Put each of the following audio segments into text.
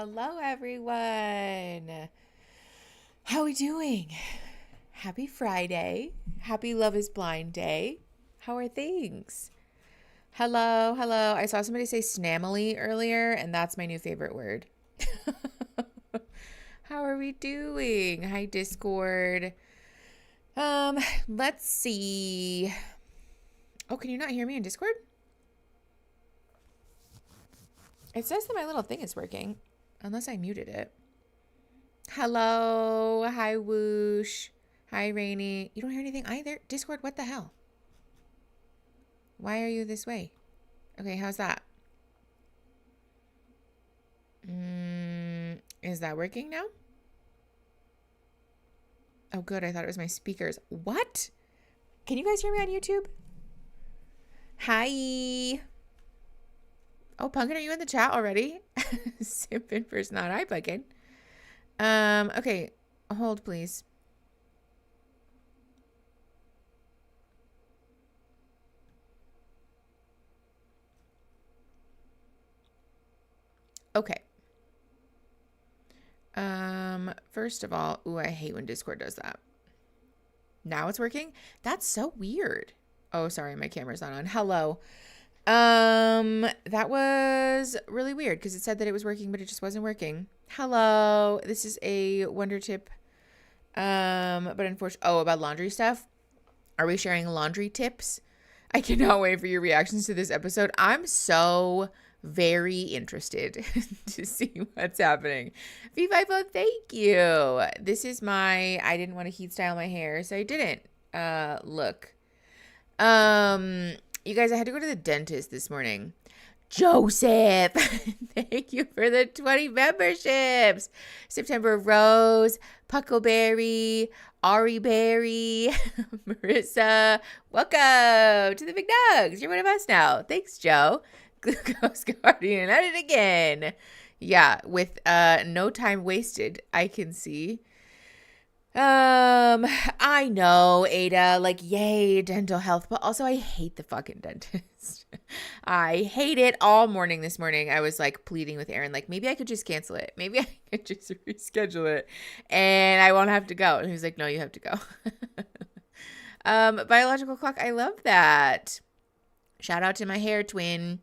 Hello, everyone. How are we doing? Happy Friday. Happy Love is Blind Day. How are things? Hello. I saw somebody say snammily earlier, and that's my new favorite word. How are we doing? Hi, Discord. Let's see. Oh, can you not hear me in Discord? It says that my little thing is working. Unless I muted it. Hello. Hi, Whoosh. Hi, Rainy. You don't hear anything either? Discord, what the hell? Why are you this way? Okay, how's that? Is that working now? Oh, good. I thought it was my speakers. What? Can you guys hear me on YouTube? Hi. Oh, Punkin, are you in the chat already? Simpin first, not I, Punkin. Okay, hold, please. Okay. First of all, ooh, I hate when Discord does that. Now it's working? That's so weird. Oh, sorry, my camera's not on. Hello. That was really weird because it said that it was working, but it just wasn't working. Hello, this is a wonder tip. But unfortunately, about laundry stuff. Are we sharing laundry tips? I cannot wait for your reactions to this episode. I'm so very interested to see what's happening. V5O, thank you. This is I didn't want to heat style my hair, so I didn't. Look. You guys, I had to go to the dentist this morning. Joseph, thank you for the 20 memberships. September Rose, Puckleberry, Ari Berry, Marissa, welcome to the Big Nugs. You're one of us now. Thanks, Joe. Glucose Guardian, at it again. Yeah, with no time wasted, I can see. I know, Ada, like, yay, dental health, but also I hate the fucking dentist. I hate it all morning this morning. I was like pleading with Aaron, like, maybe I could just cancel it. Maybe I could just reschedule it and I won't have to go. And he was like, no, you have to go. Biological clock. I love that. Shout out to my hair twin.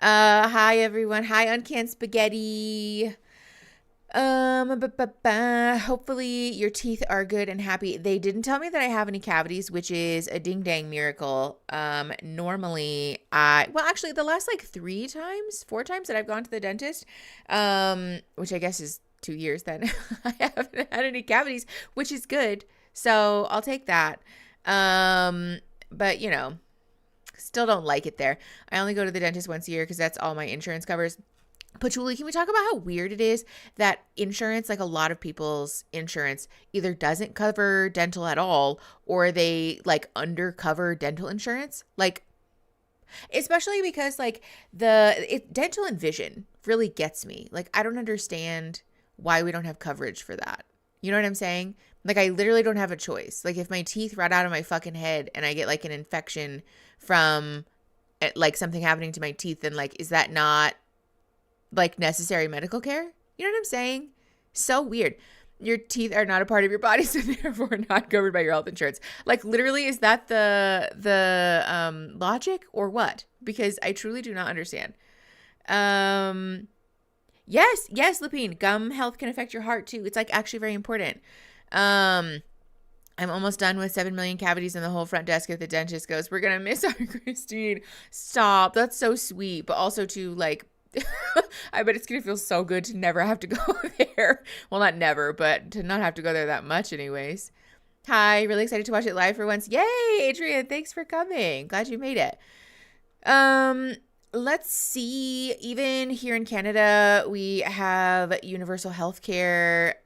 Hi everyone. Hi, Uncanned Spaghetti. Hopefully your teeth are good and happy. They didn't tell me that I have any cavities, which is a ding dang miracle. Normally actually the last like 4 times that I've gone to the dentist, which I guess is 2 years then, I haven't had any cavities, which is good. So I'll take that. But you know, still don't like it there. I only go to the dentist once a year because that's all my insurance covers. Patchouli, can we talk about how weird it is that insurance, like a lot of people's insurance, either doesn't cover dental at all or they like undercover dental insurance? Like, especially because like dental and vision really gets me. Like, I don't understand why we don't have coverage for that. You know what I'm saying? Like, I literally don't have a choice. Like, if my teeth rot out of my fucking head and I get like an infection from like something happening to my teeth, then like, is that not like necessary medical care? You know what I'm saying? So weird. Your teeth are not a part of your body, so therefore not covered by your health insurance. Like, literally, is that the logic or what? Because I truly do not understand. Yes, Lapine. Gum health can affect your heart too. It's like actually very important. I'm almost done with 7 million cavities, and the whole front desk at the dentist goes, "We're gonna miss our Christine." Stop. That's so sweet, but also to like. I bet it's going to feel so good to never have to go there. Well, not never, but to not have to go there that much anyways. Hi, really excited to watch it live for once. Yay, Adrian, thanks for coming. Glad you made it. Let's see. Even here in Canada, we have universal health care,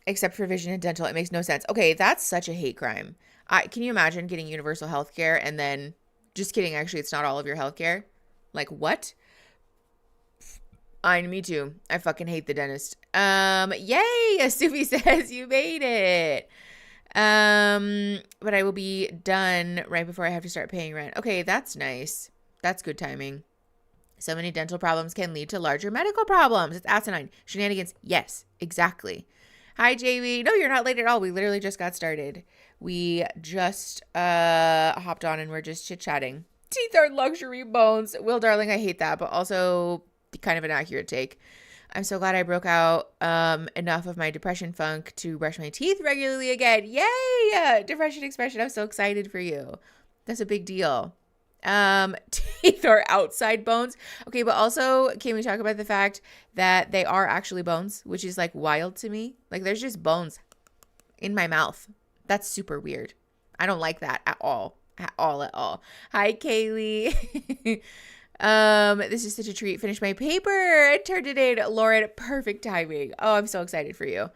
except for vision and dental. It makes no sense. Okay, that's such a hate crime. Can you imagine getting universal health care and then, just kidding, actually, it's not all of your health care? Like, what? Me too. I fucking hate the dentist. Yay! Suvi says you made it. But I will be done right before I have to start paying rent. Okay, that's nice. That's good timing. So many dental problems can lead to larger medical problems. It's asinine. Shenanigans. Yes, exactly. Hi, JV. No, you're not late at all. We literally just got started. We just hopped on and we're just chit-chatting. Teeth are luxury bones. Will, darling, I hate that, but also kind of an accurate take. I'm so glad I broke out enough of my depression funk to brush my teeth regularly again. Yay! Depression expression. I'm so excited for you. That's a big deal. Teeth are outside bones. Okay, but also, can we talk about the fact that they are actually bones, which is like wild to me? Like, there's just bones in my mouth. That's super weird. I don't like that at all. At all. Hi, Kaylee. This is such a treat. Finished my paper. I turned it in. Lauren, perfect timing. Oh, I'm so excited for you.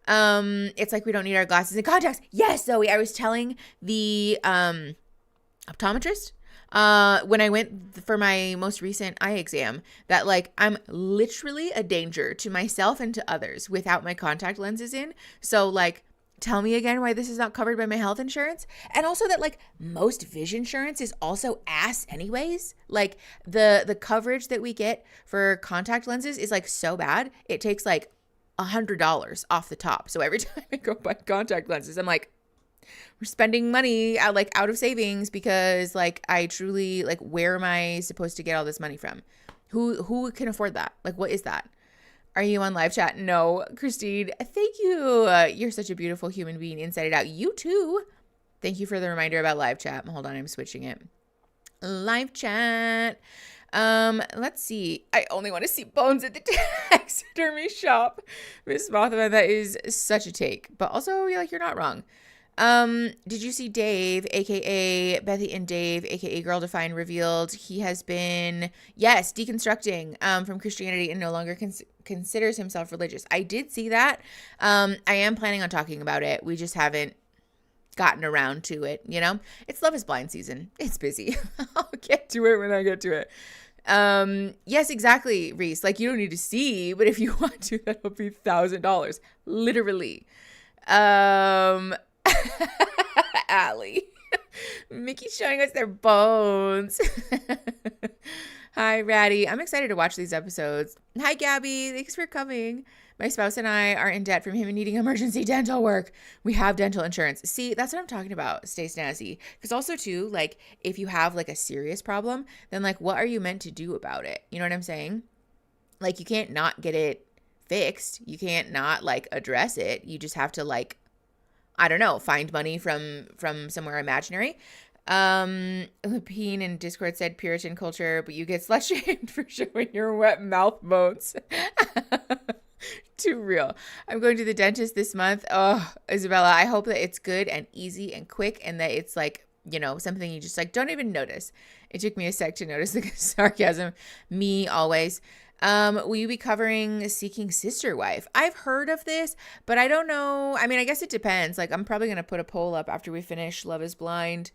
It's like we don't need our glasses and contacts. Yes, Zoe. I was telling the optometrist when I went for my most recent eye exam that like I'm literally a danger to myself and to others without my contact lenses in. So like, tell me again why this is not covered by my health insurance. And also that like most vision insurance is also ass anyways. Like the coverage that we get for contact lenses is like so bad. It takes like $100 off the top. So every time I go buy contact lenses, I'm like, we're spending money out of savings because like I truly like, where am I supposed to get all this money from? Who can afford that? Like, what is that? Are you on live chat? No, Christine. Thank you. You're such a beautiful human being inside and out. You too. Thank you for the reminder about live chat. Hold on, I'm switching it. Live chat. Let's see. I only want to see bones at the taxidermy shop. Miss Mothman, that is such a take. But also, you're not wrong. Did you see Dave, aka Bethy and Dave, aka Girl Define, revealed he has been, yes, deconstructing from Christianity and no longer considers himself religious. I did see that. I am planning on talking about it. We just haven't gotten around to it, It's Love is Blind season. It's busy. I'll get to it when I get to it. Yes, exactly, Reese. Like, you don't need to see, but if you want to, that'll be $1,000. Literally. Allie. Mickey's showing us their bones. Hi, Ratty. I'm excited to watch these episodes. Hi, Gabby. Thanks for coming. My spouse and I are in debt from him needing emergency dental work. We have dental insurance. See, that's what I'm talking about. Stay snazzy. Because also, too, like, if you have, like, a serious problem, then, like, what are you meant to do about it? You know what I'm saying? Like, you can't not get it fixed. You can't not, like, address it. You just have to, like, I don't know, find money from somewhere imaginary. Lapine in Discord said Puritan culture, but you get slut shamed for showing your wet mouth bones. Too real. I'm going to the dentist this month. Oh, Isabella, I hope that it's good and easy and quick and that it's like, something you just like don't even notice. It took me a sec to notice the sarcasm. Me always. Will you be covering Seeking Sister Wife? I've heard of this, but I don't know. I mean, I guess it depends. Like, I'm probably going to put a poll up after we finish Love is Blind.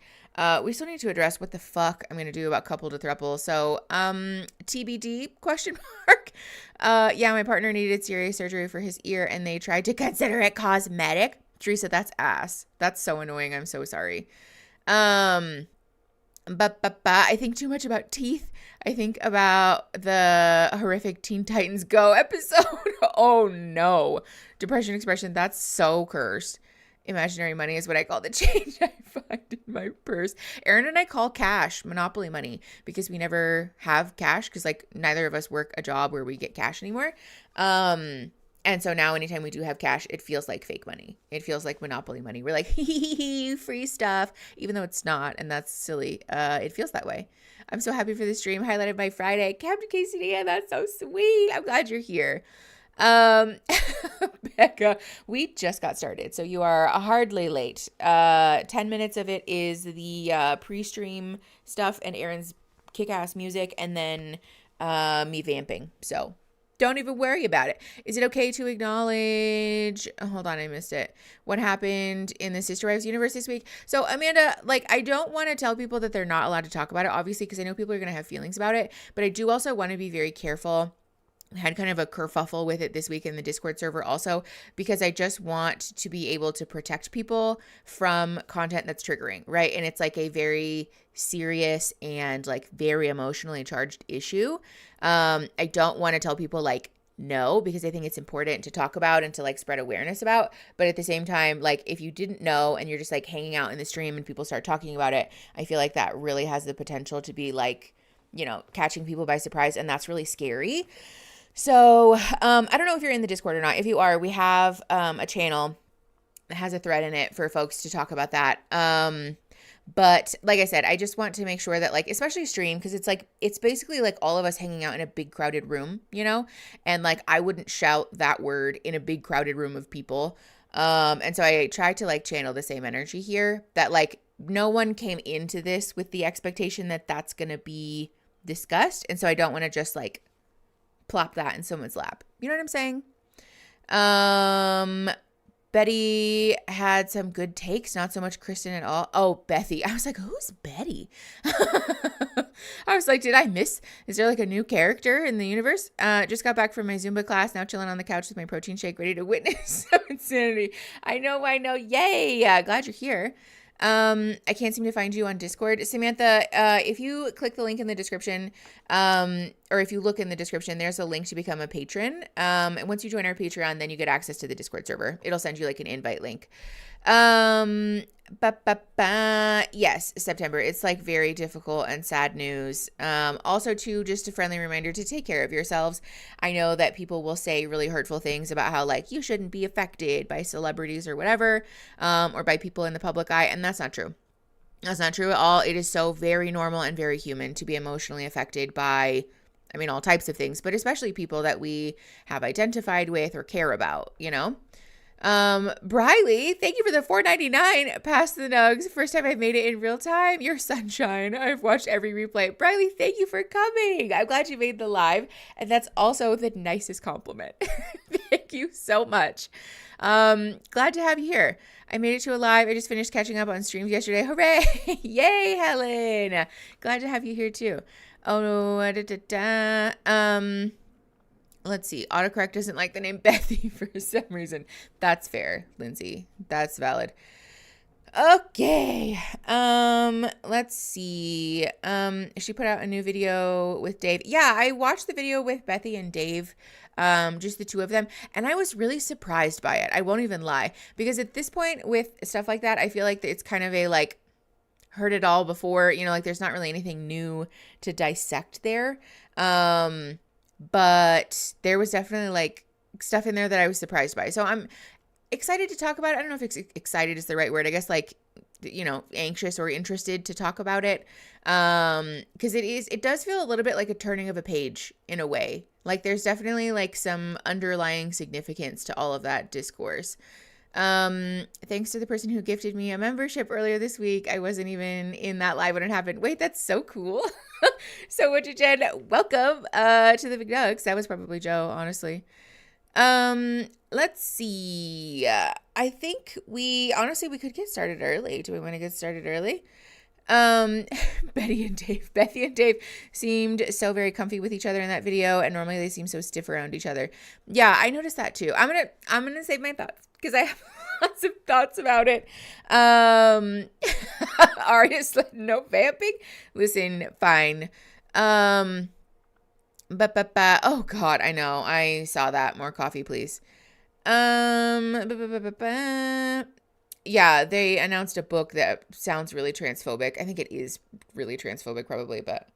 We still need to address what the fuck I'm going to do about couple to throuple. So, TBD, question mark. Yeah, my partner needed serious surgery for his ear and they tried to consider it cosmetic. Teresa, that's ass. That's so annoying. I'm so sorry. But I think too much about teeth. I think about the horrific Teen Titans Go episode. Oh no. Depression expression. That's so cursed. Imaginary money is what I call the change I find in my purse. Aaron and I call cash Monopoly money because we never have cash because like neither of us work a job where we get cash anymore. And so now anytime we do have cash, it feels like fake money. It feels like Monopoly money. We're like, hee, free stuff, even though it's not. And that's silly. It feels that way. I'm so happy for this stream. Highlighted my Friday. Captain Quesadilla, that's so sweet. I'm glad you're here. Becca, we just got started, so you are hardly late. 10 minutes of it is the pre-stream stuff and Aaron's kick-ass music, and then me vamping. So don't even worry about it. Is it okay to acknowledge, hold on, I missed it, what happened in the Sister Wives universe this week? So Amanda, like, I don't want to tell people that they're not allowed to talk about it, obviously, because I know people are going to have feelings about it, but I do also want to be very careful. I had kind of a kerfuffle with it this week in the Discord server also, because I just want to be able to protect people from content that's triggering, right? And it's like a very serious and like very emotionally charged issue. I don't want to tell people like no, because I think it's important to talk about and to like spread awareness about. But at the same time, like if you didn't know and you're just like hanging out in the stream and people start talking about it, I feel like that really has the potential to be like, you know, catching people by surprise. And that's really scary. So I don't know if you're in the Discord or not. If you are, we have a channel that has a thread in it for folks to talk about that. But like I said, I just want to make sure that like, especially stream, because it's like, it's basically like all of us hanging out in a big crowded room, you know? And like, I wouldn't shout that word in a big crowded room of people. And so I tried to like channel the same energy here, that like no one came into this with the expectation that that's going to be discussed. And so I don't want to just like plop that in someone's lap. You know what I'm saying? Betty had some good takes, not so much Kristen at all. Oh, Bethy. I was like, who's Betty? I was like, did I miss? Is there like a new character in the universe? Just got back from my Zumba class. Now chilling on the couch with my protein shake, ready to witness some insanity. I know. Yay. Glad you're here. I can't seem to find you on Discord. Samantha, if you click the link in the description, or if you look in the description, there's a link to become a patron. And once you join our Patreon, then you get access to the Discord server. It'll send you like an invite link. Yes, September. It's like very difficult and sad news. Also too, just a friendly reminder to take care of yourselves. I know that people will say really hurtful things about how like you shouldn't be affected by celebrities or whatever, or by people in the public eye. And that's not true. That's not true at all. It is so very normal and very human to be emotionally affected by, I mean, all types of things, but especially people that we have identified with or care about, you know? Briley, thank you for the $4.99. Pass the nugs. First time I've made it in real time. You're sunshine. I've watched every replay. Briley, thank you for coming. I'm glad you made the live. And that's also the nicest compliment. Thank you so much. Glad to have you here. I made it to a live. I just finished catching up on streams yesterday. Hooray. Yay, Helen. Glad to have you here too. Oh, let's see. Autocorrect doesn't like the name Bethy for some reason. That's fair, Lindsay. That's valid. Okay. Let's see. She put out a new video with Dave. Yeah, I watched the video with Bethy and Dave. Just the two of them. And I was really surprised by it. I won't even lie. Because at this point with stuff like that, I feel like it's kind of a like heard it all before, you know, like there's not really anything new to dissect there. But there was definitely like stuff in there that I was surprised by. So I'm excited to talk about it. I don't know if excited is the right word. I guess like, you know, anxious or interested to talk about it. Because it does feel a little bit like a turning of a page in a way. Like there's definitely like some underlying significance to all of that discourse. Thanks to the person who gifted me a membership earlier this week. I wasn't even in that live when it happened. Wait, that's so cool. So much, Jen. Welcome to the Big Nugs. That was probably Joe, honestly. Let's see. I think we could get started early. Do we want to get started early? Bethy and Dave seemed so very comfy with each other in that video, and normally they seem so stiff around each other. Yeah, I noticed that too. I'm gonna save my thoughts because I have lots of thoughts about it. Arya said no vamping. Listen, fine. Oh God, I know. I saw that. More coffee, please. Yeah, they announced a book that sounds really transphobic. I think it is really transphobic, probably, but.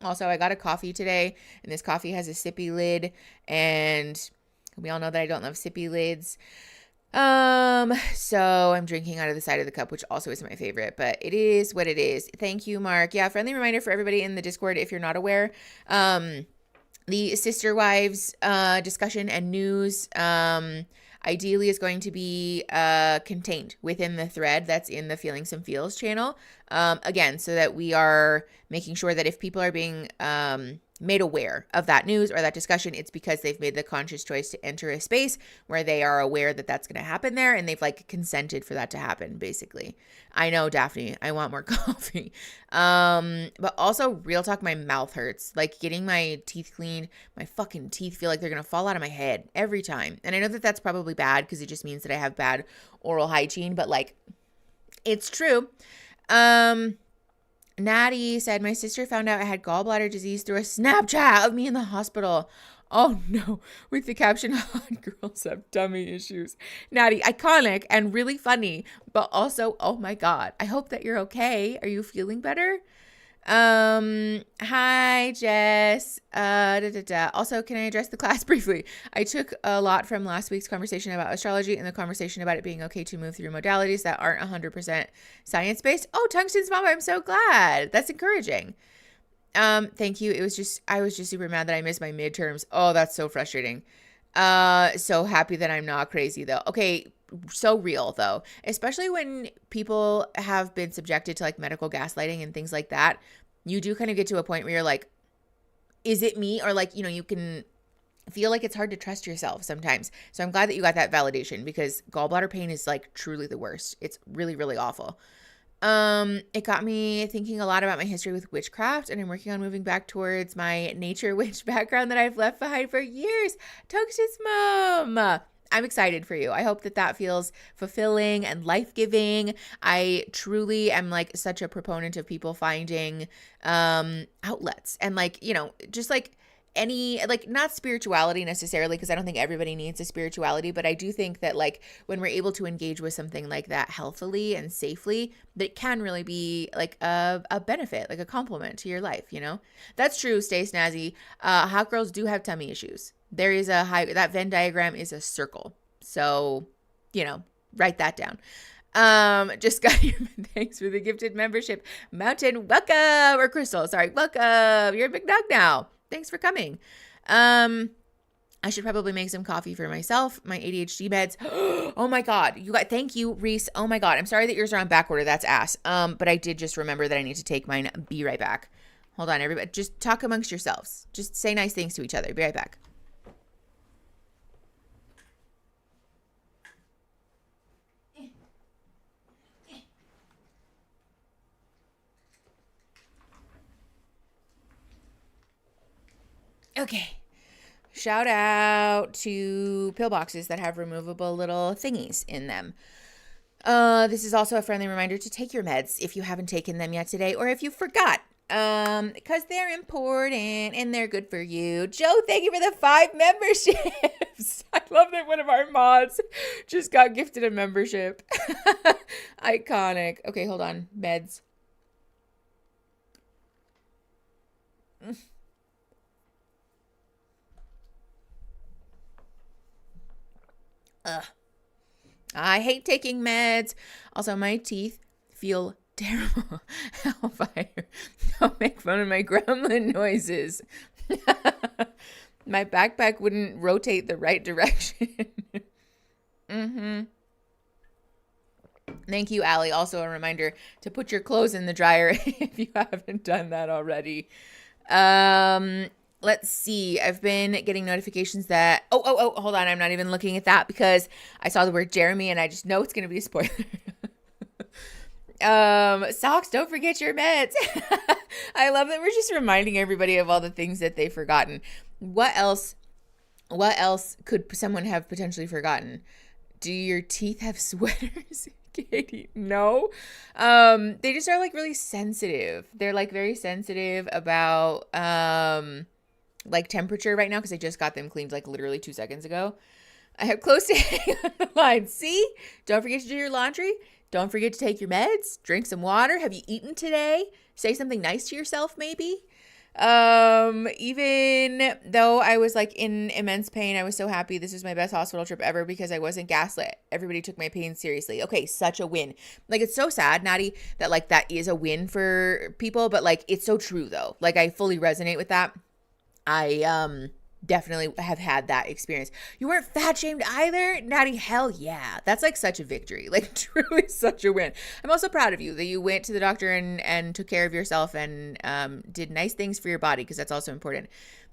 Also, I got a coffee today, and this coffee has a sippy lid, and we all know that I don't love sippy lids. So I'm drinking out of the side of the cup, which also isn't my favorite, but it is what it is. Thank you, Mark. Yeah, friendly reminder for everybody in the Discord, if you're not aware, The sister wives discussion and news ideally is going to be contained within the thread that's in the Feelings and Feels channel. Again, so that we are making sure that if people are being made aware of that news or that discussion, it's because they've made the conscious choice to enter a space where they are aware that that's going to happen there, and they've like consented for that to happen, basically. I know, Daphne, I want more coffee. But also, real talk, my mouth hurts. Like, getting my teeth cleaned, my fucking teeth feel like they're going to fall out of my head every time. And I know that that's probably bad because it just means that I have bad oral hygiene, but like, it's true. Natty said, my sister found out I had gallbladder disease through a Snapchat of me in the hospital. Oh no, with the caption, hot girls have tummy issues. Natty, iconic and really funny, but also, oh my God, I hope that you're okay. Are you feeling better? Hi, Jess. Also, can I address the class briefly? I took a lot from last week's conversation about astrology and the conversation about it being okay to move through modalities that aren't 100% science-based. Oh, Tungsten's mama, I'm so glad. That's encouraging. Thank you. I was just super mad that I missed my midterms. Oh, that's so frustrating. So happy that I'm not crazy though. Okay. So real though, especially when people have been subjected to like medical gaslighting and things like that. You do kind of get to a point where you're like, is it me? Or like, you know, you can feel like it's hard to trust yourself sometimes. So I'm glad that you got that validation, because gallbladder pain is like truly the worst. It's really, really awful. It got me thinking a lot about my history with witchcraft, and I'm working on moving back towards my nature witch background that I've left behind for years. Toksh's mom. I'm excited for you. I hope that that feels fulfilling and life-giving. I truly am like such a proponent of people finding outlets and like, you know, just like any, like, not spirituality necessarily, because I don't think everybody needs a spirituality, but I do think that like when we're able to engage with something like that healthily and safely, that can really be like a benefit, like a compliment to your life, you know? That's true, Stay Snazzy. Hot girls do have tummy issues. There is that Venn diagram is a circle. So, you know, write that down. Just got your thanks for the gifted membership. Mountain, welcome. Or Crystal, sorry, welcome. You're a big dog now. Thanks for coming. I should probably make some coffee for myself. My ADHD meds. Oh my God. You got, thank you, Reese. Oh my God. I'm sorry that yours are on back order. That's ass. But I did just remember that I need to take mine. Be right back. Hold on, everybody. Just talk amongst yourselves. Just say nice things to each other. Be right back. Okay. Shout out to pillboxes that have removable little thingies in them. This is also a friendly reminder to take your meds if you haven't taken them yet today, or if you forgot, because they're important and they're good for you. Joe, thank you for the 5 memberships. I love that one of our mods just got gifted a membership. Iconic. Okay, hold on. Meds. Ugh. I hate taking meds. Also, my teeth feel terrible. Hellfire. Don't make fun of my gremlin noises. My backpack wouldn't rotate the right direction. Thank you, Allie. Also a reminder to put your clothes in the dryer if you haven't done that already. Let's see. I've been getting notifications that, hold on. I'm not even looking at that because I saw the word Jeremy and I just know it's going to be a spoiler. Socks, don't forget your meds. I love that we're just reminding everybody of all the things that they've forgotten. What else could someone have potentially forgotten? Do your teeth have sweaters? Katie, no. They just are like really sensitive. They're like very sensitive about like temperature right now because I just got them cleaned like literally 2 seconds ago. I have close to hang on the line. See? Don't forget to do your laundry. Don't forget to take your meds. Drink some water. Have you eaten today? Say something nice to yourself, maybe. Even though I was like in immense pain, I was so happy. This was my best hospital trip ever because I wasn't gaslit. Everybody took my pain seriously. Okay, such a win. Like, it's so sad, Natty, that like that is a win for people, but like it's so true though. Like, I fully resonate with that. I definitely have had that experience. You weren't fat shamed either? Natty, hell yeah. That's like such a victory. Like truly such a win. I'm also proud of you that you went to the doctor and took care of yourself and did nice things for your body, because that's also important.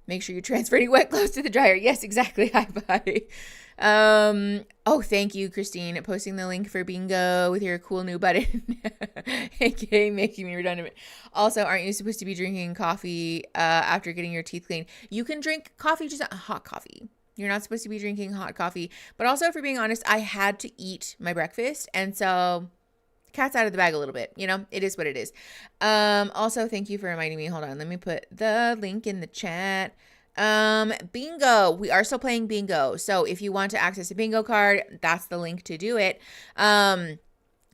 Make sure you transfer any wet clothes to the dryer. Yes, exactly. Hi, bye. Oh, thank you, Christine, posting the link for bingo with your cool new button, aka making me redundant. Also, aren't you supposed to be drinking coffee after getting your teeth cleaned? You can drink coffee, just not hot coffee. You're not supposed to be drinking hot coffee. But also, if we're being honest, I had to eat my breakfast, and so cat's out of the bag a little bit. You know, it is what it is. Also, thank you for reminding me. Hold on, let me put the link in the chat. Bingo. We are still playing bingo. So if you want to access a bingo card, that's the link to do it.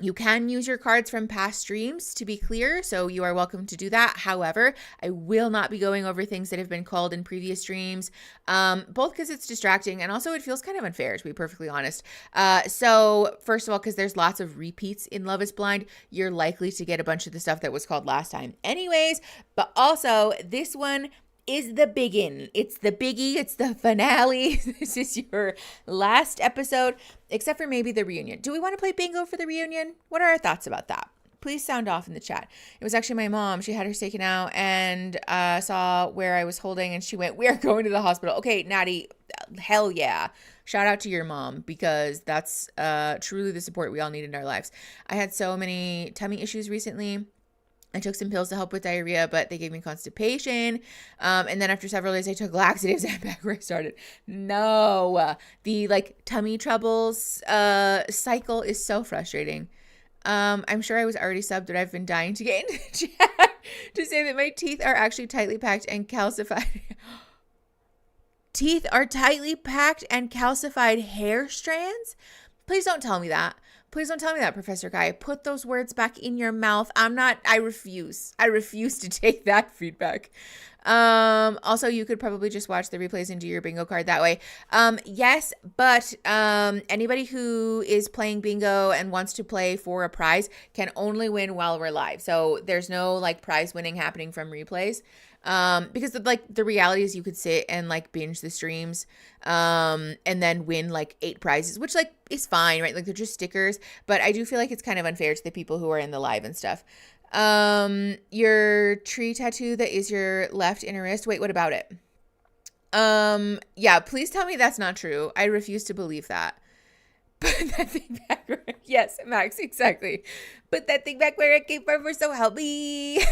You can use your cards from past streams, to be clear, so you are welcome to do that. However, I will not be going over things that have been called in previous streams, both because it's distracting and also it feels kind of unfair, to be perfectly honest. So first of all, because there's lots of repeats in Love is Blind, you're likely to get a bunch of the stuff that was called last time anyways, but also this one is the biggin. It's the biggie. It's the finale. This is your last episode, except for maybe the reunion. Do we want to play bingo for the reunion? What are our thoughts about that? Please sound off in the chat. It was actually my mom. She had hers taken out and saw where I was holding, and she went, "We are going to the hospital." Okay, Natty, hell yeah. Shout out to your mom, because that's truly the support we all need in our lives. I had so many tummy issues recently. I took some pills to help with diarrhea, but they gave me constipation. And then after several days, I took laxatives, and back where I started. No, the like tummy troubles cycle is so frustrating. I'm sure I was already subbed, but I've been dying to get into the chat to say that my teeth are actually tightly packed and calcified. Teeth are tightly packed and calcified hair strands? Please don't tell me that. Please don't tell me that, Professor Guy. Put those words back in your mouth. I refuse. I refuse to take that feedback. Also, you could probably just watch the replays and do your bingo card that way. Yes, but anybody who is playing bingo and wants to play for a prize can only win while we're live. So there's no like prize winning happening from replays. Because the reality is you could sit and like binge the streams, and then win like 8 prizes, which like is fine, right? Like they're just stickers, but I do feel like it's kind of unfair to the people who are in the live and stuff. Your tree tattoo that is your left inner wrist. Wait, what about it? Yeah, please tell me that's not true. I refuse to believe that. Put that thing back where, yes, Max, exactly. Put that thing back where it came from, or so help me.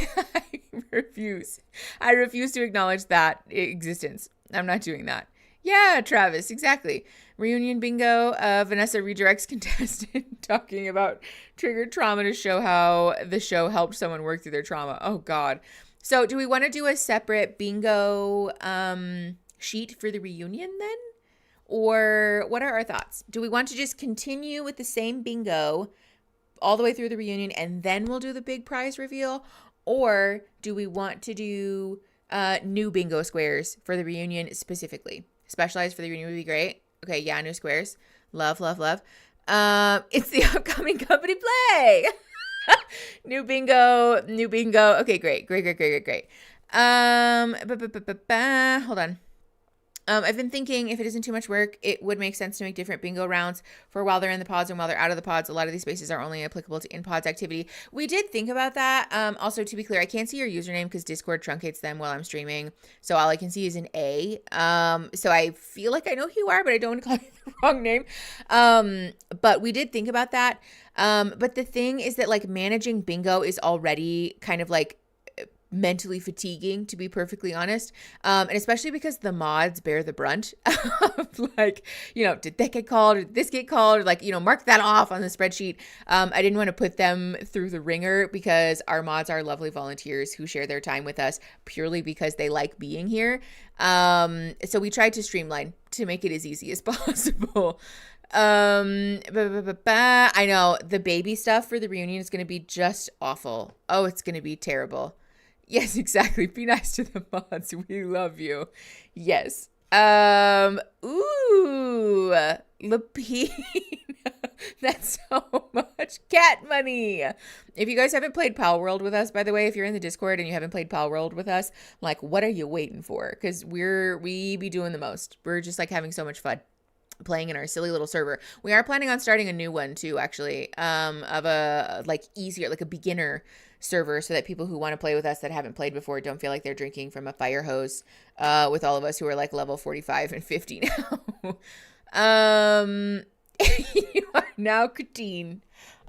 I refuse to acknowledge that existence. I'm not doing that. Yeah, Travis, exactly. Reunion bingo, Vanessa redirects contestant talking about triggered trauma to show how the show helped someone work through their trauma. Oh, God. So do we want to do a separate bingo sheet for the reunion then? Or what are our thoughts? Do we want to just continue with the same bingo all the way through the reunion and then we'll do the big prize reveal? Or do we want to do new bingo squares for the reunion specifically? Specialized for the reunion would be great. Okay, yeah, new squares. Love, love, love. It's the upcoming company play. New bingo. Okay, great. Hold on. I've been thinking if it isn't too much work, it would make sense to make different bingo rounds for while they're in the pods and while they're out of the pods. A lot of these spaces are only applicable to in-pods activity. We did think about that. Also, to be clear, I can't see your username because Discord truncates them while I'm streaming. So all I can see is an A. So I feel like I know who you are, but I don't want to call you the wrong name. But we did think about that. But the thing is that like managing bingo is already kind of like mentally fatiguing, to be perfectly honest, and especially because the mods bear the brunt of like, you know, did that get called, or did this get called, or like, you know, mark that off on the spreadsheet. I didn't want to put them through the ringer because our mods are lovely volunteers who share their time with us purely because they like being here. So we tried to streamline to make it as easy as possible. I know the baby stuff for the reunion is going to be just awful. Oh, it's going to be terrible. Yes, exactly. Be nice to the mods. We love you. Yes. Ooh, Lapine. That's so much cat money. If you guys haven't played Pal World with us, by the way, if you're in the Discord and you haven't played Pal World with us, like, what are you waiting for? Because we be doing the most. We're just like having so much fun playing in our silly little server. We are planning on starting a new one too, actually, of a like easier, like a beginner server, so that people who want to play with us that haven't played before don't feel like they're drinking from a fire hose with all of us who are like level 45 and 50 now. You are now Christine.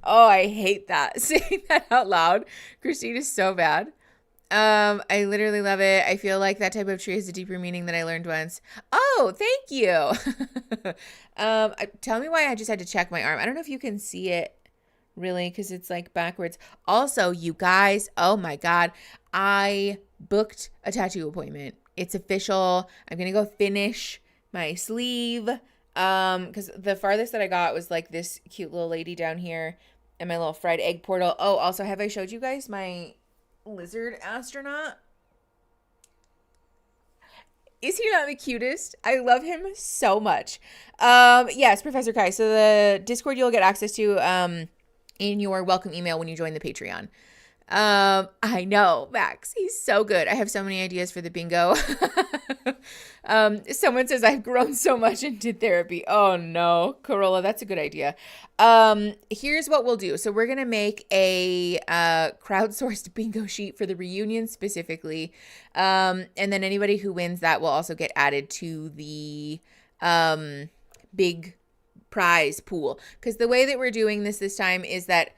Oh, I hate that. Saying that out loud. Christine is so bad. I literally love it. I feel like that type of tree has a deeper meaning than I learned once. Oh, thank you. Tell me why I just had to check my arm. I don't know if you can see it really because it's like backwards. Also, you guys, oh my God, I booked a tattoo appointment. It's official. I'm going to go finish my sleeve. Because the farthest that I got was like this cute little lady down here and my little fried egg portal. Oh, also, have I showed you guys my lizard astronaut? Is he not the cutest? I love him so much. Yes, Professor Kai. So the Discord you'll get access to in your welcome email when you join the Patreon. I know, Max. He's so good. I have so many ideas for the bingo. Someone says I've grown so much and did therapy. Oh no, Corolla, that's a good idea. Here's what we'll do. So we're going to make a crowdsourced bingo sheet for the reunion specifically. And then anybody who wins that will also get added to the big prize pool. Because the way that we're doing this time is that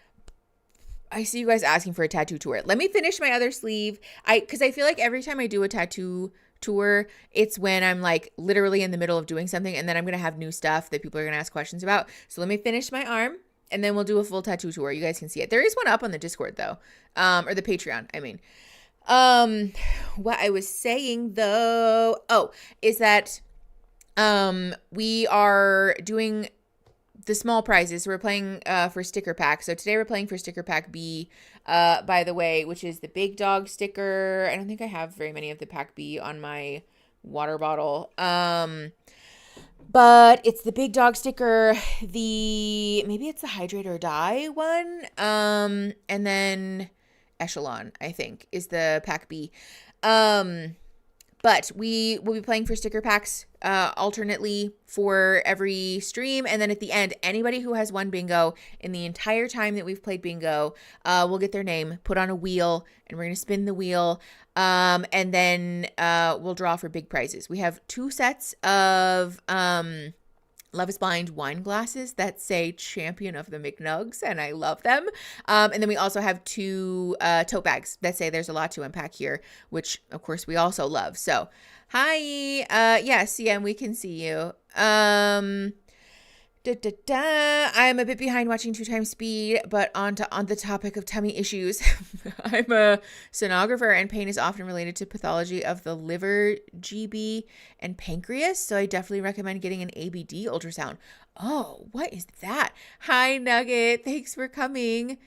I see you guys asking for a tattoo tour. Let me finish my other sleeve. Because I feel like every time I do a tattoo tour, it's when I'm like literally in the middle of doing something and then I'm going to have new stuff that people are going to ask questions about. So let me finish my arm and then we'll do a full tattoo tour. You guys can see it. There is one up on the Discord though, or the Patreon, I mean. What I was saying though, is that we are doing the small prizes. We're playing for sticker pack. So today we're playing for sticker pack B, by the way, which is the big dog sticker. I don't think I have very many of the pack B on my water bottle. But it's the big dog sticker, maybe it's the hydrate or die one. And then echelon, I think, is the pack B. But we will be playing for sticker packs alternately for every stream. And then at the end, anybody who has won bingo in the entire time that we've played bingo will get their name put on a wheel. And we're going to spin the wheel. And then we'll draw for big prizes. We have 2 sets of Love is Blind wine glasses that say Champion of the McNugs, and I love them. And then we also have 2 tote bags that say There's a Lot to Unpack Here, which, of course, we also love. So, hi. Yes, CM, we can see you. I'm a bit behind watching 2 times speed, but on the topic of tummy issues. I'm a sonographer and pain is often related to pathology of the liver, GB, and pancreas. So I definitely recommend getting an ABD ultrasound. Oh, what is that? Hi, Nugget. Thanks for coming.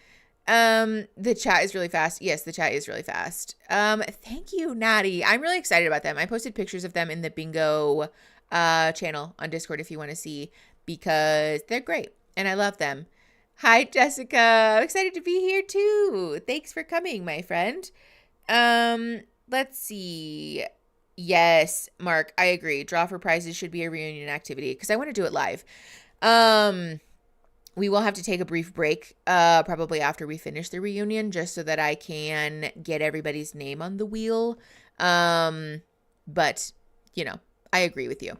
The chat is really fast. Yes, the chat is really fast. Thank you, Natty. I'm really excited about them. I posted pictures of them in the bingo channel on Discord if you want to see, because they're great and I love them. Hi, Jessica. Excited to be here too. Thanks for coming, my friend. Let's see. Yes, Mark, I agree. Draw for prizes should be a reunion activity because I want to do it live. We will have to take a brief break, probably after we finish the reunion, just so that I can get everybody's name on the wheel. But, you know, I agree with you.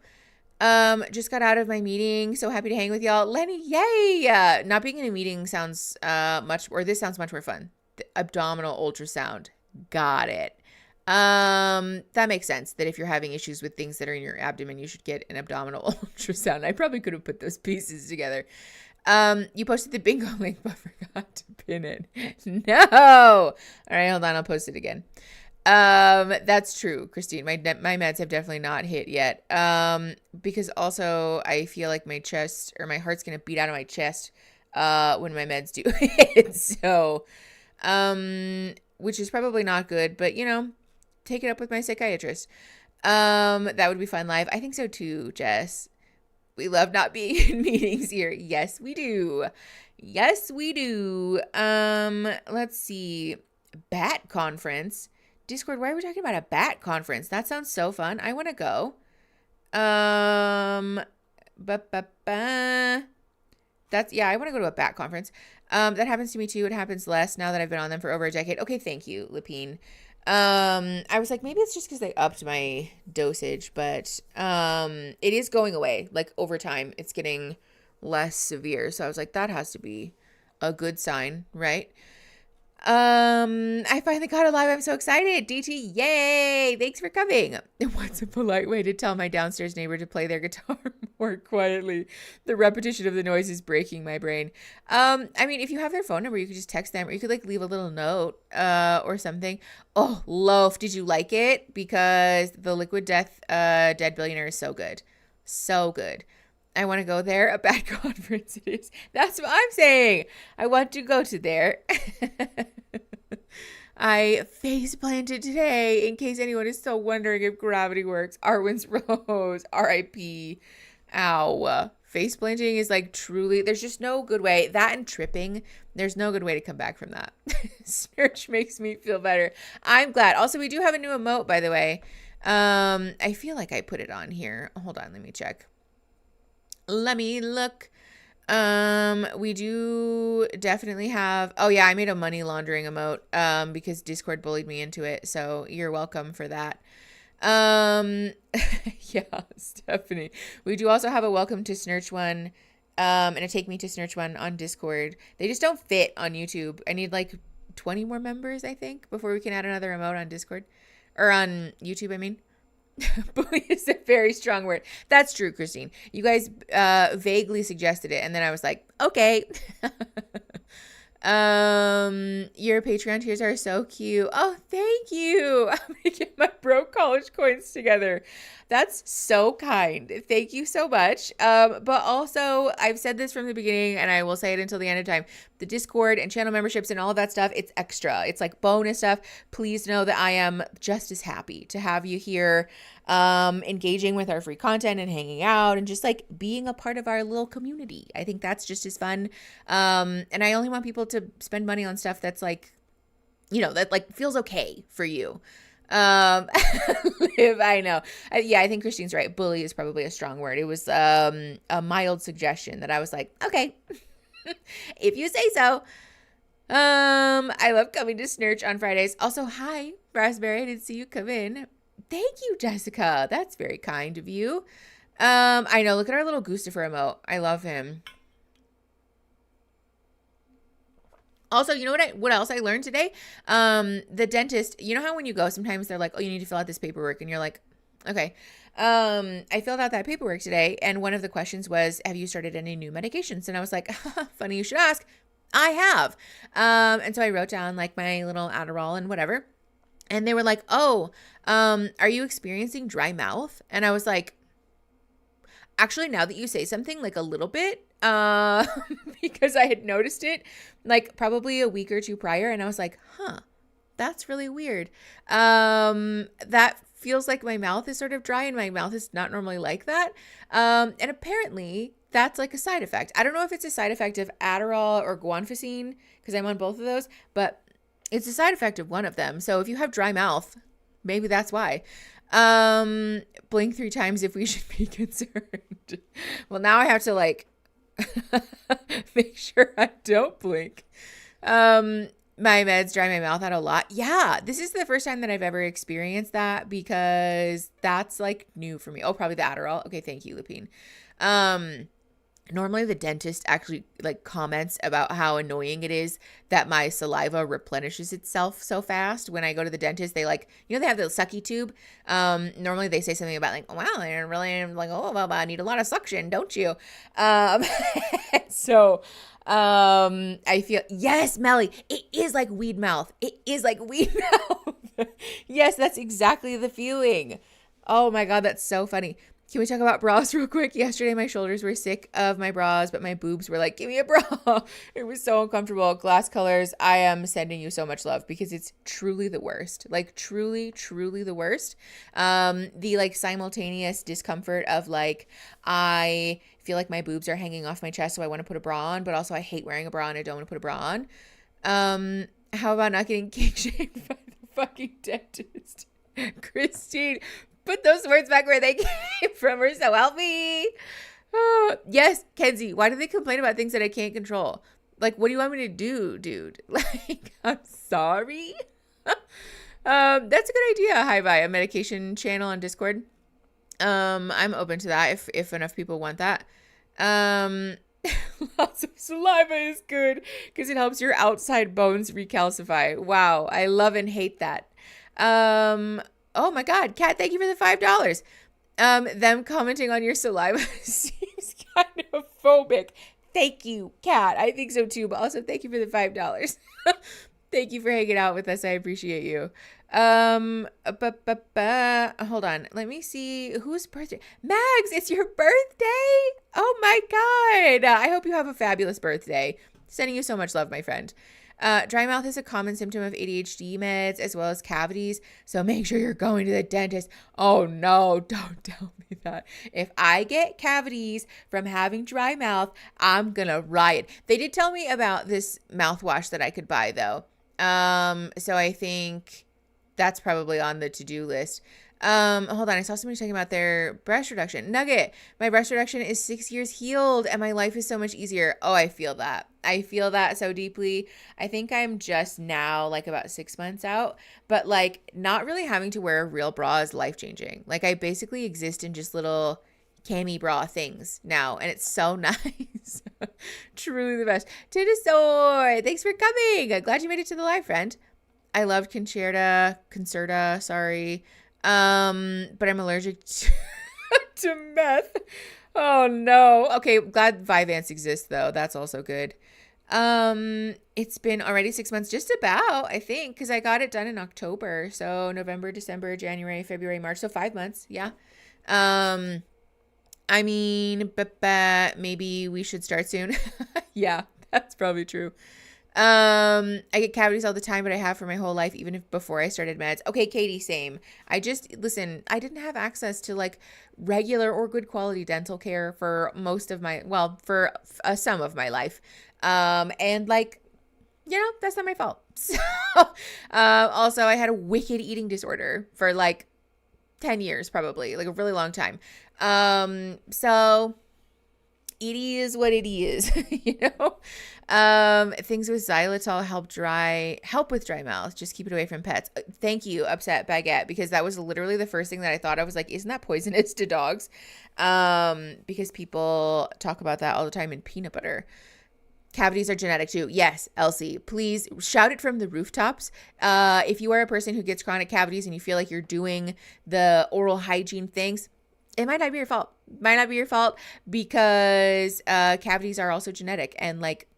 Just got out of my meeting. So happy to hang with y'all. Lenny, yay! Not being in a meeting sounds this sounds much more fun. The abdominal ultrasound. Got it. That makes sense that if you're having issues with things that are in your abdomen, you should get an abdominal ultrasound. I probably could have put those pieces together. You posted the bingo link, but forgot to pin it. No! All right, hold on. I'll post it again. That's true, Christine. My meds have definitely not hit yet. Because also I feel like my chest or my heart's going to beat out of my chest, when my meds do hit. So, which is probably not good, but you know, take it up with my psychiatrist. That would be fun live. I think so too, Jess. We love not being in meetings here. Yes, we do. Yes, we do. Let's see. Bat conference. Discord, why are we talking about a bat conference? That sounds so fun. I want to go. Yeah, I want to go to a bat conference. That happens to me too. It happens less now that I've been on them for over a decade. Okay, thank you, Lapine. I was like, maybe it's just because they upped my dosage, but it is going away. Like over time, it's getting less severe. So I was like, that has to be a good sign, right? I finally got alive. I'm so excited. DT, yay! Thanks for coming. What's a polite way to tell my downstairs neighbor to play their guitar more quietly? The repetition of the noise is breaking my brain. I mean, if you have their phone number, you could just text them, or you could like leave a little note, or something. Oh, Loaf, did you like it? Because the Liquid Death, Dead Billionaire is so good. So good. I want to go there. A bad conference it is. That's what I'm saying. I want to go to there. I face planted today, in case anyone is still wondering if gravity works. Arwen's Rose, R.I.P. Ow. Face planting is like truly, there's just no good way. That and tripping, there's no good way to come back from that. Search makes me feel better. I'm glad. Also, we do have a new emote, by the way. I feel like I put it on here. Hold on, let me check. Let me look. We do definitely have, oh yeah, I made a money laundering emote, because Discord bullied me into it. So you're welcome for that. Yeah, Stephanie. We do also have a welcome to Snurch one, and a take me to Snurch one on Discord. They just don't fit on YouTube. I need like 20 more members, I think, before we can add another emote on Discord or on YouTube. I mean, bully is a very strong word. That's true, Christine. You guys vaguely suggested it, and then I was like, okay. Your Patreon tiers are so cute. Oh, thank you. I'm gonna get my broke college coins together. That's so kind. Thank you so much. But also, I've said this from the beginning, and I will say it until the end of time. The Discord and channel memberships and all of that stuff, it's extra. It's like bonus stuff. Please know that I am just as happy to have you here, engaging with our free content and hanging out and just like being a part of our little community. I think that's just as fun. And I only want people to spend money on stuff that's like, you know, that like feels okay for you. Live, I know. Yeah, I think Christine's right. Bully is probably a strong word. It was a mild suggestion that I was like, okay, if you say so. I love coming to Snurch on Fridays. Also, hi, Raspberry. I didn't see you come in. Thank you, Jessica. That's very kind of you. I know. Look at our little Gustafer emote. I love him. Also, you know what else I learned today? The dentist, you know how when you go, sometimes they're like, oh, you need to fill out this paperwork. And you're like, okay. I filled out that paperwork today. And one of the questions was, have you started any new medications? And I was like, funny you should ask. I have. And so I wrote down like my little Adderall and whatever. And they were like, oh, are you experiencing dry mouth? And I was like, actually, now that you say something, like a little bit, because I had noticed it like probably a week or two prior. And I was like, huh, that's really weird. That feels like my mouth is sort of dry and my mouth is not normally like that. And apparently that's like a side effect. I don't know if it's a side effect of Adderall or guanfacine because I'm on both of those, but it's a side effect of one of them. So if you have dry mouth, maybe that's why. Blink 3 times if we should be concerned. Well, now I have to like make sure I don't blink. My meds dry my mouth out a lot. Yeah, this is the first time that I've ever experienced that because that's like new for me. Oh, probably the Adderall. Okay, thank you, Lupine. Normally the dentist actually like comments about how annoying it is that my saliva replenishes itself so fast. When I go to the dentist, they like, you know, they have the sucky tube. Normally they say something about like, wow, I really am like, oh, well, I need a lot of suction, don't you? So, I feel, yes, Melly, it is like weed mouth. It is like weed mouth. Yes, that's exactly the feeling. Oh my God, that's so funny. Can we talk about bras real quick? Yesterday, my shoulders were sick of my bras, but my boobs were like, give me a bra. It was so uncomfortable. Glass colors, I am sending you so much love because it's truly the worst. Like truly, truly the worst. The like simultaneous discomfort of like, I feel like my boobs are hanging off my chest, so I want to put a bra on, but also I hate wearing a bra and I don't want to put a bra on. How about not getting kink shamed by the fucking dentist? Christine, put those words back where they came from. We're so healthy. Oh, yes, Kenzie, why do they complain about things that I can't control? Like, what do you want me to do, dude? Like, I'm sorry. That's a good idea, Hi-Bye, a medication channel on Discord. I'm open to that if enough people want that. Lots of saliva is good because it helps your outside bones recalcify. Wow, I love and hate that. Oh my God, Kat, thank you for the $5. Them commenting on your saliva seems kind of phobic. Thank you, Kat. I think so too, but also thank you for the $5. Thank you for hanging out with us. I appreciate you. Hold on. Let me see whose birthday. Mags, it's your birthday. Oh my God. I hope you have a fabulous birthday. Sending you so much love, my friend. Dry mouth is a common symptom of ADHD meds as well as cavities. So make sure you're going to the dentist. Oh no, don't tell me that. If I get cavities from having dry mouth, I'm gonna riot. They did tell me about this mouthwash that I could buy though. So I think that's probably on the to-do list. Hold on. I saw somebody talking about their breast reduction. Nugget, my breast reduction is 6 years healed and my life is so much easier. Oh, I feel that. I feel that so deeply. I think I'm just now like about 6 months out, but like not really having to wear a real bra is life-changing. Like I basically exist in just little cami bra things now, and it's so nice. Truly the best. Titosaur, thanks for coming. Glad you made it to the live, friend. I loved Concerta, sorry. But I'm allergic to meth. Oh no. Okay, glad Vyvanse exists though. That's also good. It's been already 6 months, just about, I think, because I got it done in October. So November, December, January, February, March. So 5 months. Yeah. I mean, but maybe we should start soon. Yeah, that's probably true. I get cavities all the time, but I have for my whole life, even if before I started meds. Okay, Katie, same. I didn't have access to like regular or good quality dental care for for some of my life. And like, that's not my fault. So, also I had a wicked eating disorder for like 10 years, probably like a really long time. So it is what it is, things with xylitol help with dry mouth. Just keep it away from pets. Thank you, Upset Baguette, because that was literally the first thing that I thought. I was like, isn't that poisonous to dogs? Because people talk about that all the time in peanut butter. Cavities are genetic too. Yes, Elsie, please shout it from the rooftops. If you are a person who gets chronic cavities and you feel like you're doing the oral hygiene things, it might not be your fault. Might not be your fault because cavities are also genetic, and like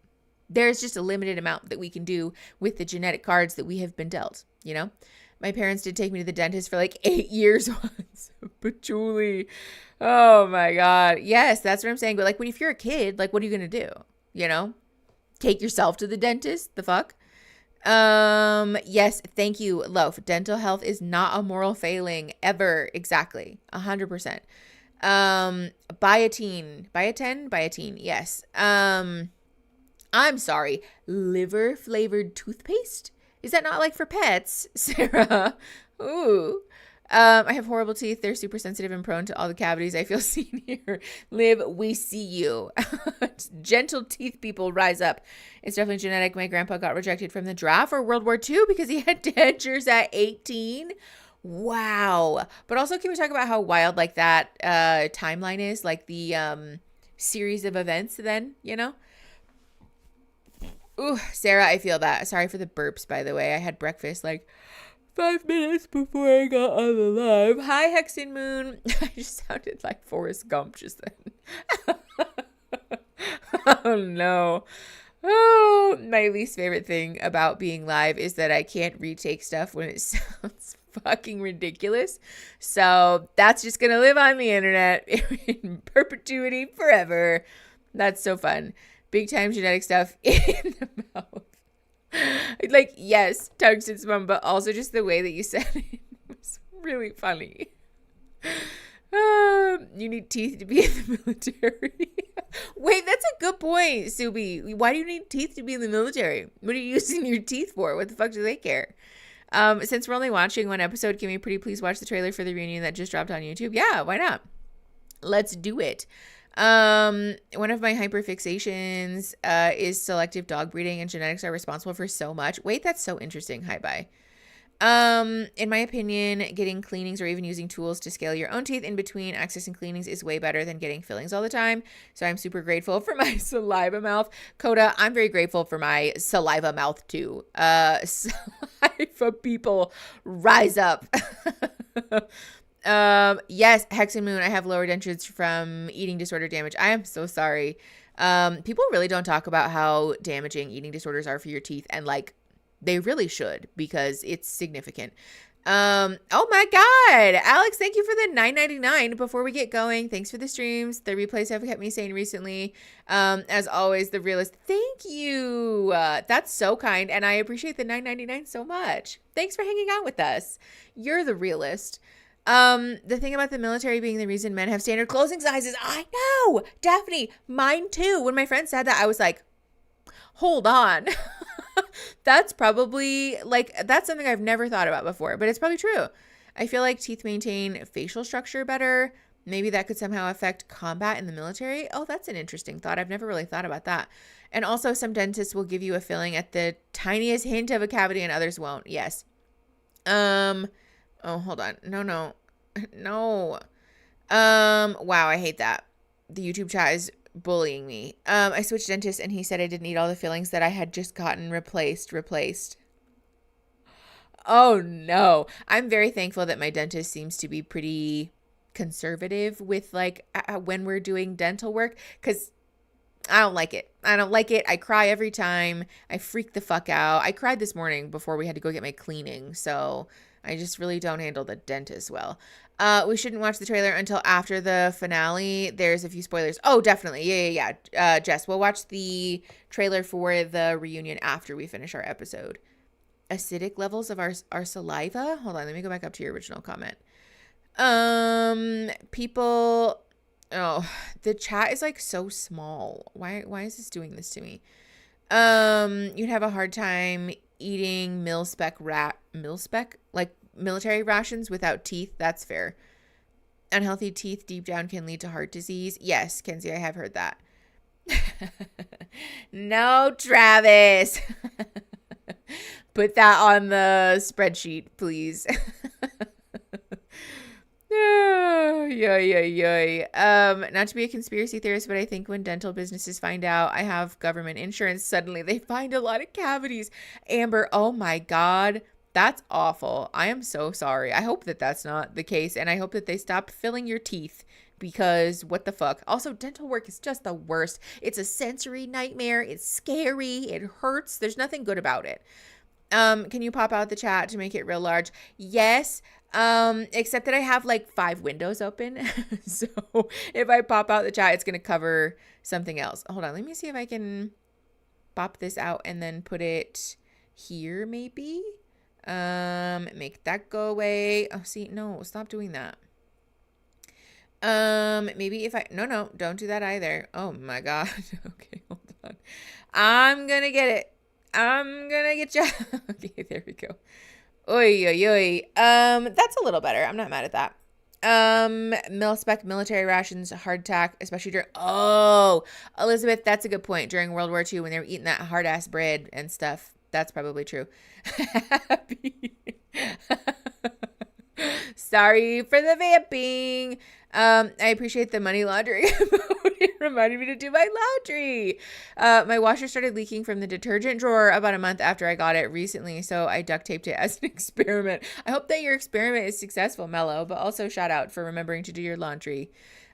there's just a limited amount that we can do with the genetic cards that we have been dealt. My parents did take me to the dentist for like 8 years once. But Julie, oh my God, yes, that's what I'm saying. But like, if you're a kid, like, what are you gonna do? Take yourself to the dentist? The fuck? Yes, thank you, Loaf. Dental health is not a moral failing ever. Exactly. 100%. Biotin. Yes. I'm sorry. Liver flavored toothpaste? Is that not like for pets, Sarah? Ooh. I have horrible teeth. They're super sensitive and prone to all the cavities. I feel seen here. Liv, we see you. Gentle teeth people, rise up. It's definitely genetic. My grandpa got rejected from the draft for World War II because he had dentures at 18. Wow. But also, can we talk about how wild like that timeline is? Like the series of events then, Ooh, Sarah, I feel that. Sorry for the burps, by the way. I had breakfast like 5 minutes before I got on the live. Hi, Hexen Moon. I just sounded like Forrest Gump just then. Oh, no. Oh, my least favorite thing about being live is that I can't retake stuff when it sounds fucking ridiculous. So that's just going to live on the internet in perpetuity forever. That's so fun. Big time genetic stuff in the mouth. Like, yes, tungsten's mom, but also just the way that you said it was really funny. You need teeth to be in the military. Wait, that's a good point, Subi. Why do you need teeth to be in the military? What are you using your teeth for? What the fuck do they care? Since we're only watching one episode, can we pretty please watch the trailer for the reunion that just dropped on YouTube? Yeah, why not? Let's do it. One of my hyperfixations is selective dog breeding, and genetics are responsible for so much. Wait, that's so interesting. Hi, bye. In my opinion, getting cleanings or even using tools to scale your own teeth in between accessing cleanings is way better than getting fillings all the time. So I'm super grateful for my saliva mouth. Coda, I'm very grateful for my saliva mouth too. Saliva people, rise up. Yes, Hex and Moon, I have lower dentures from eating disorder damage. I am so sorry. People really don't talk about how damaging eating disorders are for your teeth, and like, they really should, because it's significant. Oh my God, Alex, thank you for the $9.99. Before we get going, thanks for the streams. The replays have kept me sane recently. As always, the realist, thank you. That's so kind, and I appreciate the $9.99 so much. Thanks for hanging out with us. You're the realist. The thing about the military being the reason men have standard clothing sizes, I know, Daphne, mine too. When my friend said that, I was like, hold on. That's probably, like, that's something I've never thought about before, but it's probably true. I feel like teeth maintain facial structure better. Maybe that could somehow affect combat in the military. Oh, that's an interesting thought. I've never really thought about that. And also, some dentists will give you a filling at the tiniest hint of a cavity and others won't. Yes. Oh, hold on. No. Wow, I hate that. The YouTube chat is bullying me. I switched dentists and he said I didn't need all the fillings that I had just gotten replaced. Oh no. I'm very thankful that my dentist seems to be pretty conservative with like when we're doing dental work, because I don't like it. I cry every time. I freak the fuck out. I cried this morning before we had to go get my cleaning. So I just really don't handle the dentist well. We shouldn't watch the trailer until after the finale. There's a few spoilers. Oh, definitely. Yeah. Jess, we'll watch the trailer for the reunion after we finish our episode. Acidic levels of our saliva. Hold on. Let me go back up to your original comment. People. Oh, the chat is like so small. Why is this doing this to me? You'd have a hard time eating mil-spec, like military rations without teeth. That's fair. Unhealthy teeth deep down can lead to heart disease. Yes, Kenzie, I have heard that. No, Travis. Put that on the spreadsheet, please. Not to be a conspiracy theorist, but I think when dental businesses find out I have government insurance, suddenly they find a lot of cavities. Amber, oh my God, that's awful. I am so sorry. I hope that that's not the case, and I hope that they stop filling your teeth, because what the fuck. Also, dental work is just the worst. It's a sensory nightmare. It's scary. It hurts. There's nothing good about it. Can you pop out the chat to make it real large? Yes. Except that I have like 5 windows open. So if I pop out the chat, it's going to cover something else. Hold on. Let me see if I can pop this out and then put it here maybe. Make that go away. Oh, see, no, stop doing that. Maybe if no, don't do that either. Oh my God. Okay, hold on. I'm going to get it. I'm going to get you. Okay, there we go. Oy. That's a little better. I'm not mad at that. Mil-spec military rations, hardtack, especially during, Elizabeth, that's a good point. During World War II when they were eating that hard ass bread and stuff. That's probably true. Happy. Sorry for the vamping. I appreciate the money laundering. It reminded me to do my laundry. My washer started leaking from the detergent drawer about a month after I got it recently, so I duct taped it as an experiment. I hope that your experiment is successful, Mello, but also shout out for remembering to do your laundry.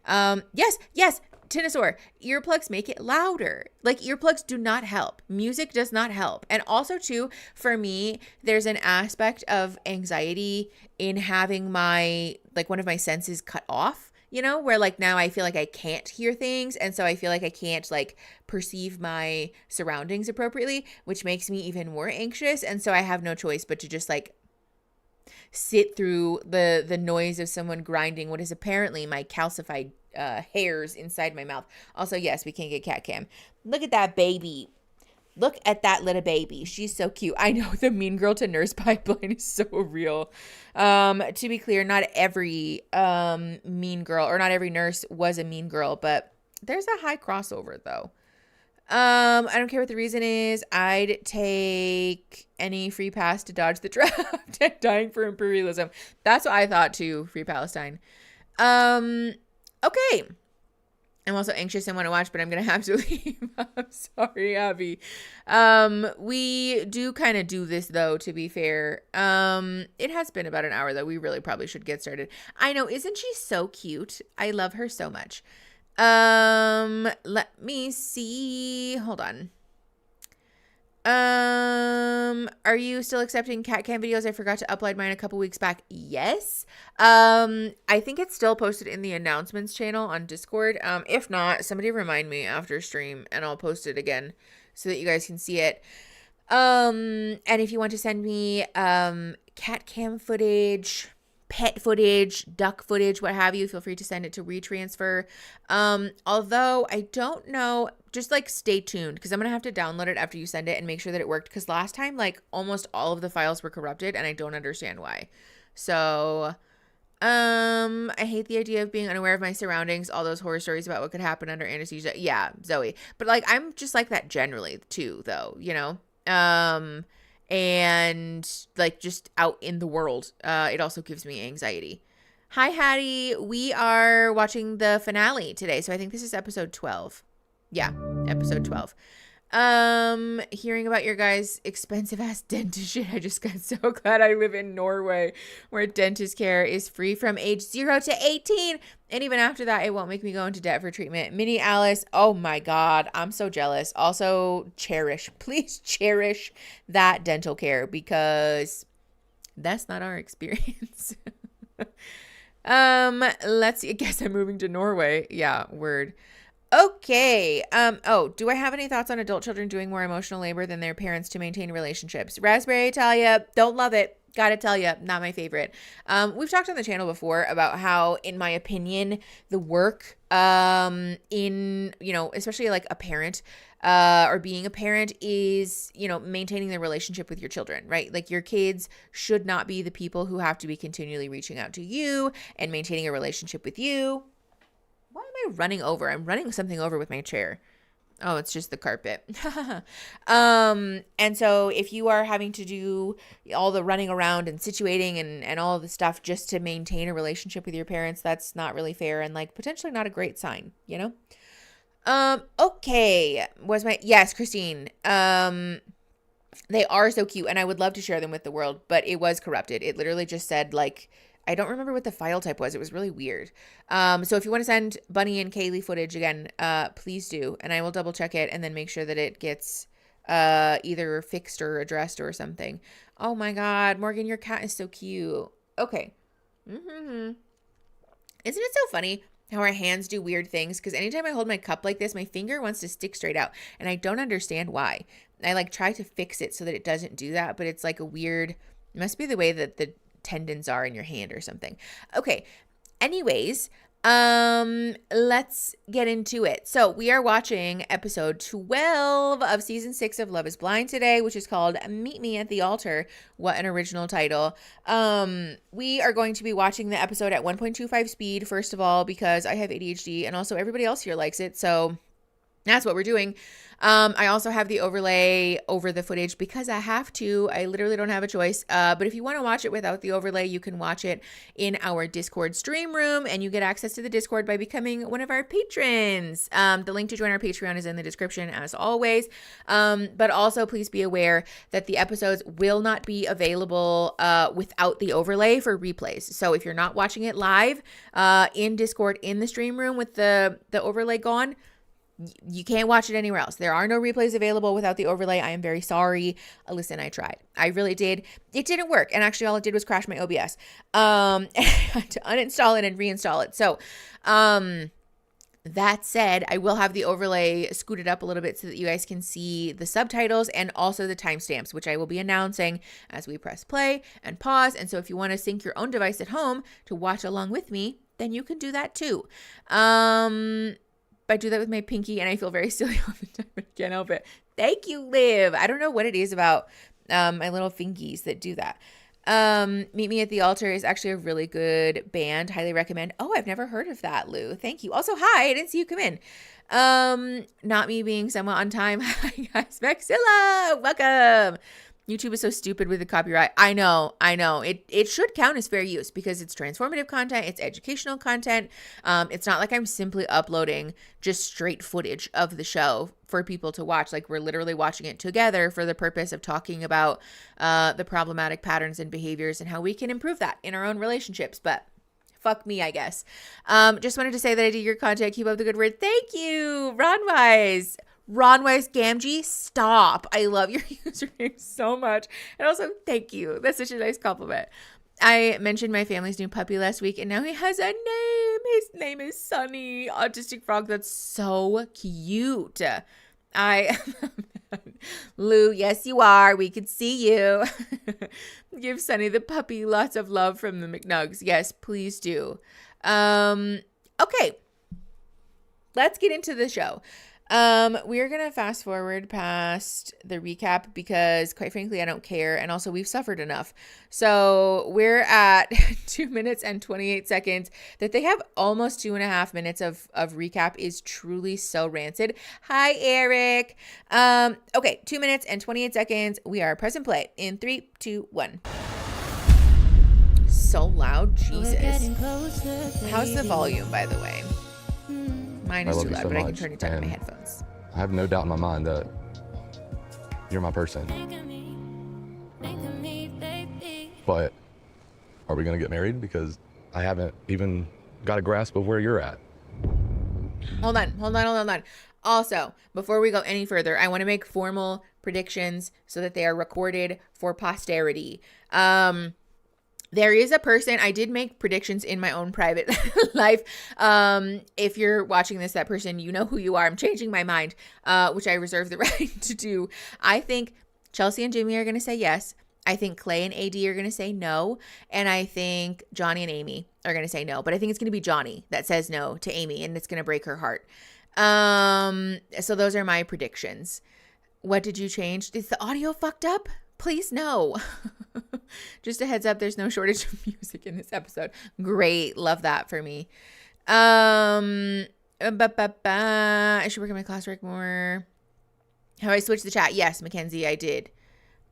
Yes, Tinosaur, earplugs make it louder. Like, earplugs do not help. Music does not help. And also, too, for me, there's an aspect of anxiety in having one of my senses cut off, where like now I feel like I can't hear things. And so I feel like I can't like perceive my surroundings appropriately, which makes me even more anxious. And so I have no choice but to just like sit through the noise of someone grinding what is apparently my calcified hairs inside my mouth. Also, yes, we can get cat cam. Look at that baby. Look at that little baby. She's so cute. I know the mean girl to nurse pipeline is so real. To be clear, not every mean girl or not every nurse was a mean girl, but there's a high crossover though. I don't care what the reason is. I'd take any free pass to dodge the draft and dying for imperialism. That's what I thought too. Free Palestine. Okay. I'm also anxious and want to watch, but I'm going to have to leave. I'm sorry, Abby. We do kind of do this though, to be fair. It has been about an hour though. We really probably should get started. I know. Isn't she so cute? I love her so much. Let me see. Hold on. Are you still accepting cat cam videos? I forgot to upload mine a couple weeks back. Yes. I think it's still posted in the announcements channel on Discord. If not, somebody remind me after stream and I'll post it again so that you guys can see it. And if you want to send me, cat cam footage, pet footage, duck footage, what have you, feel free to send it to retransfer. Although I don't know, just like stay tuned because I'm going to have to download it after you send it and make sure that it worked. Because last time, like almost all of the files were corrupted and I don't understand why. So, I hate the idea of being unaware of my surroundings, all those horror stories about what could happen under anesthesia. Yeah, Zoe. But like, I'm just like that generally too, though, and like just out in the world, it also gives me anxiety. Hi, Hattie. We are watching the finale today. So I think this is episode 12. Yeah, episode 12. Hearing about your guys' expensive ass dentist shit. I just got so glad I live in Norway where dentist care is free from age 0 to 18. And even after that, it won't make me go into debt for treatment. Minnie Alice. Oh my God. I'm so jealous. Also please cherish that dental care because that's not our experience. Let's see. I guess I'm moving to Norway. Yeah. Word. Okay. Do I have any thoughts on adult children doing more emotional labor than their parents to maintain relationships? Raspberry Italia, don't love it. Gotta tell you, not my favorite. We've talked on the channel before about how, in my opinion, the work in, especially like a parent or being a parent is, maintaining the relationship with your children, right? Like your kids should not be the people who have to be continually reaching out to you and maintaining a relationship with you. Why am I running over? I'm running something over with my chair. Oh, it's just the carpet. And so if you are having to do all the running around and situating and all the stuff just to maintain a relationship with your parents, that's not really fair and like potentially not a great sign, Okay. Yes, Christine. They are so cute and I would love to share them with the world, but it was corrupted. It literally just said like, I don't remember what the file type was. It was really weird. So if you want to send Bunny and Kaylee footage again, please do. And I will double check it and then make sure that it gets either fixed or addressed or something. Oh my God, Morgan, your cat is so cute. Okay. Mm-hmm. Isn't it so funny how our hands do weird things? Because anytime I hold my cup like this, my finger wants to stick straight out. And I don't understand why. I like try to fix it so that it doesn't do that. But it's like a weird, it must be the way that the tendons are in your hand or something. Okay. Anyways, let's get into it. So we are watching episode 12 of season 6 of Love is Blind today, which is called Meet Me at the Altar. What an original title. We are going to be watching the episode at 1.25 speed, first of all, because I have ADHD and also everybody else here likes it. So That's what we're doing. I also have the overlay over the footage because I have to. I literally don't have a choice. But if you want to watch it without the overlay, you can watch it in our Discord stream room, and you get access to the Discord by becoming one of our patrons. The link to join our Patreon is in the description as always. But also please be aware that the episodes will not be available without the overlay for replays. So if you're not watching it live in Discord in the stream room with the overlay gone, you can't watch it anywhere else. There are no replays available without the overlay. I am very sorry. Listen, I tried. I really did. It didn't work. And actually all it did was crash my OBS. And I had to uninstall it and reinstall it. So, that said, I will have the overlay scooted up a little bit so that you guys can see the subtitles and also the timestamps, which I will be announcing as we press play and pause. And so if you want to sync your own device at home to watch along with me, then you can do that too. I do that with my pinky and I feel very silly all the time. I can't help it. Thank you, Liv. I don't know what it is about my little fingies that do that. Meet Me at the Altar is actually a really good band. Highly recommend. Oh, I've never heard of that, Lou. Thank you. Also, hi. I didn't see you come in. Not me being somewhat on time. Hi, guys. Maxilla, welcome. YouTube is so stupid with the copyright. I know. It should count as fair use because it's transformative content. It's educational content. It's not like I'm simply uploading just straight footage of the show for people to watch. Like we're literally watching it together for the purpose of talking about the problematic patterns and behaviors and how we can improve that in our own relationships. But fuck me, I guess. Just wanted to say that I did your content. Keep up the good word. Thank you, Ronwise. Ronwise Gamgee, stop. I love your username so much. And also, thank you. That's such a nice compliment. I mentioned my family's new puppy last week, and now he has a name. His name is Sunny. Autistic frog. That's so cute. Lou, yes, you are. We could see you. Give Sunny the puppy lots of love from the McNugs. Yes, please do. Okay. Let's get into the show. We're going to fast forward past the recap because quite frankly, I don't care. And also we've suffered enough. So we're at 2 minutes and 28 seconds. That they have almost 2.5 minutes of recap is truly so rancid. Hi, Eric. Okay. 2 minutes and 28 seconds. We are press and play in 3, 2, 1. So loud. Jesus. How's the volume, by the way? Mine is too loud, but I can turn it down to my headphones. I have no doubt in my mind that you're my person. But are we going to get married? Because I haven't even got a grasp of where you're at. Hold on. Also, before we go any further, I want to make formal predictions so that they are recorded for posterity. There is a person, I did make predictions in my own private life. If you're watching this, that person, you know who you are. I'm changing my mind, which I reserve the right to do. I think Chelsea and Jimmy are going to say yes. I think Clay and AD are going to say no. And I think Johnny and Amy are going to say no. But I think it's going to be Johnny that says no to Amy, and it's going to break her heart. So those are my predictions. What did you change? Is the audio fucked up? Please no. Just a heads up, there's no shortage of music in this episode. Great. Love that for me. I should work on my classwork more. How I switched the chat? Yes, Mackenzie, I did.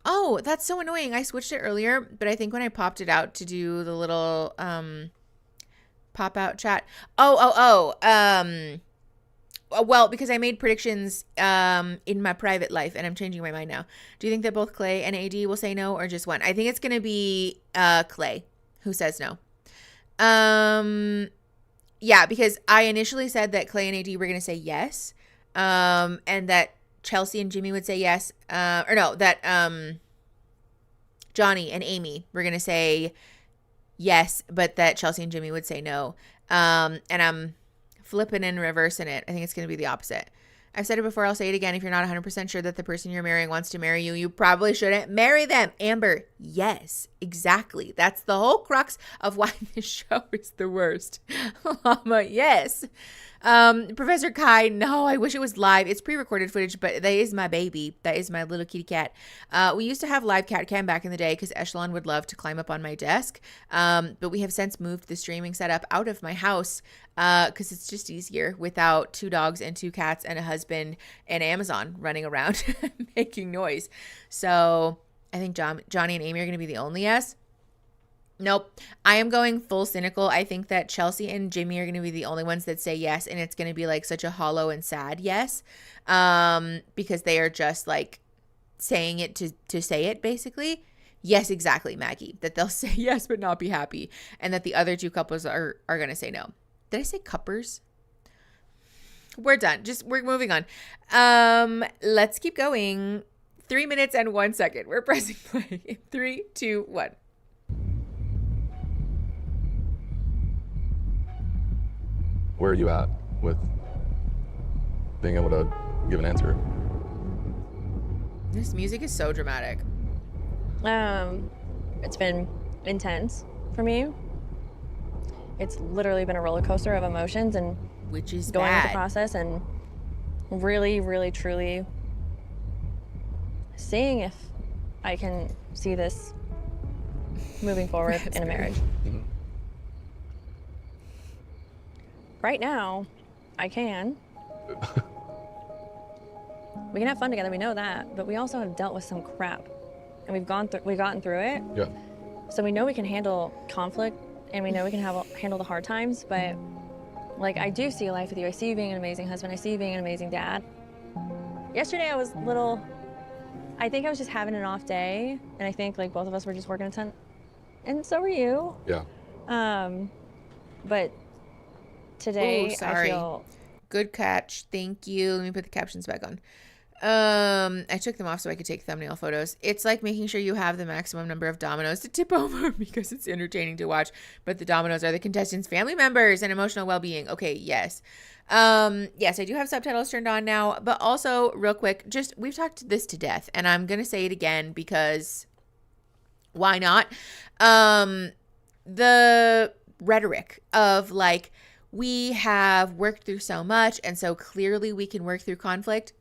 Oh, that's so annoying. I switched it earlier, but I think when I popped it out to do the little pop out chat. Well, because I made predictions in my private life, and I'm changing my mind now. Do you think that both Clay and AD will say no, or just one? I think it's going to be Clay who says no. Yeah, because I initially said that Clay and AD were going to say yes, and that Chelsea and Jimmy would say yes. That Johnny and Amy were going to say yes, but that Chelsea and Jimmy would say no. And I'm flipping and reversing it. I think it's going to be the opposite. I've said it before. I'll say it again. If you're not 100% sure that the person you're marrying wants to marry you, you probably shouldn't marry them. Amber, yes, exactly. That's the whole crux of why this show is the worst. Llama, yes. Professor Kai, no, I wish it was live. It's pre-recorded footage, but that is my baby. That is my little kitty cat. We used to have live cat cam back in the day because Echelon would love to climb up on my desk. But we have since moved the streaming setup out of my house because it's just easier without 2 dogs and 2 cats and a husband and Amazon running around making noise. So I think Johnny and Amy are going to be the only yes. Nope. I am going full cynical. I think that Chelsea and Jimmy are going to be the only ones that say yes, and it's going to be like such a hollow and sad yes, because they are just like saying it to say it, basically. Yes, exactly, Maggie. That they'll say yes but not be happy, and that the other 2 couples are going to say no. Did I say cuppers? We're done. We're moving on. Let's keep going. 3 minutes and 1 second. We're pressing play. In 3, 2, 1. Where are you at with being able to give an answer? This music is so dramatic. It's been intense for me. It's literally been a roller coaster of emotions, and which is going bad. through the process and really, really, truly seeing if I can see this moving forward in a marriage. Mm-hmm. Right now, I can. We can have fun together, we know that, but we also have dealt with some crap, and we've gotten through it. Yeah. So we know we can handle conflict, and we know we can handle the hard times, but like, I do see a life with you. I see you being an amazing husband. I see you being an amazing dad. Yesterday I was I think I was just having an off day, and I think like both of us were just working a ton, and so were you. Yeah. But today, Ooh, sorry. I feel... Good catch. Thank you. Let me put the captions back on. I took them off so I could take thumbnail photos. It's like making sure you have the maximum number of dominoes to tip over because it's entertaining to watch. But the dominoes are the contestants' family members and emotional well-being. Okay, yes. Yes, I do have subtitles turned on now. But also, real quick, we've talked this to death. And I'm going to say it again because why not? The rhetoric of like, we have worked through so much, and so clearly we can work through conflict.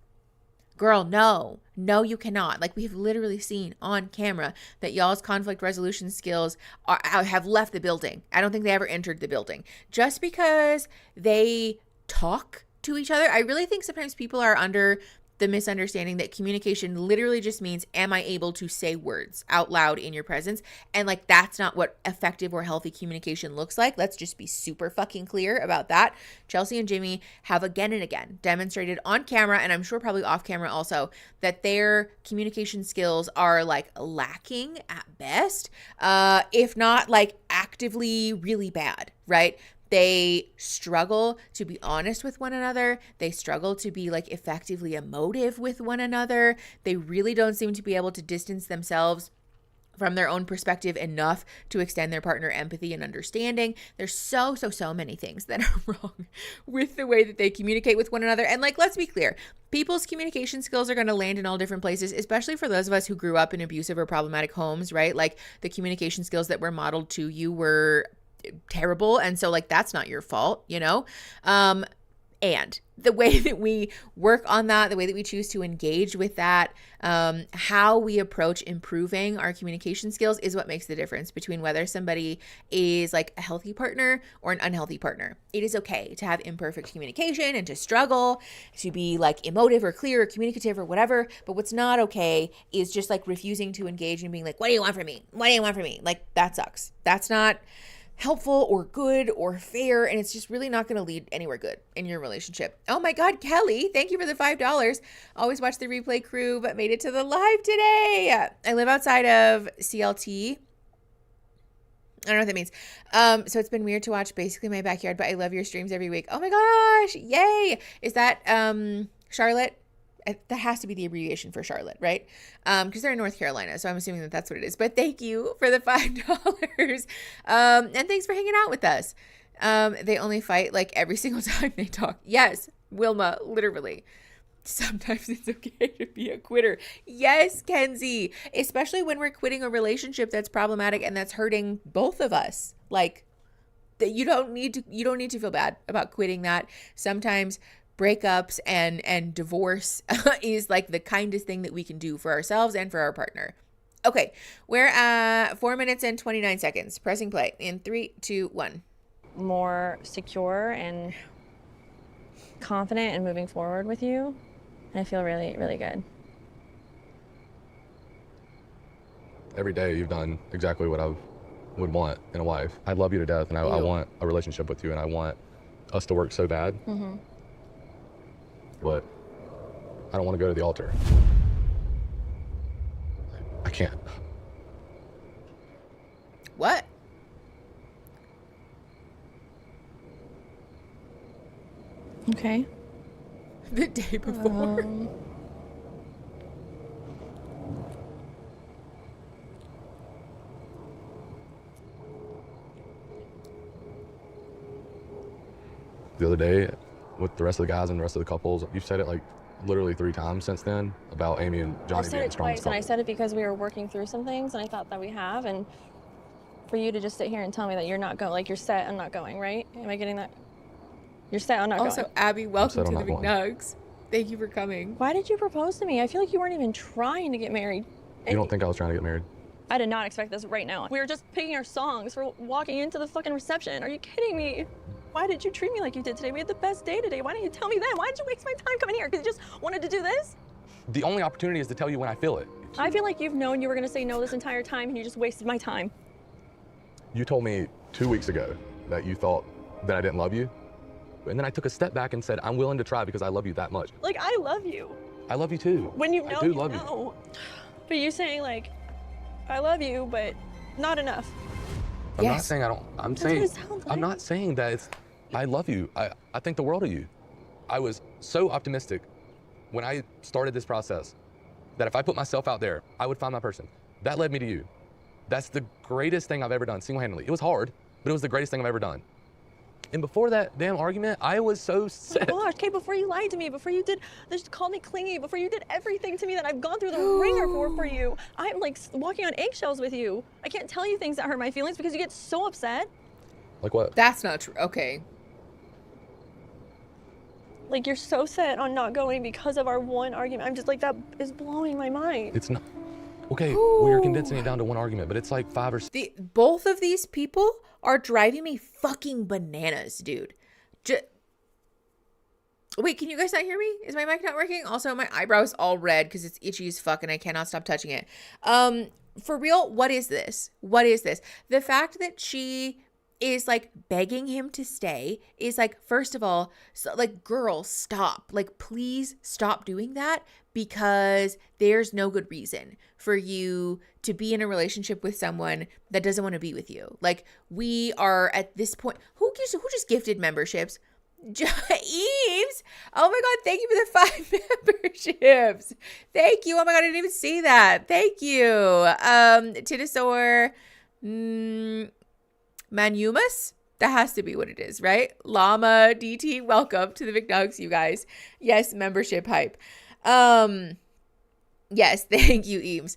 Girl, no, you cannot. Like, we have literally seen on camera that y'all's conflict resolution skills have left the building. I don't think they ever entered the building. Just because they talk to each other, I really think sometimes people are under the misunderstanding that communication literally just means, am I able to say words out loud in your presence? And like, that's not what effective or healthy communication looks like. Let's just be super fucking clear about that. Chelsea and Jimmy have again and again demonstrated on camera, and I'm sure probably off camera also, that their communication skills are like lacking at best, if not like actively really bad, right? They struggle to be honest with one another. They struggle to be like effectively emotive with one another. They really don't seem to be able to distance themselves from their own perspective enough to extend their partner empathy and understanding. There's so many things that are wrong with the way that they communicate with one another. And like, let's be clear, people's communication skills are going to land in all different places, especially for those of us who grew up in abusive or problematic homes, right? Like, the communication skills that were modeled to you were terrible, and so like, that's not your fault, you know. And the way that we work on that, the way that we choose to engage with that, how we approach improving our communication skills is what makes the difference between whether somebody is like a healthy partner or an unhealthy partner. It is okay to have imperfect communication and to struggle to be like emotive or clear or communicative or whatever. But what's not okay is just like refusing to engage and being like, what do you want from me? What do you want from me? Like, that sucks. That's not helpful or good or fair, and it's just really not going to lead anywhere good in your relationship. Oh my God, Kelly, thank you for the $5. Always watch the replay crew, but made it to the live today. I live outside of CLT. I don't know what that means. So it's been weird to watch basically my backyard, but I love your streams every week. Oh my gosh, yay. Is that Charlotte? That has to be the abbreviation for Charlotte, right? Because they're in North Carolina, so I'm assuming that that's what it is. But thank you for the $5. And thanks for hanging out with us. They only fight like every single time they talk. Yes, Wilma, literally. Sometimes it's okay to be a quitter. Yes, Kenzie. Especially when we're quitting a relationship that's problematic and that's hurting both of us. Like, that you don't need to feel bad about quitting that. Sometimes breakups and divorce is like the kindest thing that we can do for ourselves and for our partner. Okay, we're at 4 minutes and 29 seconds. Pressing play in 3, 2, 1. More secure and confident and moving forward with you. And I feel really, really good. Every day you've done exactly what I would want in a wife. I love you to death, and I want a relationship with you, and I want us to work so bad. Mm-hmm. But I don't want to go to the altar. I can't. What? Okay. The day before. The other day, with the rest of the guys and the rest of the couples, you've said it like literally 3 times since then about Amy and Johnny I being said it strong twice, and I said it because we were working through some things, and I thought that we have, and for you to just sit here and tell me that you're not going, like you're set on not going, right? Am I getting that? You're set on not going. Also, Abby, welcome to the going. McNugs. Thank you for coming. Why did you propose to me? I feel like you weren't even trying to get married. You don't think I was trying to get married? I did not expect this right now. We were just picking our songs for walking into the fucking reception. Are you kidding me? Why did you treat me like you did today? We had the best day today. Why didn't you tell me then? Why did you waste my time coming here? Because you just wanted to do this? The only opportunity is to tell you when I feel it. I feel like you've known you were going to say no this entire time, and you just wasted my time. You told me 2 weeks ago that you thought that I didn't love you. And then I took a step back and said, I'm willing to try because I love you that much. Like, I love you. I love you too. When you know, I do you love know. But you saying like, I love you, but not enough. I'm not saying I don't, I'm That's saying, what it sounds like. I'm not saying that it's, I love you. I think the world of you. I was so optimistic when I started this process that if I put myself out there, I would find my person. That led me to you. That's the greatest thing I've ever done single-handedly. It was hard, but it was the greatest thing I've ever done. And before that damn argument, I was so set. Oh my gosh, Kate, before you lied to me, before you did, just called me clingy, before you did everything to me that I've gone through the ringer for you, I'm like walking on eggshells with you. I can't tell you things that hurt my feelings because you get so upset. Like what? That's not true. Okay. Like, you're so set on not going because of our one argument. I'm just like, that is blowing my mind. It's not. Okay, we are condensing it down to one argument, but it's like 5 or 6. Both of these people are driving me fucking bananas, dude. Wait, can you guys not hear me? Is my mic not working? Also, my eyebrow's all red because it's itchy as fuck and I cannot stop touching it. For real, what is this? What is this? The fact that she is like begging him to stay is like, first of all, so, like, girl, stop. Like, please stop doing that because there's no good reason for you to be in a relationship with someone that doesn't want to be with you. Like, we are at this point, who just gifted memberships? Eves. Oh my God. Thank you for the 5 memberships. Thank you. Oh my God. I didn't even see that. Thank you. Titosaur, Manumus? That has to be what it is, right? Llama DT, welcome to the McNugs, you guys. Yes, membership hype. Yes, thank you, Eames.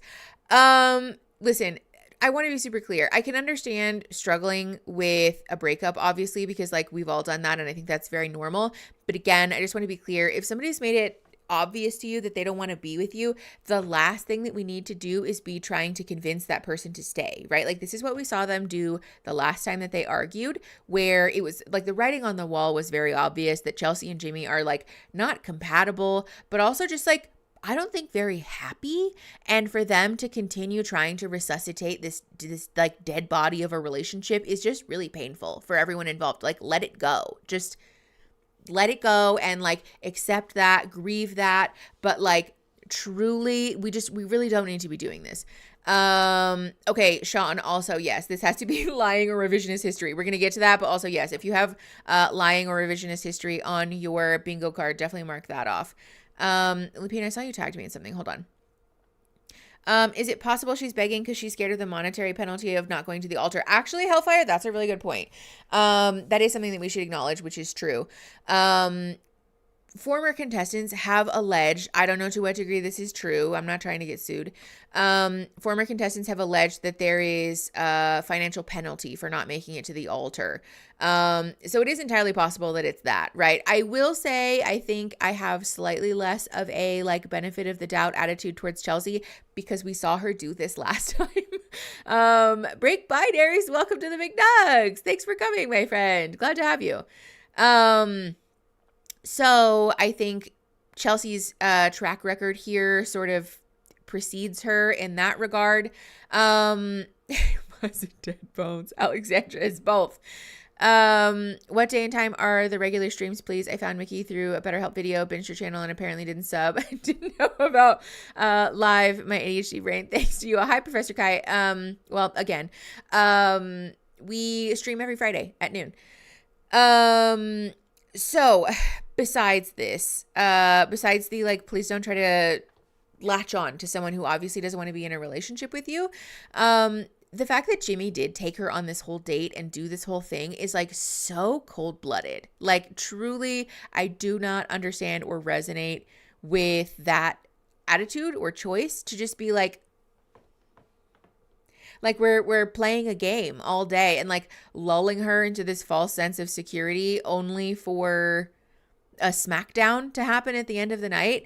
Listen, I want to be super clear. I can understand struggling with a breakup, obviously, because like we've all done that, and I think that's very normal. But again, I just want to be clear. If somebody's made it obvious to you that they don't want to be with you, the last thing that we need to do is be trying to convince that person to stay, right? Like, this is what we saw them do the last time that they argued, where it was like the writing on the wall was very obvious that Chelsea and Jimmy are like not compatible, but also just like, I don't think very happy. And for them to continue trying to resuscitate this like dead body of a relationship is just really painful for everyone involved. Like, let it go. Just let it go and like accept that, grieve that. But like, truly, we really don't need to be doing this. Okay, Sean, also, yes, this has to be lying or revisionist history. We're going to get to that. But also, yes, if you have lying or revisionist history on your bingo card, definitely mark that off. Lupine, I saw you tagged me in something. Hold on. Is it possible she's begging because she's scared of the monetary penalty of not going to the altar? Actually, Hellfire, that's a really good point. That is something that we should acknowledge, which is true. former contestants have alleged, I don't know to what degree this is true, I'm not trying to get sued. Former contestants have alleged that there is a financial penalty for not making it to the altar. So it is entirely possible that it's that, right? I will say, I think I have slightly less of a like benefit of the doubt attitude towards Chelsea because we saw her do this last time. Break binaries, welcome to the McNugs. Thanks for coming, my friend. Glad to have you. So I think Chelsea's track record here sort of precedes her in that regard. Was it Dead Bones? Alexandra is both. What day and time are the regular streams, please? I found Mickey through a BetterHelp video, binged your channel, and apparently didn't sub. I didn't know about live, my ADHD brain. Thanks to you. Hi, Professor Kai. Well, again, we stream every Friday at noon. So besides this, besides the like, please don't try to latch on to someone who obviously doesn't want to be in a relationship with you. The fact that Jimmy did take her on this whole date and do this whole thing is like so cold-blooded. Like truly, I do not understand or resonate with that attitude or choice to just be like we're playing a game all day and like lulling her into this false sense of security only for a smackdown to happen at the end of the night.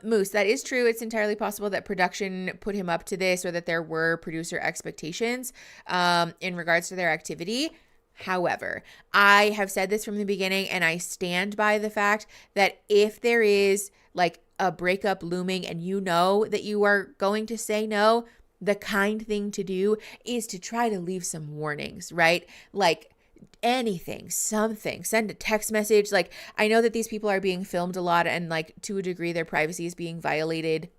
Moose, that is true. It's entirely possible that production put him up to this or that there were producer expectations in regards to their activity. However, I have said this from the beginning and I stand by the fact that if there is like a breakup looming and you know that you are going to say no, the kind thing to do is to try to leave some warnings, right? Like anything, something, send a text message. Like I know that these people are being filmed a lot and like to a degree their privacy is being violated,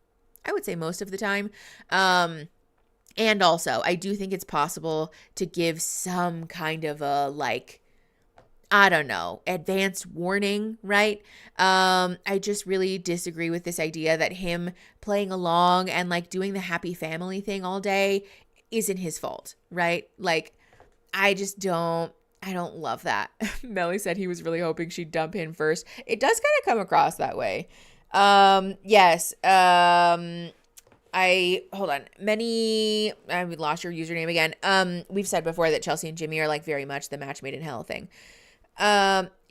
I would say most of the time. And also I do think it's possible to give some kind of a like, I don't know, advanced warning, right? I just really disagree with this idea that him playing along and like doing the happy family thing all day isn't his fault, right? Like I don't love that. Melly said he was really hoping she'd dump him first. It does kind of come across that way. Yes. Hold on. I lost your username again. We've said before that Chelsea and Jimmy are like very much the match made in hell thing.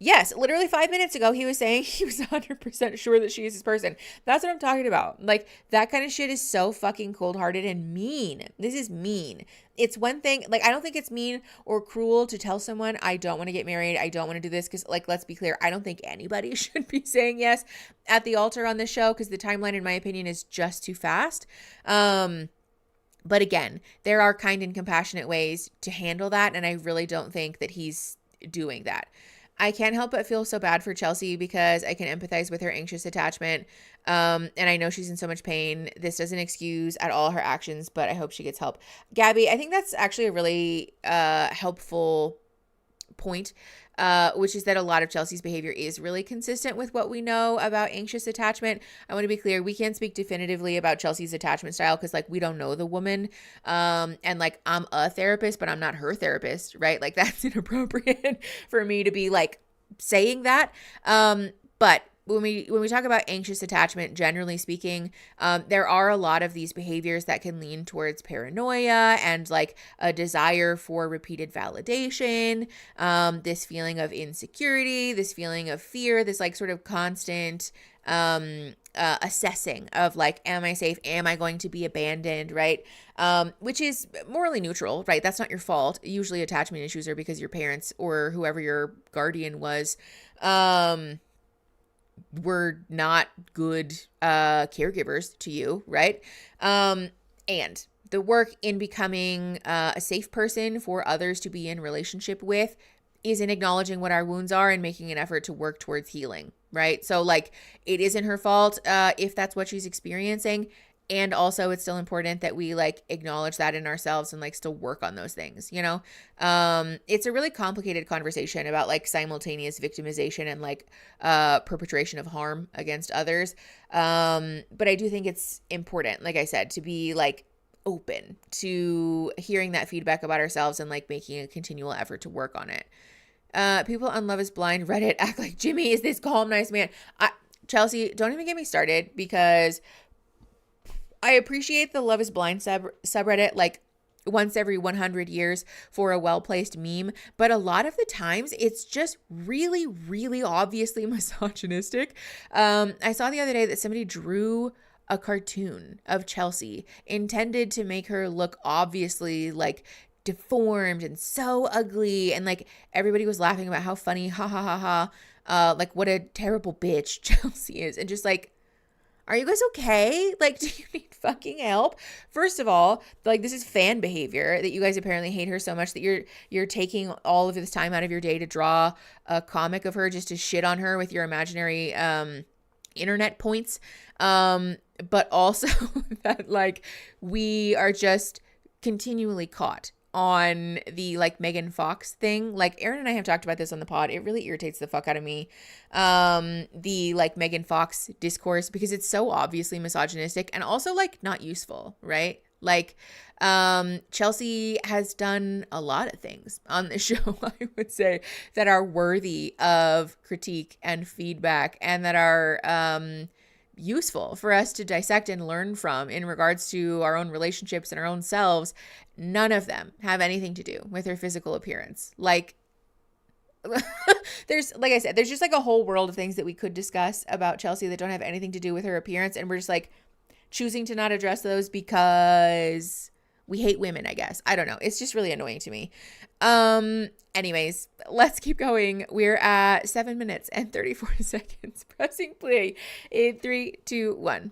Yes, literally 5 minutes ago, he was saying he was 100% sure that she is his person. That's what I'm talking about. Like that kind of shit is so fucking cold-hearted and mean. This is mean. It's one thing, like, I don't think it's mean or cruel to tell someone, I don't want to get married. I don't want to do this. Cause like, let's be clear. I don't think anybody should be saying yes at the altar on this show. Cause the timeline, in my opinion, is just too fast. But again, there are kind and compassionate ways to handle that. And I really don't think that he's doing that. I can't help but feel so bad for Chelsea because I can empathize with her anxious attachment. And I know she's in so much pain. This doesn't excuse at all her actions, but I hope she gets help. Gabby, I think that's actually a really helpful point, which is that a lot of Chelsea's behavior is really consistent with what we know about anxious attachment. I want to be clear, we can't speak definitively about Chelsea's attachment style because like we don't know the woman. And like I'm a therapist, but I'm not her therapist, right? Like that's inappropriate for me to be like saying that. But when we talk about anxious attachment, generally speaking, there are a lot of these behaviors that can lean towards paranoia and like a desire for repeated validation, this feeling of insecurity, this feeling of fear, this like sort of constant assessing of like, am I safe? Am I going to be abandoned? Right. Which is morally neutral, right? That's not your fault. Usually attachment issues are because your parents or whoever your guardian was, were not good caregivers to you, right? And the work in becoming a safe person for others to be in relationship with is in acknowledging what our wounds are and making an effort to work towards healing, right? So like it isn't her fault if that's what she's experiencing. And also it's still important that we like acknowledge that in ourselves and like still work on those things, you know? It's a really complicated conversation about like simultaneous victimization and like perpetration of harm against others. But I do think it's important, like I said, to be like open to hearing that feedback about ourselves and like making a continual effort to work on it. People on Love is Blind Reddit act like Jimmy is this calm, nice man. Chelsea, don't even get me started, because I appreciate the Love is Blind subreddit like once every 100 years for a well-placed meme, but a lot of the times it's just really, really obviously misogynistic. I saw the other day that somebody drew a cartoon of Chelsea intended to make her look obviously like deformed and so ugly, and like everybody was laughing about how funny, ha ha ha ha, like what a terrible bitch Chelsea is, and just like, are you guys okay? Like, do you need fucking help? First of all, like, this is fan behavior that you guys apparently hate her so much that you're taking all of this time out of your day to draw a comic of her just to shit on her with your imaginary internet points. But also that like we are just continually caught on the like Megan Fox thing. Like Aaron and I have talked about this on the pod. It really irritates the fuck out of me. The like Megan Fox discourse, because it's so obviously misogynistic and also like not useful, right? Like Chelsea has done a lot of things on the show, I would say, that are worthy of critique and feedback, and that are useful for us to dissect and learn from in regards to our own relationships and our own selves. None of them have anything to do with her physical appearance. Like, there's, like I said, there's just like a whole world of things that we could discuss about Chelsea that don't have anything to do with her appearance, and we're just like choosing to not address those because we hate women, I guess. I don't know. It's just really annoying to me. Anyways, let's keep going. We're at 7 minutes and 34 seconds. Pressing play in 3, 2, 1.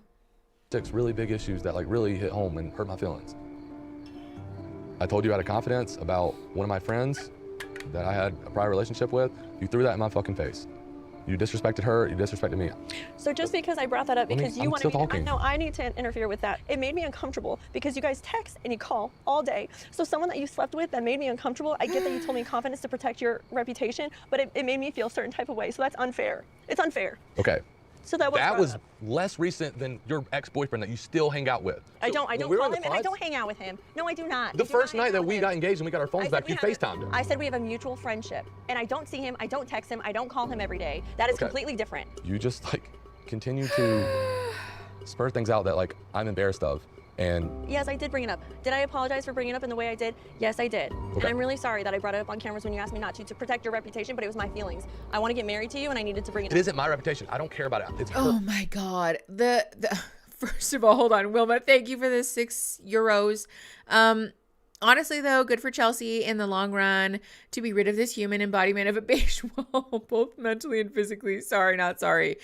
6 really big issues that like really hit home and hurt my feelings. I told you out of confidence about one of my friends that I had a prior relationship with. You threw that in my fucking face. You disrespected her, you disrespected me. So just because I brought that up because you wanted me to, no, I need to interfere with that. It made me uncomfortable because you guys text and you call all day. So someone that you slept with that made me uncomfortable, I get that you told me in confidence to protect your reputation, but it made me feel a certain type of way. So that's unfair. It's unfair. Okay. So that was less recent than your ex-boyfriend that you still hang out with. I don't call him and I don't hang out with him. No, I do not. The first night that we got engaged and we got our phones back, you FaceTimed him. I said we have a mutual friendship, and I don't see him, I don't text him, I don't call him every day. That is completely different. You just like continue to spur things out that like I'm embarrassed of. And yes, I did bring it up. Did I apologize for bringing it up in the way I did? Yes, I did. And I'm really sorry that I brought it up on cameras when you asked me not to protect your reputation, but it was my feelings. I want to get married to you, and I needed to bring it up. It isn't my reputation. I don't care about it. It's her. Oh my God. The first of all, hold on, Wilma. Thank you for the €6. Honestly, though, good for Chelsea in the long run to be rid of this human embodiment of a beige wall, both mentally and physically. Sorry, not sorry.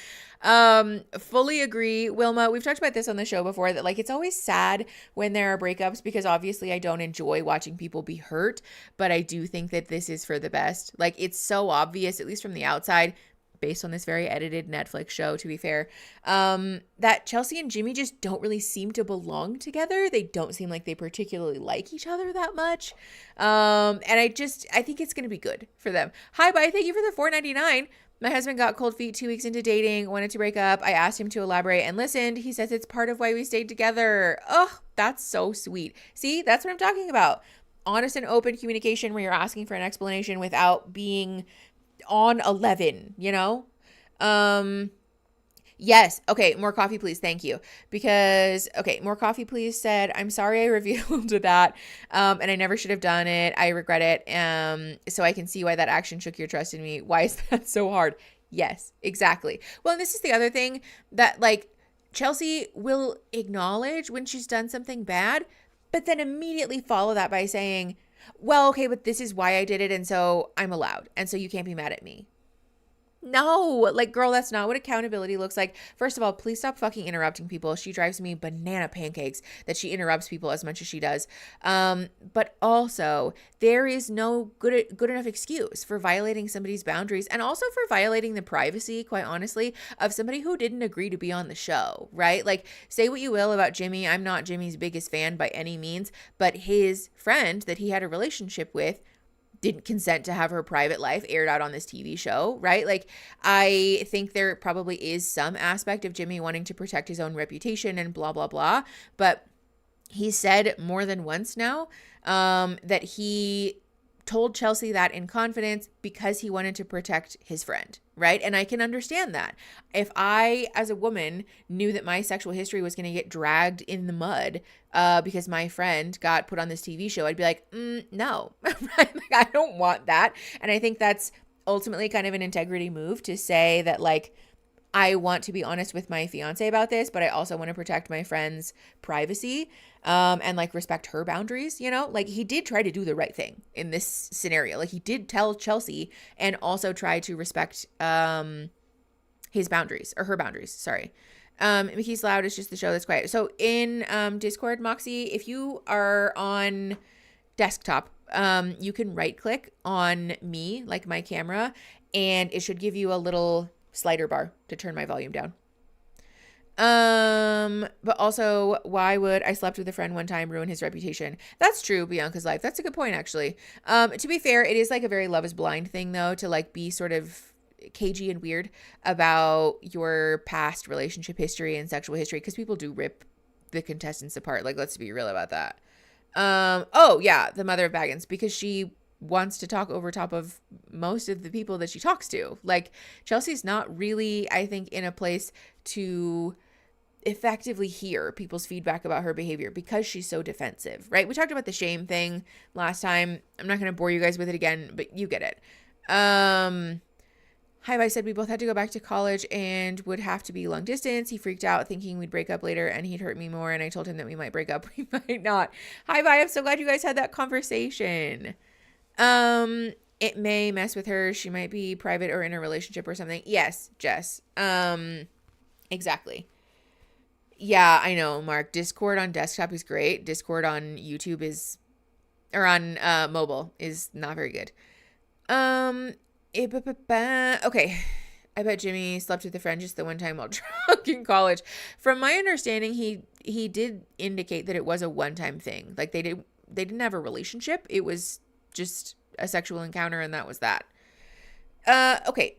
Fully agree. Wilma, we've talked about this on the show before, that like it's always sad when there are breakups, because obviously I don't enjoy watching people be hurt, but I do think that this is for the best. Like, it's so obvious, at least from the outside, based on this very edited Netflix show, to be fair, that Chelsea and Jimmy just don't really seem to belong together. They don't seem like they particularly like each other that much. And I think it's going to be good for them. Hi, bye. Thank you for the $4.99. My husband got cold feet 2 weeks into dating, wanted to break up. I asked him to elaborate and listened. He says it's part of why we stayed together. Oh, that's so sweet. See, that's what I'm talking about. Honest and open communication where you're asking for an explanation without being on 11, you know? Yes. Okay. More coffee, please. Thank you. Because, okay. More coffee, please said, I'm sorry I revealed that. And I never should have done it. I regret it. So I can see why that action shook your trust in me. Why is that so hard? Yes, exactly. Well, and this is the other thing that like Chelsea will acknowledge when she's done something bad, but then immediately follow that by saying, well, okay, but this is why I did it, and so I'm allowed, and so you can't be mad at me. No, like, girl, that's not what accountability looks like. First of all, please stop fucking interrupting people. She drives me banana pancakes that she interrupts people as much as she does. But also, there is no good enough excuse for violating somebody's boundaries, and also for violating the privacy, quite honestly, of somebody who didn't agree to be on the show, right? Like, say what you will about Jimmy. I'm not Jimmy's biggest fan by any means, but his friend that he had a relationship with didn't consent to have her private life aired out on this TV show, right? Like, I think there probably is some aspect of Jimmy wanting to protect his own reputation and blah, blah, blah. But he said more than once now that he told Chelsea that in confidence because he wanted to protect his friend, right? And I can understand that. If I, as a woman, knew that my sexual history was going to get dragged in the mud because my friend got put on this TV show, I'd be like, no, right? Like, I don't want that. And I think that's ultimately kind of an integrity move to say that, like, I want to be honest with my fiance about this, but I also want to protect my friend's privacy and like respect her boundaries, you know? Like, he did try to do the right thing in this scenario. Like, he did tell Chelsea and also try to respect his boundaries, or her boundaries, sorry. Mickey's Loud is just the show that's quiet. So in Discord, Moxie, if you are on desktop, you can right click on me, like my camera, and it should give you a little slider bar to turn my volume down. But also, why would I slept with a friend one time ruin his reputation? That's true, Bianca's life. That's a good point, actually. To be fair, it is like a very Love is Blind thing, though, to like be sort of cagey and weird about your past relationship history and sexual history, because people do rip the contestants apart. Like, let's be real about that. Oh yeah, the mother of Baggins, because she wants to talk over top of most of the people that she talks to. Like, Chelsea's not really, I think, in a place to effectively hear people's feedback about her behavior because she's so defensive, right? We talked about the shame thing last time. I'm not going to bore you guys with it again, but you get it. Hi, said we both had to go back to college and would have to be long distance. He freaked out thinking we'd break up later and he'd hurt me more. And I told him that we might break up. We might not. Hi, bye. I'm so glad you guys had that conversation. It may mess with her. She might be private or in a relationship or something. Yes, Jess. Exactly. Yeah, I know, Mark. Discord on desktop is great. Discord on YouTube is, or on mobile is not very good. Okay. I bet Jimmy slept with a friend just the one time while drunk in college. From my understanding, he did indicate that it was a one-time thing. Like, they didn't have a relationship. It was just a sexual encounter, and that was that. Okay,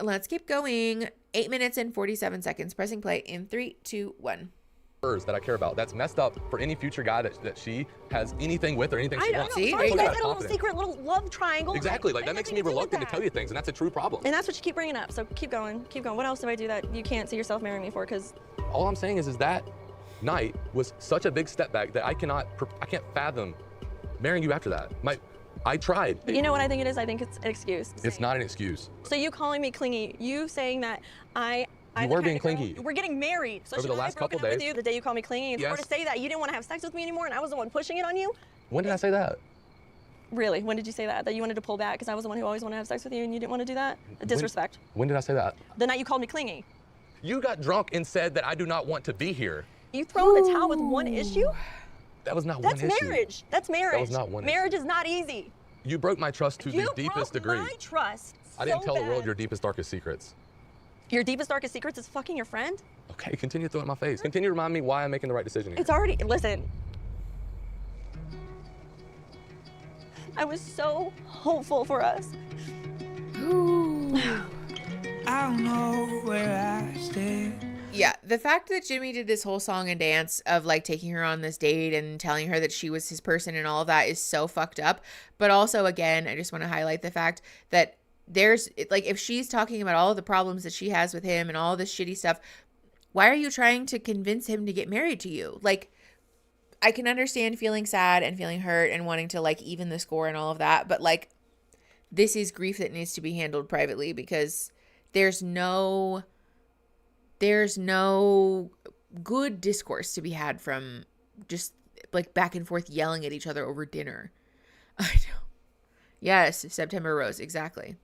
let's keep going. 8 minutes and 47 seconds. Pressing play in 3, 2, 1. That I care about. That's messed up for any future guy that she has anything with or anything she wants. See, there you you go. guys had a little secret little love triangle. Exactly. Like, that makes me reluctant to tell you things, and that's a true problem. And that's what you keep bringing up. So keep going. What else do I do that you can't see yourself marrying me for? Because all I'm saying is that night was such a big step back that I can't fathom marrying you after that. I tried. you know what I think it is? I think it's an excuse. It's not an excuse. So you calling me clingy, you saying that You were being clingy. We're getting married. So over the last couple days. With you the day you called me clingy, Yes. or to say that you didn't want to have sex with me anymore, and I was the one pushing it on you. When did I say that? Really? When did you say that? That you wanted to pull back because I was the one who always wanted to have sex with you, and you didn't want to do that? A disrespect. When did I say that? The night you called me clingy. You got drunk and said that I do not want to be here. You throw in the towel with one issue? That was not one issue. That's marriage. That's marriage. That was not one Marriage issue. is not easy. You broke my trust to the deepest degree. You broke my trust. I didn't so tell the world bad. your deepest, darkest secrets. Your deepest, darkest secrets is fucking your friend? Okay, continue to throw it in my face. Continue to remind me why I'm making the right decision here. It's already, listen. I was so hopeful for us. I don't know where I stand. Yeah, the fact that Jimmy did this whole song and dance of like taking her on this date and telling her that she was his person and all of that is so fucked up. But also, again, I just want to highlight the fact that there's like, if she's talking about all of the problems that she has with him and all this shitty stuff, why are you trying to convince him to get married to you? Like, I can understand feeling sad and feeling hurt and wanting to like even the score and all of that, but like, this is grief that needs to be handled privately, because there's no good discourse to be had from just like back and forth yelling at each other over dinner. I know. Yes, September Rose, exactly.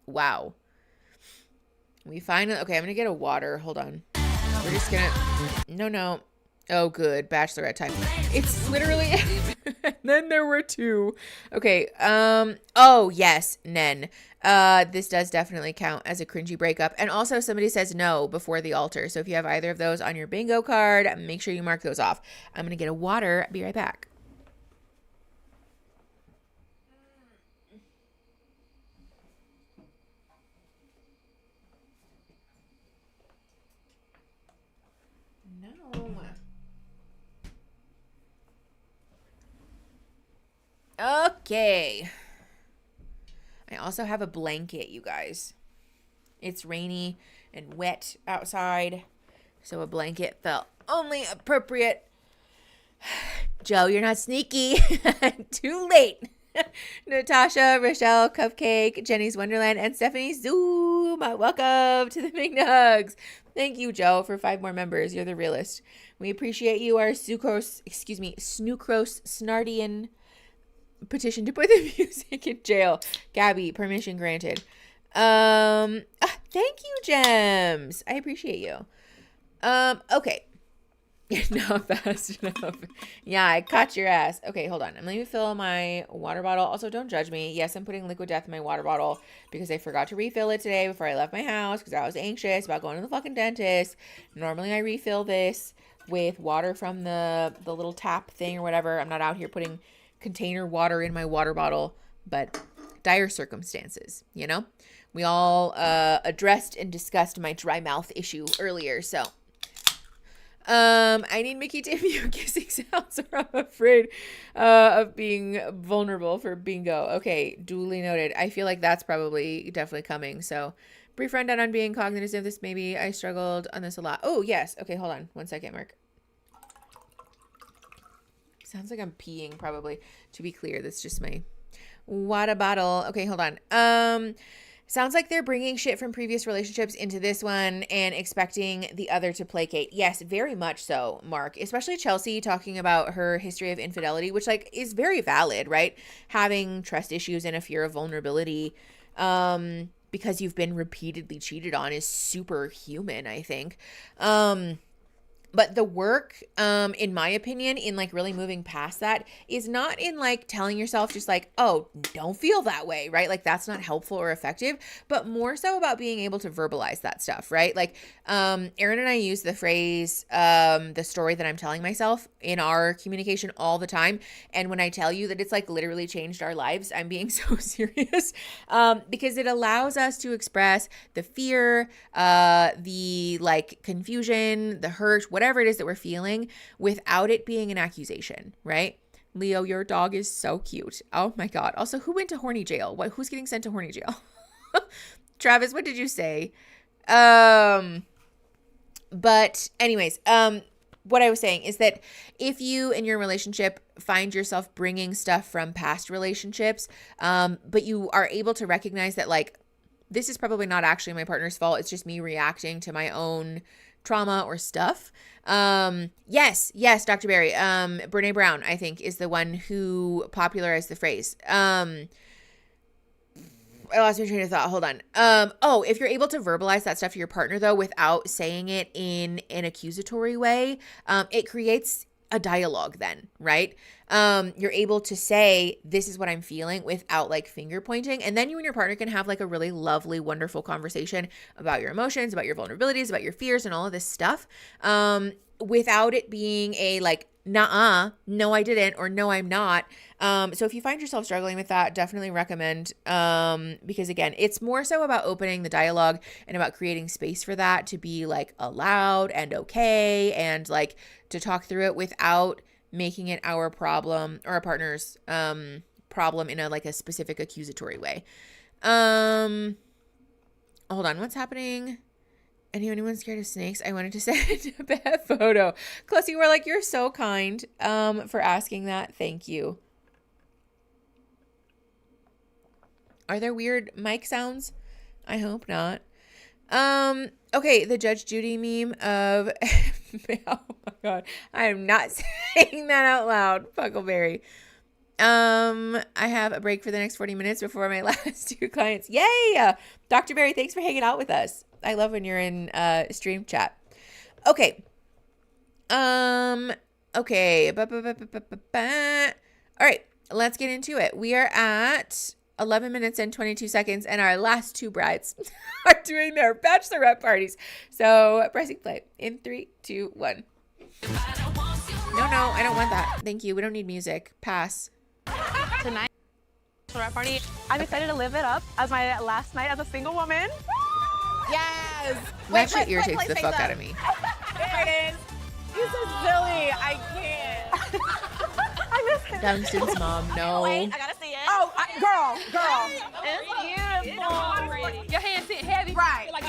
Wow. We finally, okay, I'm gonna get a water. Hold on. We're just gonna, no. Oh, good. Bachelorette time. It's literally, then there were 2. Okay. Oh, yes, Nen. This does definitely count as a cringy breakup. And also somebody says no before the altar. So if you have either of those on your bingo card, make sure you mark those off. I'm going to get a water. I'll be right back. No. Okay. I also have a blanket, you guys. It's rainy and wet outside, so a blanket felt only appropriate. Joe, you're not sneaky. Too late. Natasha, Rochelle, Cupcake, Jenny's Wonderland, and Stephanie Zoom. Welcome to the McNugs. Thank you, Joe, for 5 more members. You're the realest. We appreciate you. Our Sucrose Snardian petition to put the music in jail. Gabby, permission granted. Thank you, Gems. I appreciate you. Okay. Not fast enough. Yeah, I caught your ass. Okay, hold on. Let me fill my water bottle. Also, don't judge me. Yes, I'm putting liquid death in my water bottle because I forgot to refill it today before I left my house because I was anxious about going to the fucking dentist. Normally, I refill this with water from the little tap thing or whatever. I'm not out here putting container water in my water bottle, but dire circumstances, you know? We all addressed and discussed my dry mouth issue earlier, so... I need Mickey to mute kissing sounds or I'm afraid of being vulnerable for bingo. Okay, duly noted. I feel like that's probably definitely coming. So, brief rundown on being cognizant of this. Maybe I struggled on this a lot. Oh, yes. Okay, hold on. 1 second, Mark. Sounds like I'm peeing probably. To be clear, that's just my water bottle. Okay, hold on. Sounds like they're bringing shit from previous relationships into this one and expecting the other to placate. Yes, very much so, Mark. Especially Chelsea talking about her history of infidelity, which like is very valid, right? Having trust issues and a fear of vulnerability because you've been repeatedly cheated on is super human, I think. But the work, in my opinion, in like really moving past that is not in like telling yourself just like, oh, don't feel that way, right? Like that's not helpful or effective, but more so about being able to verbalize that stuff, right? Like Erin and I use the phrase, the story that I'm telling myself in our communication all the time. And when I tell you that it's like literally changed our lives, I'm being so serious because it allows us to express the fear, the like confusion, the hurt, whatever it is that we're feeling without it being an accusation, right? Leo, your dog is so cute. Oh my God. Also, who went to horny jail? Who's getting sent to horny jail? Travis, what did you say? But anyways, what I was saying is that if you in your relationship find yourself bringing stuff from past relationships, but you are able to recognize that like, this is probably not actually my partner's fault. It's just me reacting to my own trauma or stuff. Yes, Dr. Barry. Brene Brown, I think, is the one who popularized the phrase. I lost my train of thought. Hold on. If you're able to verbalize that stuff to your partner, though, without saying it in an accusatory way, it creates a dialogue then, right? You're able to say, this is what I'm feeling without like finger pointing. And then you and your partner can have like a really lovely, wonderful conversation about your emotions, about your vulnerabilities, about your fears and all of this stuff. Without it being a like, nuh-uh, no, I didn't, or no, I'm not. So if you find yourself struggling with that, definitely recommend, because again, it's more so about opening the dialogue and about creating space for that to be like allowed and okay. And like to talk through it without making it our problem or our partner's, problem in a, like a specific accusatory way. Hold on. What's happening? Anyone scared of snakes? I wanted to send a bad photo. Clussy, you were like, you're so kind for asking that. Thank you. Are there weird mic sounds? I hope not. Okay, the Judge Judy meme of... oh my God. I am not saying that out loud. Huckleberry. I have a break for the next 40 minutes before my last 2 clients. Yay! Dr. Barry, thanks for hanging out with us. I love when you're in stream chat. Okay. Okay. All right. Let's get into it. We are at 11 minutes and 22 seconds, and our last 2 brides are doing their bachelorette parties. So pressing play in 3, 2, 1. No, I don't want that. Thank you. We don't need music. Pass. Tonight, bachelorette party. I'm excited to live it up as my last night as a single woman. Yes. That shit irritates the fuck out of me. There it is. He's so silly. I can't. I miss him. Dunston's mom. No. Wait, I gotta see it. Girl. It's beautiful. Your hands sit heavy. Right. Like,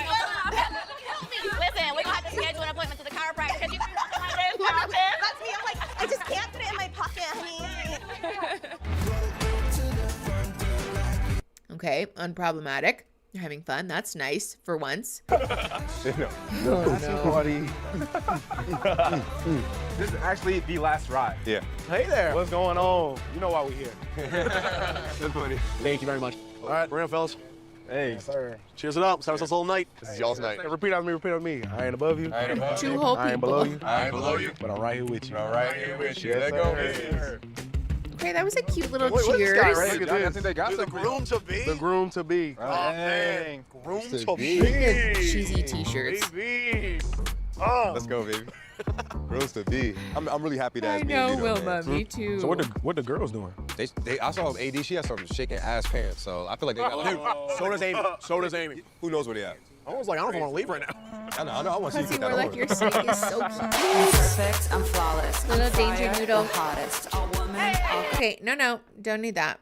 Listen, we're gonna have to schedule an appointment to the chiropractor because you can walk like this. That's me. I'm like, I just can't put it in my pocket, honey. Okay, unproblematic. You're having fun. That's nice for once. This is actually the last ride. Yeah. Hey there. What's going on? You know why we're here. That's funny. Thank you very much. All right, we're in, fellas. Hey. Yes, sir. Cheers it up. Service us all night. This is y'all's night. Hey, repeat after me. I ain't above you. I ain't above Two you. whole I ain't people. below you. I ain't below you. But I'm right here with you. I'm right here with you. Yes, Let go. sir. Okay, that was a cute little Wait, what is cheers. this guy right here? Look at I this. think they got The something. groom to be. The groom to be. Oh, man. Groom To to be. be. Cheesy t-shirts. Baby. Let's go, baby. Girls to be. I'm really happy that I it's me and know, you, though, Wilma. man. Me too. So what the girls doing? I saw AD. She has some shaking ass pants, so I feel like they got. So does Amy. So does Amy. Who knows where they at? I was like, I don't want to leave right now. I know. I want to see Pussy, that. more like your snake is so cute. Perfect, I'm flawless. Little I'm danger fire, noodle. the hottest. A woman, Okay, no, don't need that.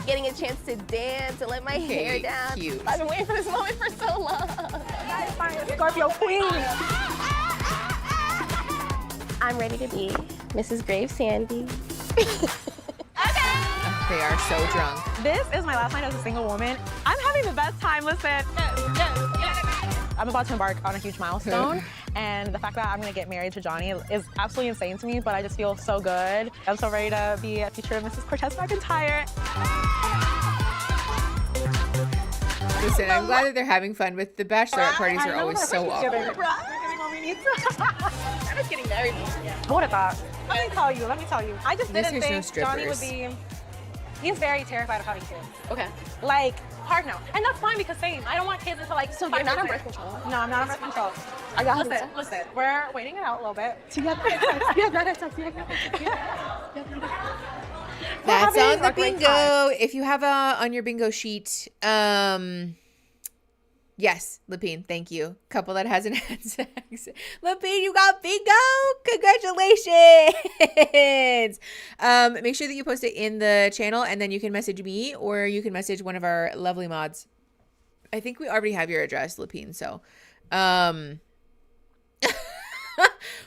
Getting a chance to dance and let my hair Okay, down. cute. I've been waiting for this moment for so long. Scorpio queen. I'm ready to be Mrs. Grave Sandy. They are so drunk. This is my last night as a single woman. I'm having the best time. Listen. I'm about to embark on a huge milestone, and the fact that I'm gonna get married to Johnny is absolutely insane to me, but I just feel so good. I'm so ready to be a future Mrs. Cortez McIntyre. Listen, I'm glad that they're having fun, but the bachelorette parties are always so awkward. We're getting what we need to. I'm just getting married. Who would have thought? Let me tell you. I just This didn't is no think Johnny would strippers. be. He's very terrified of having kids. Okay. Like, hard no. And that's fine because same. I don't want kids until like. So you're not on birth control? No, I'm not on birth control. Are y'all having Listen, sex? listen. We're waiting it out a little bit. That's having on the a great bingo. If you have on your bingo sheet, yes, Lapine, thank you. Couple that hasn't had sex. Lapine, you got bingo. Congratulations. Make sure that you post it in the channel, and then you can message me or you can message one of our lovely mods. I think we already have your address, Lapine, so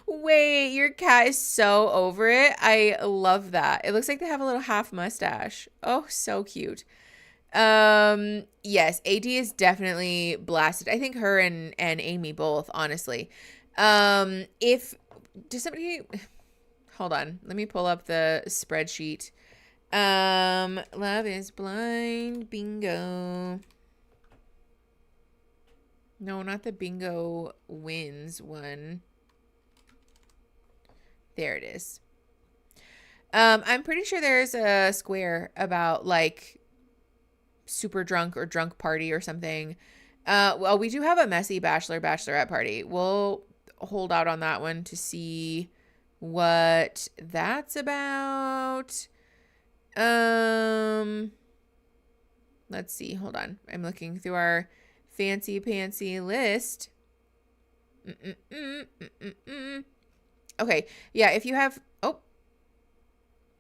wait, your cat is so over it. I love that. It looks like they have a little half mustache. Oh, so cute. Yes, AD is definitely blasted. I think her and Amy both, honestly. If does somebody hold on, let me pull up the spreadsheet. Love is Blind bingo. No, not the bingo wins one. There it is. I'm pretty sure there's a square about like super drunk or drunk party or something. Well, we do have a messy bachelorette party. We'll hold out on that one to see what that's about. Let's see. Hold on. I'm looking through our fancy pantsy list. Okay. Yeah, if you have... Oh.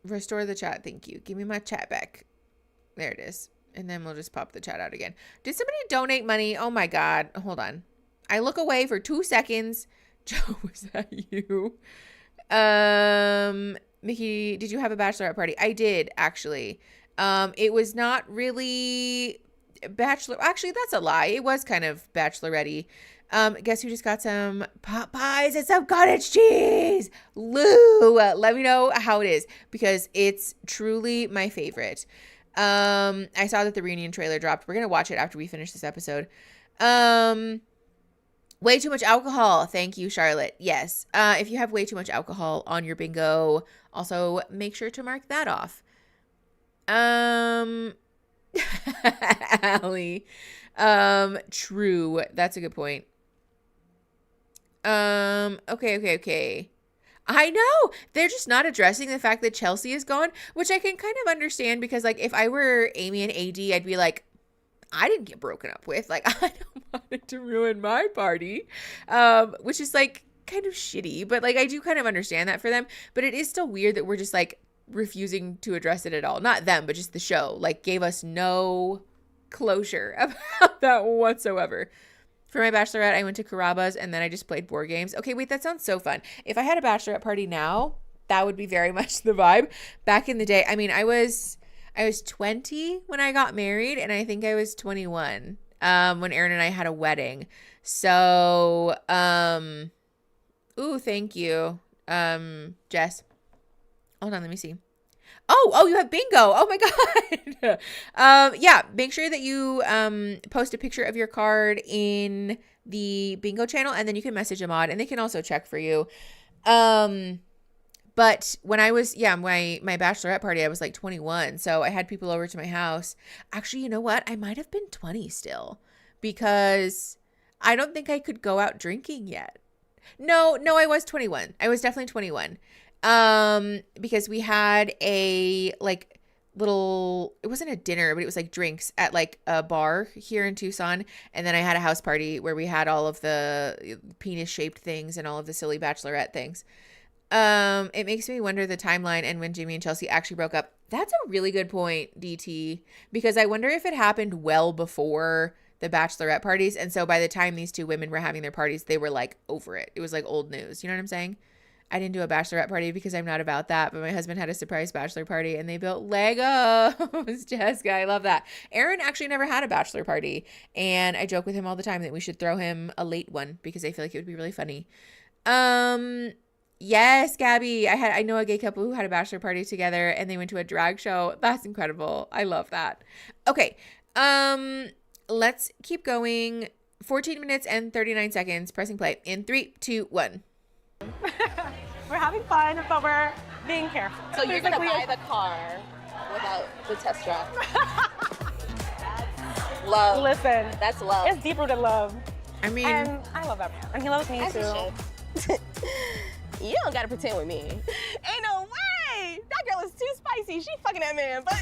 Restore the chat. Thank you. Give me my chat back. There it is. And then we'll just pop the chat out again. Did somebody donate money? Oh my God. Hold on. I look away for 2 seconds. Joe, was that you? Mickey, did you have a bachelorette party? I did, actually. It was not really bachelor. Actually, that's a lie. It was kind of bachelorette-y. Guess who just got some pot pies and some cottage cheese? Lou, let me know how it is because it's truly my favorite. I saw that the reunion trailer dropped. We're going to watch it after we finish this episode. Way too much alcohol. Thank you, Charlotte. Yes. If you have way too much alcohol on your bingo, also make sure to mark that off. Allie. True. That's a good point. Okay. I know. They're just not addressing the fact that Chelsea is gone, which I can kind of understand because, like, if I were Amy and AD, I'd be like, I didn't get broken up with. Like, I don't want it to ruin my party. Which is, like, kind of shitty, but like I do kind of understand that for them. But it is still weird that we're just like refusing to address it at all. Not them, but just the show. Like gave us no closure about that whatsoever. For my bachelorette, I went to Carrabba's and then I just played board games. Okay, wait, that sounds so fun. If I had a bachelorette party now, that would be very much the vibe. Back in the day, I mean, I was 20 when I got married, and I think I was 21 when Aaron and I had a wedding. So, ooh, thank you, Jess. Hold on, let me see. Oh, you have bingo. Oh my God. Yeah, make sure that you post a picture of your card in the bingo channel, and then you can message a mod, and they can also check for you. But when I was, my bachelorette party, I was like 21. So I had people over to my house. Actually, you know what? I might have been 20 still, because I don't think I could go out drinking yet. No, I was 21. I was definitely 21. Because we had a like little, it wasn't a dinner, but it was like drinks at like a bar here in Tucson. And then I had a house party where we had all of the penis shaped things and all of the silly bachelorette things. It makes me wonder the timeline and when Jimmy and Chelsea actually broke up. That's a really good point, DT, because I wonder if it happened well before the bachelorette parties. And so by the time these two women were having their parties, they were like over it. It was like old news. You know what I'm saying? I didn't do a bachelorette party because I'm not about that, but my husband had a surprise bachelor party and they built Legos. Jessica, I love that. Aaron actually never had a bachelor party, and I joke with him all the time that we should throw him a late one because I feel like it would be really funny. Yes, Gabby, I know a gay couple who had a bachelor party together and they went to a drag show. That's incredible. I love that. Okay. Let's keep going. 14 minutes and 39 seconds. Pressing play in 3, 2, 1. We're having fun, but we're being careful. So you're gonna buy the car without the test drive? Love. Listen, That's love. it's deeper than love. I mean, And I love that man, and he loves me As you too. should. You don't gotta pretend with me. Ain't no way. That girl is too spicy. She fucking that man. But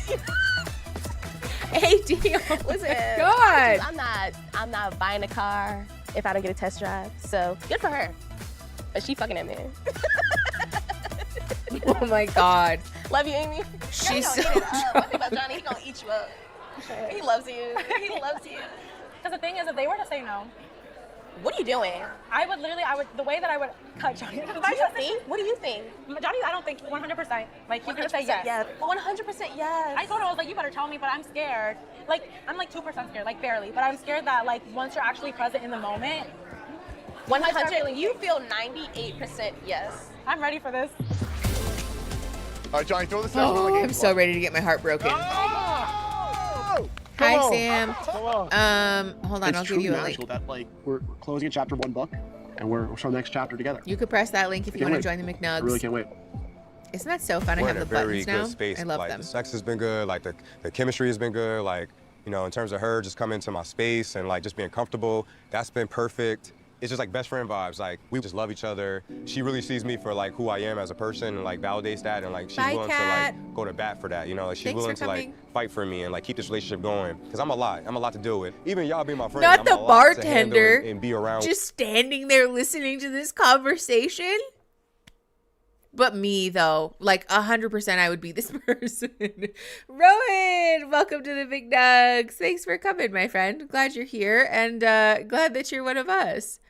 hey, deal. listen, God. I'm not buying a car if I don't get a test drive. So good for her. But she fucking that man. Oh my God. Love you, Amy. She's so One thing about Johnny, he gonna eat you up. He loves you. He loves you. Because the thing is, if they were to say no, What are you doing? the way that I would cut Johnny. What do you think? Johnny, I don't think 100%. Like, he's gonna say 100%, yes. yes. 100% yes. I told her, I was like, you better tell me, but I'm scared. Like, I'm like 2% scared, like barely. But I'm scared that like once you're actually present in the moment, 100. You feel 98% yes. I'm ready for this. All right, Johnny, throw this out. Oh, I'm so ready to get my heart broken. Hi, Sam. Hold on, I'll give you a link. That like we're closing a chapter 1 book, and we're starting the next chapter together. You could press that link if you want to join the McNugs. I really can't wait. Isn't that so fun? I We're have in the a very buttons good now. space. I love like, them. The sex has been good. Like the chemistry has been good. Like, you know, in terms of her just coming into my space and like just being comfortable, that's been perfect. It's just like best friend vibes. Like, we just love each other. She really sees me for like who I am as a person and like validates that, and like she's Bye, willing Kat. to like go to bat for that. You know, like she's Thanks willing for to like coming. fight for me and like keep this relationship going. Cause I'm a lot to deal with. Even y'all being my friends. Not I'm the a lot to handle bartender. and be around. Just standing there listening to this conversation. But me, though, like 100% I would be this person. Rowan, welcome to the Big Nugs. Thanks for coming, my friend. Glad you're here, and glad that you're one of us.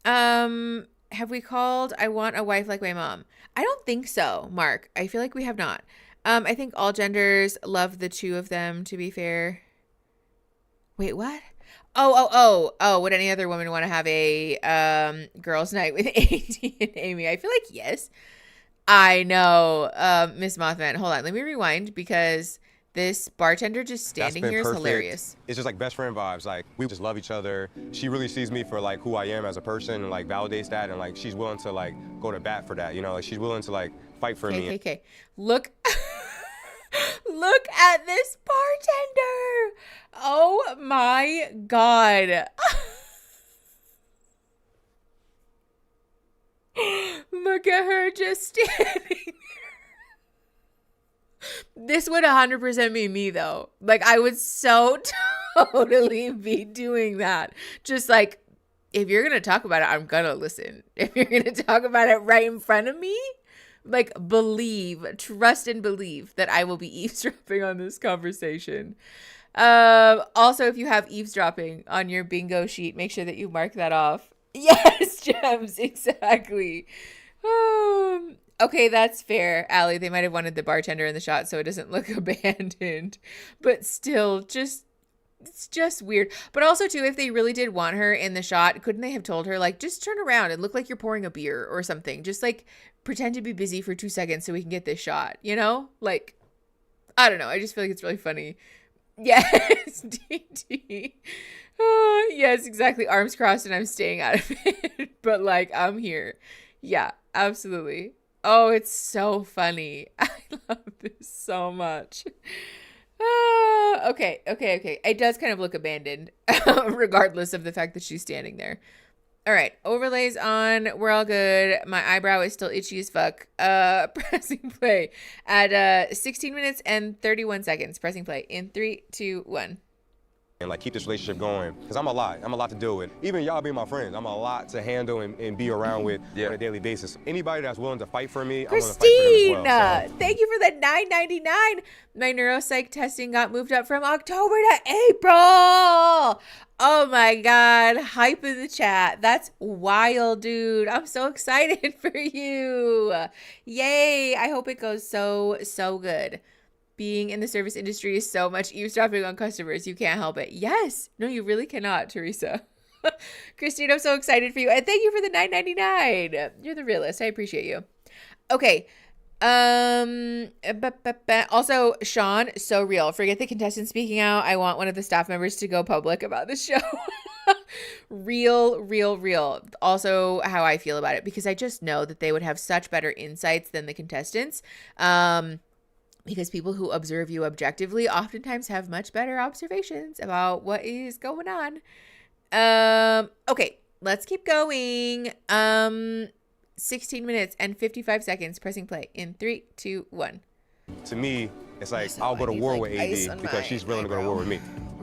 Have we called I Want a Wife Like My Mom? I don't think so, Mark. I feel like we have not. I think all genders love the two of them, to be fair. Wait, what? Oh, would any other woman want to have a girls' night with AD and Amy? I feel like yes. I know, Miss Mothman. Hold on, let me rewind because this bartender just standing here is hilarious. It's just like best friend vibes. Like, we just love each other. She really sees me for like who I am as a person and like validates that, and like she's willing to like go to bat for that. You know, like she's willing to like fight for me. Okay. Look. Look at this bartender. Oh my God. Look at her just standing there. This would 100% be me though. Like, I would so totally be doing that. Just like if you're going to talk about it, I'm going to listen. If you're going to talk about it right in front of me, like, trust and believe that I will be eavesdropping on this conversation. Also, if you have eavesdropping on your bingo sheet, make sure that you mark that off. Yes, Gems, exactly. Okay, that's fair, Allie. They might have wanted the bartender in the shot so it doesn't look abandoned. But still, it's just weird. But also, too, if they really did want her in the shot, couldn't they have told her, like, just turn around and look like you're pouring a beer or something? Just, like, pretend to be busy for 2 seconds so we can get this shot, you know? Like, I don't know. I just feel like it's really funny. Yes, DT. Yes, exactly. Arms crossed and I'm staying out of it. But, like, I'm here. Yeah, absolutely. Oh, it's so funny. I love this so much. Okay. It does kind of look abandoned, regardless of the fact that she's standing there. All right, overlays on. We're all good. My eyebrow is still itchy as fuck. Pressing play at 16 minutes and 31 seconds. Pressing play in 3, 2, 1. And like keep this relationship going, because I'm a lot to deal with. Even y'all being my friends, I'm a lot to handle and be around with on a daily basis. Anybody that's willing to fight for me, I'm willing to fight for them as well. So. Thank you for the $9.99. My neuropsych testing got moved up from October to April. Oh my God, hype in the chat. That's wild, dude. I'm so excited for you. Yay, I hope it goes so good. Being in the service industry is so much eavesdropping on customers. You can't help it. Yes. No, you really cannot, Teresa. Christine, I'm so excited for you. And thank you for the $9.99. You're the realist. I appreciate you. Okay. Also, Sean, so real. Forget the contestant speaking out. I want one of the staff members to go public about the show. Real. Also, how I feel about it, because I just know that they would have such better insights than the contestants. Because people who observe you objectively oftentimes have much better observations about what is going on. Okay, let's keep going. 16 minutes and 55 seconds. Pressing play in 3, 2, 1. To me, it's like I'll go to war with AD because she's willing to go to war with me.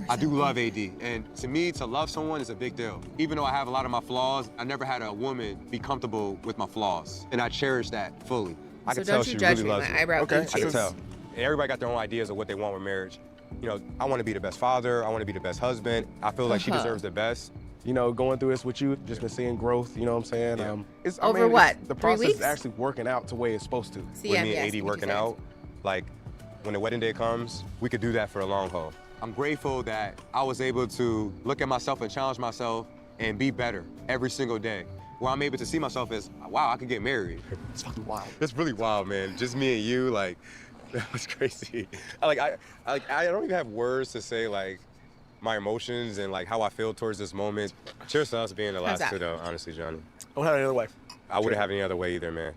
I do love AD, and to me, to love someone is a big deal. Even though I have a lot of my flaws, I never had a woman be comfortable with my flaws, and I cherish that fully. I can tell she really loves me. Okay, I can tell. And everybody got their own ideas of what they want with marriage. You know, I want to be the best father. I want to be the best husband. I feel like she deserves the best. You know, going through this with you, just been seeing growth, you know what I'm saying? Yeah. Over what? The 3 process weeks? is actually working out the way it's supposed to. With me and AD working out, like when the wedding day comes, we could do that for the long haul. I'm grateful that I was able to look at myself and challenge myself and be better every single day. Where I'm able to see myself as, wow, I could get married. It's fucking wild. It's really wild, man. Just me and you, like, that was crazy. I don't even have words to say, like, my emotions and, like, how I feel towards this moment. Cheers to us being the last two, though, honestly, Johnny. I wouldn't have any other way. I wouldn't have any other way either, man.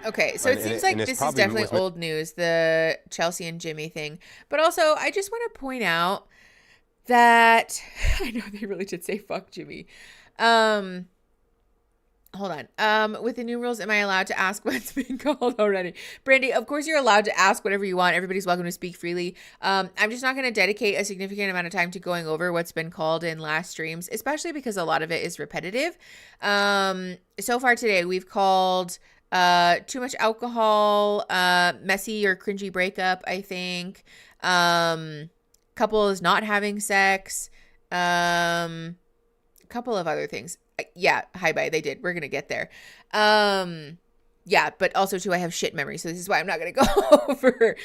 Okay, so it seems like this is definitely old news, the Chelsea and Jimmy thing. But also, I just want to point out that, I know they really did say fuck Jimmy. Hold on. With the new rules, am I allowed to ask what's been called already? Brandy, of course you're allowed to ask whatever you want. Everybody's welcome to speak freely. I'm just not going to dedicate a significant amount of time to going over what's been called in last streams, especially because a lot of it is repetitive. So far today, we've called too much alcohol, messy or cringy breakup, I think. Couple is not having sex. Couple of other things. Yeah, hi, bye. They did. We're going to get there. Yeah, but also, too, I have shit memory. So this is why I'm not going to go over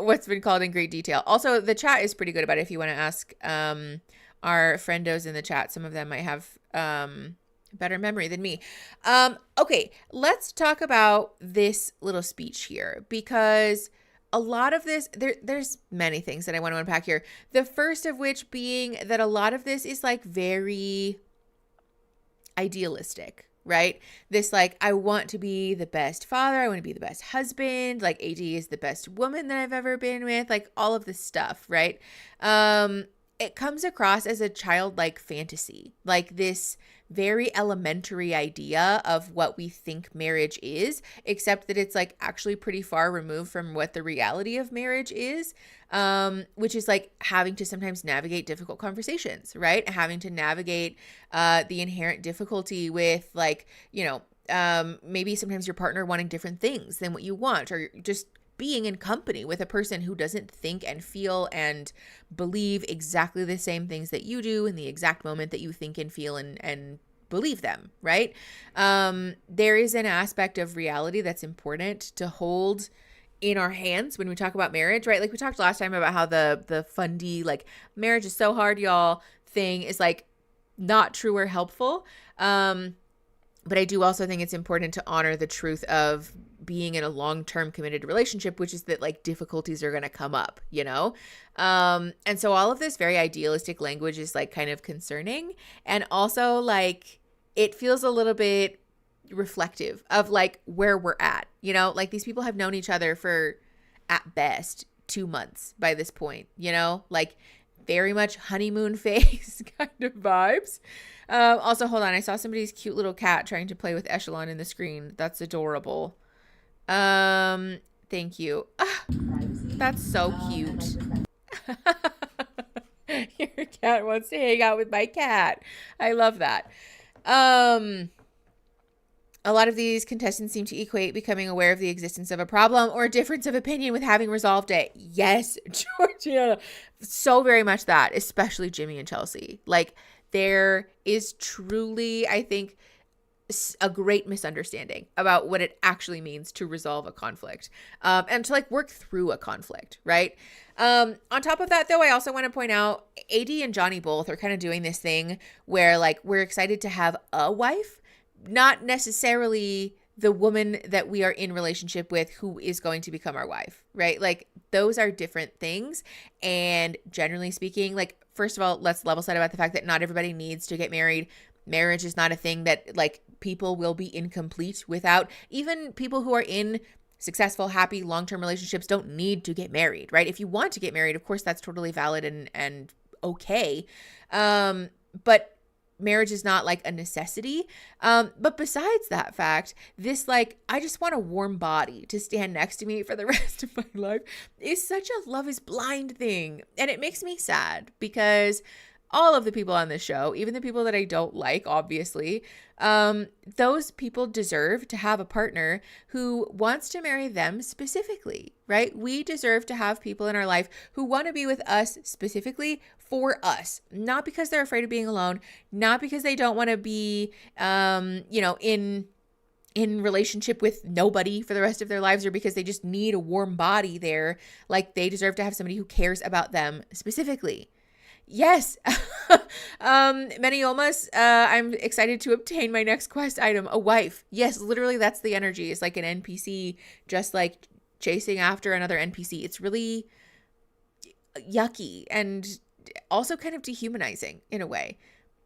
what's been called in great detail. Also, the chat is pretty good about it if you want to ask our friendos in the chat. Some of them might have better memory than me. Okay, let's talk about this little speech here, because a lot of this, there's many things that I want to unpack here. The first of which being that a lot of this is like very idealistic, right? This like, I want to be the best father. I want to be the best husband. Like AD is the best woman that I've ever been with. Like all of this stuff, right? It comes across as a childlike fantasy, like this very elementary idea of what we think marriage is, except that it's like actually pretty far removed from what the reality of marriage is, which is like having to sometimes navigate difficult conversations, right? Having to navigate the inherent difficulty with like, you know, maybe sometimes your partner wanting different things than what you want, or just being in company with a person who doesn't think and feel and believe exactly the same things that you do in the exact moment that you think and feel and believe them, right? There is an aspect of reality that's important to hold in our hands when we talk about marriage, right? Like we talked last time about how the fundy, like marriage is so hard, y'all thing is like not true or helpful. But I do also think it's important to honor the truth of being in a long-term committed relationship, which is that like difficulties are going to come up, you know? And so all of this very idealistic language is like kind of concerning. And also like it feels a little bit reflective of like where we're at, you know? Like these people have known each other for at best 2 months by this point, you know? Like very much honeymoon phase kind of vibes. Also, hold on. I saw somebody's cute little cat trying to play with Echelon in the screen. That's adorable. Thank you. Ah, that's so cute. Your cat wants to hang out with my cat. I love that. A lot of these contestants seem to equate becoming aware of the existence of a problem or a difference of opinion with having resolved it. Yes, Georgiana. So very much that, especially Jimmy and Chelsea. Like, there is truly, I think, a great misunderstanding about what it actually means to resolve a conflict, and to like work through a conflict, right? On top of that, though, I also want to point out AD and Johnny both are kind of doing this thing where like we're excited to have a wife, not necessarily the woman that we are in relationship with who is going to become our wife, right? Like those are different things. And generally speaking, like, first of all, let's level set about the fact that not everybody needs to get married. Marriage is not a thing that like people will be incomplete without. Even people who are in successful, happy, long-term relationships don't need to get married, right? If you want to get married, of course, that's totally valid and okay. But marriage is not like a necessity. But besides that fact, this like, I just want a warm body to stand next to me for the rest of my life is such a love is blind thing. And it makes me sad because all of the people on this show, even the people that I don't like, obviously, those people deserve to have a partner who wants to marry them specifically, right? We deserve to have people in our life who want to be with us specifically for us, not because they're afraid of being alone, not because they don't want to be, in relationship with nobody for the rest of their lives, or because they just need a warm body there. Like they deserve to have somebody who cares about them specifically. Yes. Meniomas, I'm excited to obtain my next quest item, a wife. Yes, literally that's the energy. It's like an NPC just like chasing after another NPC. It's really yucky and also kind of dehumanizing in a way.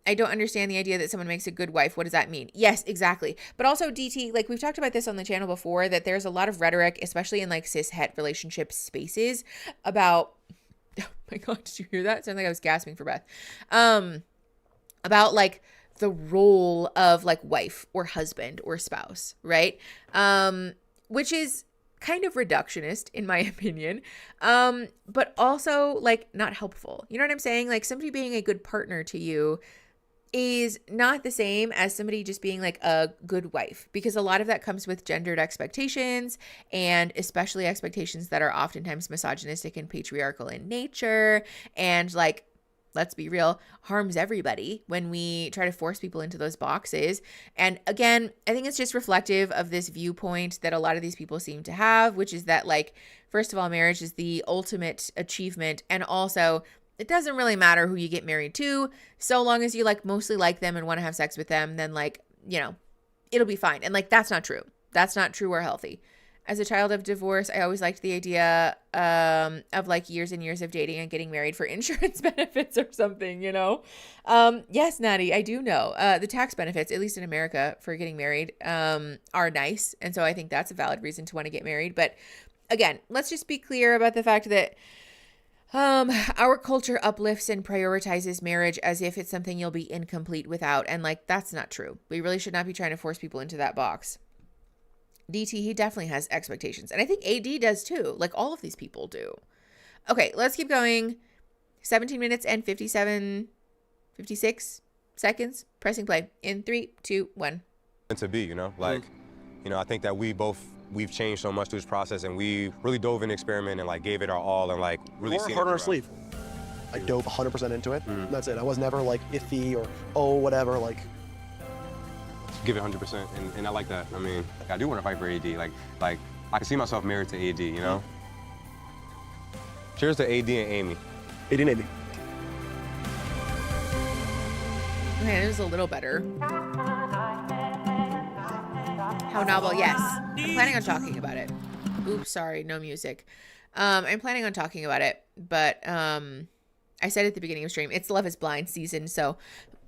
I don't understand the idea that someone makes a good wife. What does that mean? Yes, exactly. But also DT, like we've talked about this on the channel before, that there's a lot of rhetoric, especially in like cis-het relationship spaces about, oh my God, did you hear that? It sounded like I was gasping for breath. About like the role of like wife or husband or spouse, right? Which is kind of reductionist in my opinion, but also like not helpful. You know what I'm saying? Like somebody being a good partner to you is not the same as somebody just being like a good wife, because a lot of that comes with gendered expectations, and especially expectations that are oftentimes misogynistic and patriarchal in nature, and like, let's be real, harms everybody when we try to force people into those boxes. And again, I think it's just reflective of this viewpoint that a lot of these people seem to have, which is that like, first of all, marriage is the ultimate achievement, and also it doesn't really matter who you get married to, so long as you like mostly like them and want to have sex with them, then like, you know, it'll be fine. And like, that's not true. That's not true or healthy. As a child of divorce, I always liked the idea of like years and years of dating and getting married for insurance benefits or something, you know? Yes, Natty, I do know. The tax benefits, at least in America, for getting married are nice. And so I think that's a valid reason to want to get married. But again, let's just be clear about the fact that Our culture uplifts and prioritizes marriage as if it's something you'll be incomplete without. And like, that's not true. We really should not be trying to force people into that box. DT, he definitely has expectations. And I think AD does too. Like all of these people do. Okay, let's keep going. 17 minutes and 56 seconds. Pressing play in 3, 2, 1. To be, you know, like, you know, I think that we've changed so much through this process, and we really dove in the experiment and like gave it our all and like really More heart on our sleeve. I dove 100% into it. That's it. I was never like iffy or whatever. Like, give it 100%, and I like that. I mean, I do want to fight for AD. Like I can see myself married to AD, you know. Cheers to AD and Amy. AD and Amy. Okay, it was a little better. How novel, yes. I'm planning on talking about it. Oops, sorry, no music. I'm planning on talking about it, but I said at the beginning of stream, it's Love is Blind season, so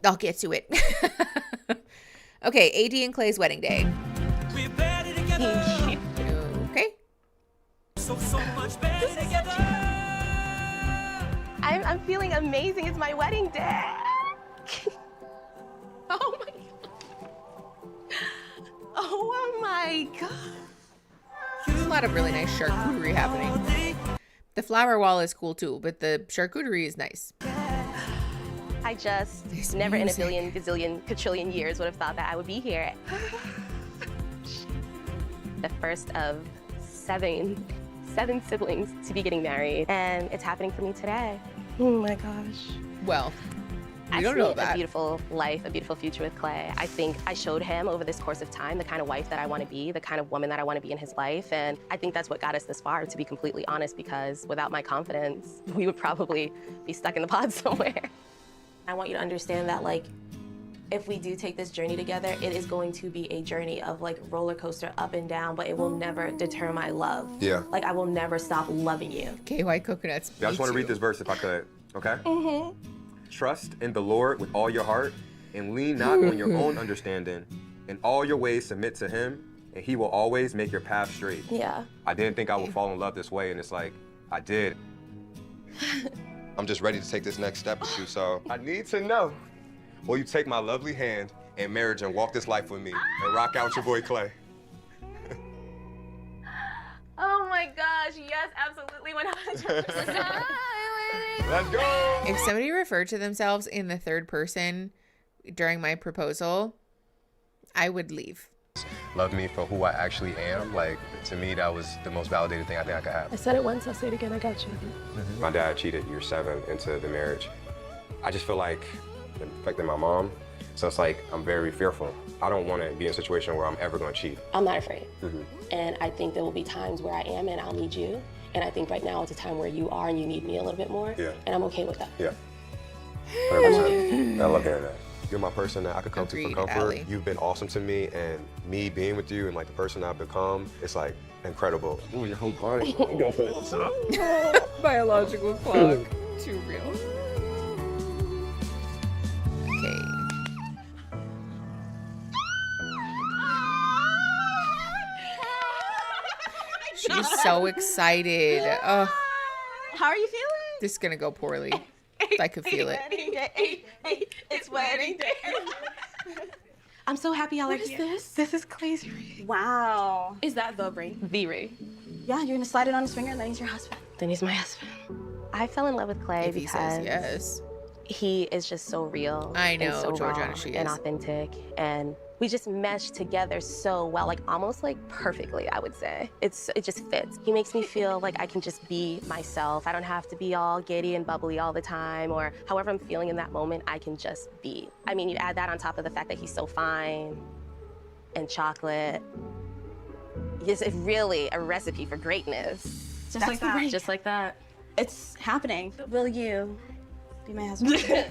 I'll get to it. Okay, AD and Clay's wedding day. Okay. So much better together. I'm feeling amazing. It's my wedding day. Oh my God. Oh my God. There's a lot of really nice charcuterie happening. The flower wall is cool too, but the charcuterie is nice. I just never in a billion, gazillion, quadrillion years would have thought that I would be here. The first of seven siblings to be getting married, and it's happening for me today. Oh my gosh. Well, I don't see know a that. beautiful life, a beautiful future with Clay. I think I showed him over this course of time the kind of wife that I want to be, the kind of woman that I want to be in his life, and I think that's what got us this far, to be completely honest, because without my confidence, we would probably be stuck in the pod somewhere. I want you to understand that, like, if we do take this journey together, it is going to be a journey of like roller coaster up and down, but it will never deter my love. Yeah. Like, I will never stop loving you. KY Coconuts. I just want to read this verse if I could, okay? Mm-hmm. Trust in the Lord with all your heart, and lean not on your own understanding. In all your ways submit to him, and he will always make your path straight. Yeah. I didn't think I would fall in love this way, and it's like, I did. I'm just ready to take this next step with you, so I need to know, will you take my lovely hand in marriage and walk this life with me and rock out your boy Clay? Oh my gosh, yes, absolutely, 100%. Let's go! If somebody referred to themselves in the third person during my proposal, I would leave. Love me for who I actually am. Like, to me, that was the most validated thing I think I could have. I said it once, I'll say it again, I got you. My dad cheated year 7 into the marriage. I just feel like it affected my mom. So it's like, I'm very fearful. I don't want to be in a situation where I'm ever going to cheat. I'm not afraid. And I think there will be times where I am and I'll need you. And I think right now it's a time where you are and you need me a little bit more. Yeah. And I'm okay with that. Yeah. 100%. I love hearing that. You're my person that I could come to Agreed, for comfort. Allie. You've been awesome to me, and me being with you and like the person I've become, it's like incredible. Ooh, your whole body. Go for it. Biological clock. Too real. Okay. She's so excited. Oh, How are you feeling? this is gonna go poorly. I could feel it. Wedding day. It's wedding day. I'm so happy y'all are What is here. this? This is Clay's ring. Wow. Is that the ring? The ring. Yeah, you're gonna slide it on his finger and then he's your husband. Then he's my husband. I fell in love with Clay If he because says yes. he is just so real. I know, and so Georgiana, raw she and is. authentic, and we just mesh together so well, like almost like perfectly, I would say. It just fits. He makes me feel like I can just be myself. I don't have to be all giddy and bubbly all the time, or however I'm feeling in that moment, I can just be. I mean, you add that on top of the fact that he's so fine and chocolate. It's really a recipe for greatness. Just like that. Just like that. It's happening. Will you be my husband?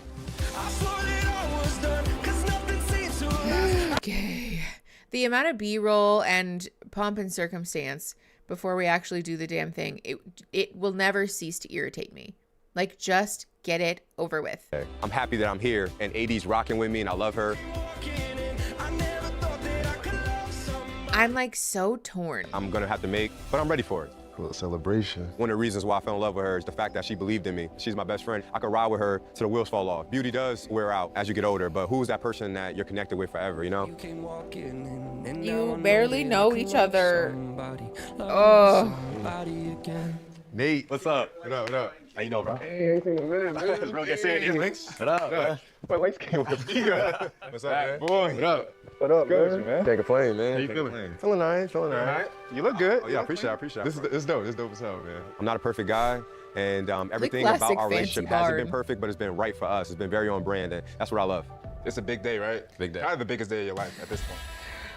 Okay. The amount of B-roll and pomp and circumstance before we actually do the damn thing, it will never cease to irritate me. Like, just get it over with. I'm happy that I'm here, and AD's rocking with me, and I love her. I'm like so torn. I'm gonna have to make, but I'm ready for it. A little celebration. One of the reasons why I fell in love with her is the fact that she believed in me. She's my best friend. I could ride with her till the wheels fall off. Beauty does wear out as you get older, but who's that person that you're connected with forever, you know? You barely know each other. Oh. Nate. What's up? What up, what up? How you know, bro? Hey, it's real good seeing you, Links. What up, man? My legs came with me. What's up, man? Boy. What up? What up, Good, man? Can't complain, man. How you feeling? Feeling nice, feeling nice. You look good. Oh, yeah, I appreciate it. This is dope. This is dope as hell, man. I'm not a perfect guy, and everything classic about our fancy relationship hasn't barn. been perfect, but it's been right for us. It's been very on brand, and that's what I love. It's a big day, right? Big day. Kind of the biggest day of your life at this point.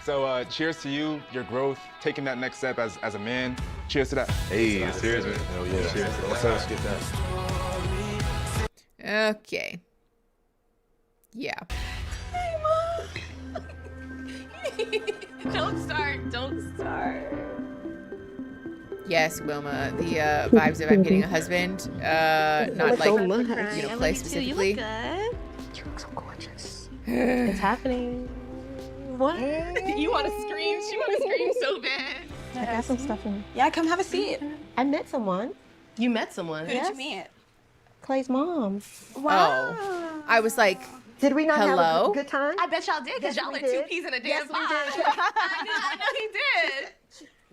So cheers to you, your growth, taking that next step as a man. Cheers to that. Hey, cheers, man. Hell yeah. Cheers. Let's get that. Okay. Yeah. Don't start. Yes, Wilma. The vibes of I'm getting a husband. Not like Clay specifically. You look so gorgeous. It's happening. What? You want to scream? She want to scream so bad. I got some stuff in. Yeah, come have a seat. I met someone. You met someone? Who did you meet? Clay's mom. Wow. Oh. I was like, did we not hello? have a good time? I bet y'all did, because y'all are two peas in a damn pod. I know he did.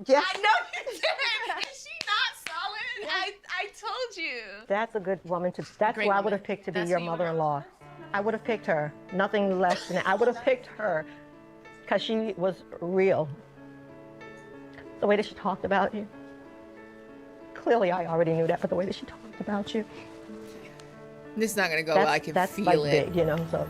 Yes. I know he did. Is she not solid? I told you. That's a good woman to. That's Great who I woman. would have picked to be That's your who you would mother-in-law. I would have picked her. Nothing less than that. I would have picked her because she was real. The way that she talked about you. Clearly, I already knew that, but the way that she talked about you. this is not going to go well. I can that's feel like it. Big, you know, so.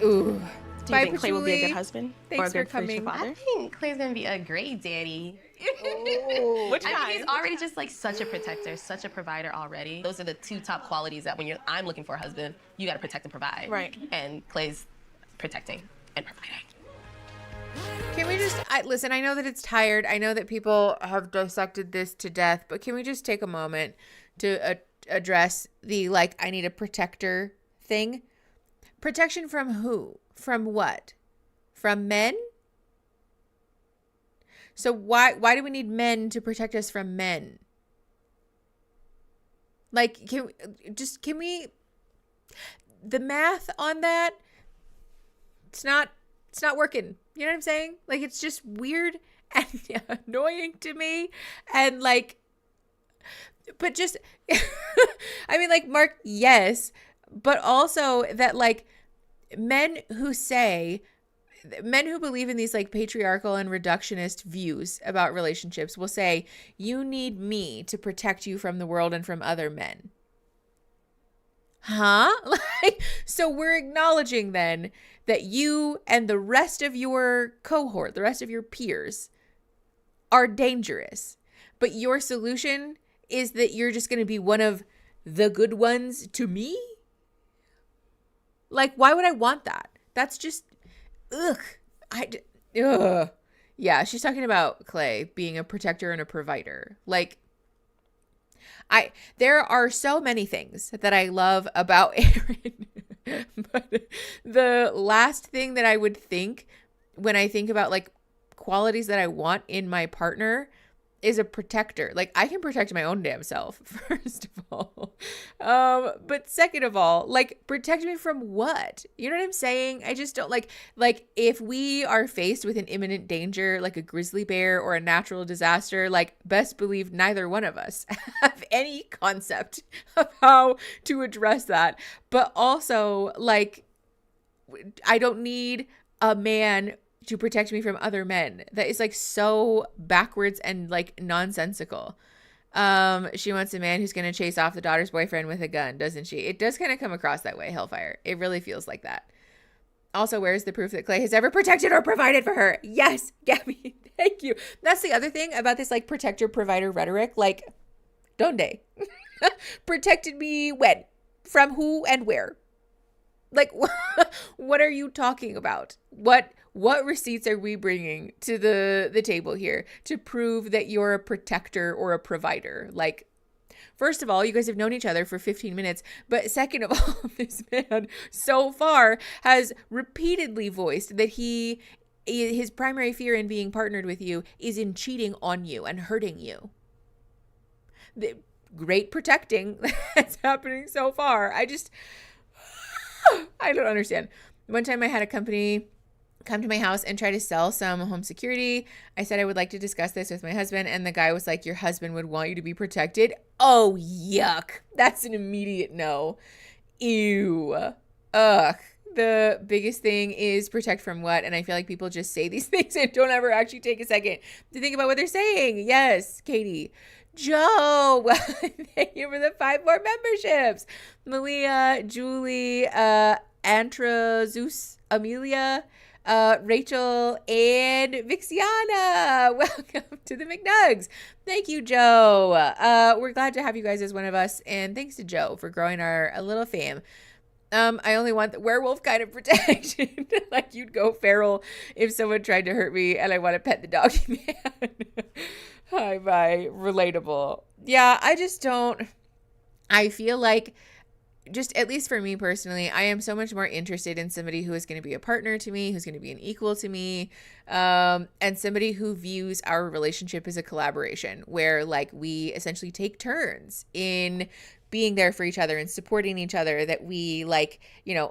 Ooh. Do you think Clay will be a good husband? Thanks or a for good future coming. father? I think Clay's gonna be a great daddy. Which I kind? think he's already just like such a protector, such a provider already. Those are the two top qualities that when I'm looking for a husband, you gotta protect and provide. Right. And Clay's protecting and providing. Can we just listen? I know that it's tired. I know that people have dissected this to death, but can we just take a moment to address the I need a protector thing? Protection from who? From what? From men? So why do we need men to protect us from men? Can we the math on that, it's not working. You know what I'm saying? It's just weird and annoying to me. And but just I mean, Mark, yes, but also that men who believe in these patriarchal and reductionist views about relationships will say, you need me to protect you from the world and from other men. Huh? So we're acknowledging then that you and the rest of your cohort, the rest of your peers are dangerous. But your solution is that you're just going to be one of the good ones to me? Why would I want that? That's just, ugh. Yeah, she's talking about Clay being a protector and a provider. There are so many things that I love about Aaron. But the last thing that I would think when I think about qualities that I want in my partner is a protector. I can protect my own damn self, first of all. But second of all, protect me from what? You know what I'm saying? I just don't if we are faced with an imminent danger, like a grizzly bear or a natural disaster, best believe neither one of us have any concept of how to address that. But also, I don't need a man to protect me from other men. That is so backwards and nonsensical. She wants a man who's going to chase off the daughter's boyfriend with a gun, doesn't she? It does kind of come across that way, Hellfire. It really feels like that. Also, where's the proof that Clay has ever protected or provided for her? Yes, Gabby, thank you. That's the other thing about this protector provider rhetoric. Donde? Protected me when? From who and where? What are you talking about? What receipts are we bringing to the table here to prove that you're a protector or a provider? First of all, you guys have known each other for 15 minutes. But second of all, this man so far has repeatedly voiced that his primary fear in being partnered with you is in cheating on you and hurting you. the great protecting that's happening so far. I don't understand. One time I had a company come to my house and try to sell some home security. I said I would like to discuss this with my husband, and the guy was like, your husband would want you to be protected? Oh, yuck. That's an immediate no. Ew. Ugh. The biggest thing is protect from what? And I feel like people just say these things and don't ever actually take a second to think about what they're saying. Yes, Katie. Joe, thank you for the 5 more memberships. Malia, Julie, Antra, Zeus, Amelia, Rachel, and Vixiana. Welcome to the McNugs. Thank you, Joe. We're glad to have you guys as one of us. And thanks to Joe for growing a little fam. I only want the werewolf kind of protection. Like you'd go feral if someone tried to hurt me and I want to pet the doggy man. Hi, bye. Relatable. Yeah, I feel like, just at least for me personally, I am so much more interested in somebody who is going to be a partner to me, who's going to be an equal to me, and somebody who views our relationship as a collaboration where like we essentially take turns in being there for each other and supporting each other, that we like,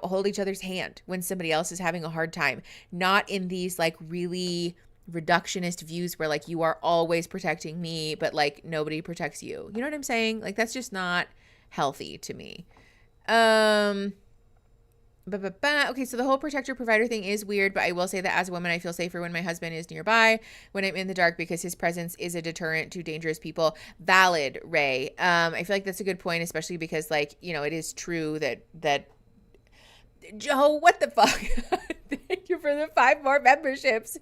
hold each other's hand when somebody else is having a hard time, not in these like really reductionist views where like you are always protecting me, but like nobody protects you. You know what I'm saying? Like that's just not healthy to me. Okay, so the whole protector provider thing is weird, but I will say that as a woman, I feel safer when my husband is nearby, when I'm in the dark, because his presence is a deterrent to dangerous people. Valid, Ray. I feel like that's a good point, especially because like, it is true that Joe, what the fuck? Thank you for the 5 more memberships.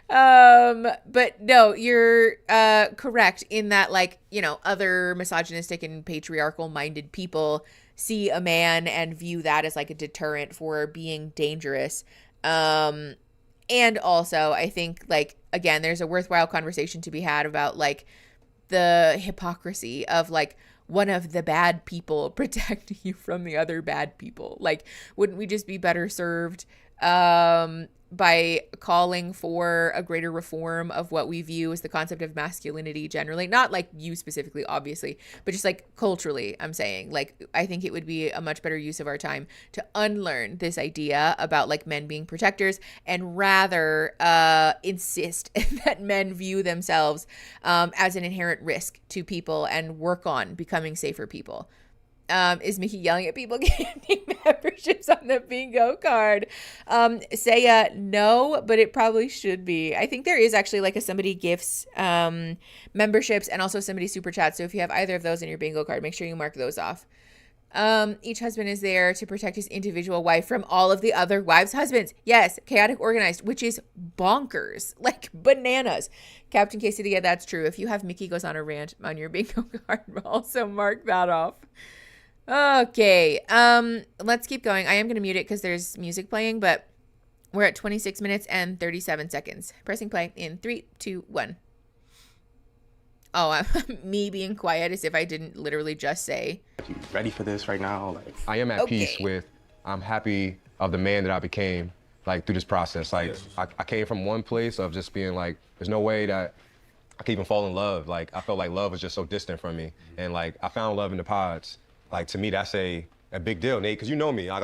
But no, you're correct in that like, other misogynistic and patriarchal minded people see a man and view that as like a deterrent for being dangerous. And also I think like, again, there's a worthwhile conversation to be had about like the hypocrisy of like one of the bad people protecting you from the other bad people. Like, wouldn't we just be better served by calling for a greater reform of what we view as the concept of masculinity generally? Not like you specifically, obviously, but just like culturally, I'm saying. Like, I think it would be a much better use of our time to unlearn this idea about like men being protectors and rather insist that men view themselves as an inherent risk to people and work on becoming safer people. Is Mickey yelling at people getting memberships on the bingo card? Say no, but it probably should be. I think there is actually like a somebody gifts memberships and also somebody super chat. So if you have either of those in your bingo card, make sure you mark those off. Each husband is there to protect his individual wife from all of the other wives' husbands. Yes, chaotic organized, which is bonkers, like bananas. Captain Quesadilla, that's true. If you have Mickey goes on a rant on your bingo card, also mark that off. Okay, let's keep going. I am going to mute it because there's music playing, but we're at 26 minutes and 37 seconds. Pressing play in 3, 2, 1. Oh, me being quiet as if I didn't literally just say. Are you ready for this right now? Like, I am at peace with, I'm happy of the man that I became, like, through this process. Like, I came from one place of just being like, there's no way that I could even fall in love. Like, I felt like love was just so distant from me. And, like, I found love in the pods. Like, to me, that's a big deal, Nate, because you know me. Like,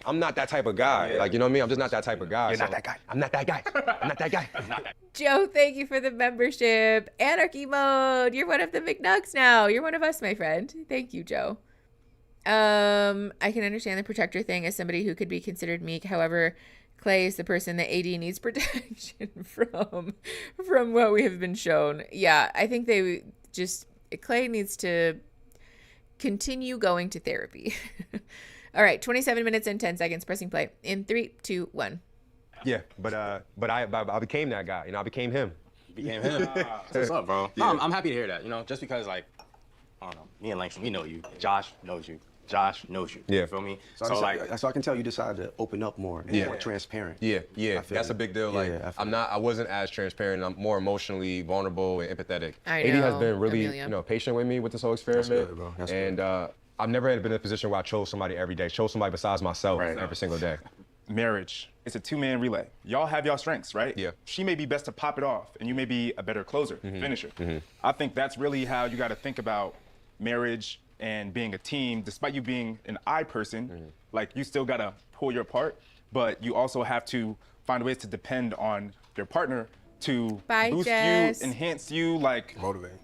I'm not that type of guy. Like, you know what I mean? I'm just not that type of guy. You're not that guy. I'm not that guy. I'm not that guy. Joe, thank you for the membership. Anarchy mode. You're one of the McNugs now. You're one of us, my friend. Thank you, Joe. I can understand the protector thing as somebody who could be considered meek. However, Clay is the person that AD needs protection from what we have been shown. Yeah, I think Clay needs to continue going to therapy. All right, 27 minutes and 10 seconds. Pressing play in 3, 2, 1. Yeah, but I became that guy. I became him. Became him. What's up, bro? Yeah. I'm happy to hear that. Just because like, I don't know, me and Langston, we know you. Josh knows you. Josh knows you. Yeah. You feel me? So I can tell you decided to open up more, and more transparent. Yeah. That's a big deal. Like, I wasn't as transparent. I'm more emotionally vulnerable and empathetic. I AD know, has been really, Amelia. patient with me with this whole experiment. That's good, bro. That's and good. I've never been in a position where I chose somebody every day, chose somebody besides myself every single day. marriage, it's a two-man relay. Y'all have y'all strengths, right? Yeah. She may be best to pop it off, and you may be a better closer, finisher. I think that's really how you got to think about marriage and being a team. Despite you being an I person, like you still got to pull your part, but you also have to find ways to depend on your partner to boost Jess. you, enhance you, like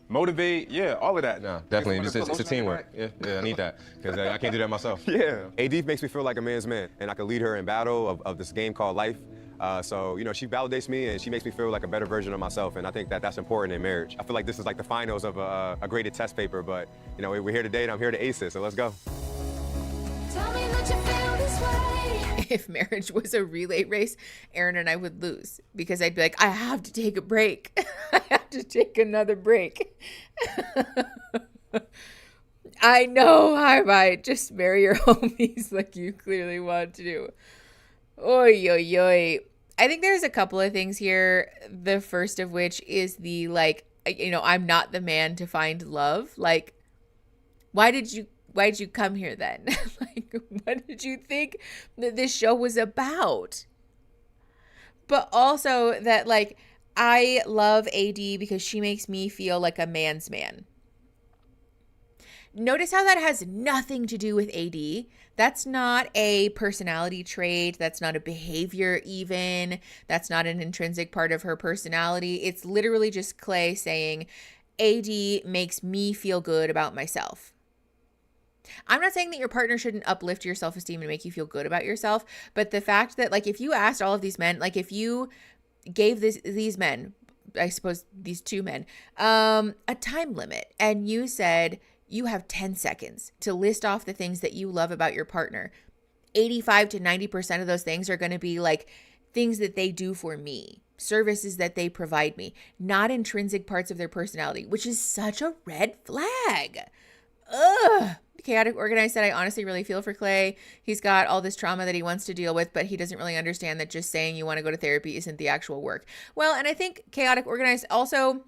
motivate, yeah, all of that. No, definitely. It's a teamwork. Yeah, I need that because I can't do that myself. Yeah. AD makes me feel like a man's man, and I can lead her in battle of this game called life. So, she validates me and she makes me feel like a better version of myself, and I think that that's important in marriage. I feel like this is like the finals of a graded test paper, but, we're here today and I'm here to ace it, so let's go. Tell me that you feel this way. If marriage was a relay race, Aaron and I would lose because I'd be like, I have to take a break. I have to take another break. I know I might just marry your homies like you clearly want to do. Oy, oy, oy. I think there's a couple of things here. The first of which is the I'm not the man to find love. Like, why did you come here then? Like, what did you think that this show was about? But also that, I love AD because she makes me feel like a man's man. Notice how that has nothing to do with AD. That's not a personality trait. That's not a behavior even. That's not an intrinsic part of her personality. It's literally just Clay saying, AD makes me feel good about myself. I'm not saying that your partner shouldn't uplift your self-esteem and make you feel good about yourself, but the fact that, if you asked all of these men, if you gave these men, I suppose these two men, a time limit, and you said you have 10 seconds to list off the things that you love about your partner, 85 to 90% of those things are going to be things that they do for me, services that they provide me, not intrinsic parts of their personality, which is such a red flag. Ugh. Chaotic Organized said, I honestly really feel for Clay. He's got all this trauma that he wants to deal with, but he doesn't really understand that just saying you want to go to therapy isn't the actual work. Well, and I think Chaotic Organized also,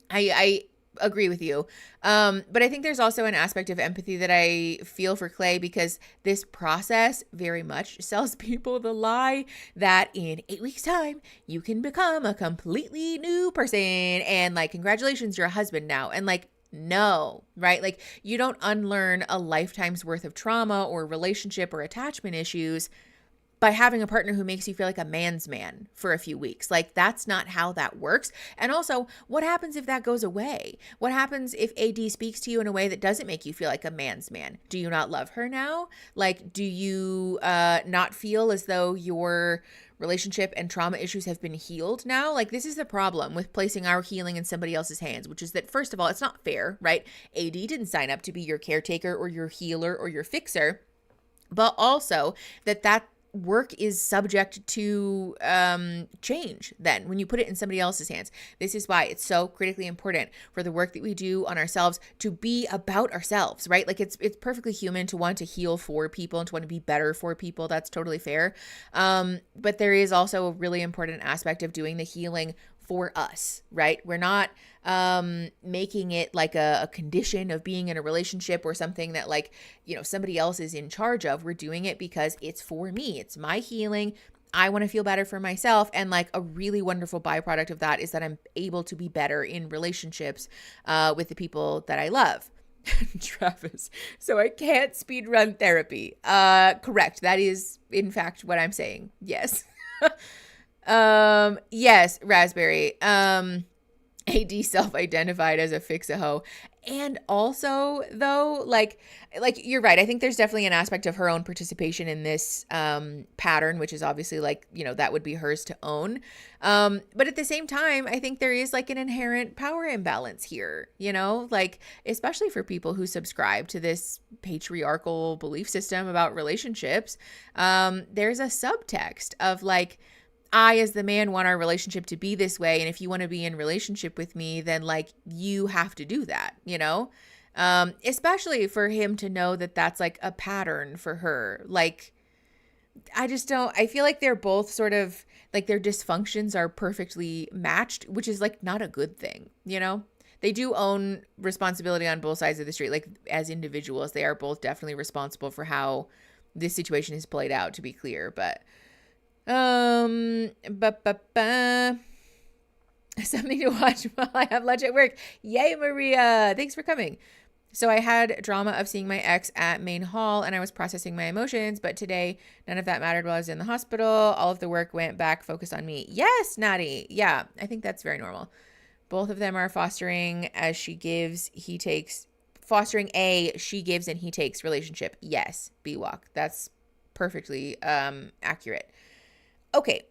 I agree with you. But I think there's also an aspect of empathy that I feel for Clay because this process very much sells people the lie that in 8 weeks time, you can become a completely new person and congratulations, you're a husband now. And no, right? You don't unlearn a lifetime's worth of trauma or relationship or attachment issues by having a partner who makes you feel like a man's man for a few weeks. That's not how that works. And also, what happens if that goes away? What happens if AD speaks to you in a way that doesn't make you feel like a man's man? Do you not love her now? Do you not feel as though your relationship and trauma issues have been healed now? This is the problem with placing our healing in somebody else's hands, which is that, first of all, it's not fair, right? AD didn't sign up to be your caretaker or your healer or your fixer, but also that work is subject to change then when you put it in somebody else's hands. This is why it's so critically important for the work that we do on ourselves to be about ourselves, right? It's perfectly human to want to heal for people and to want to be better for people. That's totally fair. But there is also a really important aspect of doing the healing for us, right? We're not making it a condition of being in a relationship or something that somebody else is in charge of. We're doing it because it's for me. It's my healing. I want to feel better for myself. And a really wonderful byproduct of that is that I'm able to be better in relationships with the people that I love. Travis, so I can't speed run therapy. Correct. That is in fact what I'm saying. Yes. Yes, Raspberry. AD self-identified as a fix-a-hoe. And also, though, you're right. I think there's definitely an aspect of her own participation in this pattern, which is obviously that would be hers to own. But at the same time, I think there is an inherent power imbalance here, especially for people who subscribe to this patriarchal belief system about relationships. There's a subtext of I, as the man, want our relationship to be this way. And if you want to be in relationship with me, then you have to do that, especially for him to know that that's a pattern for her. I just don't, I feel they're both sort of their dysfunctions are perfectly matched, which is not a good thing, They do own responsibility on both sides of the street. As individuals, they are both definitely responsible for how this situation has played out, to be clear. But Something to watch while I have lunch at work. Yay, Maria. Thanks for coming. So I had drama of seeing my ex at Main Hall and I was processing my emotions, but today none of that mattered while I was in the hospital. All of the work went back focused on me. Yes, Natty. Yeah, I think that's very normal. Both of them are fostering as she gives, he takes. Fostering a she gives and he takes relationship. Yes, B-Walk. That's perfectly accurate. Okay.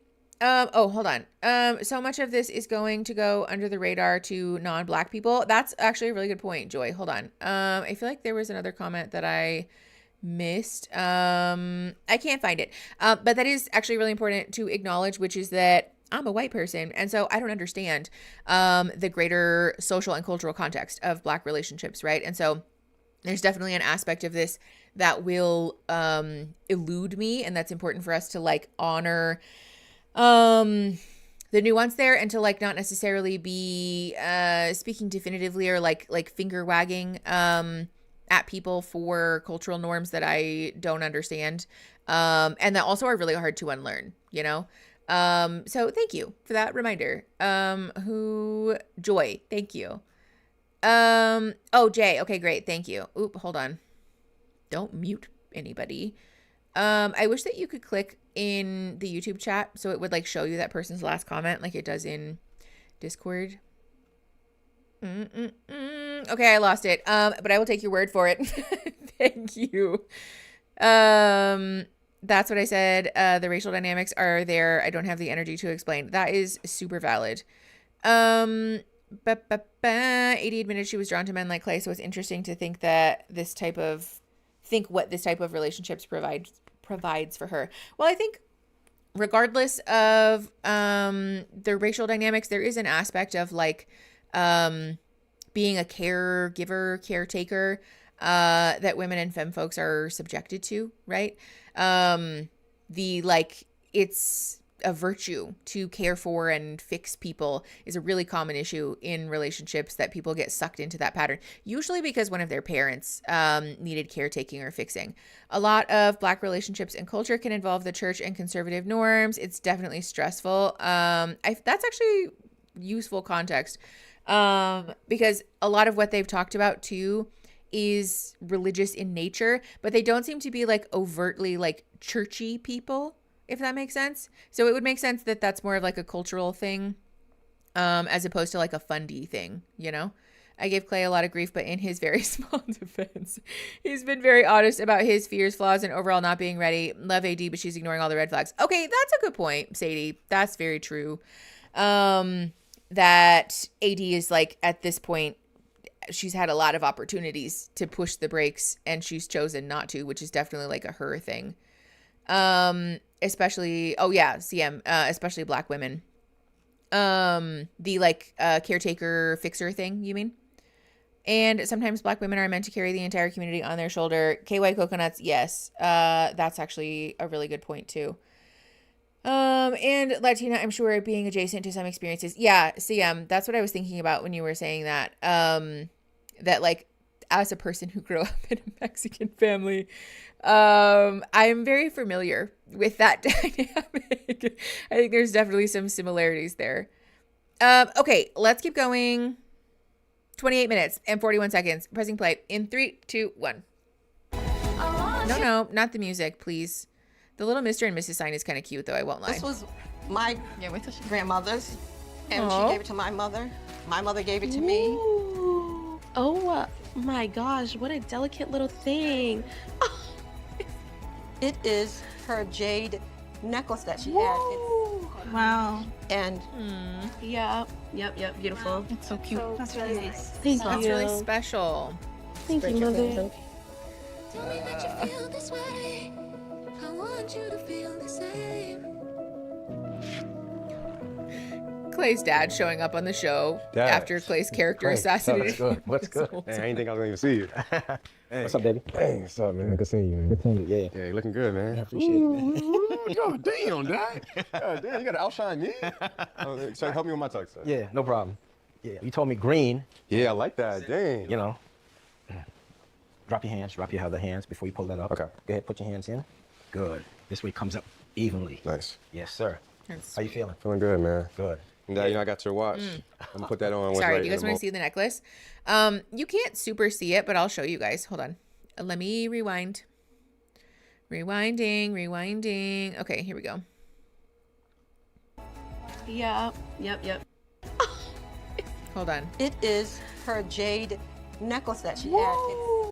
Hold on. So much of this is going to go under the radar to non-Black people. That's actually a really good point, Joy. Hold on. I feel like there was another comment that I missed. I can't find it. But that is actually really important to acknowledge, which is that I'm a white person, and so I don't understand the greater social and cultural context of Black relationships, right? And so there's definitely an aspect of this that will elude me, and that's important for us to like honor the nuance there, and to like not necessarily be speaking definitively or like finger wagging at people for cultural norms that I don't understand, and that also are really hard to unlearn, you know? So thank you for that reminder. Joy, thank you. Jay, okay, great, thank you. Oop, hold on. Don't mute anybody. I wish that you could click in the YouTube chat so it would like show you that person's last comment like it does in Discord. Okay, I lost it. But I will take your word for it. Thank you. That's what I said. The racial dynamics are there. I don't have the energy to explain. That is super valid. AD admitted she was drawn to men like Clay, so it's interesting to think that what this type of relationships provides for her. Well, I think regardless of the racial dynamics, there is an aspect of like being a caregiver, caretaker, that women and femme folks are subjected to, right? It's a virtue to care for and fix people is a really common issue in relationships, that people get sucked into that pattern, usually because one of their parents needed caretaking or fixing. A lot of Black relationships and culture can involve the church and conservative norms. It's definitely stressful. That's actually useful context, because a lot of what they've talked about too is religious in nature, but they don't seem to be like overtly like churchy people, if that makes sense. So it would make sense that that's more of like a cultural thing, as opposed to like a fundy thing, you know? I gave Clay a lot of grief, but in his very small defense, he's been very honest about his fears, flaws, and overall not being ready. Love AD, but she's ignoring all the red flags. Okay, that's a good point, Sadie. That's very true. That AD is like, at this point, she's had a lot of opportunities to push the brakes and she's chosen not to, which is definitely like a her thing. Especially, CM, especially Black women. The like caretaker fixer thing, you mean? And sometimes Black women are meant to carry the entire community on their shoulder. KY coconuts, yes. That's actually a really good point too. And Latina, I'm sure, being adjacent to some experiences. Yeah, CM, that's what I was thinking about when you were saying that. That like, as a person who grew up in a Mexican family, I'm very familiar with that dynamic. I think there's definitely some similarities there. Okay, let's keep going. 28 minutes and 41 seconds. Pressing play in 3, 2, 1. No, not the music, please. The little Mr. and Mrs. sign is kind of cute, though, I won't lie. This was my grandmother's, and she gave it to my mother. My mother gave it to me. Oh my gosh, what a delicate little thing. It is her jade necklace that she had. Wow. And yep, beautiful. It's so cute. That's really nice. That's really special. Thank you, Mother. Tell me that you feel this way. I want you to feel the same. Clay's dad showing up on the show after Clay's character assassinated. What's good? Man, I didn't think I was gonna even see you. Hey. What's up, baby? Hey, what's up, man? Good seeing you, man. Good seeing you. Yeah. Yeah, you're looking good, man. I appreciate it, man. God damn, Dad. God damn, you gotta outshine me. So help me with my tux. Sir. Yeah, no problem. Yeah, you told me green. Yeah, I like that. Dang. You know. Drop your other hands before you pull that up. Okay. Go ahead, put your hands in. Good. This way it comes up evenly. Nice. Yes, sir. How you feeling? Feeling good, man. Good. I got your watch. I'm gonna put that on. Sorry, do you guys want to see the necklace? You can't super see it, but I'll show you guys. Hold on. Let me rewind. Rewinding. Okay, here we go. Yep. Hold on. It is her jade necklace that she had.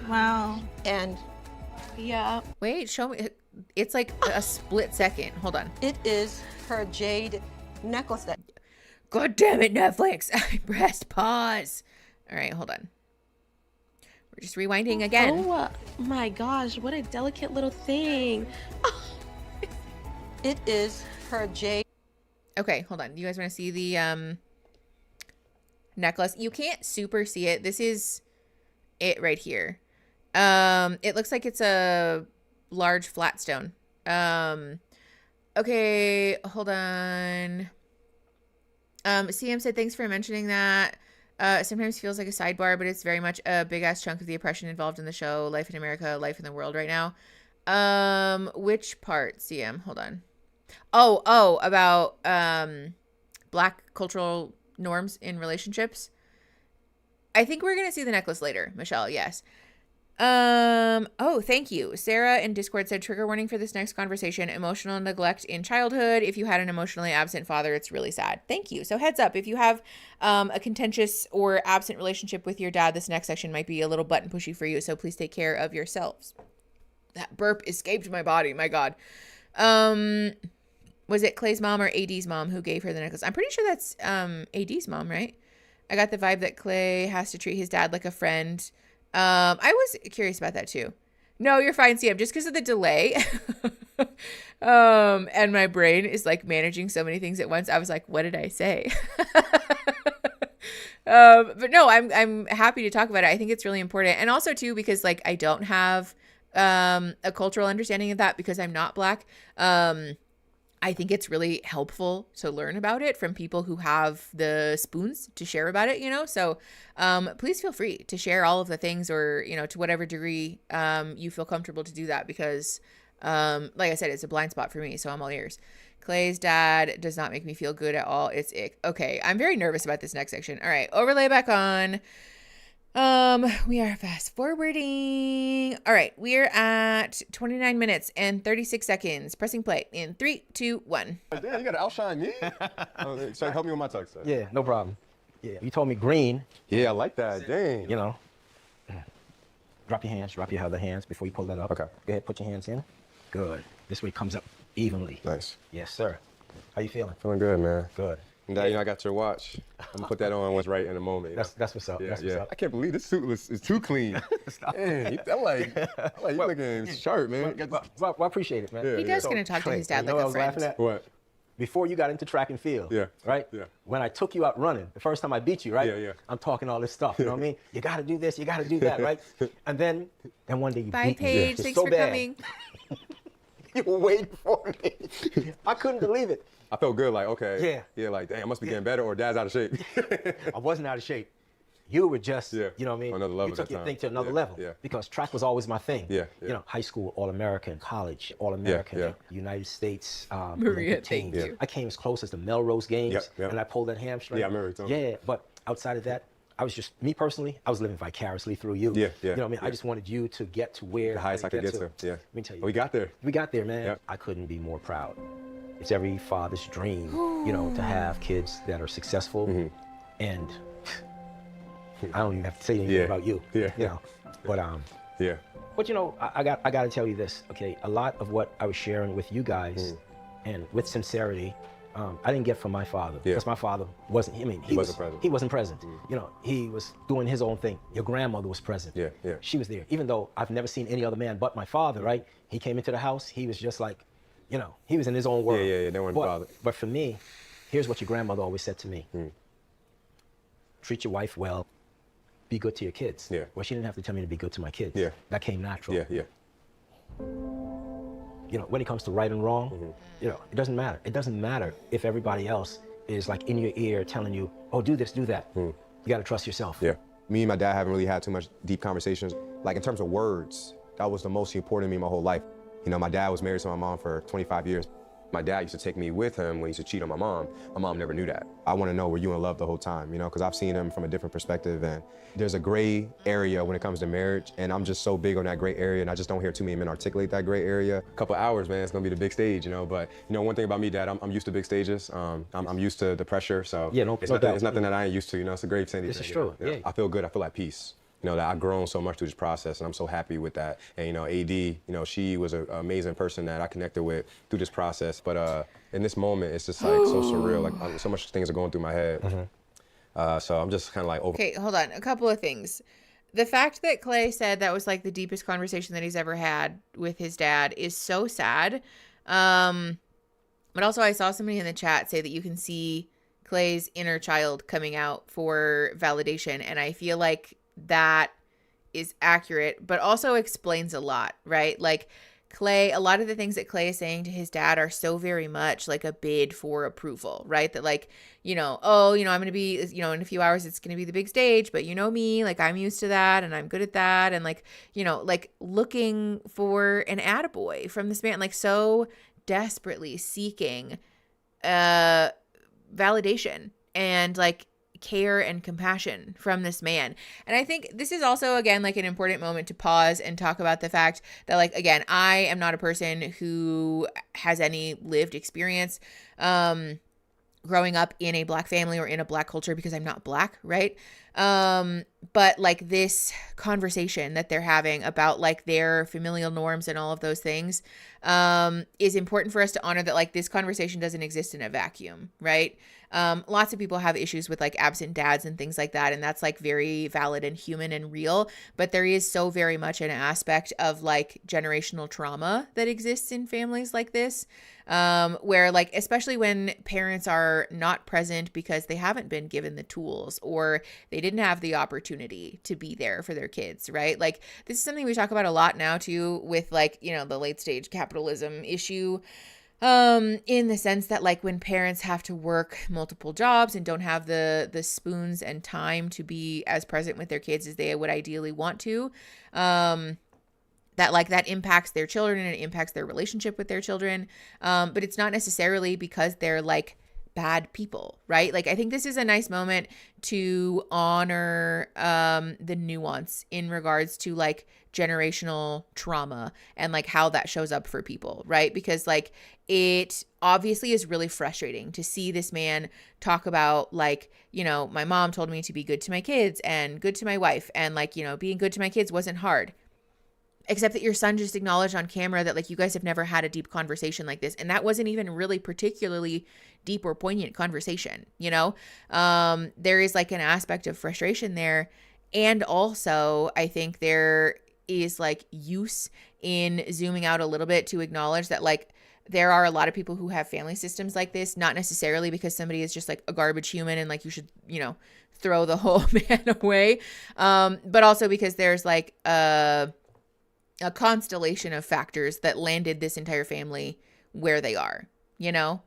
Wow. And Yeah. Wait, show me. It's like a split second. Hold on. it is her jade necklace that. God damn it, Netflix. I pressed pause. All right, hold on. We're just rewinding again. Oh my gosh, what a delicate little thing. It is her jade. Okay, hold on. You guys want to see the necklace? You can't super see it. This is it right here. It looks like it's a large flat stone. Okay, hold on. CM said, thanks for mentioning that. Sometimes feels like a sidebar, but it's very much a big ass chunk of the oppression involved in the show. Life in America, life in the world right now. Which part, CM? Hold on. Oh, about Black cultural norms in relationships. I think we're gonna see the necklace later, Michelle. Yes. Oh, thank you. Sarah in Discord said, trigger warning for this next conversation: emotional neglect in childhood. If you had an emotionally absent father, it's really sad. Thank you. So heads up, if you have a contentious or absent relationship with your dad, this next section might be a little button pushy for you. So please take care of yourselves. That burp escaped my body. My God. Was it Clay's mom or AD's mom who gave her the necklace? I'm pretty sure that's AD's mom, right? I got the vibe that Clay has to treat his dad like a friend. I was curious about that too. No, you're fine, CM. Just because of the delay, and my brain is like managing so many things at once. I was like, "What did I say?" But no, I'm happy to talk about it. I think it's really important, and also too because like I don't have a cultural understanding of that because I'm not Black. I think it's really helpful to learn about it from people who have the spoons to share about it, you know? So please feel free to share all of the things or, you know, to whatever degree you feel comfortable to do that because, like I said, it's a blind spot for me. So I'm all ears. Clay's dad does not make me feel good at all. It's ick. Okay, I'm very nervous about this next section. All right, overlay back on. We are fast forwarding. All right, we're at 29 minutes and 36 seconds. Pressing play in 3, 2, 1. Damn, you gotta outshine me. So help me with my text. Yeah, no problem. Yeah, you told me green. Yeah, I like that. Dang. You know, drop your hands, drop your other hands before you pull that up. Okay. Go ahead, put your hands in. Good. This way it comes up evenly. Nice. Yes, sir. How you feeling? Feeling good, man. Good. And that, you know, I got your watch. I'm gonna put that on once right in a moment. That's what's up. Yeah, That's what's up. I can't believe this suit is too clean. Man, I'm like you looking sharp, man. Well, I appreciate it, man. Yeah, He does gonna talk to his dad like a friend. What? Before you got into track and field, right? Yeah. When I took you out running, the first time I beat you, right? Yeah. I'm talking all this stuff, you know what I mean? You got to do this, you got to do that, right? And then one day you Bye, beat me. Paige. Thanks so for bad. coming. You were waiting for me. I couldn't believe it. I felt good, like, okay. Yeah. Like, damn, I must be getting better or dad's out of shape. I wasn't out of shape. You were just, you know what I mean? Another level you took that your time. thing to another level. Yeah. Because track was always my thing. Yeah. You know, high school, All-American, college, All-American, Yeah. United States Maria, Olympic teams. thank you. I came as close as the Melrose Games, Yep. and I pulled that hamstring. Yeah, I remember you told me. Yeah, but outside of that, I was just, me personally, I was living vicariously through you. Yeah. You know what I mean? I just wanted you to get to where The highest I could get to. Yeah. Let me tell you. We got there. We got there, man. Yep. I couldn't be more proud. It's every father's dream, you know, to have kids that are successful. And I don't even have to say anything about you. Yeah. You know, but Yeah. But you know, I got to tell you this. Okay, a lot of what I was sharing with you guys, and with sincerity, I didn't get from my father because my father wasn't. I mean, he wasn't present. He wasn't present. You know, he was doing his own thing. Your grandmother was present. Yeah. She was there. Even though I've never seen any other man but my father. Right? He came into the house. He was just like, you know, he was in his own world. Yeah. They weren't bothered. But for me, here's what your grandmother always said to me: treat your wife well. Be good to your kids. Yeah. Well, she didn't have to tell me to be good to my kids. Yeah. That came natural. Yeah. You know, when it comes to right and wrong, you know, it doesn't matter. It doesn't matter if everybody else is like in your ear telling you, oh, do this, do that. You got to trust yourself. Yeah. Me and my dad haven't really had too much deep conversations. Like in terms of words, that was the most important to me my whole life. You know, my dad was married to my mom for 25 years. My dad used to take me with him when he used to cheat on my mom. My mom never knew that. I want to know, were you in love the whole time, you know, because I've seen him from a different perspective, and there's a gray area when it comes to marriage, and I'm just so big on that gray area, and I just don't hear too many men articulate that gray area. A couple hours, man, it's gonna be the big stage, you know, but you know, one thing about me, Dad, I'm used to big stages. I'm used to the pressure, so yeah, it's nothing that I ain't used to, you know, it's a great thing. This is true, yeah. I feel good, I feel at peace. You know, that I've grown so much through this process, and I'm so happy with that. And, you know, AD, you know, she was an amazing person that I connected with through this process. But in this moment, it's just like so surreal. Like, so much things are going through my head. So I'm just kind of like over. Okay, hold on. A couple of things. The fact that Clay said that was like the deepest conversation that he's ever had with his dad is so sad. But also I saw somebody in the chat say that you can see Clay's inner child coming out for validation. And I feel like that is accurate, but also explains a lot, right? Like Clay, a lot of the things that Clay is saying to his dad are so very much like a bid for approval, right? That like, you know, oh, you know, I'm going to be, you know, in a few hours, it's going to be the big stage, but you know me, like I'm used to that and I'm good at that. And like, you know, like looking for an attaboy from this man, like so desperately seeking validation and like care and compassion from this man. And I think this is also, again, like an important moment to pause and talk about the fact that, like, again, I am not a person who has any lived experience growing up in a Black family or in a Black culture because I'm not Black, right? But like this conversation that they're having about like their familial norms and all of those things is important for us to honor that like this conversation doesn't exist in a vacuum, right? Lots of people have issues with like absent dads and things like that. And that's like very valid and human and real. But there is so very much an aspect of like generational trauma that exists in families like this, where like, especially when parents are not present because they haven't been given the tools or they didn't have the opportunity to be there for their kids, right? Like this is something we talk about a lot now too with like, you know, the late stage capitalism issue. In the sense that like when parents have to work multiple jobs and don't have the spoons and time to be as present with their kids as they would ideally want to, that like that impacts their children and it impacts their relationship with their children. But it's not necessarily because they're like bad people, right? Like I think this is a nice moment to honor the nuance in regards to like generational trauma and like how that shows up for people, right? Because like it obviously is really frustrating to see this man talk about like, you know, my mom told me to be good to my kids and good to my wife, and like, you know, being good to my kids wasn't hard. Except that your son just acknowledged on camera that like you guys have never had a deep conversation like this. And that wasn't even really particularly deep or poignant conversation, you know? There is like an aspect of frustration there. And also I think there is like use in zooming out a little bit to acknowledge that like there are a lot of people who have family systems like this, not necessarily because somebody is just like a garbage human and like you should, you know, throw the whole man away. But also because there's like a constellation of factors that landed this entire family where they are, you know?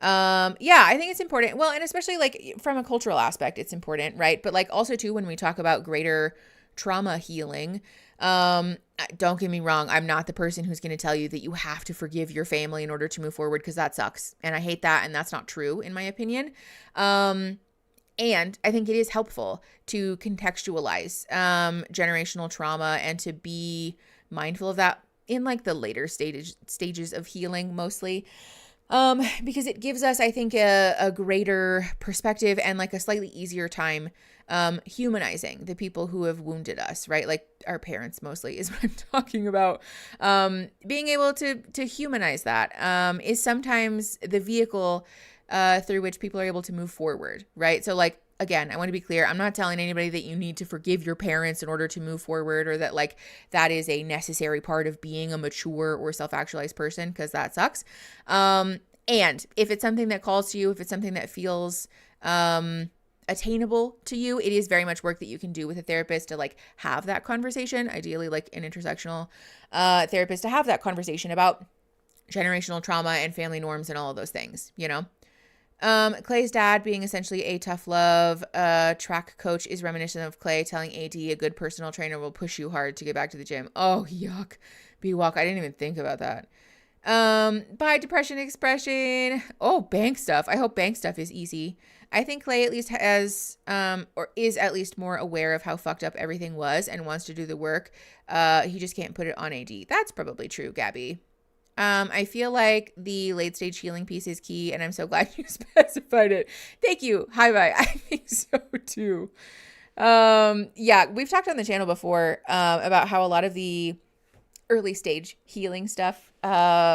Yeah, I think it's important. Well, and especially like from a cultural aspect, it's important, right? But like also too, when we talk about greater trauma healing, don't get me wrong, I'm not the person who's going to tell you that you have to forgive your family in order to move forward, because that sucks. And I hate that. And that's not true in my opinion. And I think it is helpful to contextualize generational trauma and to be mindful of that in like the later stages of healing mostly. Because it gives us, I think, a greater perspective and like a slightly easier time humanizing the people who have wounded us, right? Like our parents mostly is what I'm talking about. Being able to humanize that is sometimes the vehicle through which people are able to move forward, right? So like, again, I want to be clear. I'm not telling anybody that you need to forgive your parents in order to move forward, or that like that is a necessary part of being a mature or self-actualized person, because that sucks. And if it's something that calls to you, if it's something that feels attainable to you, it is very much work that you can do with a therapist to like have that conversation, ideally like an intersectional therapist, to have that conversation about generational trauma and family norms and all of those things, you know? Clay's dad being essentially a tough love track coach is reminiscent of Clay telling AD a good personal trainer will push you hard to get back to the gym. Oh, yuck. B-walk. I didn't even think about that. By depression expression. Oh, bank stuff. I hope bank stuff is easy. I think Clay at least has, or is at least more aware of how fucked up everything was and wants to do the work. He just can't put it on AD. That's probably true, Gabby. I feel like the late stage healing piece is key, and I'm so glad you specified it. Thank you. Hi, bye. I think so too. Yeah, we've talked on the channel before, about how a lot of the early stage healing stuff,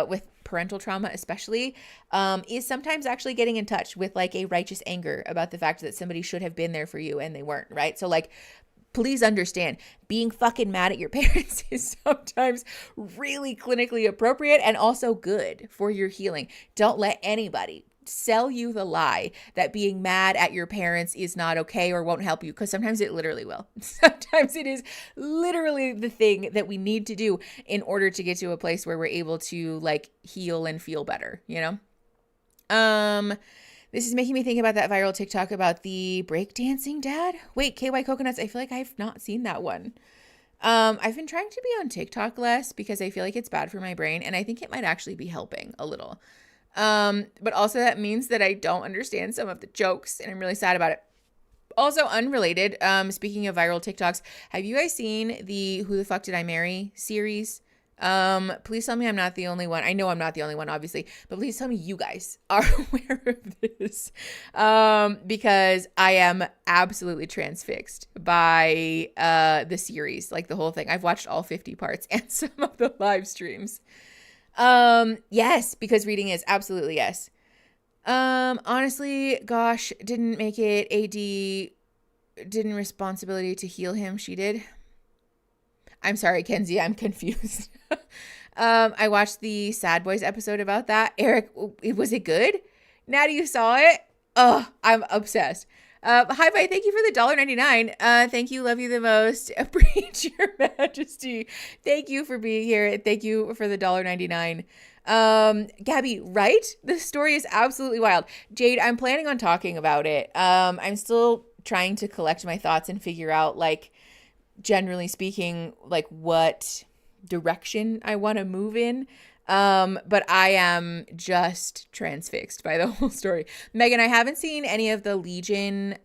with parental trauma especially, is sometimes actually getting in touch with like a righteous anger about the fact that somebody should have been there for you and they weren't, right? So like, please understand, being fucking mad at your parents is sometimes really clinically appropriate and also good for your healing. Don't let anybody sell you the lie that being mad at your parents is not okay or won't help you, because sometimes it literally will. Sometimes it is literally the thing that we need to do in order to get to a place where we're able to like heal and feel better, you know? This is making me think about that viral TikTok about the breakdancing dad. Wait, KY Coconuts, I feel like I've not seen that one. I've been trying to be on TikTok less because I feel like it's bad for my brain, and I think it might actually be helping a little. But also that means that I don't understand some of the jokes, and I'm really sad about it. Also unrelated, speaking of viral TikToks, have you guys seen the Who the Fuck Did I Marry series? Please tell me I'm not the only one. I know I'm not the only one, obviously, but please tell me you guys are aware of this. Because I am absolutely transfixed by, the series, like the whole thing. I've watched all 50 parts and some of the live streams. Yes, because reading is absolutely yes. Honestly, gosh, didn't make it. AD didn't responsibility to heal him. She did. I'm sorry, Kenzie, I'm confused. I watched the Sad Boys episode about that. Eric, was it good? Now you saw it? Oh, I'm obsessed. Hi, bye. Thank you for the $1.99. Thank you. Love you the most. Preach your majesty. Thank you for being here. Thank you for the $1.99. Gabby, right? The story is absolutely wild. Jade, I'm planning on talking about it. I'm still trying to collect my thoughts and figure out, like, generally speaking, like what direction I want to move in. But I am just transfixed by the whole story. Megan, I haven't seen any of the Legion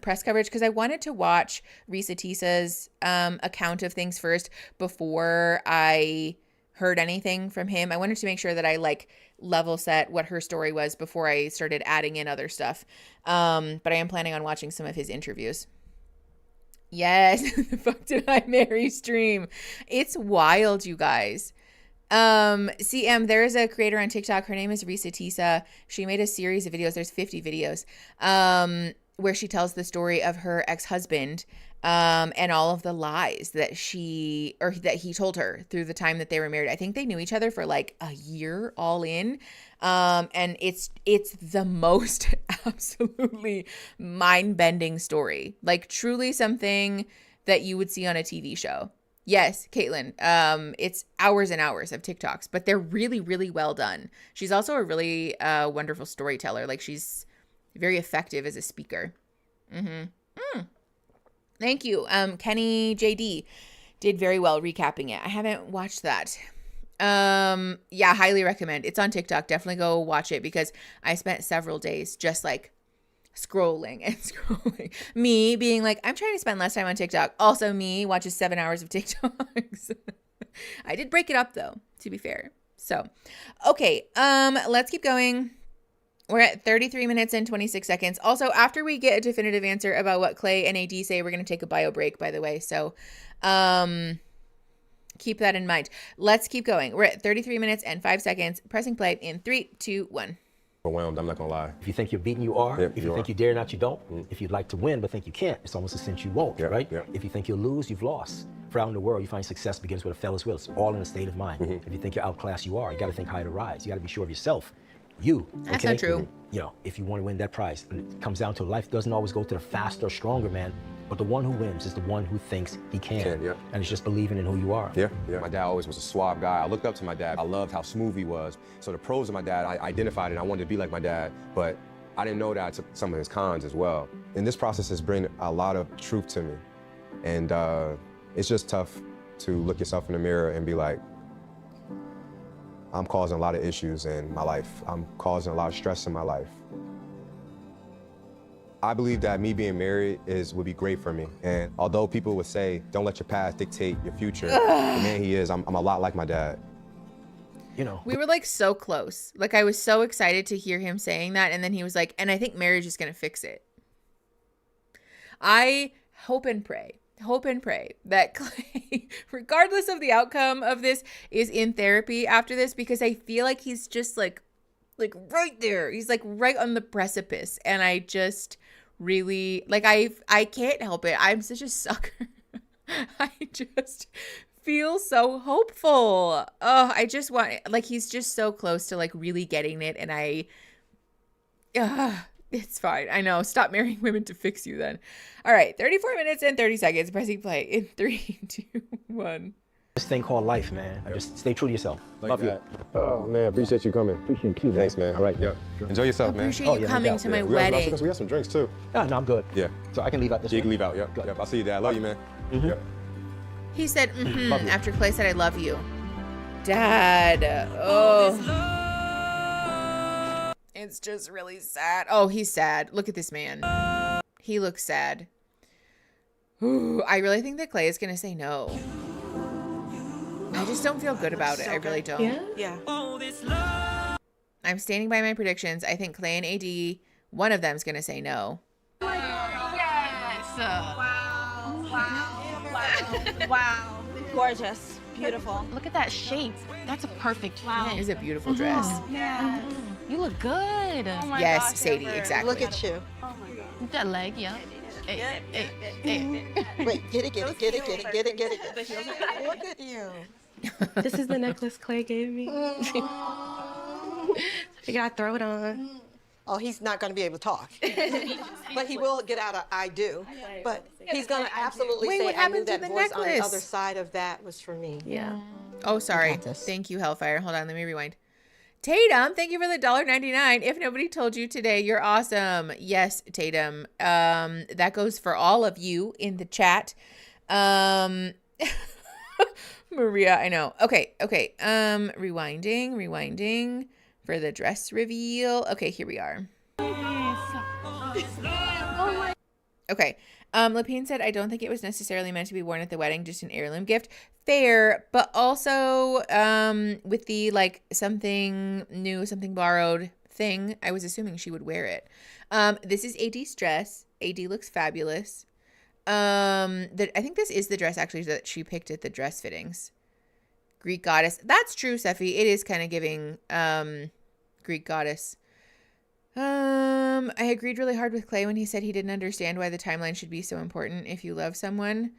press coverage because I wanted to watch Risa Tisa's account of things first before I heard anything from him. I wanted to make sure that I like level set what her story was before I started adding in other stuff. But I am planning on watching some of his interviews. Yes, the fuck did I marry stream? It's wild, you guys. CM, there is a creator on TikTok. Her name is Risa Tisa. She made a series of videos. There's 50 videos, where she tells the story of her ex-husband, and all of the lies that that he told her through the time that they were married. I think they knew each other for like a year all in. And it's the most absolutely mind-bending story, like truly something that you would see on a TV show. Yes, Caitlin, it's hours and hours of TikToks, but they're really, really well done. She's also a really wonderful storyteller. Like she's very effective as a speaker. Thank you. Kenny JD did very well recapping it. I haven't watched that. Yeah, highly recommend. It's on TikTok. Definitely go watch it because I spent several days just like scrolling and scrolling. Me being like, I'm trying to spend less time on TikTok. Also me watches 7 hours of TikToks. I did break it up though, to be fair. So, okay. Let's keep going. We're at 33 minutes and 26 seconds. Also, after we get a definitive answer about what Clay and AD say, we're going to take a bio break, by the way. So, keep that in mind. Let's keep going. We're at 33 minutes and 5 seconds. Pressing play in 3, 2, 1. Overwhelmed, I'm not gonna lie. If you think you're beaten, you are. Yep, if you think you dare not, you don't. If you'd like to win but think you can't, it's almost a sense you won't, right? Yep. If you think you'll lose, you've lost. For out in the world, you find success begins with a fella's will. It's all in a state of mind. If you think you're outclassed, you are. You got to think higher to rise. You got to be sure of yourself. You. That's not true. You know, if you want to win that prize, and it comes down to life doesn't always go to the faster or stronger man, but the one who wins is the one who thinks he can. And it's just believing in who you are. My dad always was a suave guy. I looked up to my dad. I loved how smooth he was. So the pros of my dad, I identified and I wanted to be like my dad, but I didn't know that I took some of his cons as well. And this process has brought a lot of truth to me. And it's just tough to look yourself in the mirror and be like, I'm causing a lot of issues in my life. I'm causing a lot of stress in my life. I believe that me being married would be great for me. And although people would say, don't let your past dictate your future, the man he is, I'm a lot like my dad. You know. We were like so close. Like I was so excited to hear him saying that. And then he was like, and I think marriage is going to fix it. I hope and pray that Clay, regardless of the outcome of this, is in therapy after this, because I feel like he's just like right there. He's like right on the precipice. And I just really, like, I can't help it. I'm such a sucker. I just feel so hopeful. Oh, I just want, like, he's just so close to like really getting it. And it's fine. I know. Stop marrying women to fix you then. All right. 34 minutes and 30 seconds. Pressing play in 3, 2, 1. This thing called life, man. Just stay true to yourself. Love you. Oh, man. Appreciate you coming. Appreciate you. Thanks, man. All right. Yeah. Enjoy yourself, man. Appreciate you coming to my wedding. We have some drinks, too. No, I'm good. Yeah. So I can leave out this You way? can leave out. Yep. Yep. I'll see you, Dad. Love you, man. Mm-hmm. Yep. He said, after Clay said, I love you. Dad. Oh. It's just really sad. Oh, he's sad. Look at this man. He looks sad. Ooh, I really think that Clay is going to say no. I just don't feel good about it. I really don't. Yeah. I'm standing by my predictions. I think Clay and AD, one of them is going to say no. Yes. Wow. Gorgeous. Beautiful. Look at that shape. That's a perfect fit. It is a beautiful dress. Yeah. You look good. Oh my Yes, gosh, Sadie, Amber. exactly. Look at you. Oh my God. That leg, yeah. Wait, get it. Look at you. This is the necklace Clay gave me. You gotta throw it on. Oh, he's not going to be able to talk. But he will get out of I do. But he's going to absolutely Wait, say, what I knew happened to that the voice on the necklace? other side of that was for me. Yeah. Oh, sorry. Thank you, Hellfire. Hold on, let me rewind. Tatum, thank you for the $1.99. If nobody told you today, you're awesome. Yes, Tatum. That goes for all of you in the chat. Maria, I know. Okay. Rewinding for the dress reveal. Okay, here we are. Okay. Lapine said, I don't think it was necessarily meant to be worn at the wedding, just an heirloom gift. Fair, but also with the like something new, something borrowed thing, I was assuming she would wear it. This is AD's dress. AD looks fabulous. I think this is the dress actually that she picked at the dress fittings. Greek goddess. That's true, Sephi. It is kind of giving Greek goddess. I agreed really hard with Clay when he said he didn't understand why the timeline should be so important if you love someone.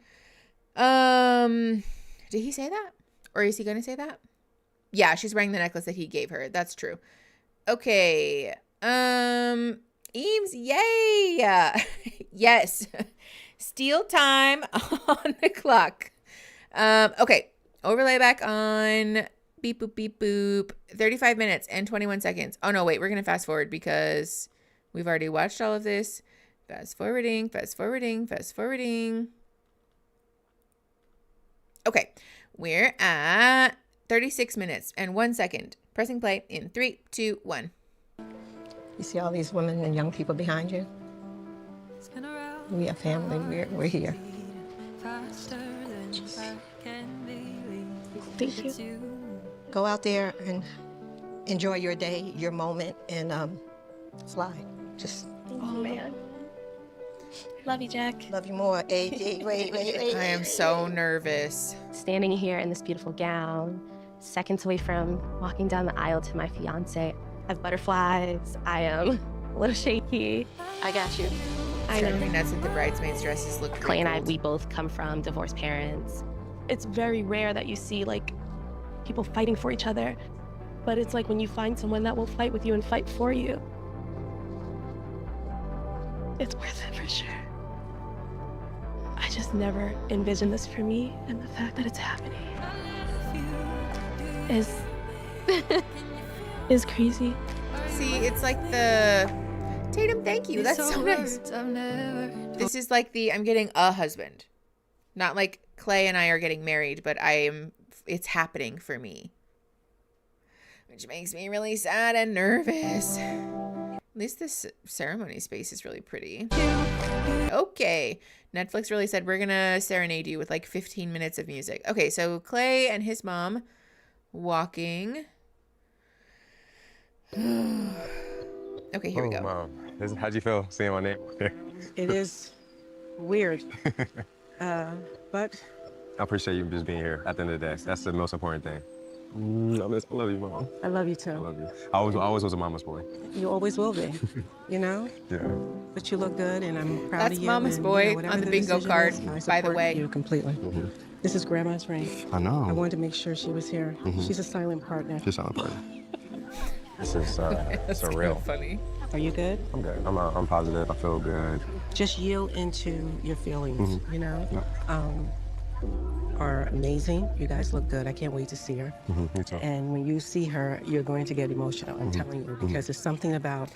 Did he say that? Or is he going to say that? Yeah, she's wearing the necklace that he gave her. That's true. Okay. Eames, yay! Yes. Steal time on the clock. Okay. Overlay back on. Beep, boop, beep, boop. 35 minutes and 21 seconds. Oh, no, wait. We're going to fast forward because we've already watched all of this. Fast forwarding. Okay. We're at 36 minutes and 1 second. Pressing play in 3, 2, 1. You see all these women and young people behind you? We are family. We're here. Thank you. Go out there and enjoy your day, your moment, and fly. Just. Oh, man. Love you, Jack. Love you more. AJ, wait. I am so nervous. Standing here in this beautiful gown, seconds away from walking down the aisle to my fiance. I have butterflies. I am a little shaky. I got you. I know. Nuts that the bridesmaids' dresses look Clay and I, we both come from divorced parents. It's very rare that you see like people fighting for each other, but it's like when you find someone that will fight with you and fight for you, it's worth it for sure. I just never envisioned this for me, and the fact that it's happening is crazy. See, it's like the Tatum, thank you. That's so nice. This is like I'm getting a husband. Not like Clay and I are getting married, but it's happening for me. Which makes me really sad and nervous. At least this ceremony space is really pretty. Okay. Netflix really said we're gonna serenade you with like 15 minutes of music. Okay, so Clay and his mom walking. Okay, here we go. Mom, how'd you feel seeing my name here? It is weird, but I appreciate you just being here at the end of the day. That's the most important thing. I love you, Mom. I love you too. I love you. I always was a mama's boy. You always will be, you know? Yeah. But you look good, and I'm proud That's of you. Mama's and, boy you know, on the bingo card, by the way. You completely. This is Grandma's ring. I know. I wanted to make sure she was here. She's a silent partner. She's a silent partner. This is surreal. Funny. Are you good? I'm good. I'm positive. I feel good. Just yield into your feelings, you know? Yeah. Are amazing. You guys look good. I can't wait to see her. Me too. And when you see her, you're going to get emotional. I'm telling you, because there's something about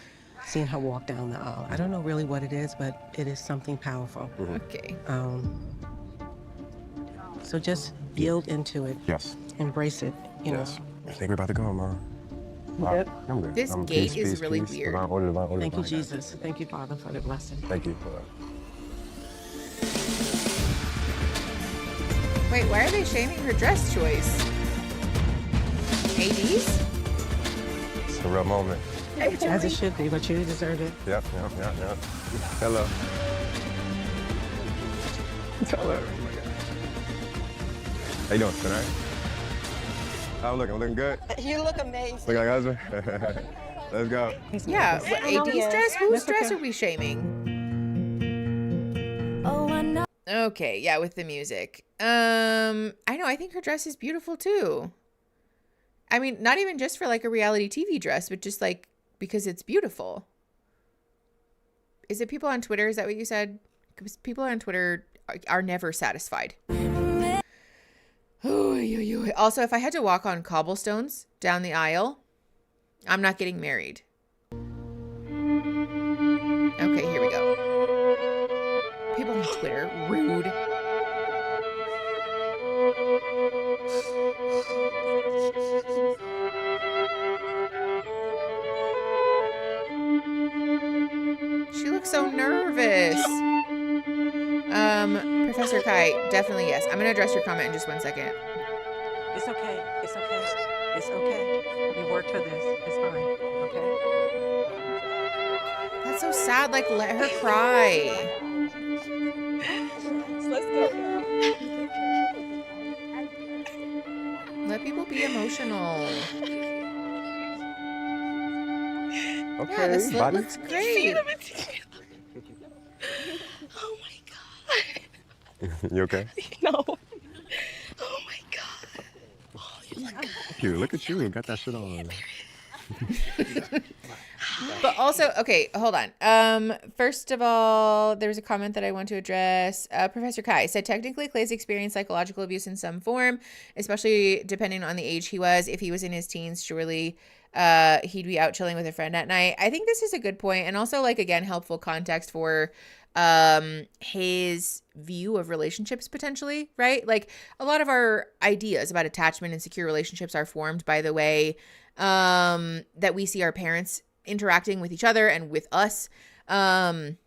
seeing her walk down the aisle. I don't know really what it is, but it is something powerful. Okay. So just yield into it. Yes. Embrace it, you know. I think we're about to go, Mom. Yep. I'm good. This gate is really weird. Divine order, Thank you, divine Jesus. Thank you, Father, for the blessing. Thank you. Wait, why are they shaming her dress choice? ADs? It's a real moment. As it should be, but you deserve it. Yep. Hello. Hello. How you doing? Good, all right? How I'm looking good? You look amazing. Look like husband? Let's go. Yeah, AD's dress? Whose dress are we shaming? Oh, I know. Okay, yeah, with the music. I know, I think her dress is beautiful too. I mean, not even just for like a reality TV dress, but just like because it's beautiful. Is it people on Twitter? Is that what you said? Because people on Twitter are never satisfied. Also, if I had to walk on cobblestones down the aisle, I'm not getting married. Okay, here we go. People on Twitter, rude. She looks so nervous. Professor Kai, definitely yes. I'm gonna address your comment in just 1 second. It's okay. It's okay. It's okay. You worked for this. It's fine. Okay? That's so sad. Like, let her cry. Let's go. Let people be emotional. Okay, Yeah, this look buddy. looks great. Oh my You okay? no. Oh my god. Oh, you look good. Look at you. Got that shit on. But also, okay, hold on. First of all, there was a comment that I want to address. Professor Kai said technically Clay's experienced psychological abuse in some form, especially depending on the age he was. If he was in his teens, surely he'd be out chilling with a friend at night. I think this is a good point, and also, like, again, helpful context for his view of relationships potentially, right? Like, a lot of our ideas about attachment and secure relationships are formed by the way that we see our parents interacting with each other and with us. And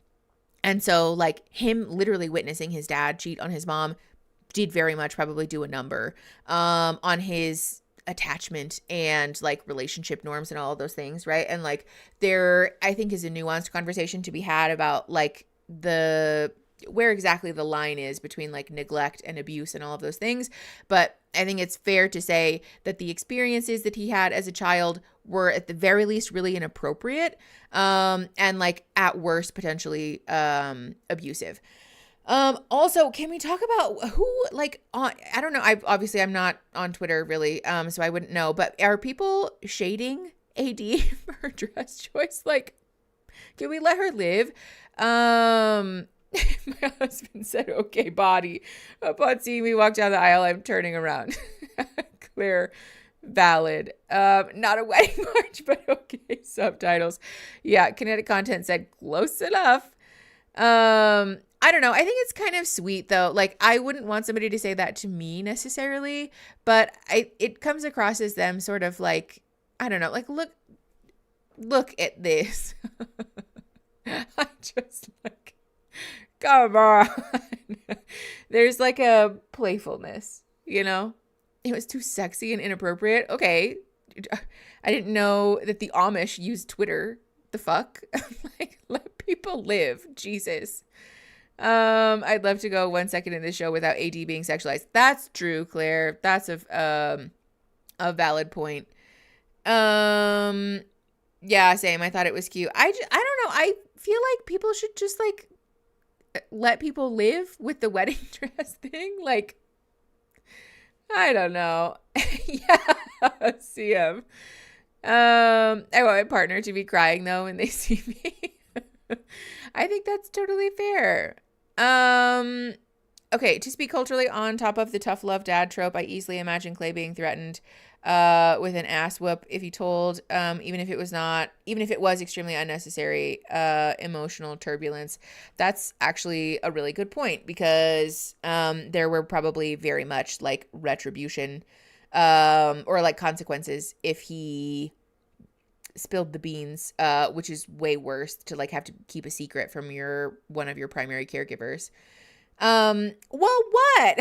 so, like, him literally witnessing his dad cheat on his mom did very much probably do a number on his attachment and like relationship norms and all of those things, right? And like, there I think is a nuanced conversation to be had about like where exactly the line is between like neglect and abuse and all of those things. But I think it's fair to say that the experiences that he had as a child were at the very least really inappropriate, and like at worst potentially abusive. Also, can we talk about who, like, I don't know, I'm not on Twitter really, so I wouldn't know, but are people shading AD for her dress choice? Like, can we let her live? My husband said, okay, body. Upon seeing me walk down the aisle, I'm turning around. Claire Valid. Not a wedding march, but okay. Subtitles. Yeah, kinetic content said close enough. I don't know. I think it's kind of sweet though. Like I wouldn't want somebody to say that to me necessarily, but it comes across as them sort of like, I don't know, like look at this. I just like, come on. There's like a playfulness, you know? It was too sexy and inappropriate. Okay. I didn't know that the Amish used Twitter. The fuck? Like, let people live. Jesus. I'd love to go 1 second in this show without AD being sexualized. That's true, Claire. That's a valid point. Yeah, same. I thought it was cute. I don't know. I feel like people should just like let people live with the wedding dress thing. Like, I don't know. Yeah, see him. I want my partner to be crying though when they see me. I think that's totally fair. Okay, to speak culturally on top of the tough love dad trope, I easily imagine Clay being threatened with an ass whoop if he told, even if it was extremely unnecessary, emotional turbulence. That's actually a really good point because there were probably very much like retribution or like consequences if he spilled the beans, which is way worse to like have to keep a secret from one of your primary caregivers. Well, what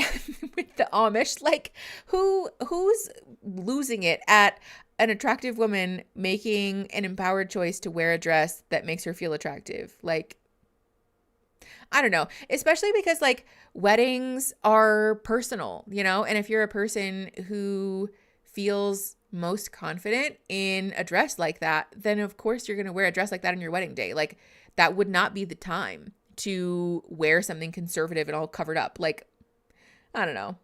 with the Amish? Like, who's losing it at an attractive woman making an empowered choice to wear a dress that makes her feel attractive? Like, I don't know, especially because like weddings are personal, you know, and if you're a person who feels most confident in a dress like that, then of course you're going to wear a dress like that on your wedding day. Like, that would not be the time to wear something conservative and all covered up. Like, I don't know.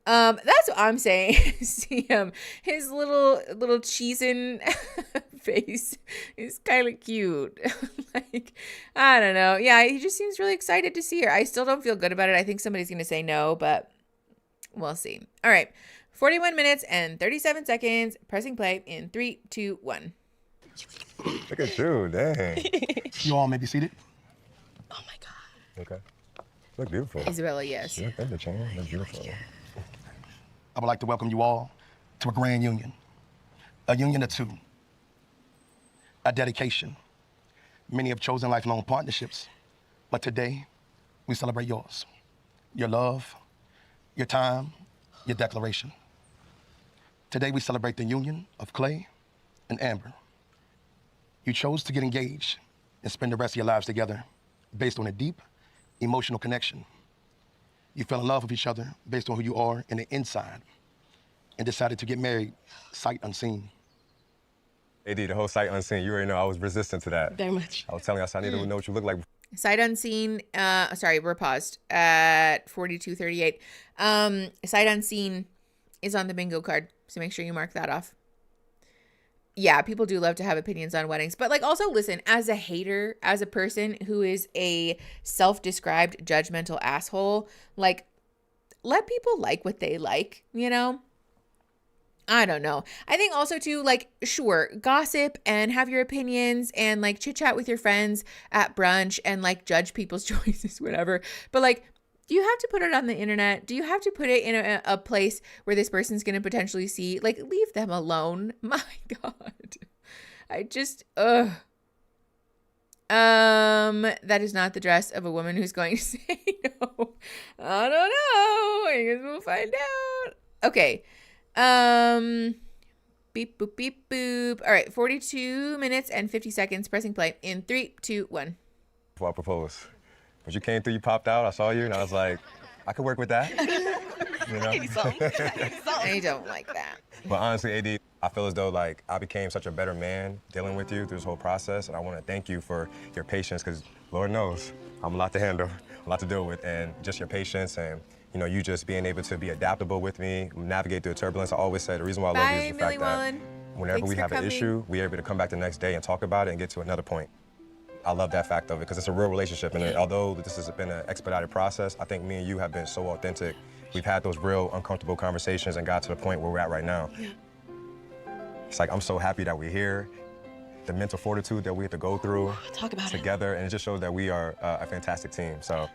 That's what I'm saying. See him, his little cheesin' face is kind of cute. Like, I don't know. Yeah, he just seems really excited to see her. I still don't feel good about it. I think somebody's going to say no, but we'll see. All right. 41 minutes and 37 seconds. Pressing play in 3, 2, 1. Look at you, dang. You all may be seated. Oh my God. Okay. Look beautiful. Isabella, yes. Look at the chain. Look beautiful. I would like to welcome you all to a grand union. A union of two. A dedication. Many have chosen lifelong partnerships, but today we celebrate yours. Your love, your time, your declaration. Today we celebrate the union of Clay and Amber. You chose to get engaged and spend the rest of your lives together based on a deep emotional connection. You fell in love with each other based on who you are in the inside and decided to get married sight unseen. AD, the whole sight unseen, you already know I was resistant to that. Very much. I was telling us I need to know what you look like. Sight unseen, sorry, we're paused at 42:38. Sight unseen is on the bingo card, so make sure you mark that off. Yeah, people do love to have opinions on weddings, but like also listen, as a hater, as a person who is a self-described judgmental asshole, like let people like what they like, you know? I don't know. I think also too, like, sure, gossip and have your opinions and like chit chat with your friends at brunch and like judge people's choices, whatever. But like, do you have to put it on the internet? Do you have to put it in a place where this person's going to potentially see? Like, leave them alone. My God. I just, that is not the dress of a woman who's going to say no. I don't know. I guess we'll find out. Okay. Beep, boop, beep, boop. All right. 42 minutes and 50 seconds. Pressing play in 3, 2, 1. Before I propose. When you came through, you popped out, I saw you, and I was like, I could work with that. You know? I don't like that. But honestly, AD, I feel as though like I became such a better man dealing with you through this whole process, and I want to thank you for your patience, because Lord knows I'm a lot to handle, a lot to deal with, and just your patience and you just being able to be adaptable with me, navigate through the turbulence. I always say the reason why I love you is the fact that whenever we have an issue, we're able to come back the next day and talk about it and get to another point. I love that fact of it because it's a real relationship, and although this has been an expedited process, I think me and you have been so authentic we've had those real uncomfortable conversations and got to the point where we're at right now. Yeah. It's like, I'm so happy that we're here. The mental fortitude that we have to go through Talk about together, and it just shows that we are a fantastic team. So,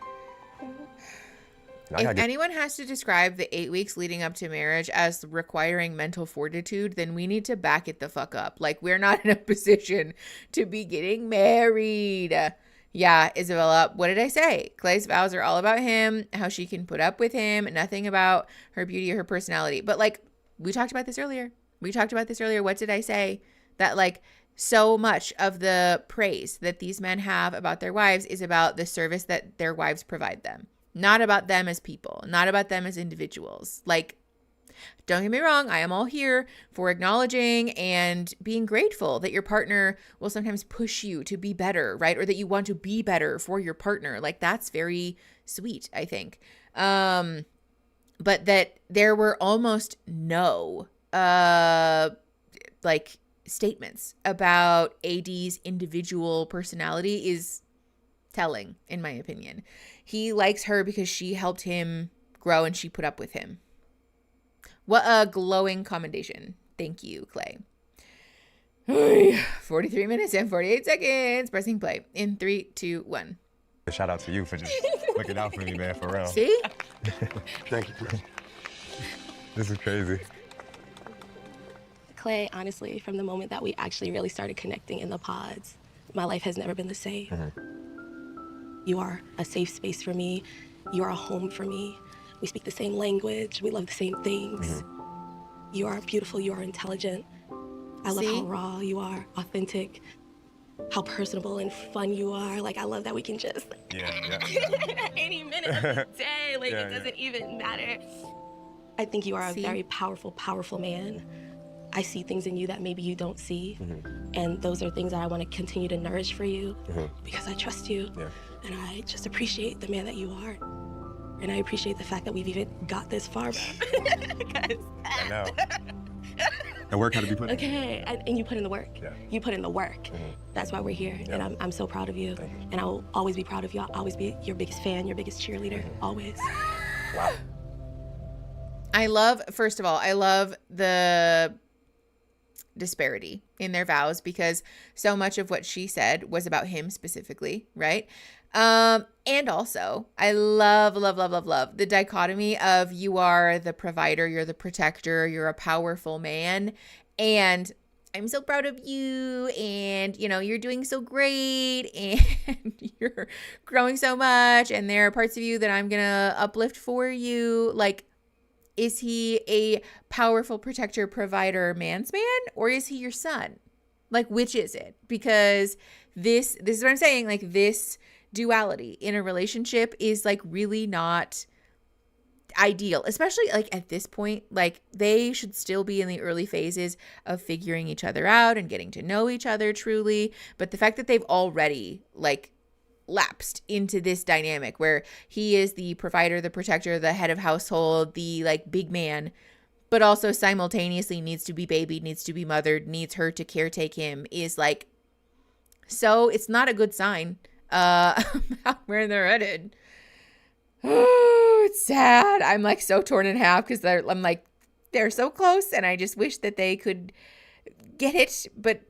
if anyone has to describe the 8 weeks leading up to marriage as requiring mental fortitude, then we need to back it the fuck up. Like, we're not in a position to be getting married. Yeah, Isabella, what did I say? Clay's vows are all about him, how she can put up with him, nothing about her beauty or her personality. But, like, we talked about this earlier. What did I say? That, like, so much of the praise that these men have about their wives is about the service that their wives provide them. Not about them as people, not about them as individuals. Like, don't get me wrong, I am all here for acknowledging and being grateful that your partner will sometimes push you to be better, right? Or that you want to be better for your partner. Like, that's very sweet, I think. But that there were almost no, like, statements about AD's individual personality is telling, in my opinion. He likes her because she helped him grow and she put up with him. What a glowing commendation. Thank you, Clay. 43 minutes and 48 seconds. Pressing play in 3, 2, 1. Shout out to you for just looking out for me, man, for real. See? Thank you, Chris. This is crazy. Clay, honestly, from the moment that we actually really started connecting in the pods, my life has never been the same. You are a safe space for me. You are a home for me. We speak the same language. We love the same things. You are beautiful. You are intelligent. I love how raw you are, authentic, how personable and fun you are. Like, I love that we can just any minute of the day, like, it doesn't even matter. I think you are a very powerful, powerful man. I see things in you that maybe you don't see. And those are things that I want to continue to nourish for you because I trust you. And I just appreciate the man that you are. And I appreciate the fact that we've even got this far. I know. The work had to be put in. Okay, and you put in the work. You put in the work. That's why we're here. And I'm so proud of you. And I will always be proud of you. I'll always be your biggest fan, your biggest cheerleader, always. Wow. First of all, I love the disparity in their vows because so much of what she said was about him specifically, right? And also, I love the dichotomy of you are the provider, you're the protector, you're a powerful man, and I'm so proud of you, and, you know, you're doing so great, and you're growing so much, and there are parts of you that I'm gonna uplift for you. Like, is he a powerful protector, provider, man's man, or is he your son? Like, which is it? Because this is what I'm saying, like, this duality in a relationship is, like, really not ideal, especially, like, at this point. Like, they should still be in the early phases of figuring each other out and getting to know each other truly. But the fact that they've already, like, lapsed into this dynamic where he is the provider, the protector, the head of household, the, like, big man, but also simultaneously needs to be babied, needs to be mothered, needs her to caretake him, is, like, so it's not a good sign about where they're headed. Oh, it's sad. I'm, like, so torn in half because I'm like, they're so close, and I just wish that they could get it. But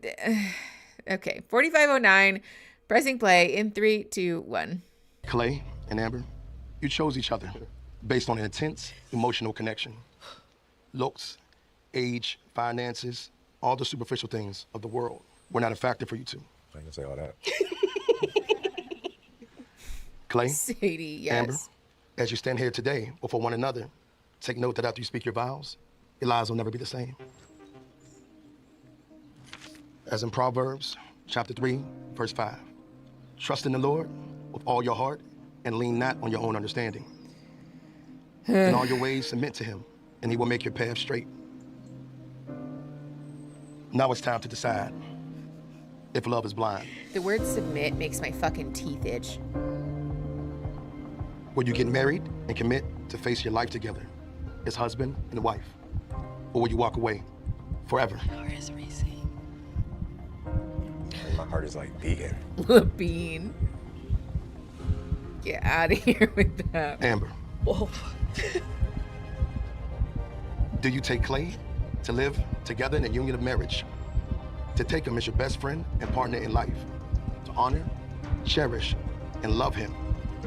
okay, 45:09. Pressing play in 3, 2, 1. Clay and Amber, you chose each other based on an intense emotional connection. Looks, age, finances, all the superficial things of the world were not a factor for you two. I can say all that. Clay, Sadie, yes. Amber, as you stand here today before one another, take note that after you speak your vows, your lives will never be the same. As in Proverbs chapter 3, verse 5. Trust in the Lord with all your heart and lean not on your own understanding. In all your ways submit to him, and he will make your path straight. Now it's time to decide if love is blind. The word submit makes my fucking teeth itch. Will you get married and commit to face your life together as husband and wife? Or will you walk away forever? My heart is racing. My heart is, like, beating. Bean. Get out of here with that. Amber. Whoa. Do you take Clay to live together in a union of marriage? To take him as your best friend and partner in life? To honor, cherish, and love him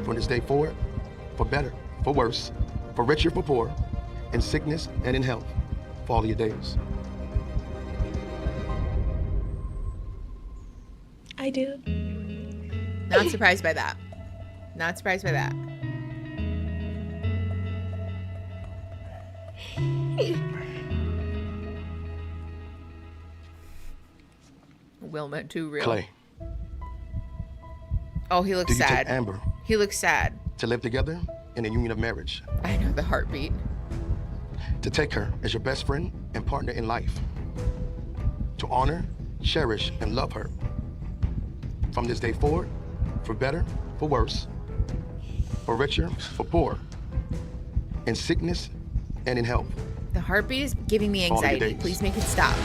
from this day forward, for better, for worse, for richer, for poor, in sickness and in health, for all of your days? I do. Not surprised by that. Not surprised by that. Wilma, too real. Clay. Oh, he looks Do you sad. take Amber He looks sad. to live together in a union of marriage? I know the heartbeat. To take her as your best friend and partner in life? To honor, cherish, and love her from this day forward, for better, for worse, for richer, for poor, in sickness and in health? The heartbeat is giving me All your anxiety. days. Please make it stop.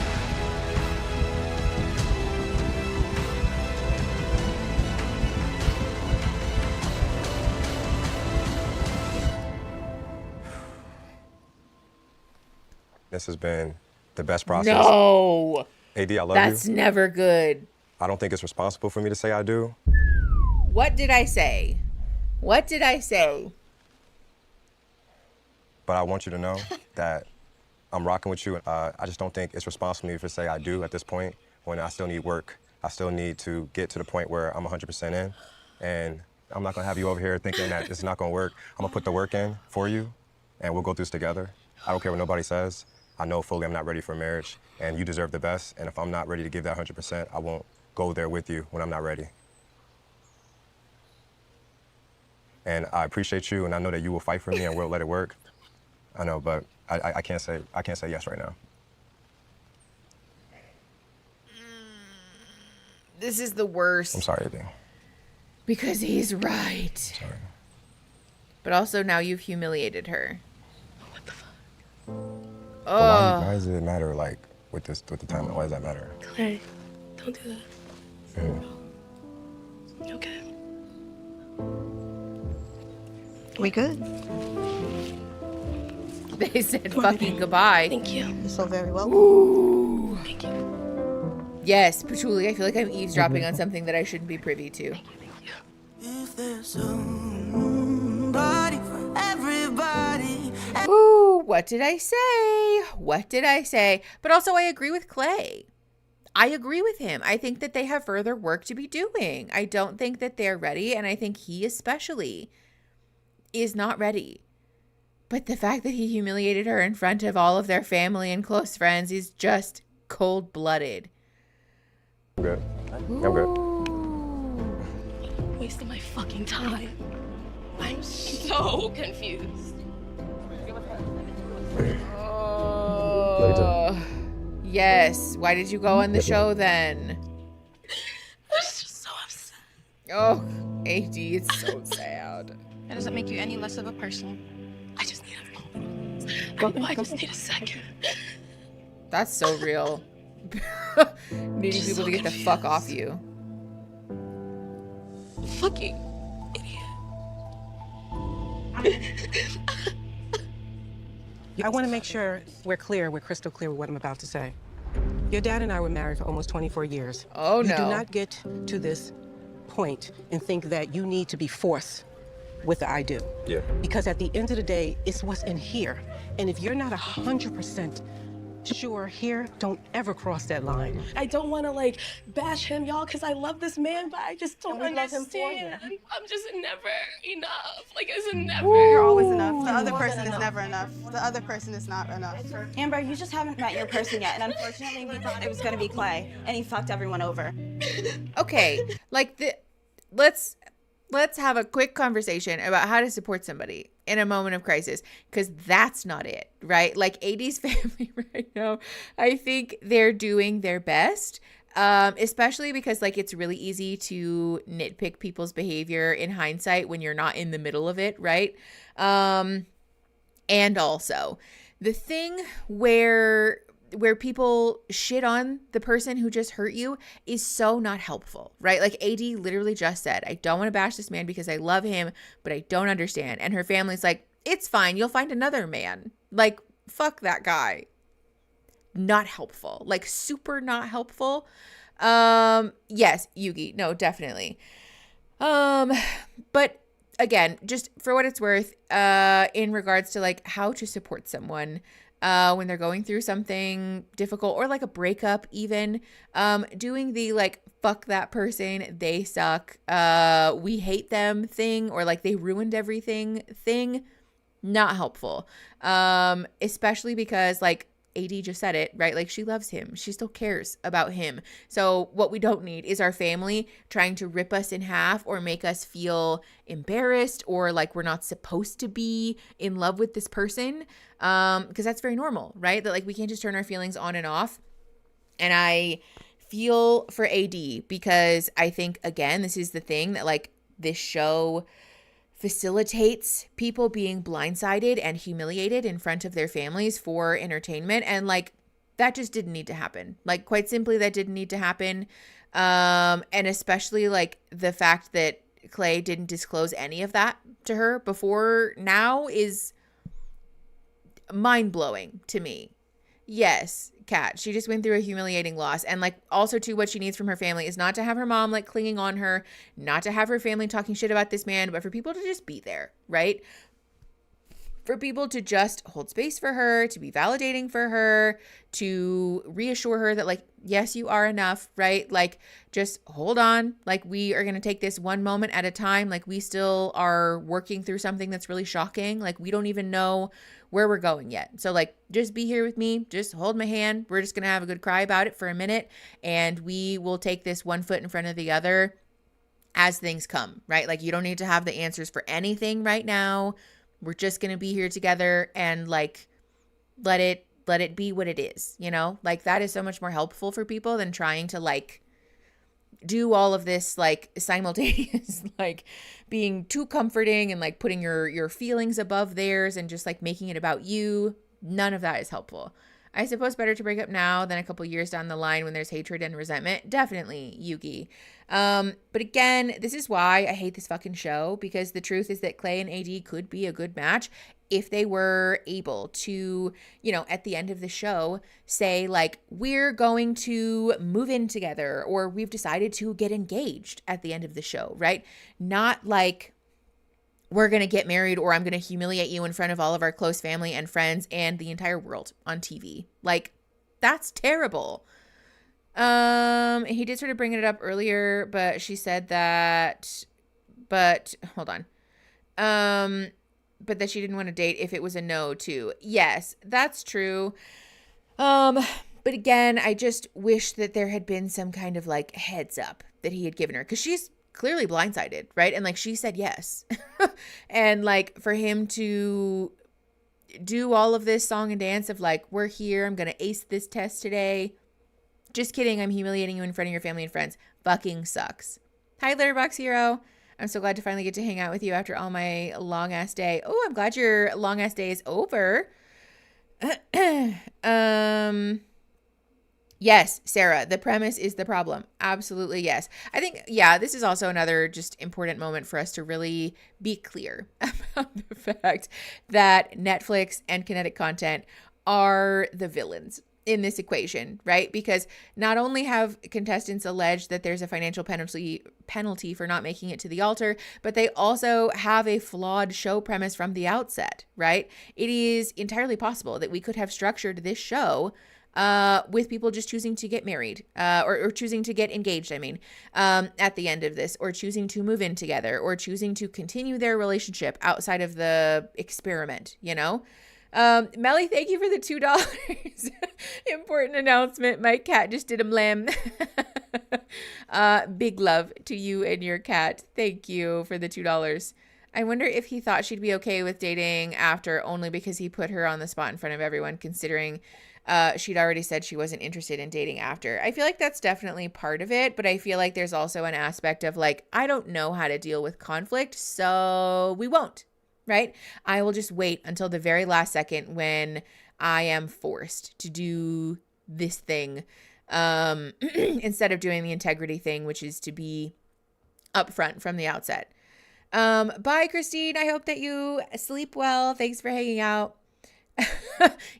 This has been the best process. No. AD, I love That's you. never good. I don't think it's responsible for me to say I do. What did I say? What did I say? But I want you to know that I'm rocking with you. I just don't think it's responsible for me to say I do at this point when I still need work. I still need to get to the point where I'm 100% in. And I'm not gonna have you over here thinking that it's not gonna work. I'm gonna put the work in for you and we'll go through this together. I don't care what nobody says. I know fully I'm not ready for marriage and you deserve the best. And if I'm not ready to give that 100%, I won't go there with you when I'm not ready. And I appreciate you and I know that you will fight for me and we'll let it work. I know, but I can't say yes right now. This is the worst. I'm sorry, AD. Because he's right. Sorry. But also now you've humiliated her. What the fuck? But why does it matter, like, with the time? Why does that matter? Clay, don't do that. Mm. Okay. We good? They said fucking goodbye. Thank you. You're so very welcome. Ooh. Thank you. Yes, Patchouli, I feel like I'm eavesdropping on something that I shouldn't be privy to. If there's somebody for everybody. Ooh, what did I say? What did I say? But also I agree with Clay. I agree with him. I think that they have further work to be doing. I don't think that they're ready, and I think he especially is not ready. But the fact that he humiliated her in front of all of their family and close friends is just cold-blooded. I'm good. I'm good. Wasting my fucking time. I'm so confused. Yes. Why did you go on the show then? I'm just so upset. Oh, AD, it's so sad. That doesn't make you any less of a person. I just need a moment. I just need a second. That's so real. Needing Just people so to get the fuck off you. Fucking I want to make sure we're crystal clear with what I'm about to say. Your dad and I were married for almost 24 years. Oh, no. You do not get to this point and think that you need to be forced with the I do. Yeah. Because at the end of the day, it's what's in here. And if you're not 100% sure here, don't ever cross that line. I don't want to like bash him, y'all, because I love this man, but I just don't And we love him for understand. I'm just never enough. Like, it's never. You're always enough. The other person is never enough. The other person is not enough. Amber, you just haven't met your person yet, and unfortunately, we thought it was gonna be Clay, and he fucked everyone over. Okay, like let's have a quick conversation about how to support somebody in a moment of crisis, because that's not it, right? Like AD's family right now, I think they're doing their best, especially because like it's really easy to nitpick people's behavior in hindsight when you're not in the middle of it, right? And also the thing where people shit on the person who just hurt you is so not helpful, right? Like AD literally just said, I don't want to bash this man because I love him, but I don't understand. And her family's like, it's fine. You'll find another man. Like, fuck that guy. Not helpful. Like, super not helpful. Yes, Yugi. No, definitely. But again, just for what it's worth, in regards to like how to support someone when they're going through something difficult or like a breakup even, doing the like fuck that person, they suck, we hate them thing, or like they ruined everything thing, not helpful. Especially because like AD just said it, right? Like, she loves him. She still cares about him. So what we don't need is our family trying to rip us in half or make us feel embarrassed or like we're not supposed to be in love with this person. Because that's very normal, right? That like we can't just turn our feelings on and off. And I feel for AD because I think, again, this is the thing that like this show facilitates people being blindsided and humiliated in front of their families for entertainment. And like, that just didn't need to happen. Like, quite simply, that didn't need to happen. And especially like the fact that Clay didn't disclose any of that to her before now is mind-blowing to me. Yes, Kat, she just went through a humiliating loss. And like, also too, what she needs from her family is not to have her mom like clinging on her, not to have her family talking shit about this man, but for people to just be there, right? For people to just hold space for her, to be validating for her, to reassure her that like, yes, you are enough, right? Like, just hold on. Like, we are going to take this one moment at a time. Like, we still are working through something that's really shocking. Like, we don't even know where we're going yet. So like, just be here with me. Just hold my hand. We're just going to have a good cry about it for a minute. And we will take this one foot in front of the other as things come, right? Like, you don't need to have the answers for anything right now. We're just going to be here together and like, let it be what it is, you know? Like, that is so much more helpful for people than trying to like do all of this like simultaneous, like being too comforting and like putting your feelings above theirs and just like making it about you. None of that is helpful. I suppose better to break up now than a couple years down the line when there's hatred and resentment. Definitely, Yugi. But again, this is why I hate this fucking show, because the truth is that Clay and AD could be a good match if they were able to, you know, at the end of the show say like, we're going to move in together, or we've decided to get engaged at the end of the show, right? Not like, we're going to get married, or I'm going to humiliate you in front of all of our close family and friends and the entire world on TV. Like, that's terrible. He did sort of bring it up earlier, but she said that, but hold on. But that she didn't want to date if it was a no too. Yes, that's true. But again, I just wish that there had been some kind of like heads up that he had given her, because she's clearly blindsided, right? And like, she said yes. And like, for him to do all of this song and dance of like, we're here, I'm gonna ace this test today. Just kidding, I'm humiliating you in front of your family and friends. Fucking sucks. Hi, Letterboxd Hero. I'm so glad to finally get to hang out with you after all my long ass day. Oh, I'm glad your long ass day is over. Yes, Sarah, the premise is the problem. Absolutely, yes. I think, yeah, this is also another just important moment for us to really be clear about the fact that Netflix and kinetic content are the villains in this equation, right? Because not only have contestants alleged that there's a financial penalty for not making it to the altar, but they also have a flawed show premise from the outset, right? It is entirely possible that we could have structured this show with people just choosing to get married, or choosing to get engaged, at the end of this, or choosing to move in together, or choosing to continue their relationship outside of the experiment, you know? Melly, thank you for the $2. Important announcement. My cat just did a mlam. Big love to you and your cat. Thank you for the $2. I wonder if he thought she'd be okay with dating after only because he put her on the spot in front of everyone, considering she'd already said she wasn't interested in dating after. I feel like that's definitely part of it, but I feel like there's also an aspect of like, I don't know how to deal with conflict, so we won't. Right? I will just wait until the very last second when I am forced to do this thing, instead of doing the integrity thing, which is to be upfront from the outset. Bye, Christine. I hope that you sleep well. Thanks for hanging out.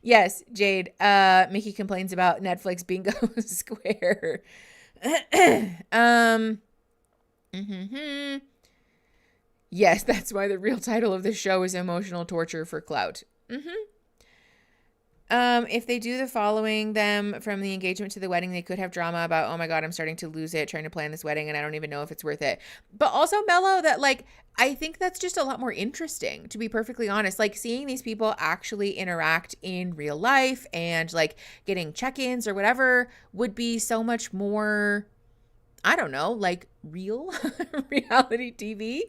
Yes, Jade. Mickey complains about Netflix bingo square. Yes, that's why the real title of the show is Emotional Torture for Clout. If they do the following them from the engagement to the wedding, they could have drama about, oh my God, I'm starting to lose it trying to plan this wedding and I don't even know if it's worth it. But also, Mello, that like, I think that's just a lot more interesting, to be perfectly honest. Like seeing these people actually interact in real life and like getting check-ins or whatever would be so much more, I don't know, like real reality TV.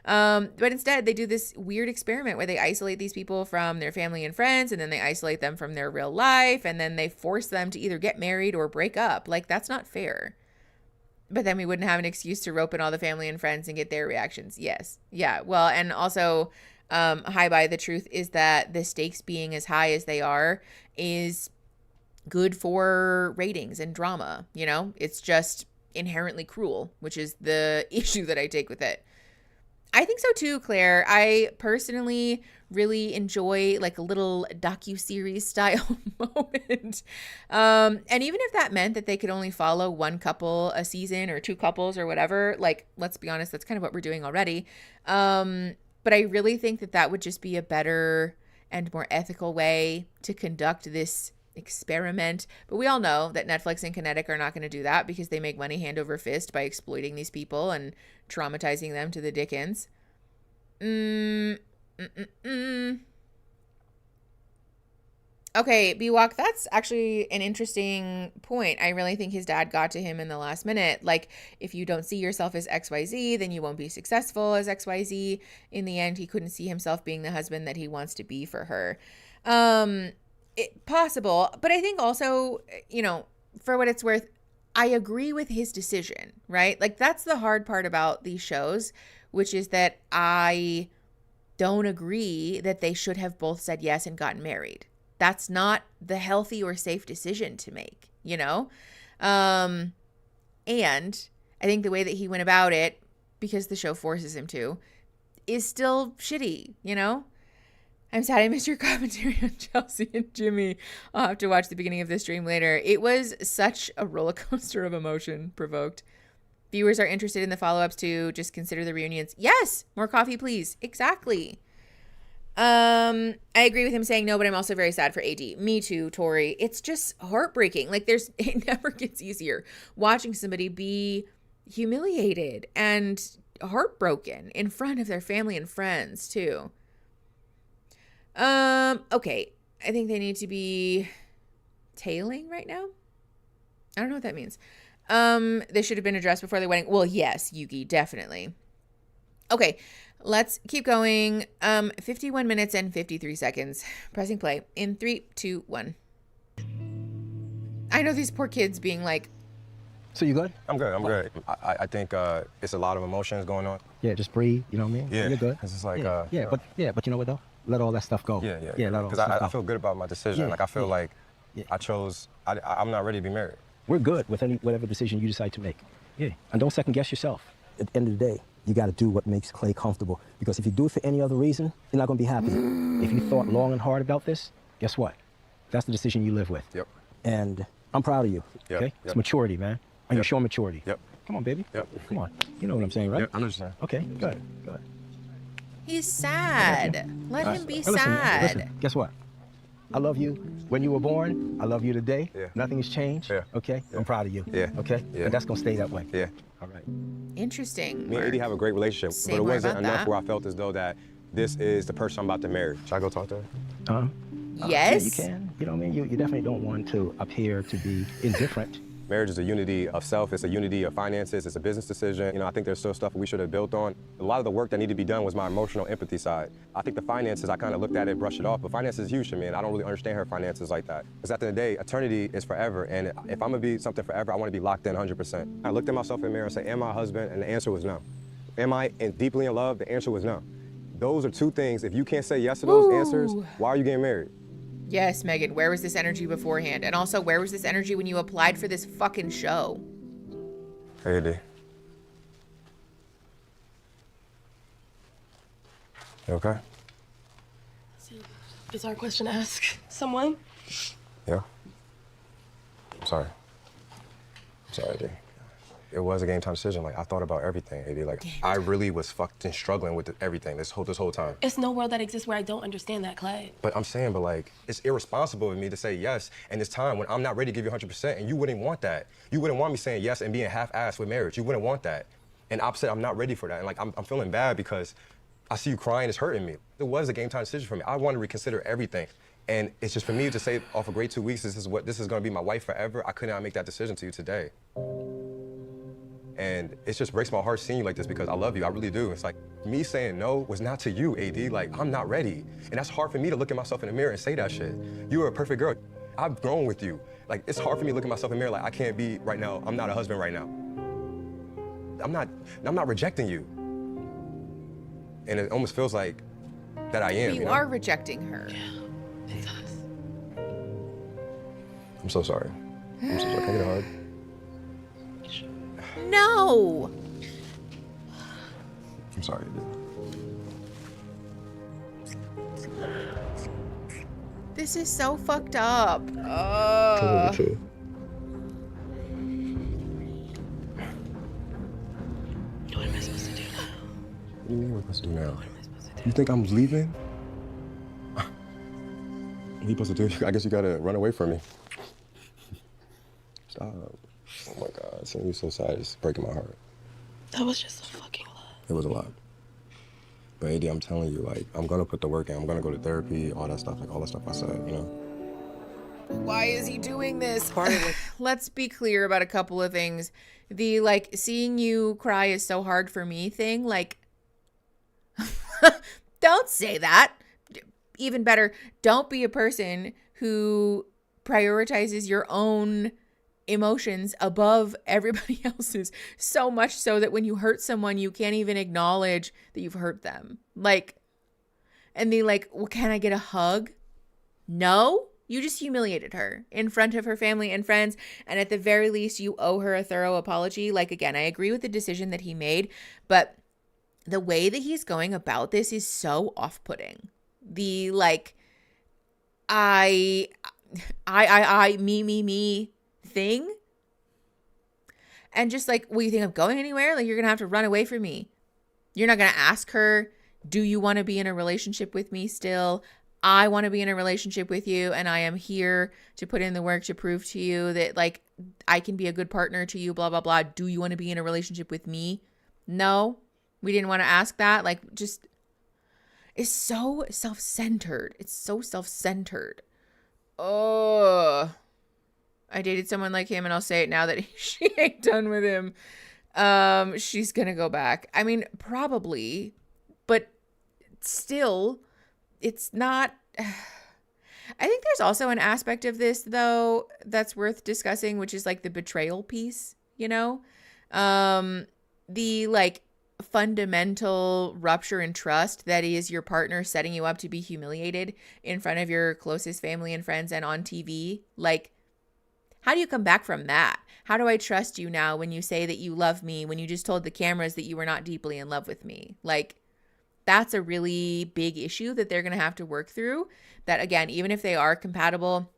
But instead they do this weird experiment where they isolate these people from their family and friends, and then they isolate them from their real life, and then they force them to either get married or break up. Like, that's not fair. But then we wouldn't have an excuse to rope in all the family and friends and get their reactions. Yes. Yeah. Well, and also, the truth is that the stakes being as high as they are is good for ratings and drama. You know, it's just inherently cruel, which is the issue that I take with it. I think so too, Claire. I personally really enjoy like a little docuseries style moment. And even if that meant that they could only follow one couple a season or two couples or whatever, like, let's be honest, that's kind of what we're doing already. But I really think that that would just be a better and more ethical way to conduct this experiment. But we all know that Netflix and Kinetic are not going to do that because they make money hand over fist by exploiting these people and traumatizing them to the dickens. Okay, Biwak, that's actually an interesting point. I really think his dad got to him in the last minute. Like, if you don't see yourself as XYZ, then you won't be successful as XYZ. In the end, he couldn't see himself being the husband that he wants to be for her. Possible, but I think also, you know, for what it's worth, I agree with his decision, right? Like, that's the hard part about these shows, which is that I don't agree that they should have both said yes and gotten married. That's not the healthy or safe decision to make, you know? And I think the way that he went about it, because the show forces him to, is still shitty, you know? I'm sad I missed your commentary on Chelsea and Jimmy. I'll have to watch the beginning of this stream later. It was such a roller coaster of emotion provoked. Viewers are interested in the follow-ups too. Just consider the reunions. Yes, more coffee, please. Exactly. I agree with him saying no, but I'm also very sad for AD. Me too, Tori. It's just heartbreaking. Like, it never gets easier watching somebody be humiliated and heartbroken in front of their family and friends too. Okay. I think they need to be tailing right now. I don't know what that means. They should have been addressed before the wedding. Well, yes, Yugi, definitely. Okay, let's keep going. 51 minutes and 53 seconds. Pressing play in 3, 2, 1. I know these poor kids being like, So you good? I'm good. I'm good. I think it's a lot of emotions going on. Yeah, just breathe. You know what I mean? Yeah, You're good. It's just like but you know what though? Let all that stuff go. Yeah. Let all Because that stuff go. I feel good about my decision. Yeah, Like I feel yeah. like I chose. I'm not ready to be married. We're good with whatever decision you decide to make. Yeah, and don't second guess yourself. At the end of the day, you got to do what makes Clay comfortable. Because if you do it for any other reason, you're not going to be happy. If you thought long and hard about this, guess what? That's the decision you live with. Yep. And I'm proud of you. Yep. Okay. It's maturity, man. And you're showing maturity. Yep. Come on, baby. Yep. Come on. You know what I'm saying, right? Yep. I understand. Okay. Good. Good. he's sad. Let him be Listen, sad. Listen, guess what? I love you when you were born. I love you today. Yeah. Nothing has changed. Yeah. Okay? Yeah. I'm proud of you. Yeah. Okay? Yeah. And that's going to stay that way. Yeah. All right. Interesting. Me and Eddie have a great relationship, Say but it more wasn't about enough that. where I felt as though that this is the person I'm about to marry. Should I go talk to her? Yes. Yeah, you can. You know what I mean? You definitely don't want to appear to be indifferent. Marriage is a unity of self, it's a unity of finances, it's a business decision. You know, I think there's still stuff we should have built on. A lot of the work that needed to be done was my emotional empathy side. I think the finances, I kind of looked at it, brushed it off, but finances is huge to me, and I don't really understand her finances like that. Because at the end of the day, eternity is forever, and if I'm gonna be something forever, I wanna be locked in 100%. I looked at myself in the mirror and said, am I a husband? And the answer was no. Am I deeply in love? The answer was no. Those are two things. If you can't say yes to those answers, why are you getting married? Yes, Megan, where was this energy beforehand? And also, where was this energy when you applied for this fucking show? Hey, D. You okay? bizarre question to ask someone. Yeah. I'm sorry, dude. It was a game time decision. Like, I thought about everything, AD. Like, I really was fucking struggling with everything this whole time. It's no world that exists where I don't understand that, Clay. But I'm saying, like, it's irresponsible of me to say yes in this time when I'm not ready to give you 100%, and you wouldn't want that. You wouldn't want me saying yes and being half-assed with marriage. You wouldn't want that. And I'm saying I'm not ready for that. And, like, I'm feeling bad because I see you crying, it's hurting me. It was a game time decision for me. I want to reconsider everything. And it's just for me to say off a great 2 weeks, this is going to be my wife forever. I could not make that decision to you today. And it just breaks my heart seeing you like this because I love you, I really do. It's like, me saying no was not to you, AD. Like, I'm not ready. And that's hard for me to look at myself in the mirror and say that shit. You are a perfect girl. I've grown with you. Like, it's hard for me to look at myself in the mirror like, I can't be right now, I'm not a husband right now. I'm not rejecting you. And it almost feels like that I am, You are rejecting her. Yeah, it does. I'm so sorry. I'm so sorry. Can I get a hug? No. I'm sorry, This is so fucked up. True. What am I supposed to do now? What do you mean what am I supposed to do now? You think I'm leaving? What are you supposed to do? I guess you gotta run away from me. Stop. Oh my God, seeing you so sad is breaking my heart. That was just a fucking lot. It was a lot. But AD, I'm telling you, like, I'm gonna put the work in. I'm gonna go to therapy, all that stuff I said, you know? Why is he doing this? Let's be clear about a couple of things. The, like, seeing you cry is so hard for me thing, like, don't say that. Even better, don't be a person who prioritizes your own emotions above everybody else's, so much so that when you hurt someone, you can't even acknowledge that you've hurt them. Like, and they like, well, can I get a hug? No, you just humiliated her in front of her family and friends. And at the very least, you owe her a thorough apology. Like, again, I agree with the decision that he made, but the way that he's going about this is so off-putting. The like, me thing. And just like, well, you think I'm going anywhere? Like, you're gonna have to run away from me. You're not gonna ask her, do you want to be in a relationship with me still? I want to be in a relationship with you, and I am here to put in the work to prove to you that, like, I can be a good partner to you, blah, blah, blah. Do you want to be in a relationship with me? No, we didn't want to ask that. Like, just, it's so self-centered. It's so self-centered. Oh, I dated someone like him, and I'll say it now that she ain't done with him. She's gonna go back. I mean, probably, but still, it's not. I think there's also an aspect of this, though, that's worth discussing, which is like the betrayal piece, you know? The like fundamental rupture in trust that is your partner setting you up to be humiliated in front of your closest family and friends and on TV. Like, how do you come back from that? How do I trust you now when you say that you love me, when you just told the cameras that you were not deeply in love with me? Like, that's a really big issue that they're going to have to work through. That, again, even if they are compatible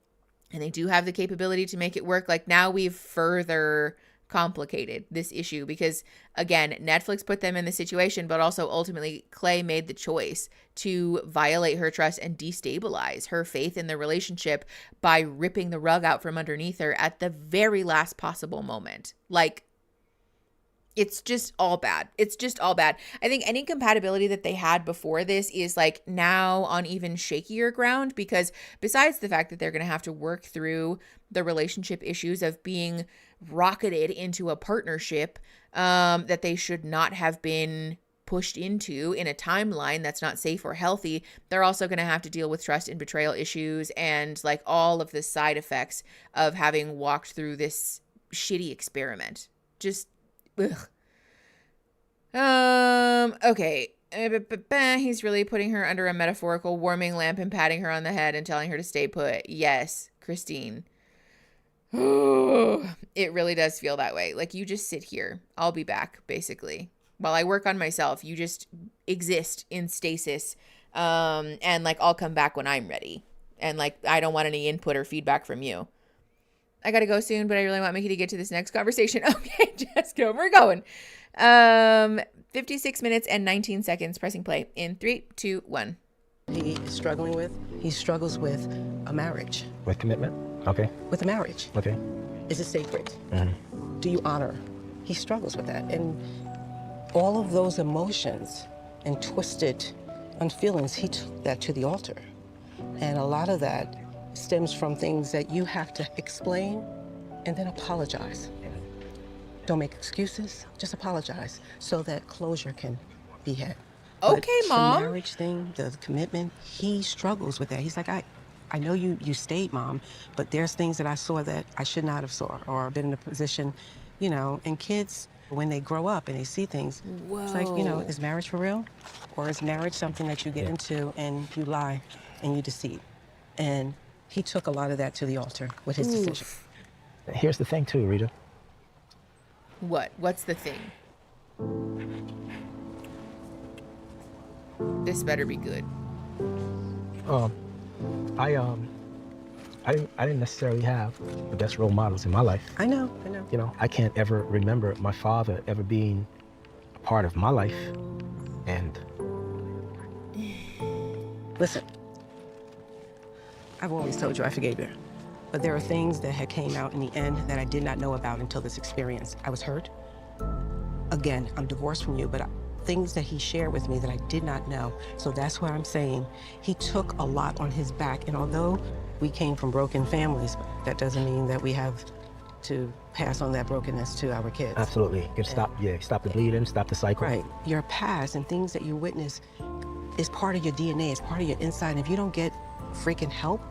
and they do have the capability to make it work, like, now we've further complicated this issue because, again, Netflix put them in the situation, but also ultimately Clay made the choice to violate her trust and destabilize her faith in the relationship by ripping the rug out from underneath her at the very last possible moment. Like, it's just all bad. It's just all bad. I think any compatibility that they had before this is like now on even shakier ground, because besides the fact that they're going to have to work through the relationship issues of being rocketed into a partnership that they should not have been pushed into in a timeline that's not safe or healthy, they're also going to have to deal with trust and betrayal issues and like all of the side effects of having walked through this shitty experiment. Just ugh. Okay. He's really putting her under a metaphorical warming lamp and patting her on the head and telling her to stay put. Yes, Christine. It really does feel that way. Like, you just sit here. I'll be back, basically. While I work on myself, you just exist in stasis And like, I'll come back when I'm ready. And like, I don't want any input or feedback from you. I got to go soon, but I really want Mickey to get to this next conversation. Okay, Jessica, we're going. 56 minutes and 19 seconds, pressing play in 3, 2, 1. He struggles with a marriage. With commitment? Okay. With a marriage. Okay. Is it sacred? Mm-hmm. Do you honor? He struggles with that. And all of those emotions and twisted feelings, he took that to the altar. And a lot of that stems from things that you have to explain and then apologize. Don't make excuses, just apologize so that closure can be had. Okay, but Mom. The marriage thing, the commitment, he struggles with that. He's like, I know you stayed, Mom, but there's things that I saw that I should not have saw or been in a position, you know, and kids, when they grow up and they see things, it's like, you know, is marriage for real? Or is marriage something that you get into and you lie and you deceive? And he took a lot of that to the altar with his decision. Here's the thing too, Rita. What's the thing? This better be good. I didn't necessarily have the best role models in my life. I know. You know, I can't ever remember my father ever being a part of my life. And listen, I've always told you I forgave you. But there are things that had came out in the end that I did not know about until this experience. I was hurt. Again, I'm divorced from you, but things that he shared with me that I did not know. So that's why I'm saying he took a lot on his back. And although we came from broken families, that doesn't mean that we have to pass on that brokenness to our kids. absolutely, you stop the bleeding, stop the cycle. Right. Your past and things that you witness is part of your DNA, it's part of your inside. And if you don't get freaking help,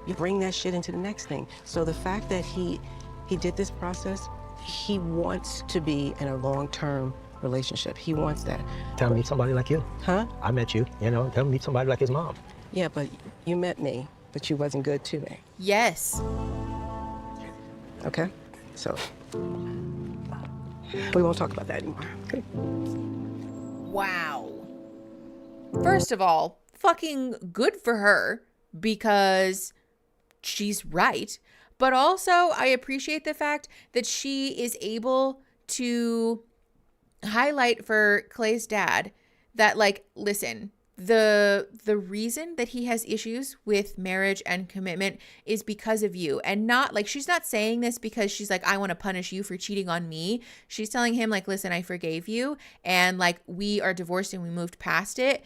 you bring that shit into the next thing. So the fact that he did this process, he wants to be in a long-term relationship. He wants that. Tell me somebody like you. Huh? I met you, you know, tell me meet somebody like his mom. Yeah, but you met me, but you wasn't good to me. Yes. Okay? So, we won't talk about that anymore. Okay? Wow. First of all, fucking good for her because she's right. But also, I appreciate the fact that she is able to highlight for Clay's dad that, like, listen, the reason that he has issues with marriage and commitment is because of you. And not, like, she's not saying this because she's like, I want to punish you for cheating on me. She's telling him, like, listen, I forgave you. And, like, we are divorced and we moved past it.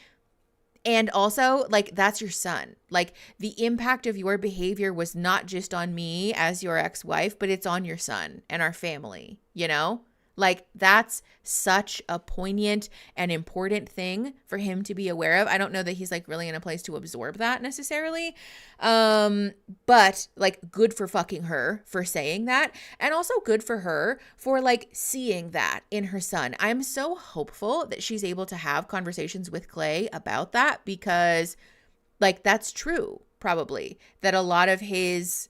And also, like, that's your son. Like, the impact of your behavior was not just on me as your ex-wife, but it's on your son and our family, you know? Like, that's such a poignant and important thing for him to be aware of. I don't know that he's, like, really in a place to absorb that necessarily. But, like, good for fucking her for saying that. And also good for her for, like, seeing that in her son. I'm so hopeful that she's able to have conversations with Clay about that because, like, that's true, probably. That a lot of his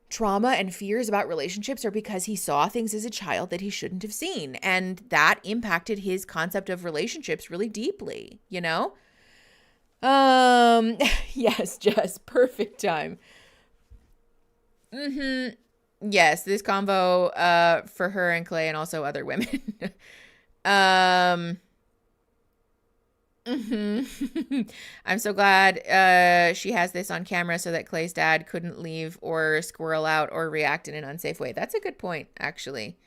trauma and fears about relationships are because he saw things as a child that he shouldn't have seen. And that impacted his concept of relationships really deeply, you know? Yes, Jess, perfect time. Yes, this convo for her and Clay and also other women. I'm so glad she has this on camera so that Clay's dad couldn't leave or squirrel out or react in an unsafe way. That's a good point, actually.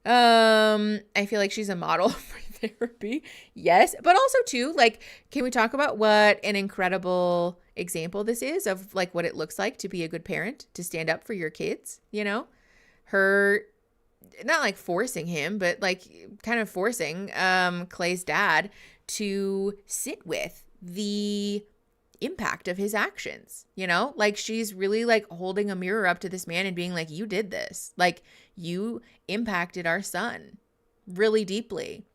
I feel like she's a model for therapy. Yes, but also too, like, can we talk about what an incredible example this is of, like, what it looks like to be a good parent, to stand up for your kids, you know? Her not like forcing him, but like kind of forcing Clay's dad to sit with the impact of his actions, you know? Like, she's really like holding a mirror up to this man and being like, you did this. Like, you impacted our son really deeply.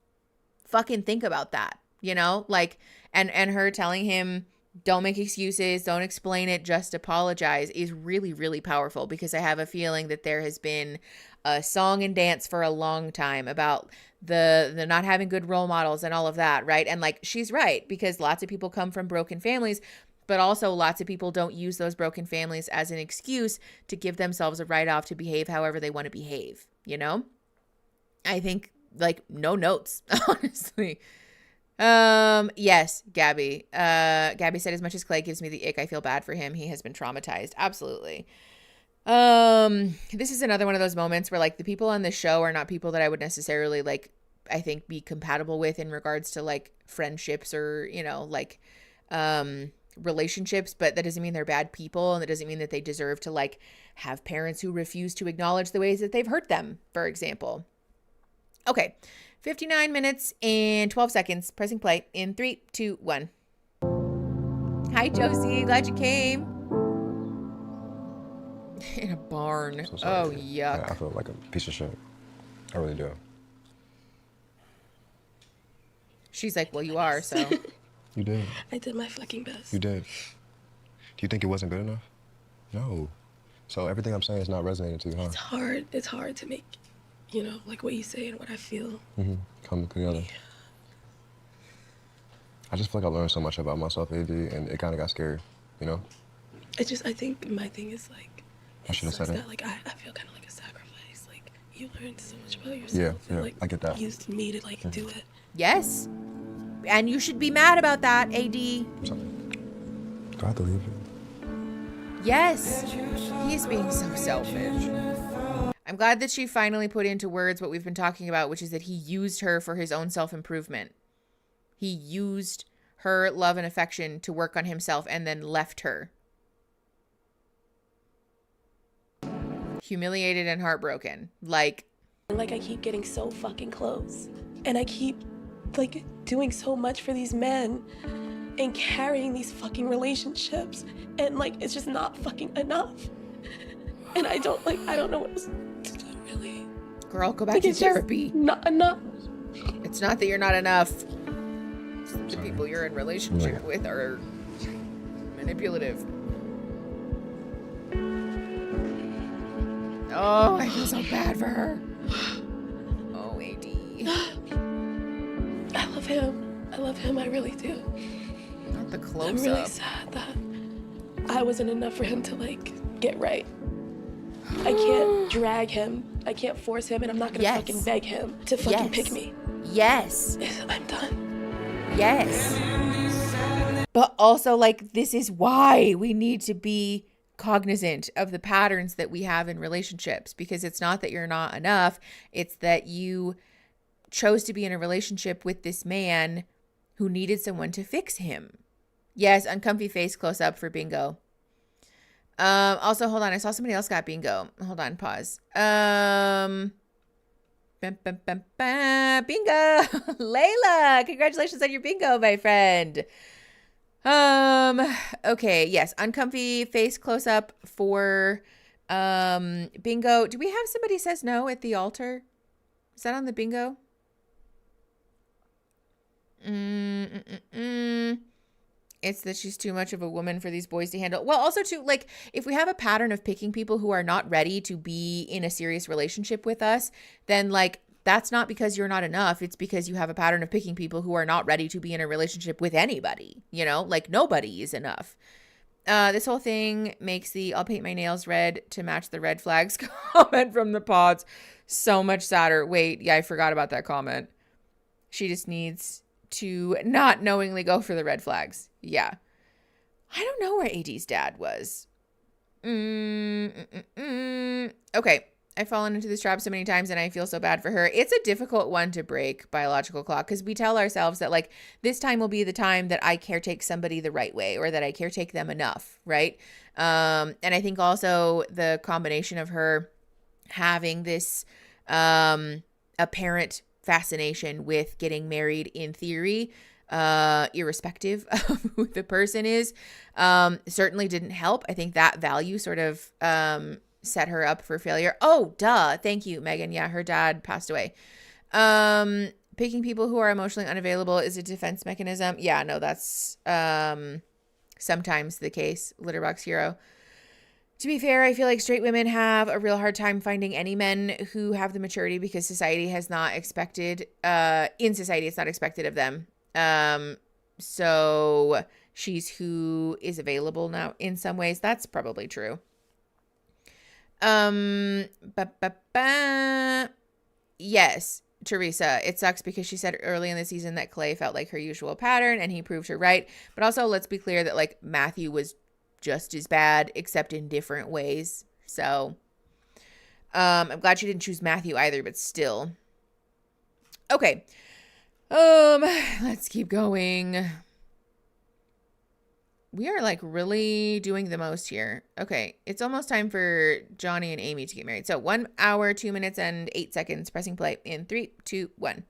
Fucking think about that, you know? Like, and her telling him don't make excuses, don't explain it, just apologize is really, really powerful, because I have a feeling that there has been a song and dance for a long time about the not having good role models and all of that, right? And like, she's right, because lots of people come from broken families, but also lots of people don't use those broken families as an excuse to give themselves a write-off to behave however they want to behave, you know? I think, like, no notes, honestly. Yes, Gabby. Gabby said, as much as Clay gives me the ick, I feel bad for him. He has been traumatized. Absolutely. This is another one of those moments where, like, the people on this show are not people that I would necessarily, like, I think be compatible with in regards to, like, friendships or, you know, like, relationships, but that doesn't mean they're bad people, and that doesn't mean that they deserve to, like, have parents who refuse to acknowledge the ways that they've hurt them, for example. Okay. 59 minutes and 12 seconds. Pressing play in 3, 2, 1. Hi, Josie. Glad you came. In a barn. So sorry. Oh, yuck. I feel like a piece of shit. I really do. She's like, well, you are, so. You did. I did my fucking best. You did. Do you think it wasn't good enough? No. So everything I'm saying is not resonating to you, huh? It's hard. It's hard to make, you know, like what you say and what I feel. Come together. Yeah. I just feel like I learned so much about myself, AD, and it kind of got scary, you know? I think my thing is like, I should have said it. that, like, I feel kind of like a sacrifice. Like, you learned so much about yourself. Yeah, and, like, I get that. used me to, like, do it. Yes. And you should be mad about that, AD. Do I have to leave you? Yes. He's being so selfish. I'm glad that she finally put into words what we've been talking about, which is that he used her for his own self-improvement. He used her love and affection to work on himself and then left her. Humiliated and heartbroken. Like I keep getting so fucking close. And I keep, like, doing so much for these men and carrying these fucking relationships. And, like, it's just not fucking enough. And I don't know what else to do, really. Girl, go back to therapy. Not enough. It's not that you're not enough. The people you're in relationship with are manipulative. Oh, I feel so bad for her. Oh, AD. I love him. I really do. Not the close-up. I'm really sad that I wasn't enough for him to, like, get right. I can't drag him. I can't force him, and I'm not gonna fucking beg him to fucking pick me. Yes. I'm done. Yes. But also, like, this is why we need to be cognizant of the patterns that we have in relationships, because it's not that you're not enough. It's that you chose to be in a relationship with this man who needed someone to fix him. Yes, uncomfy face close up for bingo. Also, hold on. I saw somebody else got bingo. Hold on. Pause. Bingo. Layla, congratulations on your bingo, my friend. Okay. Yes. Uncomfy face close up for, bingo. Do we have somebody says no at the altar? Is that on the bingo? It's that she's too much of a woman for these boys to handle. Well, also too, like, if we have a pattern of picking people who are not ready to be in a serious relationship with us, then, like, that's not because you're not enough. It's because you have a pattern of picking people who are not ready to be in a relationship with anybody, you know, like nobody is enough. This whole thing makes the I'll paint my nails red to match the red flags comment from the pods so much sadder. Wait, yeah, I forgot about that comment. She just needs to not knowingly go for the red flags. Yeah. I don't know where AD's dad was. Okay. I've fallen into this trap so many times and I feel so bad for her. It's a difficult one to break, biological clock, because we tell ourselves that, like, this time will be the time that I caretake somebody the right way, or that I caretake them enough, right? And I think also the combination of her having this apparent fascination with getting married in theory, irrespective of who the person is, certainly didn't help. I think that value sort of set her up for failure. Oh, duh. Thank you, Megan. Yeah, her dad passed away. Picking people who are emotionally unavailable is a defense mechanism. Yeah, no, that's sometimes the case, Litterbox Hero. To be fair, I feel like straight women have a real hard time finding any men who have the maturity because society has not expected, in society, it's not expected of them. So she's who is available now in some ways. That's probably true. Yes, Teresa, it sucks because she said early in the season that Clay felt like her usual pattern and he proved her right. But also, let's be clear that like Matthew was just as bad, except in different ways. So I'm glad she didn't choose Matthew either, but still. Okay. Let's keep going. We are like really doing the most here. Okay, it's almost time for Johnny and Amy to get married. So 1 hour, 2 minutes, and 8 seconds. Pressing play in 3, 2, 1.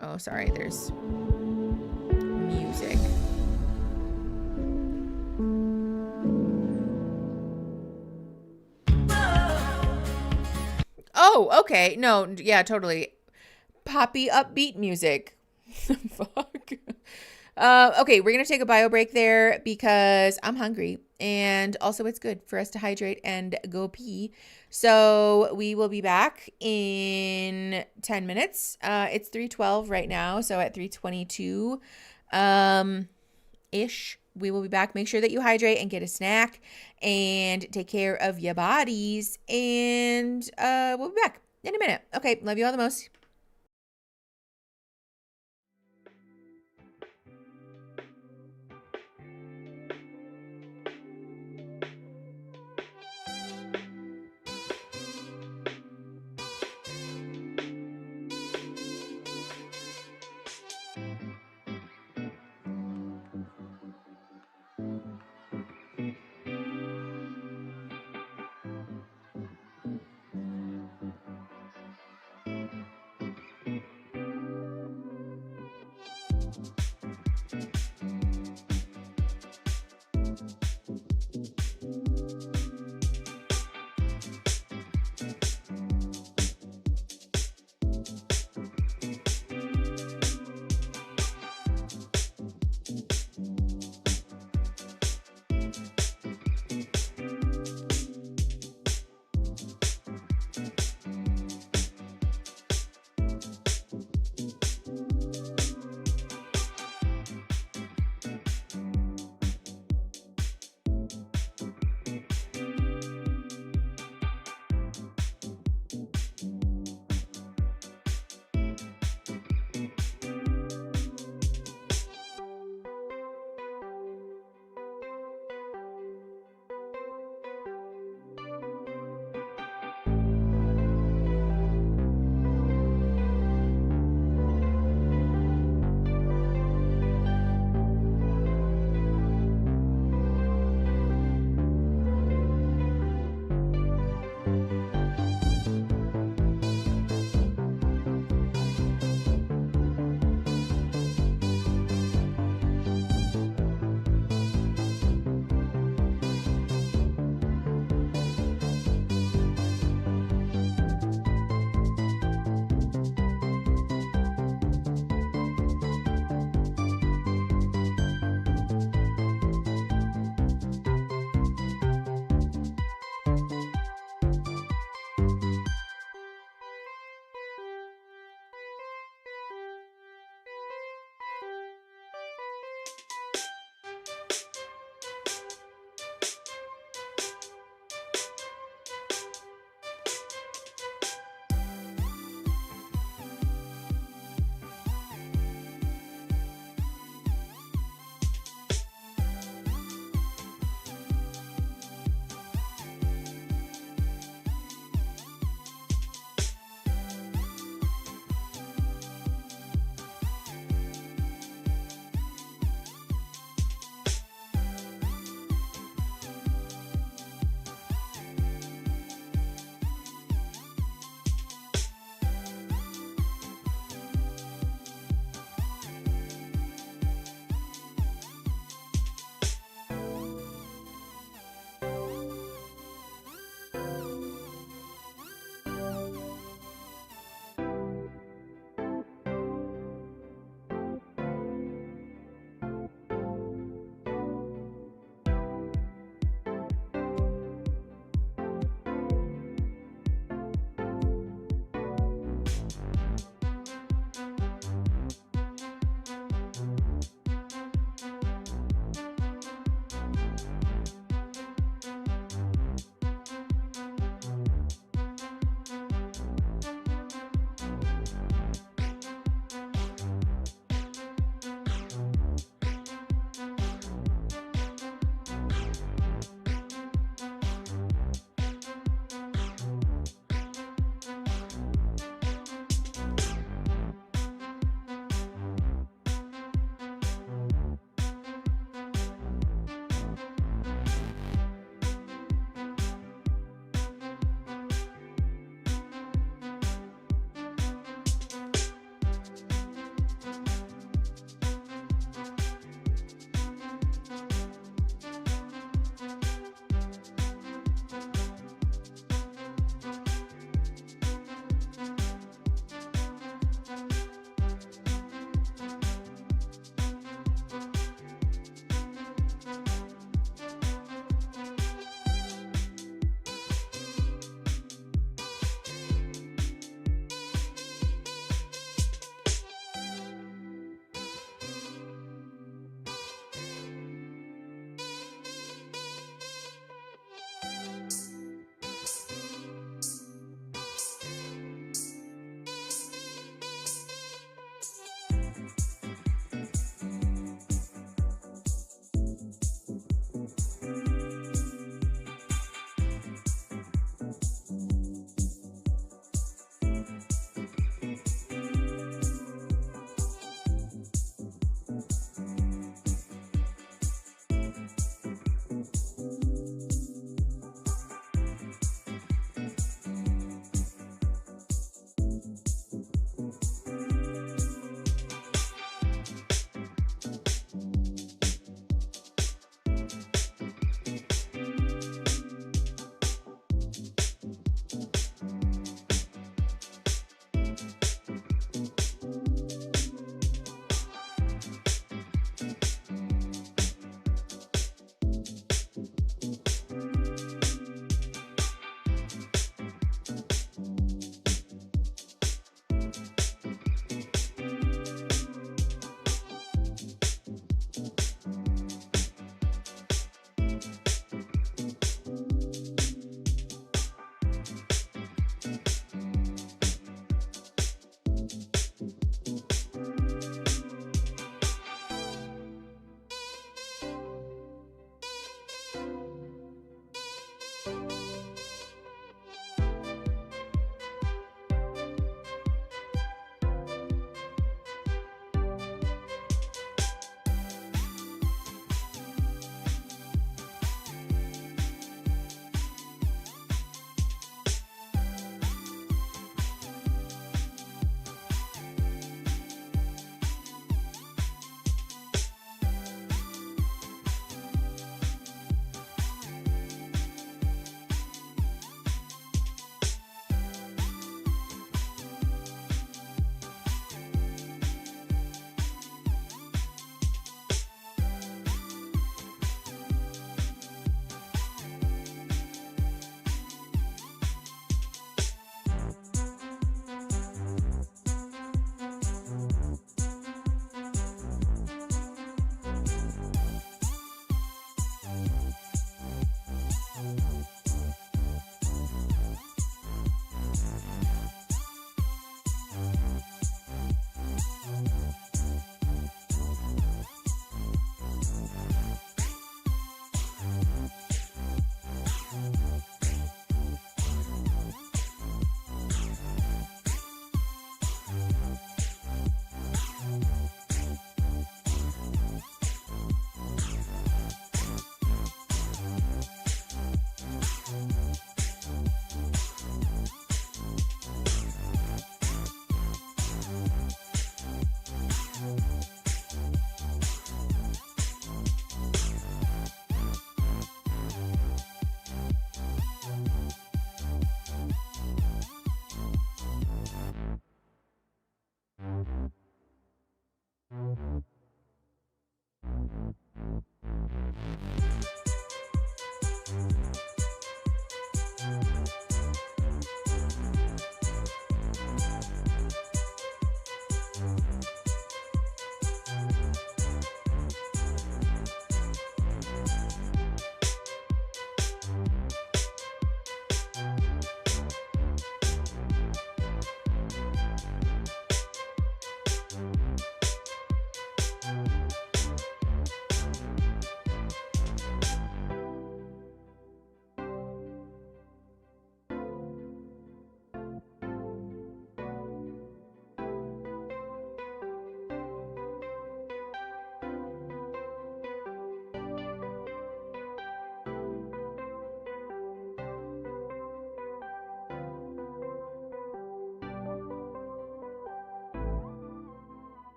Oh, sorry. There's music. Oh, okay. No, yeah, totally. Poppy upbeat music. Fuck. Okay, we're going to take a bio break there because I'm hungry. And also it's good for us to hydrate and go pee. So we will be back in 10 minutes. It's 3:12 right now. So at 3:22 ish, we will be back. Make sure that you hydrate and get a snack and take care of your bodies. And we'll be back in a minute. Okay, love you all the most.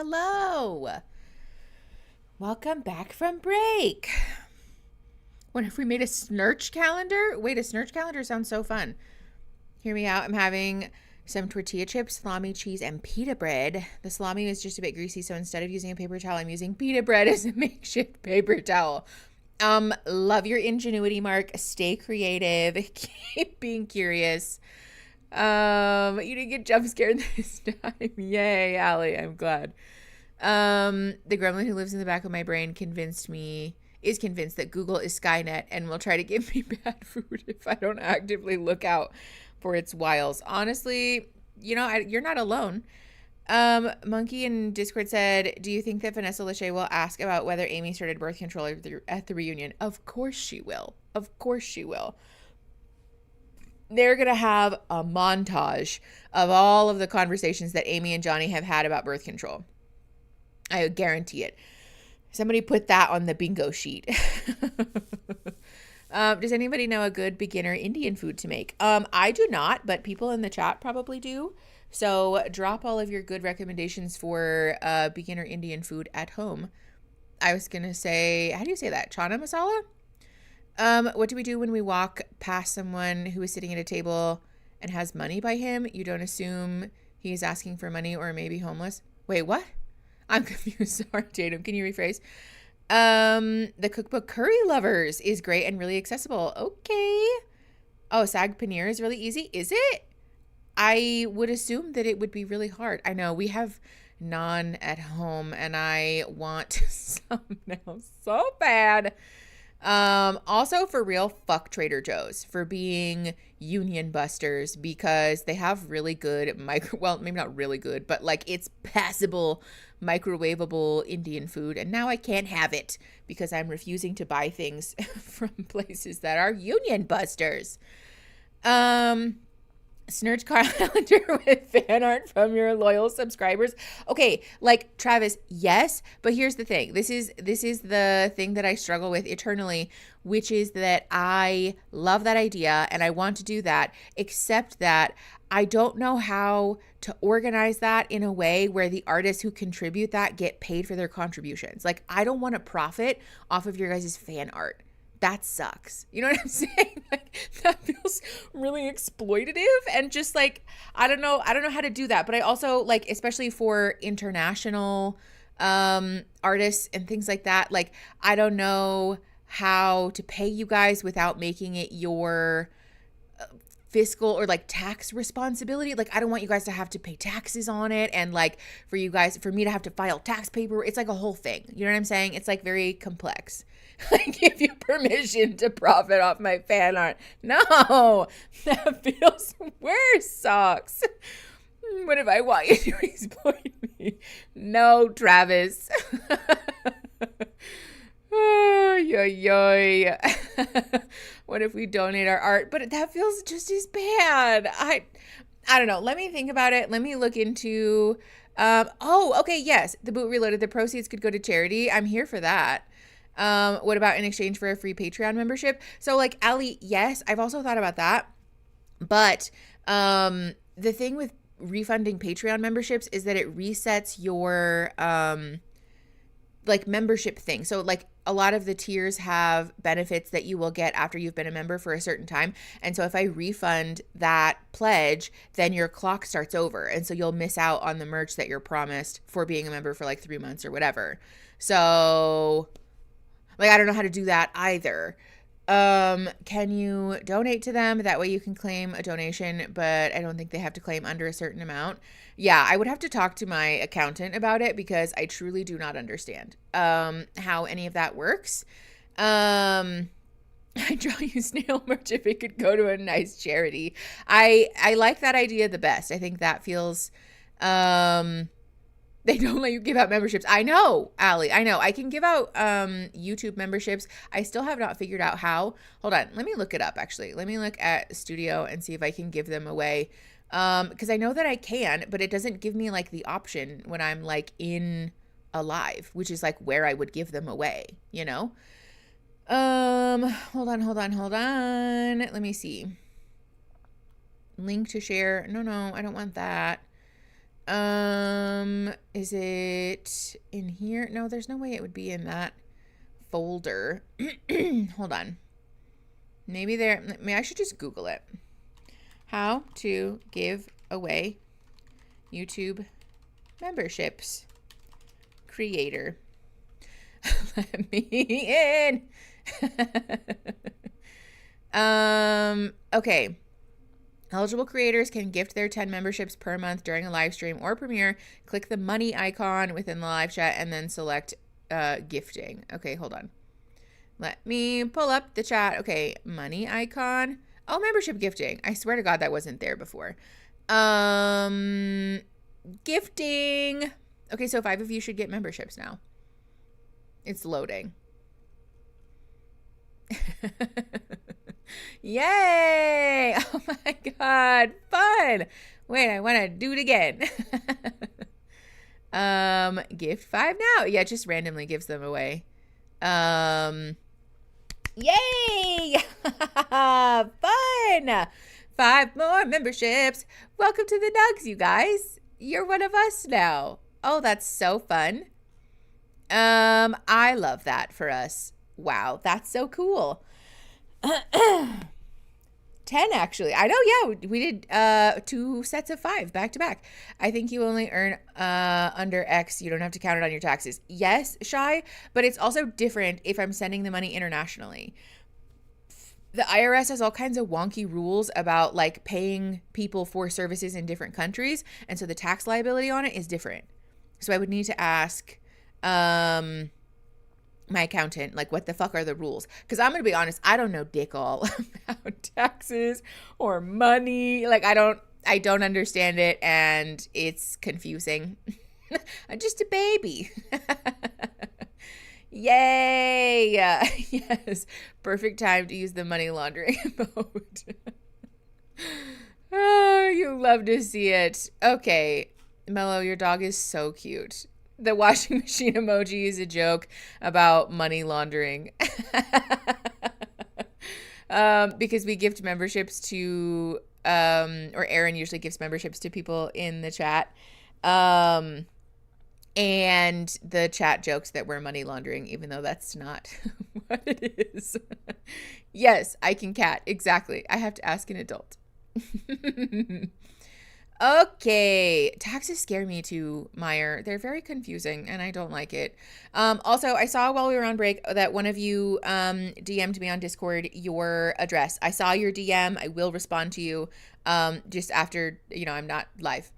hello. Welcome back from break. What if we made a snurch calendar? Wait, a snurch calendar sounds so fun. Hear me out. I'm having some tortilla chips, salami, cheese, and pita bread. The salami is just a bit greasy, so instead of using a paper towel, I'm using pita bread as a makeshift paper towel. Love your ingenuity, Mark. Stay creative. Keep being curious. You didn't get jump scared this time. Yay, Allie. I'm glad. The gremlin who lives in the back of my brain is convinced that Google is Skynet and will try to give me bad food if I don't actively look out for its wiles. Honestly, you're not alone. Monkey in Discord said, do you think that Vanessa Lachey will ask about whether Amy started birth control at the reunion? Of course she will. Of course she will. They're going to have a montage of all of the conversations that Amy and Johnny have had about birth control. I guarantee it. Somebody put that on the bingo sheet. Does anybody know a good beginner Indian food to make? I do not, but people in the chat probably do. So drop all of your good recommendations for beginner Indian food at home. I was going to say, how do you say that? Chana masala? What do we do when we walk past someone who is sitting at a table and has money by him? You don't assume he's asking for money or maybe homeless. Wait, what? I'm confused. Sorry, Tatum. Can you rephrase? The cookbook Curry Lovers is great and really accessible. Okay. Oh, sag paneer is really easy. Is it? I would assume that it would be really hard. I know we have naan at home and I want some now so bad. Also for real, fuck Trader Joe's for being union busters because they have really good well, maybe not really good, but like it's passable microwavable Indian food. And now I can't have it because I'm refusing to buy things from places that are union busters. Snurch calendar with fan art from your loyal subscribers. Okay, like Travis, yes, but here's the thing. This is the thing that I struggle with eternally, which is that I love that idea and I want to do that, except that I don't know how to organize that in a way where the artists who contribute that get paid for their contributions. Like, I don't want to profit off of your guys' fan art. That sucks. You know what I'm saying? Like, that feels really exploitative and just like, I don't know how to do that. But I also like, especially for international artists and things like that, like, I don't know how to pay you guys without making it your fiscal or like tax responsibility. Like, I don't want you guys to have to pay taxes on it. And like for me to have to file tax paper, it's like a whole thing. You know what I'm saying? It's like very complex. I give you permission to profit off my fan art. No, that feels worse, socks. What if I want you to exploit me? No, Travis. Oh, yoy. What if we donate our art? But that feels just as bad. I don't know. Let me think about it. Let me look into, okay, yes. The Boot Reloaded. The proceeds could go to charity. I'm here for that. What about in exchange for a free Patreon membership? So like, Allie, yes, I've also thought about that. But the thing with refunding Patreon memberships is that it resets your like membership thing. So like a lot of the tiers have benefits that you will get after you've been a member for a certain time. And so if I refund that pledge, then your clock starts over. And so you'll miss out on the merch that you're promised for being a member for like 3 months or whatever. So like, I don't know how to do that either. Can you donate to them? That way you can claim a donation, but I don't think they have to claim under a certain amount. Yeah, I would have to talk to my accountant about it because I truly do not understand how any of that works. I draw you snail merch if it could go to a nice charity. I like that idea the best. I think that feels they don't let you give out memberships. I know, Allie. I know. I can give out YouTube memberships. I still have not figured out how. Hold on. Let me look it up, actually. Let me look at Studio and see if I can give them away. Because I know that I can, but it doesn't give me, like, the option when I'm, like, in a live, which is, like, where I would give them away, you know? Hold on. Let me see. Link to share. No, I don't want that. Is it in here? No, there's no way it would be in that folder. Hold on. Maybe I should just Google it. How to give away YouTube memberships. Creator. Let me in. Okay. Eligible creators can gift their 10 memberships per month during a live stream or premiere. Click the money icon within the live chat and then select gifting. Okay, hold on. Let me pull up the chat. Okay, money icon. Oh, membership gifting. I swear to God that wasn't there before. Gifting. Okay, so 5 of you should get memberships now. It's loading. Yay! Oh my God, fun. Wait, I want to do it again. Gift 5 now. Yeah, it just randomly gives them away. Yay! Fun. 5 more memberships. Welcome to the Nugs, you guys. You're one of us now. Oh, that's so fun. I love that for us. Wow, that's so cool. 10 actually. I know, yeah, we did 2 sets of 5 back to back. I think you only earn under X. You don't have to count it on your taxes. Yes, Shy, but it's also different if I'm sending the money internationally. The IRS has all kinds of wonky rules about like paying people for services in different countries, and so the tax liability on it is different. So I would need to ask my accountant, like, what the fuck are the rules? Because I'm gonna be honest, I don't know dick all about taxes or money. Like, I don't understand it, and it's confusing. I'm just a baby. Yay! Yes, perfect time to use the money laundering mode. Oh, you love to see it. Okay, Mello, your dog is so cute. The washing machine emoji is a joke about money laundering. Because we gift memberships to, or Aaron usually gives memberships to people in the chat. And the chat jokes that we're money laundering, even though that's not what it is. Yes, I can cat. Exactly. I have to ask an adult. Okay, taxes scare me too, Meyer. They're very confusing, and I don't like it. Also, I saw while we were on break that one of you DM'd me on Discord your address. I saw your DM. I will respond to you just after, I'm not live.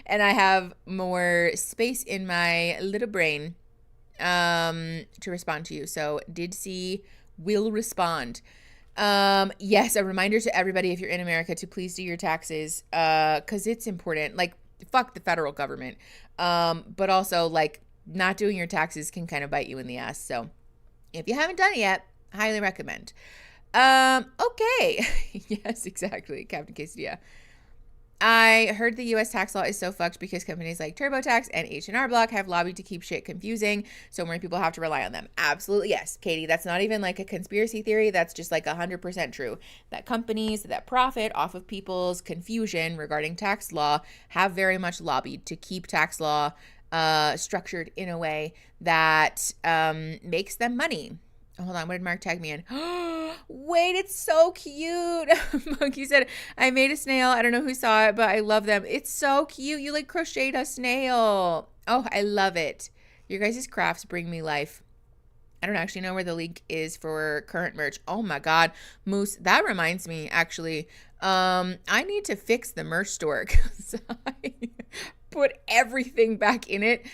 And I have more space in my little brain to respond to you. So did see, will respond. Yes, a reminder to everybody, if you're in America, to please do your taxes, because it's important. Like, fuck the federal government, but also, like, not doing your taxes can kind of bite you in the ass. So if you haven't done it yet, highly recommend. Okay. Yes, exactly, Captain Quesadilla. I heard the U.S. tax law is so fucked because companies like TurboTax and H&R Block have lobbied to keep shit confusing, so more people have to rely on them. Absolutely, yes, Katie. That's not even like a conspiracy theory. That's just like 100% true. That companies that profit off of people's confusion regarding tax law have very much lobbied to keep tax law structured in a way that makes them money. Hold on, what did Mark tag me in? Wait, it's so cute. Monkey said, I made a snail. I don't know who saw it, but I love them. It's so cute. You like crocheted a snail. Oh, I love it. Your guys' crafts bring me life. I don't actually know where the link is for current merch. Oh my God, Moose, that reminds me, actually, I need to fix the merch store because I put everything back in it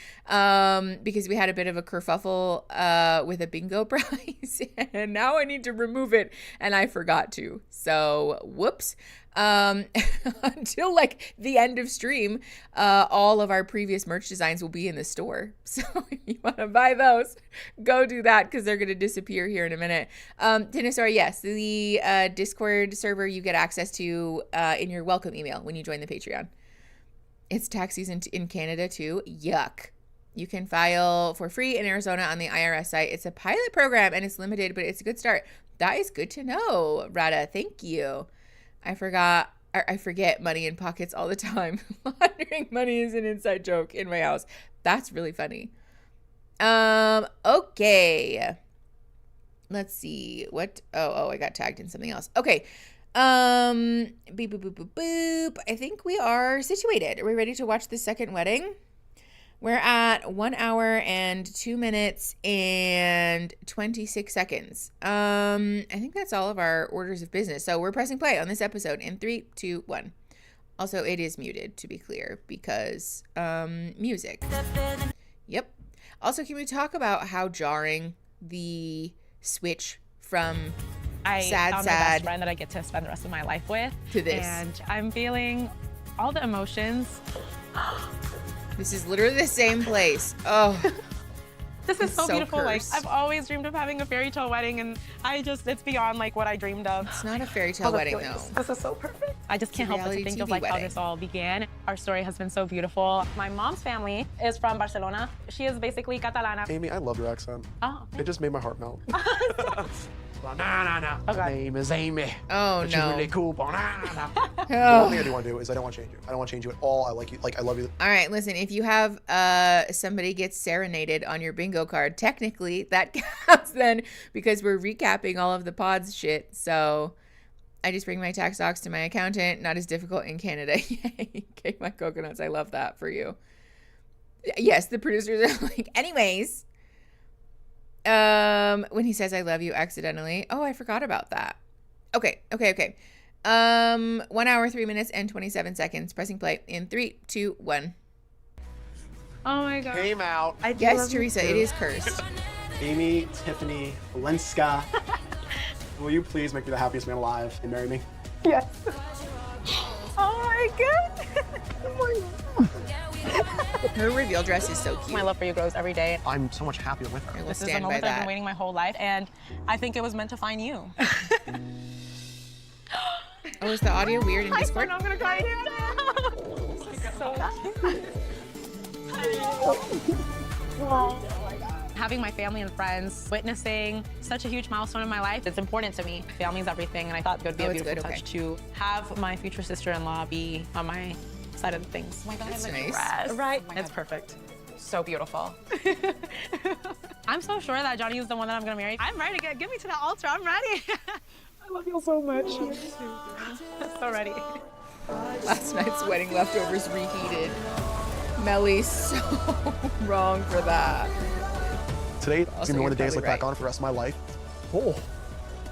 because we had a bit of a kerfuffle with a bingo prize, and now I need to remove it, and I forgot to. So, whoops. Until like the end of stream, all of our previous merch designs will be in the store. So if you want to buy those, go do that because they're going to disappear here in a minute. Dinosaur, yes, the Discord server you get access to in your welcome email when you join the Patreon. It's tax season in Canada too. Yuck. You can file for free in Arizona on the IRS site. It's a pilot program and it's limited, but it's a good start. That is good to know, Rada. Thank you. I forgot I forget money in pockets all the time. Laundering money is an inside joke in my house. That's really funny. Okay. Let's see. What? Oh, I got tagged in something else. Okay. Beep, boop, boop, boop, boop. I think we are situated. Are we ready to watch the second wedding? We're at 1 hour and 2 minutes and 26 seconds. I think that's all of our orders of business. So we're pressing play on this episode in 3, 2, 1. Also, it is muted, to be clear, because music. Yep. Also, can we talk about how jarring the switch from I sad found my best friend that I get to spend the rest of my life with to this? And I'm feeling all the emotions. This is literally the same place. Oh, this is so beautiful. Cursed. Like, I've always dreamed of having a fairy tale wedding, and it's beyond like what I dreamed of. It's not a fairy tale wedding though. This is so perfect. I just can't help but to think of like how this all began. Our story has been so beautiful. My mom's family is from Barcelona. She is basically Catalana. Amy, I love your accent. Oh, it just made my heart melt. Banana. My name is Amy. Oh, but no. You're really cool. Banana. Oh. The one thing I do want to do is I don't want to change you. I don't want to change you at all. I like you. Like, I love you. All right, listen, if you have somebody gets serenaded on your bingo card, technically that counts then, because we're recapping all of the pods shit. So I just bring my tax docs to my accountant. Not as difficult in Canada. Yay. Cake my coconuts. I love that for you. Yes, the producers are like, anyways. When he says I love you accidentally. Oh, I forgot about that. Okay. 1 hour, 3 minutes, and 27 seconds. Pressing play in 3, 2, 1. Oh my God. Came out. Yes, Teresa, it is cursed. Amy, Tiffany, Valenska, will you please make me the happiest man alive and marry me? Yes. Oh my God. Her reveal dress is so cute. My love for you grows every day. I'm so much happier with her. This is the moment that I've been waiting my whole life, and I think it was meant to find you. Oh, is the audio weird in Discord? I'm gonna cry here now. Having my family and friends witnessing such a huge milestone in my life, it's important to me. Family's everything, and I thought it would be a beautiful touch to have my future sister-in-law be on my side of the things. Oh my God, that's I'm nice. impressed. Right? It's perfect. So beautiful. I'm so sure that Johnny is the one that I'm gonna marry. I'm ready to get me to the altar. I'm ready. I love you so much. So ready. Last night's wedding leftovers reheated. Melly's so wrong for that. Today, it's Also, gonna be one of the you're days I look probably back on for the rest of my life. Oh,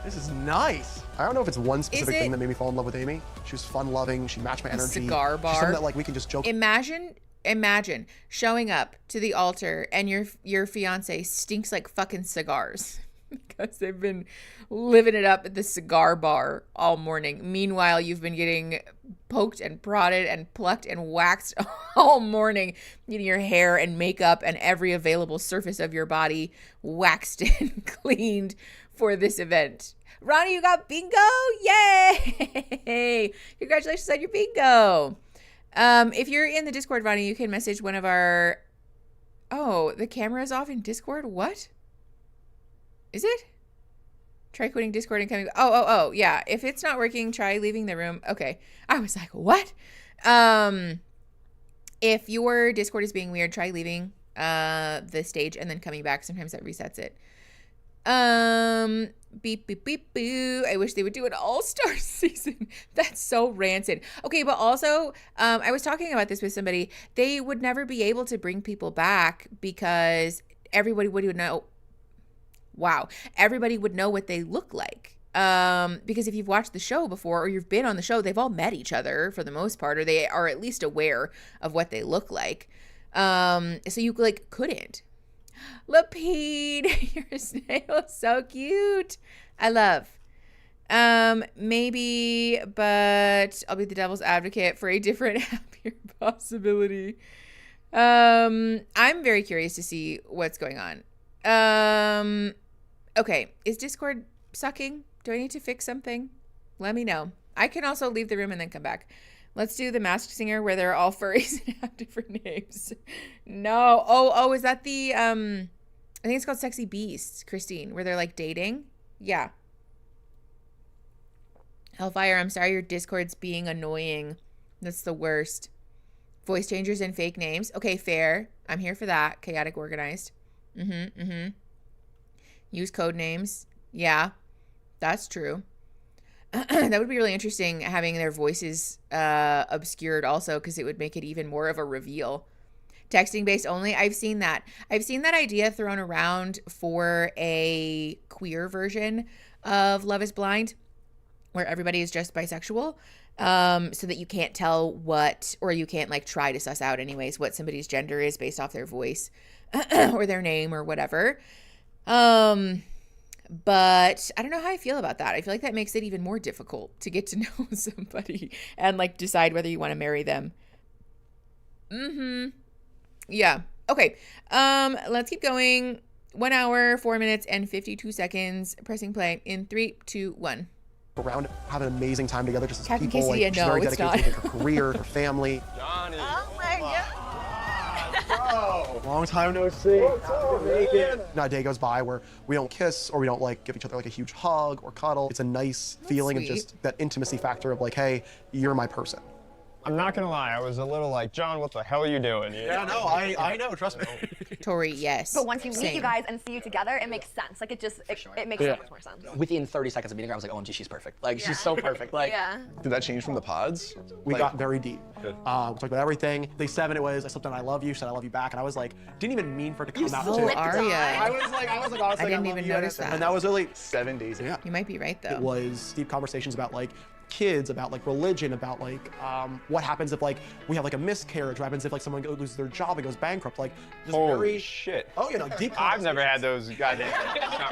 this is nice. I don't know if it's one specific thing that made me fall in love with Amy. She was fun-loving. She matched my energy. Cigar bar. She's something that like we can just joke. Imagine showing up to the altar and your fiance stinks like fucking cigars because they've been living it up at the cigar bar all morning. Meanwhile, you've been getting poked and prodded and plucked and waxed all morning, getting your hair and makeup and every available surface of your body waxed and cleaned for this event. Ronnie, you got bingo? Yay! Congratulations on your bingo. If you're in the Discord, Ronnie, you can message one of our... Oh, the camera is off in Discord? What? Is it? Try quitting Discord and coming... Oh, yeah. If it's not working, try leaving the room. Okay. I was like, what? If your Discord is being weird, try leaving the stage and then coming back. Sometimes that resets it. Beep, beep, beep, boo. I wish they would do an all-star season. That's so rancid. Okay, but also, I was talking about this with somebody. They would never be able to bring people back because everybody would know. Wow. Everybody would know what they look like. Because if you've watched the show before or you've been on the show, they've all met each other for the most part, or they are at least aware of what they look like. So you like couldn't. Lapede, your snail is so cute. I love. Maybe, but I'll be the devil's advocate for a different, happier possibility. I'm very curious to see what's going on. Okay, is Discord sucking? Do I need to fix something? Let me know. I can also leave the room and then come back. Let's do the Masked Singer where they're all furries and have different names. No. Oh, is that the, I think it's called Sexy Beasts, Christine, where they're like dating. Yeah. Hellfire, I'm sorry your Discord's being annoying. That's the worst. Voice changers and fake names. Okay, fair. I'm here for that. Chaotic organized. Use code names. Yeah, that's true. That would be really interesting, having their voices obscured also, because it would make it even more of a reveal. Texting based only. I've seen that. I've seen that idea thrown around for a queer version of Love is Blind, where everybody is just bisexual, so that you can't tell what, or you can't like try to suss out anyways what somebody's gender is based off their voice or their name or whatever. But I don't know how I feel about that. I feel like that makes it even more difficult to get to know somebody and like decide whether you want to marry them. Yeah. Okay. Let's keep going. 1 hour, 4 minutes, and 52 seconds. Pressing play in 3, 2, 1. Around, have an amazing time together, just as Captain people. Like, Quesadilla, she's no, very it's dedicated not. to her career, her family. Johnny. Oh my God. Long time no see. Not a day goes by where we don't kiss or we don't like give each other like a huge hug or cuddle. It's a nice feeling of just that intimacy factor of like, hey, you're my person. I'm not gonna lie, I was a little like, John, what the hell are you doing? Yeah, no, I know, trust me. Tori, yes. But once you meet Same. you guys and see you together, it makes sense. Like it just, it makes so much more sense. Within 30 seconds of meeting her, I was like, OMG, she's perfect. Like, she's so perfect. Like, Did that change from the pods? We got very deep. We talked about everything. Day 7, it was, I slipped on I love you, she said I love you back, and I was like, didn't even mean for it to come out too. Aria. I was like, honestly, I didn't even notice that. And that was really 7 days. Yeah. You might be right though. It was deep conversations about like kids, about like religion, about like what happens if like we have like a miscarriage, what happens if like someone loses their job and goes bankrupt, like just Holy shit. Oh, you know, deep. I've never had those goddamn.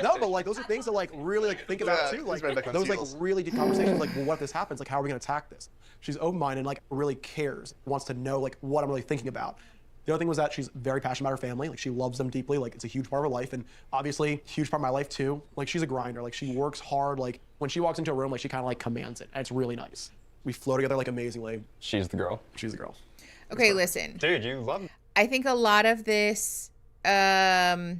No, but like those are things to like really like think about too. Like those like really deep conversations. Like, well, what if this happens? Like, how are we gonna attack this? She's open-minded and like really cares, wants to know like what I'm really thinking about. The other thing was that she's very passionate about her family. Like she loves them deeply. Like it's a huge part of her life, and obviously huge part of my life too. Like she's a grinder. Like she works hard. Like when she walks into a room, like she kind of like commands it, and it's really nice. We flow together like amazingly. She's the girl. She's the girl. Okay, listen. Dude, you love me. I think a lot of this, a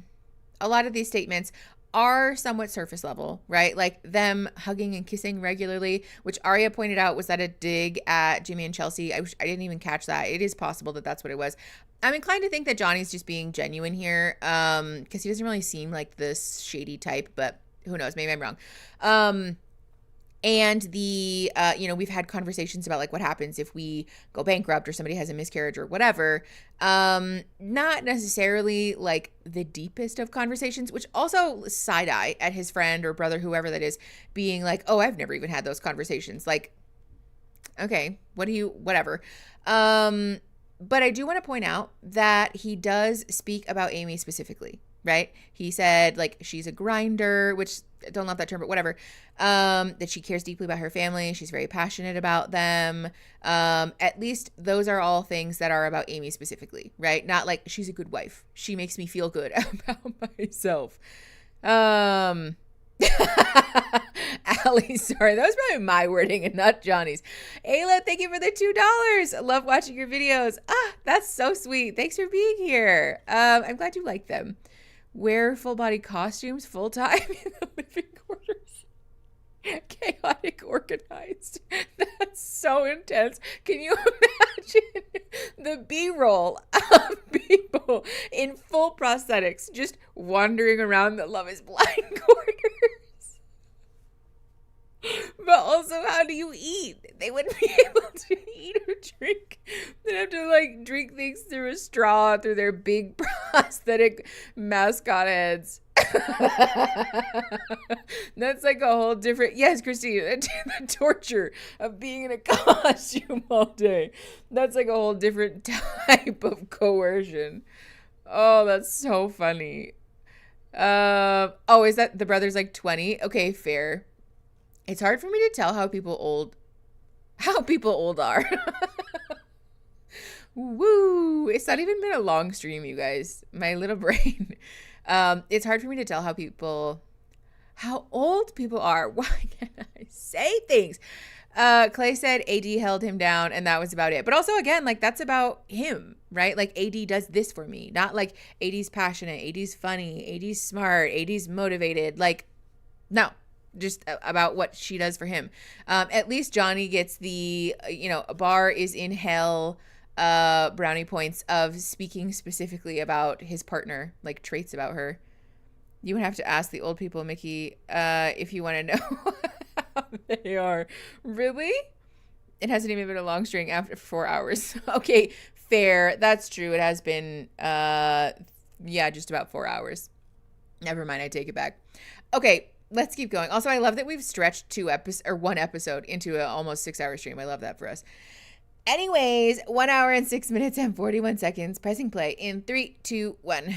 lot of these statements are somewhat surface level, right? Like them hugging and kissing regularly, which Aria pointed out was that a dig at Jimmy and Chelsea. I didn't even catch that. It is possible that that's what it was. I'm inclined to think that Johnny's just being genuine here, because he doesn't really seem like this shady type, but who knows? Maybe I'm wrong. And the, we've had conversations about like what happens if we go bankrupt or somebody has a miscarriage or whatever. Not necessarily like the deepest of conversations, which also side eye at his friend or brother, whoever that is, being like, oh, I've never even had those conversations. Like, okay, whatever. But I do want to point out that he does speak about Amy specifically, right? He said like she's a grinder, which I don't love that term, but whatever. That she cares deeply about her family. She's very passionate about them. At least those are all things that are about Amy specifically, right? Not like she's a good wife. She makes me feel good about myself. Allie, sorry, that was probably my wording and not Johnny's. Ayla, thank you for the $2. I love watching your videos. That's so sweet. Thanks for being here. I'm glad you like them. Wear full body costumes full time in the living quarters. Chaotic organized. That's so intense. Can you imagine the B-roll of people in full prosthetics just wandering around the Love is Blind quarters? But also, how do you eat? They wouldn't be able to eat or drink. They'd have to like drink things through a straw through their big prosthetic mascot heads. That's like a whole different, yes, Christine, the torture of being in a costume all day. That's like a whole different type of coercion. Oh, that's so funny. Oh, is that the brother's like 20? Okay, fair. It's hard for me to tell how people old are. Woo! It's not even been a long stream, you guys. My little brain. It's hard for me to tell how old people are. Why can't I say things? Clay said AD held him down and that was about it. But also, again, like that's about him, right? Like AD does this for me. Not like AD's passionate, AD's funny, AD's smart, AD's motivated. Like, no. just about what she does for him. At least Johnny gets the, a bar is in hell brownie points of speaking specifically about his partner, like traits about her. You would have to ask the old people, Mickey, if you want to know how they are. Really? It hasn't even been a long string after 4 hours. Okay, fair. That's true. It has been, just about 4 hours. Never mind. I take it back. Okay, let's keep going. Also, I love that we've stretched one episode into an almost 6 hour stream. I love that for us. Anyways, 1 hour and 6 minutes and 41 seconds. Pressing play in 3, 2, 1.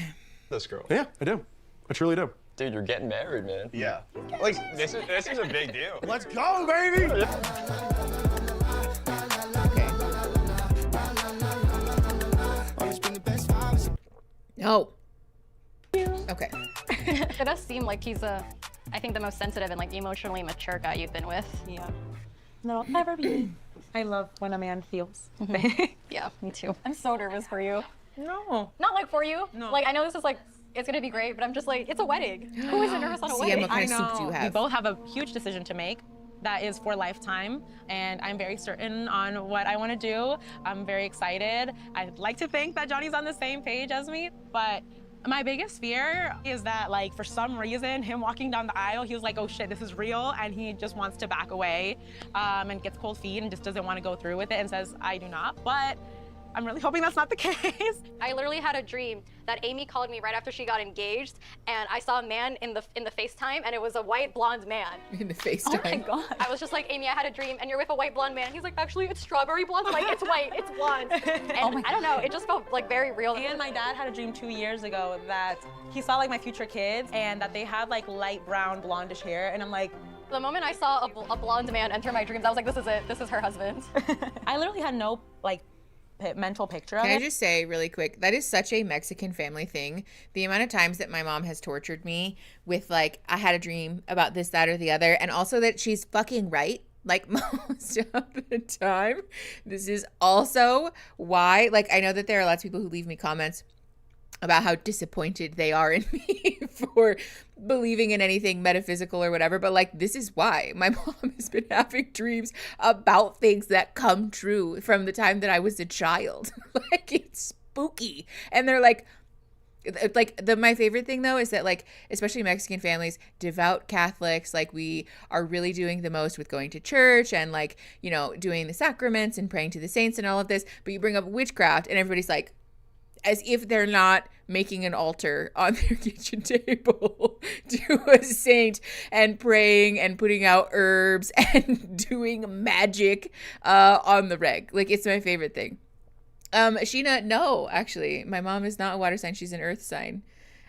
This girl. Yeah, I do. I truly do. Dude, you're getting married, man. Yeah. Like, this is a big deal. Let's go, baby! No. Okay. It does seem like he's I think the most sensitive and like emotionally mature guy you've been with. Yeah. No, I'll never be. I love when a man feels. Yeah, me too. I'm so nervous for you. No. Not like for you. No. Like I know this is like, it's gonna be great, but I'm just like, it's a wedding. Who isn't nervous on a wedding? What kind of soup do you have? We both have a huge decision to make. That is for lifetime, and I'm very certain on what I want to do. I'm very excited. I'd like to think that Johnny's on the same page as me, but my biggest fear is that, like, for some reason, him walking down the aisle, he was like, oh shit, this is real, and he just wants to back away and gets cold feet and just doesn't want to go through with it and says, I do not. But I'm really hoping that's not the case. I literally had a dream that Amy called me right after she got engaged, and I saw a man in the FaceTime, and it was a white blonde man. In the FaceTime? Oh my God. I was just like, Amy, I had a dream, and you're with a white blonde man. He's like, actually, it's strawberry blonde. I'm like, it's white, it's blonde. And I don't know, it just felt like very real. And my dad had a dream 2 years ago that he saw like my future kids and that they had like light brown blondish hair, and I'm like, the moment I saw a blonde man enter my dreams, I was like, this is it, this is her husband. I literally had no like mental picture of it. Can I just say really quick, that is such a Mexican family thing. The amount of times that my mom has tortured me with like, I had a dream about this, that, or the other, and also that she's fucking right. Like most of the time. This is also why, like, I know that there are lots of people who leave me comments about how disappointed they are in me for believing in anything metaphysical or whatever. But like, this is why my mom has been having dreams about things that come true from the time that I was a child. Like, it's spooky. And they're like my favorite thing though is that, like, especially Mexican families, devout Catholics, like, we are really doing the most with going to church and, like, you know, doing the sacraments and praying to the saints and all of this. But you bring up witchcraft and everybody's like, as if they're not making an altar on their kitchen table to a saint and praying and putting out herbs and doing magic on the reg. Like, it's my favorite thing. Sheena, no, actually, my mom is not a water sign. She's an earth sign.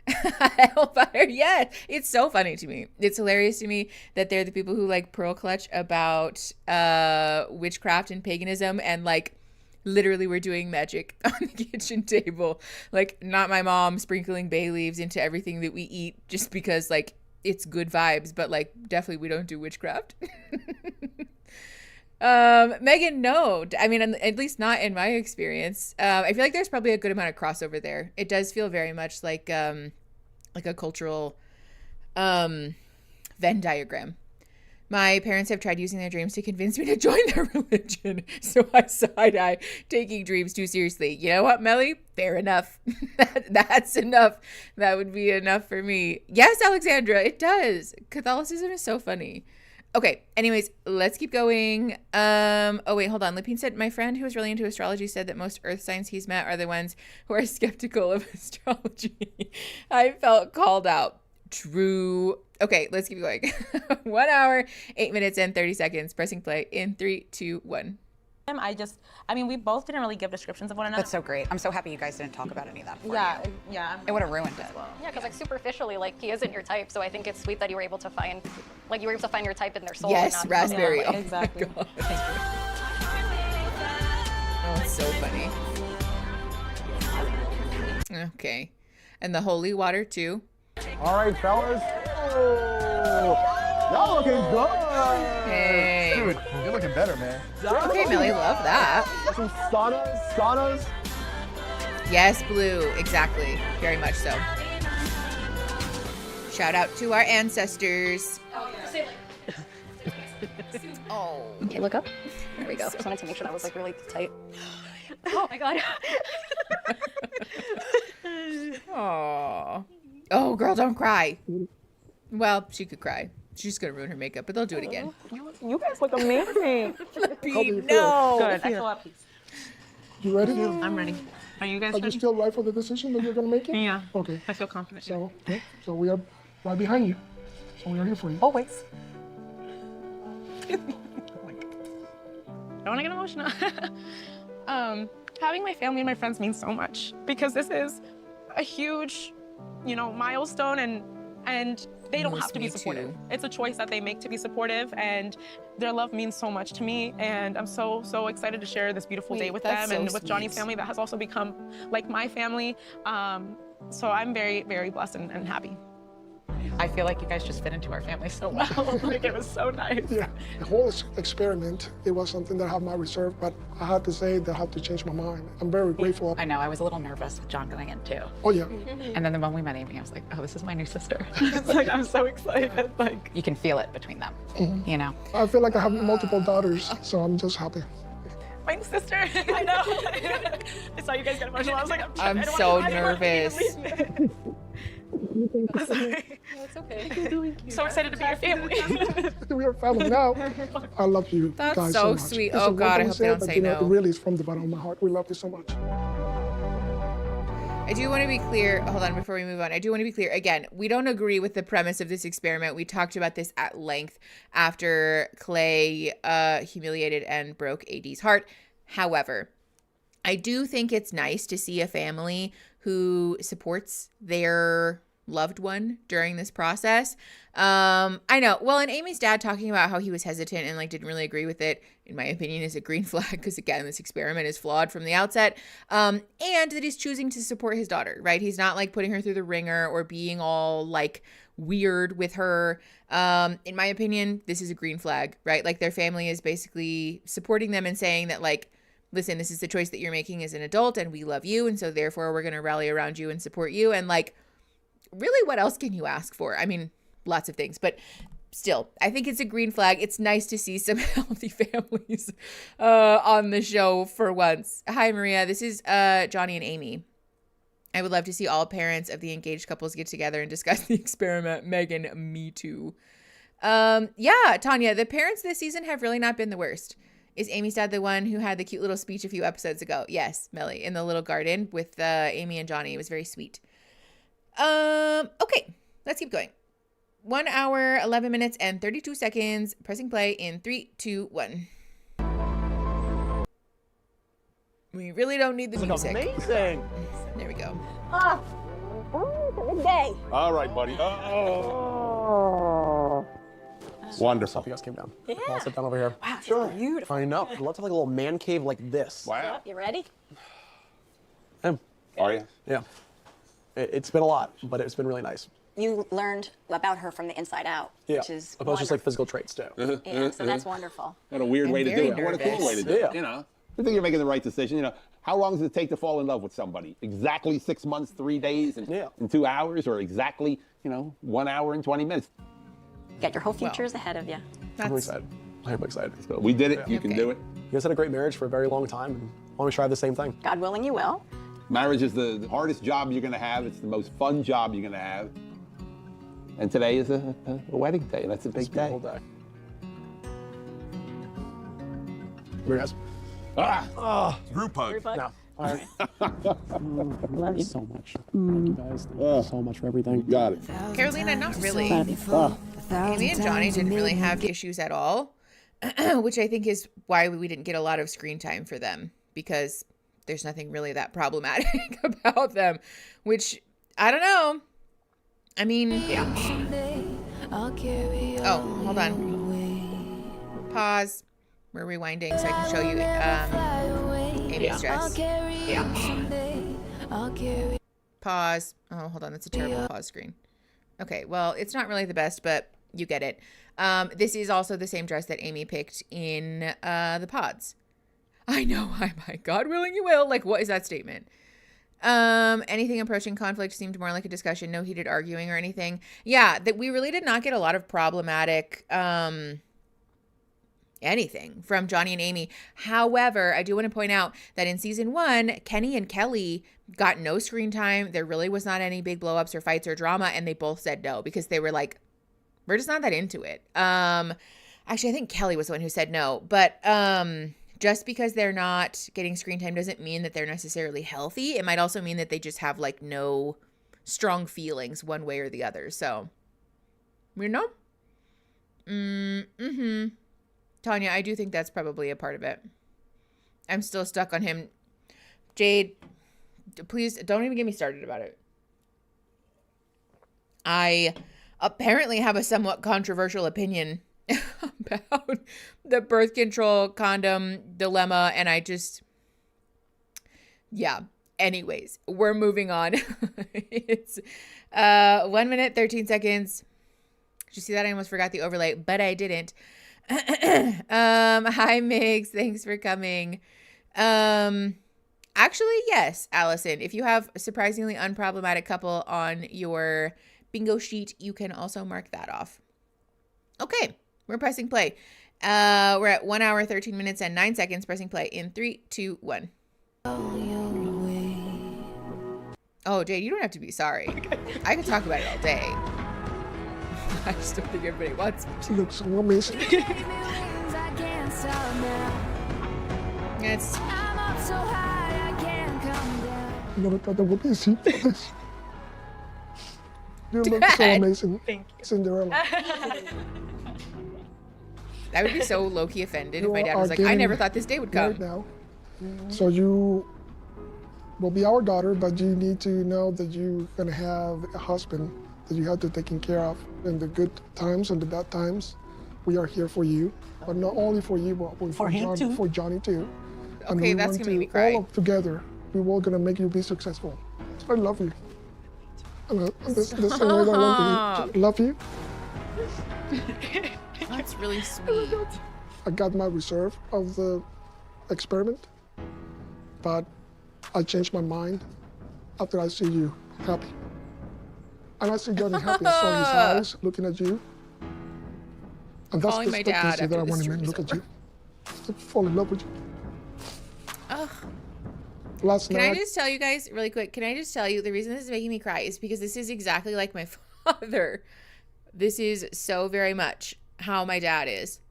Hellfire, yes. It's so funny to me. It's hilarious to me that they're the people who, like, pearl clutch about witchcraft and paganism, and, like, literally we're doing magic on the kitchen table. Like, not my mom sprinkling bay leaves into everything that we eat just because, like, it's good vibes, but, like, definitely we don't do witchcraft. Megan, no. I mean, at least not in my experience. I feel like there's probably a good amount of crossover there. It does feel very much like a cultural Venn diagram. My parents have tried using their dreams to convince me to join their religion, so I side-eye taking dreams too seriously. You know what, Melly? Fair enough. That's enough. That would be enough for me. Yes, Alexandra, it does. Catholicism is so funny. Okay, anyways, let's keep going. Oh, wait, hold on. Lipine said, my friend who was really into astrology said that most earth signs he's met are the ones who are skeptical of astrology. I felt called out. True. Okay, let's keep going. 1 hour, 8 minutes, and 30 seconds. Pressing play in 3, 2, 1. I mean, we both didn't really give descriptions of one another. That's so great. I'm so happy you guys didn't talk about any of that before. Yeah. It would have ruined it. Yeah, because like superficially, like, he isn't your type, so I think it's sweet that you were able to find, like, you were able to find your type in their soul. Yes, and not raspberry. like, exactly. Oh, it's so funny. Okay. And the holy water, too. All right, fellas. Oh, y'all looking good. Hey. Dude, you're looking better, man. Okay, Melly, love that. Some saunas. Yes, Blue, exactly. Very much so. Shout out to our ancestors. Oh. Okay, look up. There we go. Just wanted to make sure that was like really tight. Oh my god. Aww. Oh, girl, don't cry. Well, she could cry. She's gonna ruin her makeup, but they'll do it again. You guys look amazing. No. Good. I feel at peace. You ready? I'm ready. Are you guys Are you ready? still right for the decision that you're gonna make it? Yeah. Okay. I feel confident. So, okay. So we are right behind you. So we are here for you. Always. I don't want to get emotional. Having my family and my friends means so much because this is a huge, milestone and they don't have to be supportive. It's a choice that they make to be supportive, and their love means so much to me, and I'm so excited to share this beautiful day with them and with Johnny's family that has also become like my family. So I'm very, very blessed and happy. I feel like you guys just fit into our family so well. Like, it was so nice. Yeah, the whole experiment, it was something that I have my reserve, but I had to say that I have to change my mind. I'm very grateful. I know, I was a little nervous with John going in too. Oh yeah. And then the moment we met Amy, I was like, oh, this is my new sister. It's like, I'm so excited. Like, you can feel it between them, you know? I feel like I have multiple daughters, so I'm just happy. My sister, I know. I saw you guys get emotional. I was like, I'm so nervous. Sorry. No, it's okay. So excited to be your family. We are family now. I love you That's guys so much. sweet. It's Oh, a God, I weird hope thing they to don't say, say but no. it really is from the bottom of my heart. We love you so much. I do want to be clear. Hold on, before we move on. I do want to be clear. Again, we don't agree with the premise of this experiment. We talked about this at length after Clay humiliated and broke AD's heart. However, I do think it's nice to see a family who supports their loved one during this process. I know. Well, and Amy's dad talking about how he was hesitant and didn't really agree with it, in my opinion, is a green flag because, again, this experiment is flawed from the outset. And that he's choosing to support his daughter, right? He's not putting her through the ringer or being all weird with her. In my opinion, this is a green flag, right? Their family is basically supporting them and saying that listen, this is the choice that you're making as an adult and we love you. And so therefore we're going to rally around you and support you. And really, what else can you ask for? I mean, lots of things, but still, I think it's a green flag. It's nice to see some healthy families on the show for once. Hi, Maria. This is Johnny and Amy. I would love to see all parents of the engaged couples get together and discuss the experiment. Megan, me too. Yeah, Tanya, the parents this season have really not been the worst. Is Amy's dad the one who had the cute little speech a few episodes ago? Yes, Melly, in the little garden with Amy and Johnny. It was very sweet. Okay, let's keep going. 1 hour, 11 minutes, and 32 seconds. Pressing play in 3, 2, 1. We really don't need the music. Amazing. There we go. Good day. All right, buddy. Wonderful. You guys came down. Yeah. I'll sit down over here. Wow, sure. Beautiful. I know. I'd love to have a little man cave like this. Wow. You ready? Are you? Yeah. It's been a lot, but it's been really nice. You learned about her from the inside out, Yeah. which is Opposed to just physical traits too. Yeah, so that's wonderful. What a weird way to do it. What a cool way to do it. Yeah. I think you're making the right decision. How long does it take to fall in love with somebody? Exactly 6 months, 3 days, and 2 hours, or exactly 1 hour and 20 minutes? Got your whole futures ahead of you. I'm excited. I'm excited. So we did it. You can do it. You guys had a great marriage for a very long time, and I want to try the same thing. God willing, you will. Marriage is the hardest job you're going to have. It's the most fun job you're going to have. And today is a wedding day. That's a big day. Day. Here, guys. Group hug. Group hug. No. All right. Love you so much. Thank you guys. Thank you so much for everything. Got it. Carolina, not really. Amy and Johnny didn't really have issues at all, which I think is why we didn't get a lot of screen time for them, because there's nothing really that problematic about them, which I don't know. I mean, yeah. Oh, hold on. Pause. We're rewinding so I can show you Amy's dress. Pause. Oh, hold on. That's a terrible pause screen. Okay, well, it's not really the best, but you get it. This is also the same dress that Amy picked in the pods. I know. God willing, you will. What is that statement? Anything approaching conflict seemed more like a discussion, no heated arguing or anything. Yeah, that we really did not get a lot of problematic anything from Johnny and Amy. However, I do want to point out that in season 1, Kenny and Kelly got no screen time. There really was not any big blow-ups or fights or drama, and they both said no because they were like, we're just not that into it. Actually, I think Kelly was the one who said no, but just because they're not getting screen time doesn't mean that they're necessarily healthy. It might also mean that they just have like no strong feelings one way or the other. So, you know? Tanya, I do think that's probably a part of it. I'm still stuck on him. Jade, please don't even get me started about it. I apparently have a somewhat controversial opinion about the birth control condom dilemma, and I just, yeah. Anyways, we're moving on. It's 1 minute, 13 seconds. Did you see that? I almost forgot the overlay, but I didn't. Hi, Migs. Thanks for coming. Actually, yes, Allison, if you have a surprisingly unproblematic couple on your bingo sheet, you can also mark that off. Okay, we're pressing play. We're at 1 hour, 13 minutes, and 9 seconds. Pressing play in 3, 2, 1. Oh, Jade, you don't have to be sorry. I could talk about it all day. I just don't think everybody wants me to. She looks so amazing. It's. I never thought there would be a scene for this. You look so amazing. Thank you. Cinderella. I would be so low-key offended if my dad was like, I never thought this day would come. Right now. So you will be our daughter, but you need to know that you're going to have a husband that you have to take care of in the good times and the bad times. We are here for you, but not only for you, but for him too. For Johnny too. Okay, that's gonna make me cry. All together, we're all gonna make you be successful. I love you. And this is the way that I want to love you. That's really sweet. I got my reserve of the experiment, but I changed my mind after I see you happy. And I see Johnny happy. I saw his eyes looking at you. And that's Calling the my dad expectancy that I after want this to trip is look at over. you. To fall in love with you. Ugh. Last Can night. I just tell you guys really quick? Can I just tell you the reason this is making me cry is because this is exactly like my father. This is so very much how my dad is.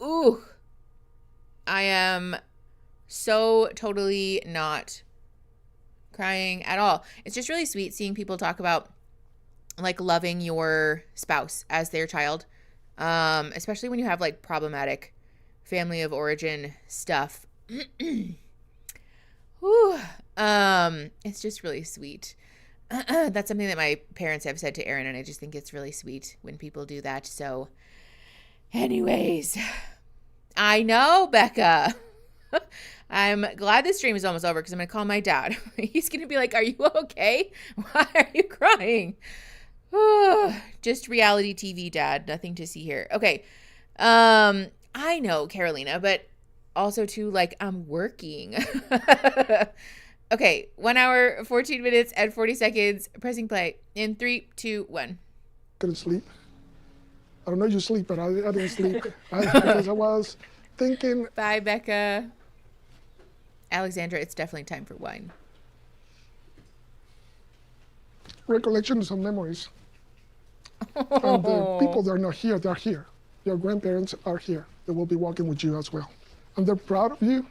Ooh. I am so totally not crying at all. It's just really sweet seeing people talk about like loving your spouse as their child. Especially when you have like problematic family of origin stuff. Whew. It's just really sweet. That's something that my parents have said to Aaron, and I just think it's really sweet when people do that. So anyways, I know, Becca. I'm glad this stream is almost over because I'm going to call my dad. He's going to be like, are you okay? Why are you crying? Just reality TV, Dad. Nothing to see here. Okay. I know, Carolina, but also too, like, I'm working. Okay. 1 hour, 14 minutes, and 40 seconds. Pressing play in 3, 2, 1. Couldn't sleep. I don't know you sleep, but I didn't sleep. Because I was thinking. Bye, Becca. Alexandra, it's definitely time for wine. Recollections and memories. And the people that are not here, they're here. Your grandparents are here. They will be walking with you as well. And they're proud of you.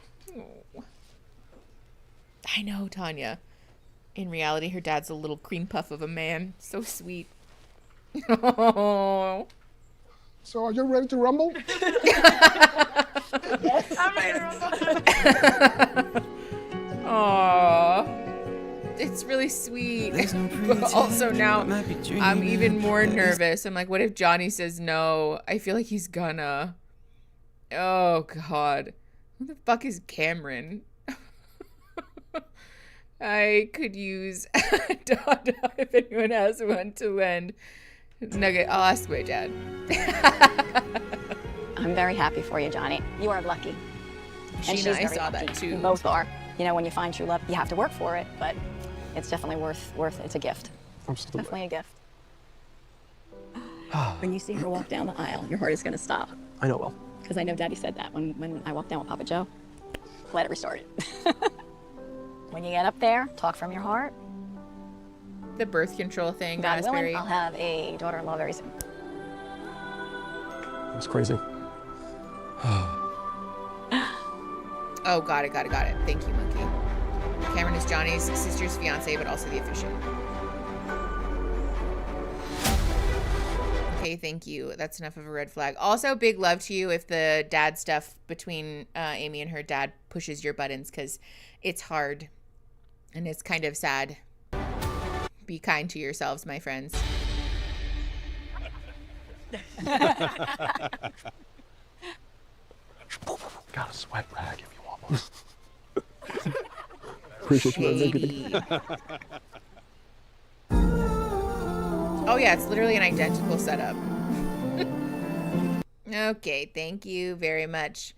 I know, Tanya. In reality, her dad's a little cream puff of a man. So sweet. Oh. So are you ready to rumble? Yes, I'm ready to rumble. Aww. It's really sweet. But also now I'm even more nervous. I'm like, what if Johnny says no? I feel like he's gonna. Oh, God. Who the fuck is Cameron? I could use Dada if anyone has one to lend. Nugget, I'll ask my dad. I'm very happy for you, Johnny. You are lucky. And Sheena, she's I very saw lucky. that too. You both are. You know, when you find true love, you have to work for it, but it's definitely worth. It's a gift. Absolutely. Definitely a gift. When you see her walk down the aisle, your heart is going to stop. I know it will. Because I know Daddy said that when I walked down with Papa Joe. Glad it restarted. When you get up there, talk from your heart. The birth control thing, God raspberry. willing, I'll have a daughter-in-law very soon. It's crazy. Oh, got it. Thank you, Monkey. Cameron is Johnny's sister's fiance, but also the official. Okay, thank you. That's enough of a red flag. Also, big love to you if the dad stuff between Amy and her dad pushes your buttons, because it's hard and it's kind of sad. Be kind to yourselves, my friends. Got a sweat rag if you want one. Appreciate you. Oh yeah, it's literally an identical setup. Okay, thank you very much.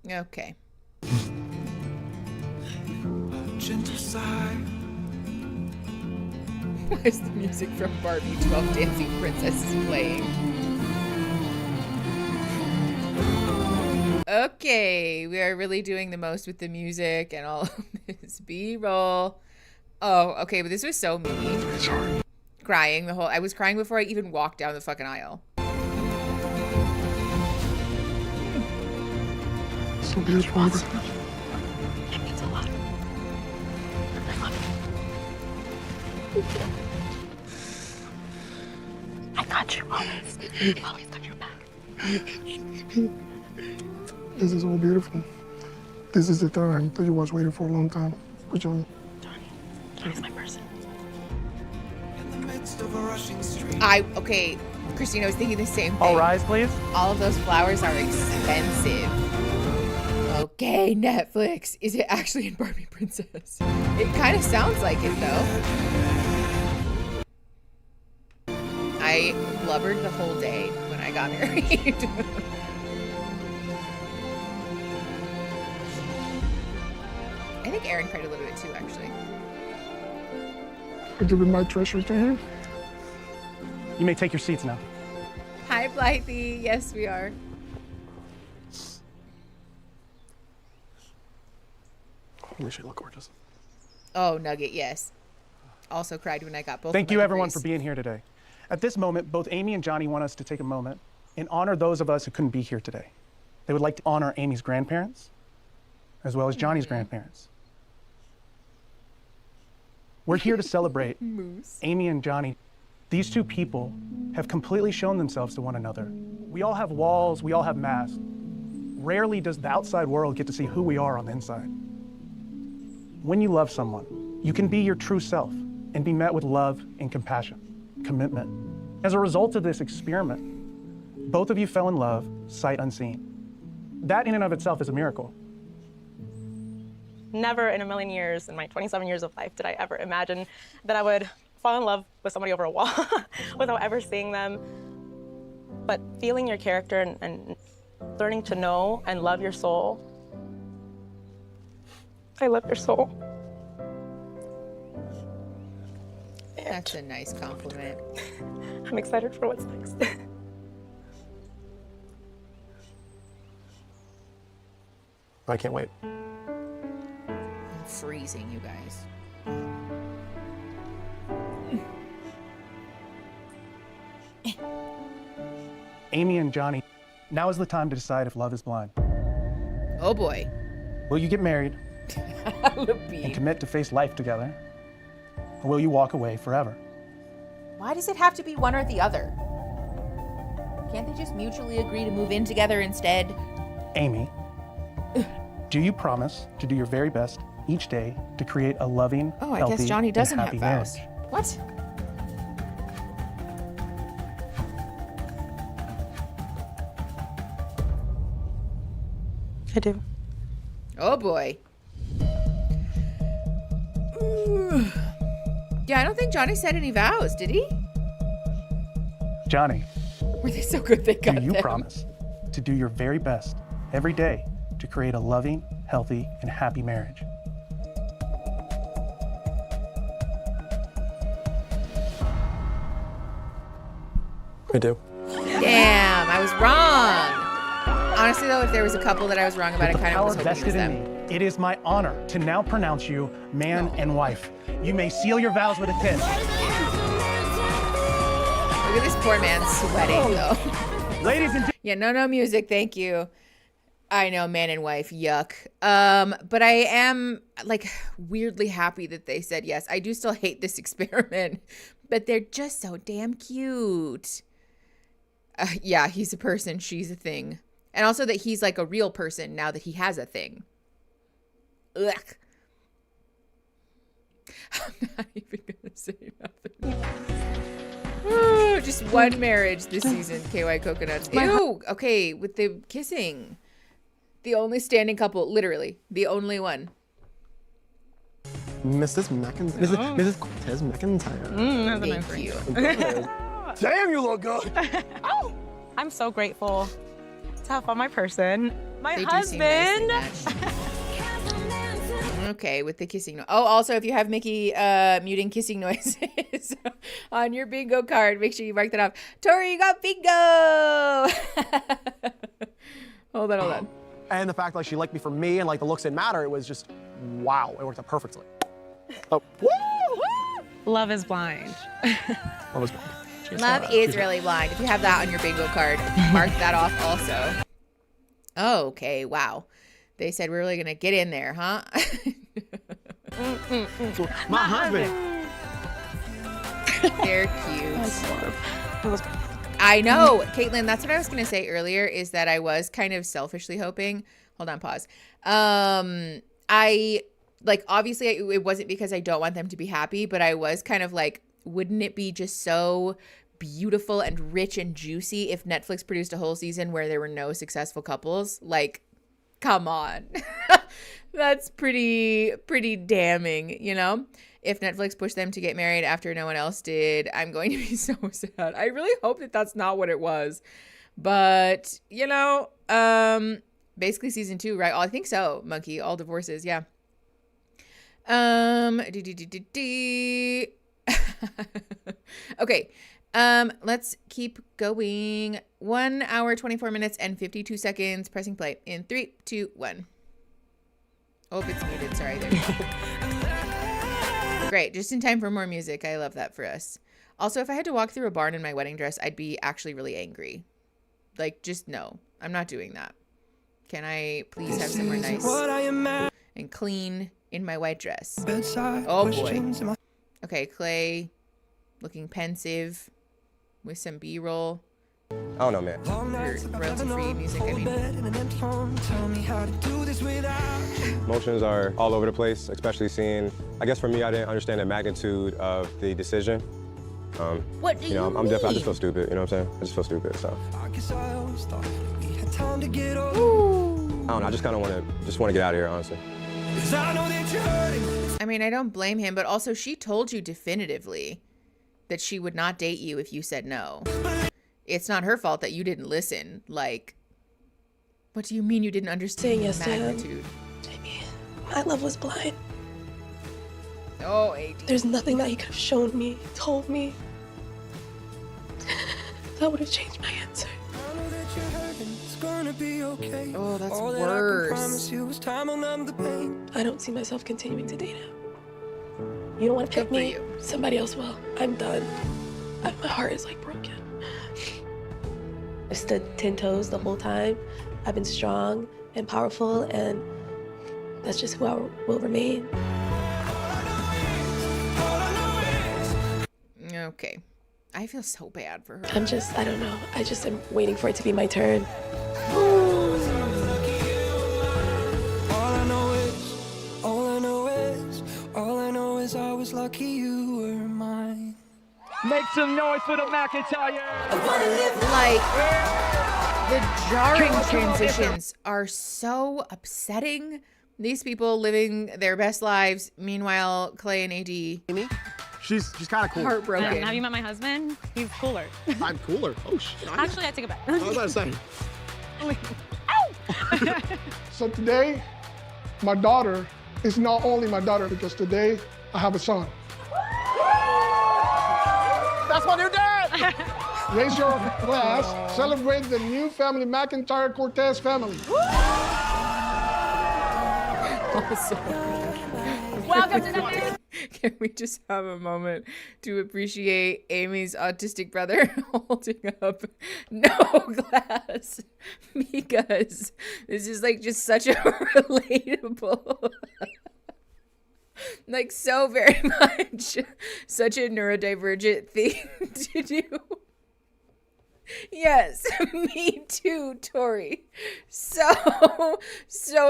Okay. Why is the music from Barbie 12 Dancing Princesses playing? Okay, we are really doing the most with the music and all of this B-roll. Oh, okay, but this was so me. Sorry. Crying I was crying before I even walked down the fucking aisle. So beautiful. It means a lot. I love it. I got you always. Always got your back. This is all beautiful. This is the time that you was waiting for a long time. For Johnny. Johnny's my person. Okay, Christine, I was thinking the same thing. All rise, please. All of those flowers are expensive. Okay, Netflix. Is it actually in Barbie Princess? It kind of sounds like it, though. I blubbered the whole day when I got married. I think Aaron cried a little bit too, actually. I give you my treasure to him. You may take your seats now. Hi, Blythe. Yes, we are. You should look gorgeous. Oh, Nugget, yes. Also cried when I got both. Thank of my you, everyone, degrees. for being here today. At this moment, both Amy and Johnny want us to take a moment and honor those of us who couldn't be here today. They would like to honor Amy's grandparents, as well as Johnny's grandparents. We're here to celebrate Amy and Johnny. These two people have completely shown themselves to one another. We all have walls, we all have masks. Rarely does the outside world get to see who we are on the inside. When you love someone, you can be your true self and be met with love and compassion, commitment. As a result of this experiment, both of you fell in love, sight unseen. That in and of itself is a miracle. Never in a million years, in my 27 years of life, did I ever imagine that I would fall in love with somebody over a wall without ever seeing them. But feeling your character and learning to know and love your soul. I love your soul. That's a nice compliment. I'm excited for what's next. I can't wait. I'm freezing, you guys. Amy and Johnny, now is the time to decide if love is blind. Oh boy. Will you get married and commit to face life together? Or will you walk away forever? Why does it have to be one or the other? Can't they just mutually agree to move in together instead? Amy, do you promise to do your very best each day to create a loving, Oh, I healthy, guess Johnny doesn't and have happy vows. marriage? What? I do. Oh boy. Ooh. Yeah, I don't think Johnny said any vows, did he? Johnny, Were they so good they got do you them? promise to do your very best every day to create a loving, healthy, and happy marriage. We do. Damn, I was wrong. Honestly, though, if there was a couple that I was wrong about, I kind of was hoping it was them. It is my honor to now pronounce you man and wife. You may seal your vows with a kiss. Look at this poor man sweating, though. Ladies and yeah, no music, thank you. I know, man and wife, yuck. But I am like weirdly happy that they said yes. I do still hate this experiment, but they're just so damn cute. Yeah, he's a person, she's a thing. And also that he's like a real person now that he has a thing. Ugh. I'm not even gonna say nothing. Ooh, just one marriage this season, KY Coconuts. Ew, okay, with the kissing. The only standing couple, literally, the only one. Mrs. McIntyre. Mrs. Cortez McIntyre. Thank you. Damn, you look good. Oh, I'm so grateful to have found my person, my They do seem nicely husband. Okay, with the kissing. Oh, also, if you have Mickey muting kissing noises on your bingo card, make sure you mark that off. Tori, you got bingo! Hold on. And the fact like she liked me for me and like the looks didn't matter, it was just wow, it worked out perfectly. Oh, woo, woo. Love is blind. Love is blind. Love is really blind. If you have that on your bingo card, mark that off also. Oh, okay, wow. They said we're really going to get in there, huh? My husband. They're cute. I know, Caitlin, that's what I was going to say earlier is that I was kind of selfishly hoping. Hold on, pause. I, like, obviously it wasn't because I don't want them to be happy, but I was kind of like, wouldn't it be just so beautiful and rich and juicy if Netflix produced a whole season where there were no successful couples? Like, come on. That's pretty damning, you know? If Netflix pushed them to get married after no one else did, I'm going to be so sad. I really hope that that's not what it was. But, you know, basically season 2, right? Oh, I think so, Monkey. All divorces, yeah. Okay. Let's keep going. 1 hour, 24 minutes, and 52 seconds. Pressing play in 3, 2, 1. Oh, it's muted. Sorry. There we go. Great. Just in time for more music. I love that for us. Also, if I had to walk through a barn in my wedding dress, I'd be actually really angry. Like, just no. I'm not doing that. Can I please have somewhere nice and clean in my white dress? Oh, boy. Okay, Clay looking pensive with some B-roll. I don't know, man. Royalty-free music, I mean. Emotions are all over the place, especially seeing, I guess for me, I didn't understand the magnitude of the decision. What do you know, mean? I just feel stupid, you know what I'm saying? I just feel stupid, so. I don't know, I just kind of want to get out of here, honestly. I mean, I don't blame him, but also she told you definitively that she would not date you if you said no. It's not her fault that you didn't listen. Like, what do you mean you didn't understand the magnitude? Jamie, my love was blind. Oh, AD. There's nothing that he could have shown me, told me, that would have changed my answer. Oh, that's worse. I don't see myself continuing to date him. You don't want to pick me? Somebody else will. I'm done. My heart is like broken. I stood 10 toes the whole time. I've been strong and powerful, and that's just who I will remain. Okay. I feel so bad for her. I don't know. I just am waiting for it to be my turn. All I know is I was lucky you were mine. Make some noise for the McIntyre! Like, the jarring transitions are so upsetting. These people living their best lives. Meanwhile, Clay and AD. She's kind of cool. Heartbroken. Have you met my husband? He's cooler. I'm cooler. Oh, shit. Actually, I take it back. I was about to say. So today, My daughter is not only my daughter because today I have a son. That's my new dad! Raise your glass, celebrate the new family, McIntyre Cortez family. Welcome to the Can we just have a moment to appreciate Amy's autistic brother holding up no glass? Because this is like just such a relatable, like so very much such a neurodivergent thing to do. Yes, me too, Tori. So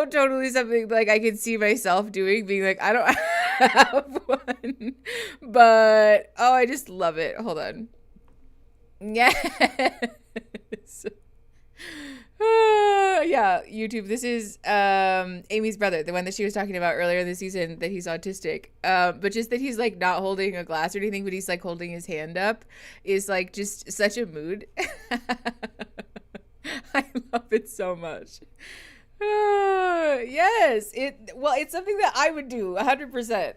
totally something like I could see myself doing, being like, I don't have one, but oh, I just love it. Hold on. Yes. Yeah, YouTube. This is Amy's brother, the one that she was talking about earlier this season, that he's autistic. But just that he's like not holding a glass or anything, but he's like holding his hand up is like just such a mood. I love it so much. Yes, it's something that I would do 100%.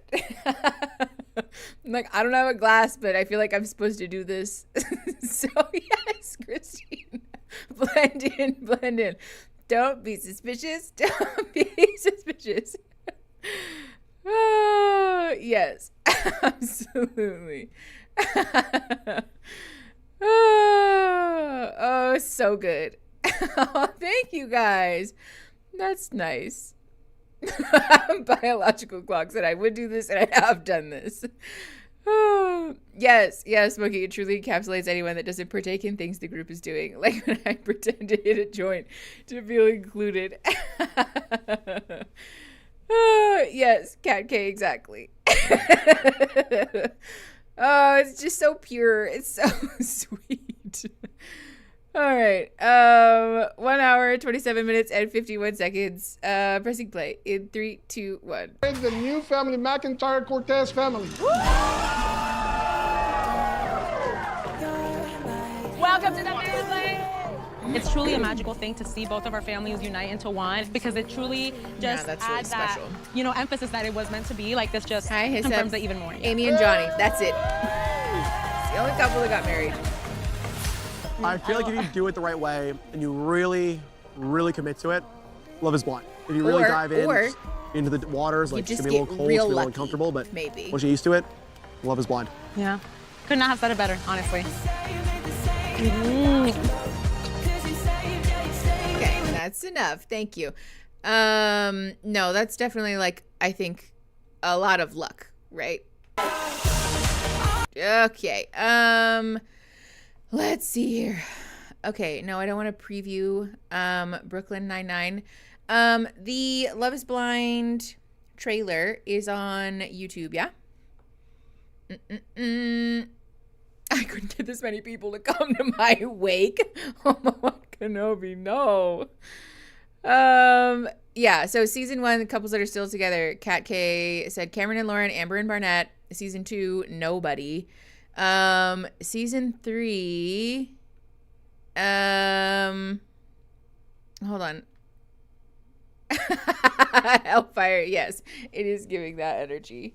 Like, I don't have a glass, but I feel like I'm supposed to do this. So yes, Christine. Blend in. Don't be suspicious. Don't be suspicious. Oh, yes, absolutely. Oh, so good. Oh, thank you guys. That's nice. Biological clocks, and I would do this, and I have done this. Oh, yes, Smokey, it truly encapsulates anyone that doesn't partake in things the group is doing. Like when I pretend to hit a joint to feel included. Oh, yes, Cat K, exactly. Oh, it's just so pure. It's so sweet. All right. 1 hour, 27 minutes, and 51 seconds. Pressing play in 3, 2, 1. The new family, McIntyre Cortez family. Welcome to the family. It's truly a magical thing to see both of our families unite into one, because it truly just that's adds really that, special. emphasis that it was meant to be. Like this just confirms it even more. Amy and Johnny. That's it. It's the only couple that got married. I feel like if you do it the right way and you really, really commit to it, love is blind. If you really dive into the waters, like it's gonna be a little cold, it's gonna be a little uncomfortable, but maybe once you're used to it, love is blind. Yeah. Could not have said it better, honestly. Okay, that's enough. Thank you. No, that's definitely like, I think a lot of luck, right? Okay. Let's see here. Okay, no, I don't want to preview Brooklyn Nine-Nine. The Love is Blind trailer is on YouTube, yeah? I couldn't get this many people to come to my wake. Oh my Kenobi, no. Yeah, so season 1, the couples that are still together. Kat K said Cameron and Lauren, Amber and Barnett. Season 2, nobody. Season 3, hold on. Hellfire, yes, it is giving that energy.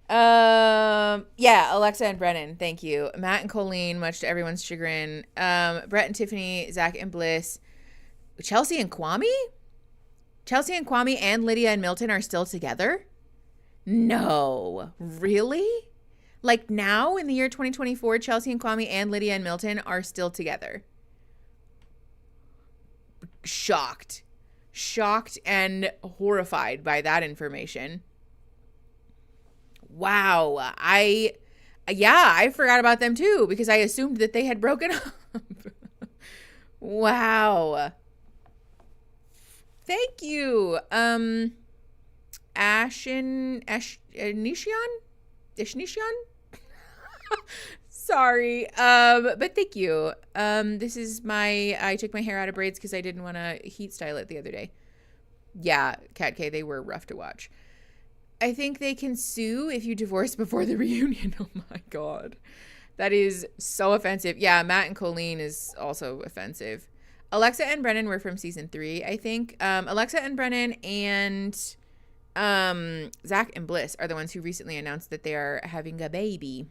Yeah, Alexa and Brennan, thank you. Matt and Colleen, much to everyone's chagrin. Brett and Tiffany, Zach and Bliss. Chelsea and Kwame and Lydia and Milton are still together? No, really? Like now in the year 2024, Chelsea and Kwame and Lydia and Milton are still together. Shocked and horrified by that information. Wow. I forgot about them too, because I assumed that they had broken up. Wow. Thank you. Ishnishan? Sorry. But thank you. This is I took my hair out of braids because I didn't want to heat style it the other day. Yeah, Kat K, they were rough to watch. I think they can sue if you divorce before the reunion. Oh my God. That is so offensive. Yeah, Matt and Colleen is also offensive. Alexa and Brennan were from season 3, I think. Alexa and Brennan and Zach and Bliss are the ones who recently announced that they are having a baby.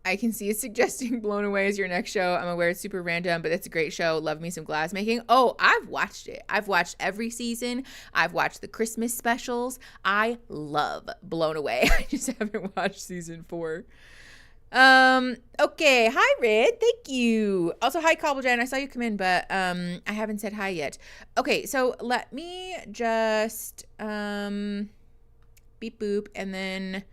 I can see it suggesting Blown Away as your next show. I'm aware it's super random, but it's a great show. Love me some glass making. Oh, I've watched it. I've watched every season. I've watched the Christmas specials. I love Blown Away. I just haven't watched season 4. Okay. Hi, Red. Thank you. Also, hi, Cobblejan. I saw you come in, but I haven't said hi yet. Okay, so let me just beep boop, and then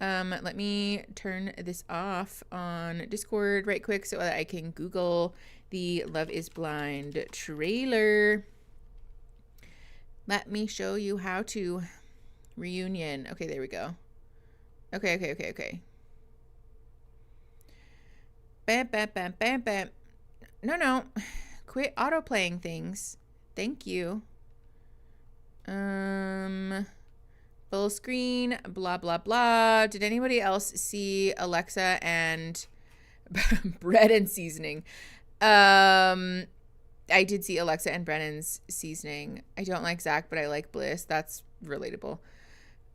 let me turn this off on Discord right quick so that I can Google the Love is Blind trailer. Let me show you how to reunion. Okay, there we go. Okay. Bam, bam, bam, bam, bam. No. Quit auto-playing things. Thank you. Full screen, blah, blah, blah. Did anybody else see Alexa and bread and seasoning? I did see Alexa and Brennan's seasoning. I don't like Zach, but I like Bliss. That's relatable.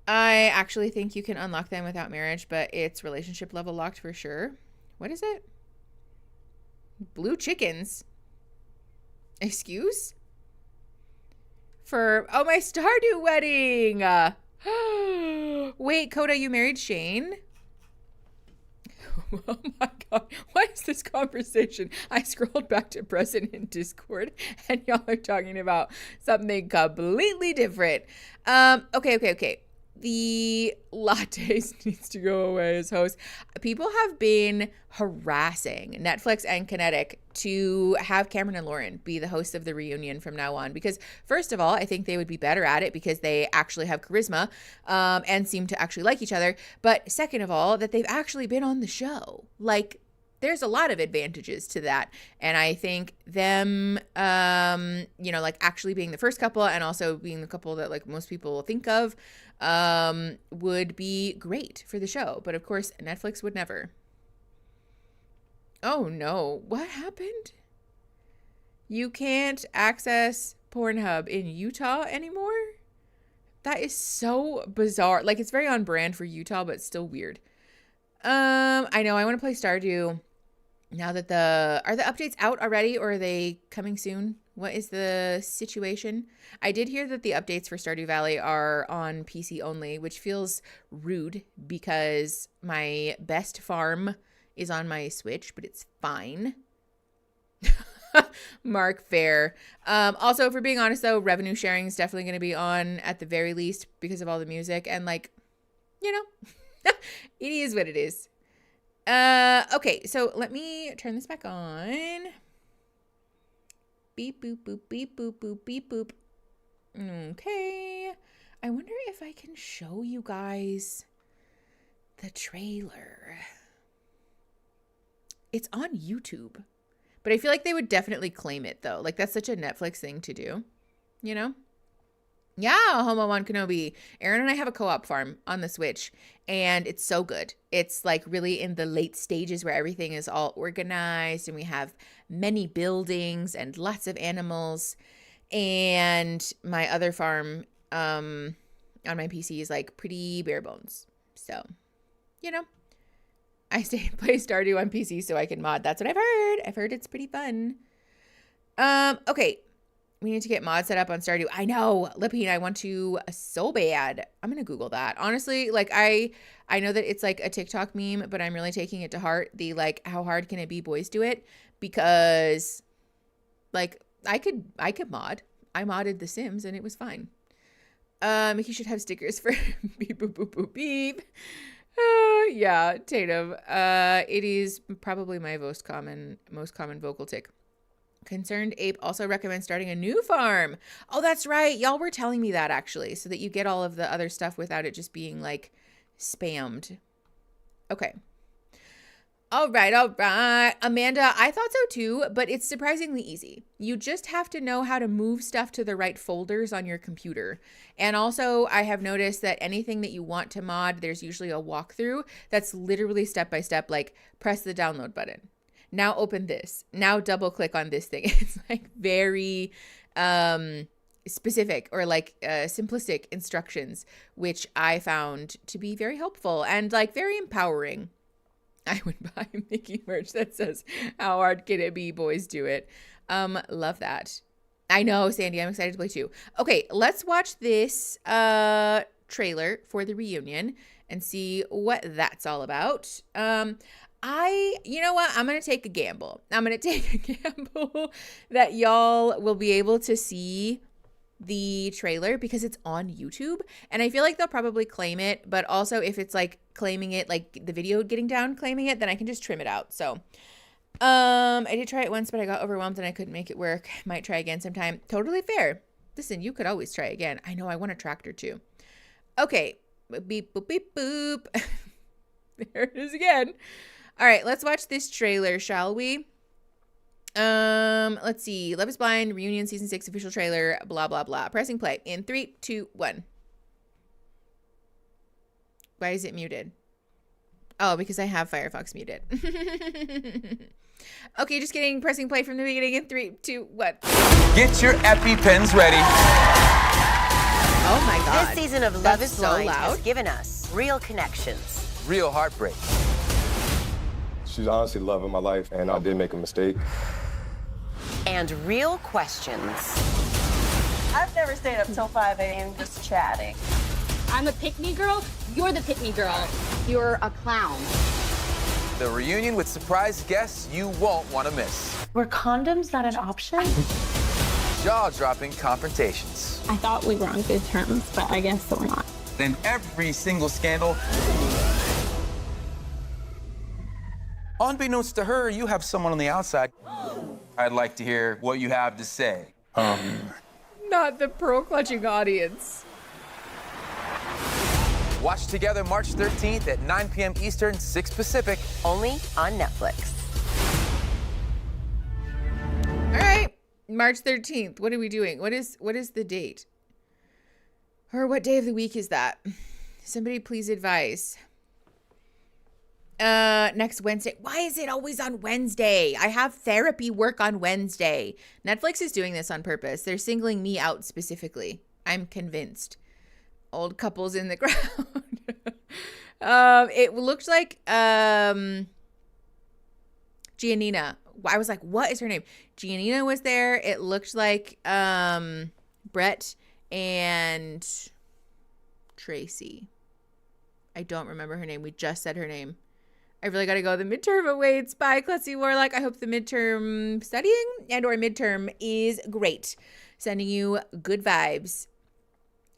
I actually think you can unlock them without marriage, but it's relationship level locked for sure. What is it? Blue chickens. Excuse? For, oh, my Stardew wedding. Wait, Coda, you married Shane? Oh my God. What is this conversation? I scrolled back to present in Discord and y'all are talking about something completely different. Okay. The lattes needs to go away as host. People have been harassing Netflix and Kinetic to have Cameron and Lauren be the hosts of the reunion from now on. Because first of all, I think they would be better at it because they actually have charisma and seem to actually like each other. But second of all, that they've actually been on the show. Like, there's a lot of advantages to that. And I think them, like actually being the first couple and also being the couple that like most people think of would be great for the show. But of course, Netflix would never. Oh no, what happened? You can't access Pornhub in Utah anymore? That is so bizarre. Like, it's very on brand for Utah, but still weird. I know, I want to play Stardew. Now that are the updates out already or are they coming soon? What is the situation? I did hear that the updates for Stardew Valley are on PC only, which feels rude because my best farm is on my Switch, but it's fine. Mark Fair. Also, for being honest though, revenue sharing is definitely going to be on at the very least because of all the music and like, it is what it is. Okay, so let me turn this back on. Beep, boop, boop, beep, boop, boop, beep, boop. Okay. I wonder if I can show you guys the trailer. It's on YouTube, but I feel like they would definitely claim it though. Like, that's such a Netflix thing to do, Yeah, Homo-Wan Kenobi. Aaron and I have a co-op farm on the Switch, and it's so good. It's like really in the late stages where everything is all organized, and we have many buildings and lots of animals. And my other farm on my PC is like pretty bare bones. So, I play Stardew on PC so I can mod. That's what I've heard. I've heard it's pretty fun. Okay. We need to get mod set up on Stardew. I know, Lippy, I want to so bad. I'm going to Google that. Honestly, like I know that it's like a TikTok meme, but I'm really taking it to heart. The like, how hard can it be boys do it? Because like I could mod. I modded The Sims and it was fine. He should have stickers for beep, boop, boop, boop, beep. Yeah, Tatum. It is probably my most common vocal tick. Concerned Ape also recommends starting a new farm. Oh, that's right. Y'all were telling me that actually, so that you get all of the other stuff without it just being like spammed. Okay. All right. Amanda, I thought so too, but it's surprisingly easy. You just have to know how to move stuff to the right folders on your computer. And also, I have noticed that anything that you want to mod, there's usually a walkthrough that's literally step by step, like press the download button. Now open this. Now double click on this thing. It's like very specific or like simplistic instructions, which I found to be very helpful and like very empowering. I would buy Mickey merch that says, "How hard can it be? Boys do it." Love that. I know, Sandy. I'm excited to play too. Okay, let's watch this trailer for the reunion and see what that's all about. You know what? I'm going to take a gamble. I'm going to take a gamble that y'all will be able to see the trailer because it's on YouTube. And I feel like they'll probably claim it. But also if it's like claiming it, like the video getting down, claiming it, then I can just trim it out. So I did try it once, but I got overwhelmed and I couldn't make it work. Might try again sometime. Totally fair. Listen, you could always try again. I know I want a tractor too. Okay. Beep, boop, beep, boop. There it is again. All right, let's watch this trailer, shall we? Let's see. Love is Blind, Reunion Season 6 official trailer, blah, blah, blah. Pressing play in 3, 2, 1. Why is it muted? Oh, because I have Firefox muted. Okay, just kidding. Pressing play from the beginning in 3, 2, 1. Get your EpiPens ready. Oh my God. This season of Love is Blind has given us real connections. Real heartbreak. She's honestly the love of my life, and I did make a mistake. And real questions. I've never stayed up till 5 a.m. just chatting. I'm the pick-me girl. You're the pick-me girl. You're a clown. The reunion with surprise guests you won't want to miss. Were condoms not an option? Jaw-dropping confrontations. I thought we were on good terms, but I guess we're not. Then every single scandal. Unbeknownst to her, you have someone on the outside. I'd like to hear what you have to say. Not the pearl-clutching audience. Watch together March 13th at 9 p.m. Eastern, 6 Pacific. Only on Netflix. All right, March 13th. What are we doing? What is the date? Or what day of the week is that? Somebody please advise. Next Wednesday. Why is it always on Wednesday? I have therapy work on Wednesday. Netflix is doing this on purpose. They're singling me out specifically. I'm convinced. Old couples in the crowd. It looked like Giannina. I was like, what is her name? Giannina was there. It looked like Brett and Tracy. I don't remember her name. We just said her name. I really got to go. The midterm awaits by Klutzy Warlock. I hope the midterm studying and or midterm is great. Sending you good vibes.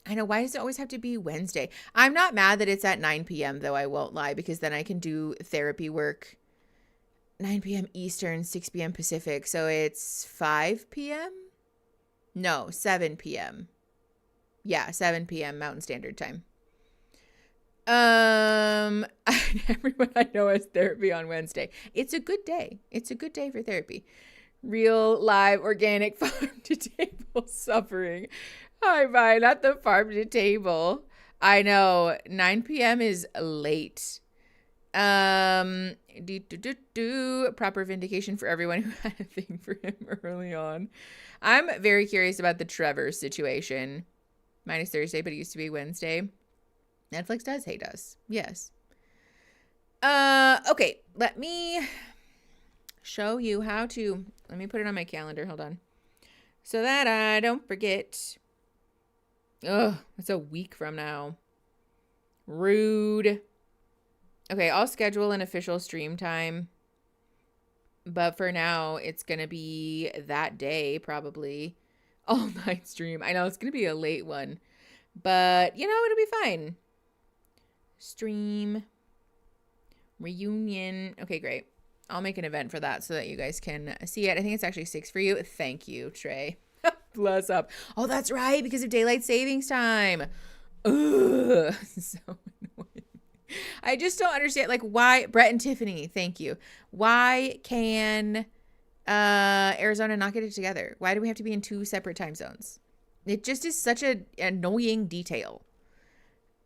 I know. Why does it always have to be Wednesday? I'm not mad that it's at 9 p.m. though. I won't lie, because then I can do therapy work 9 p.m. Eastern, 6 p.m. Pacific. So it's 5 p.m. No, 7 p.m. Yeah, 7 p.m. Mountain Standard Time. Everyone I know has therapy on Wednesday. It's a good day. It's a good day for therapy. Real, live, organic farm to table suffering. Hi, bye. Not the farm to table. I know. 9 p.m. is late. Proper vindication for everyone who had a thing for him early on. I'm very curious about the Trevor situation. Mine is Thursday, but it used to be Wednesday. Netflix does hate us. Yes. Okay. Let me show you how to. Let me put it on my calendar. Hold on. So that I don't forget. Ugh, it's a week from now. Rude. Okay, I'll schedule an official stream time. But for now, it's going to be that day, probably. All night stream. I know it's going to be a late one. But, you know, it'll be fine. Stream. Reunion. Okay, great. I'll make an event for that so that you guys can see it. I think it's actually 6 for you. Thank you, Trey. Bless up. Oh, that's right. Because of daylight savings time. Ugh. So annoying. I just don't understand. Like, why? Brett and Tiffany, thank you. Why can Arizona not get it together? Why do we have to be in 2 separate time zones? It just is such an annoying detail.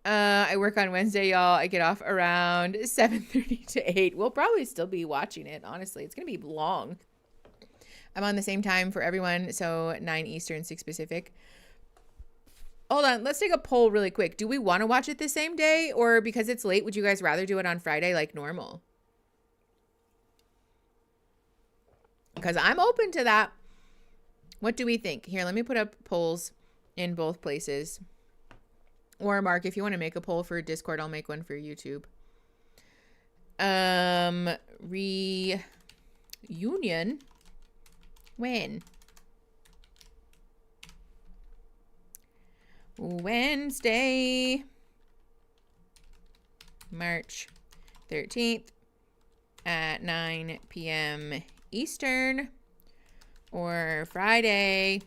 I work on Wednesday, y'all. I get off around 7:30 to 8. We'll probably still be watching it, honestly. It's going to be long. I'm on the same time for everyone, so 9 Eastern, 6 Pacific. Hold on, let's take a poll really quick. Do we want to watch it the same day, or because it's late, would you guys rather do it on Friday like normal? Because I'm open to that. What do we think? Here, let me put up polls in both places. Or Mark, if you want to make a poll for Discord, I'll make one for YouTube. Reunion. When? Wednesday, March 13th at 9 p.m. Eastern, or Friday,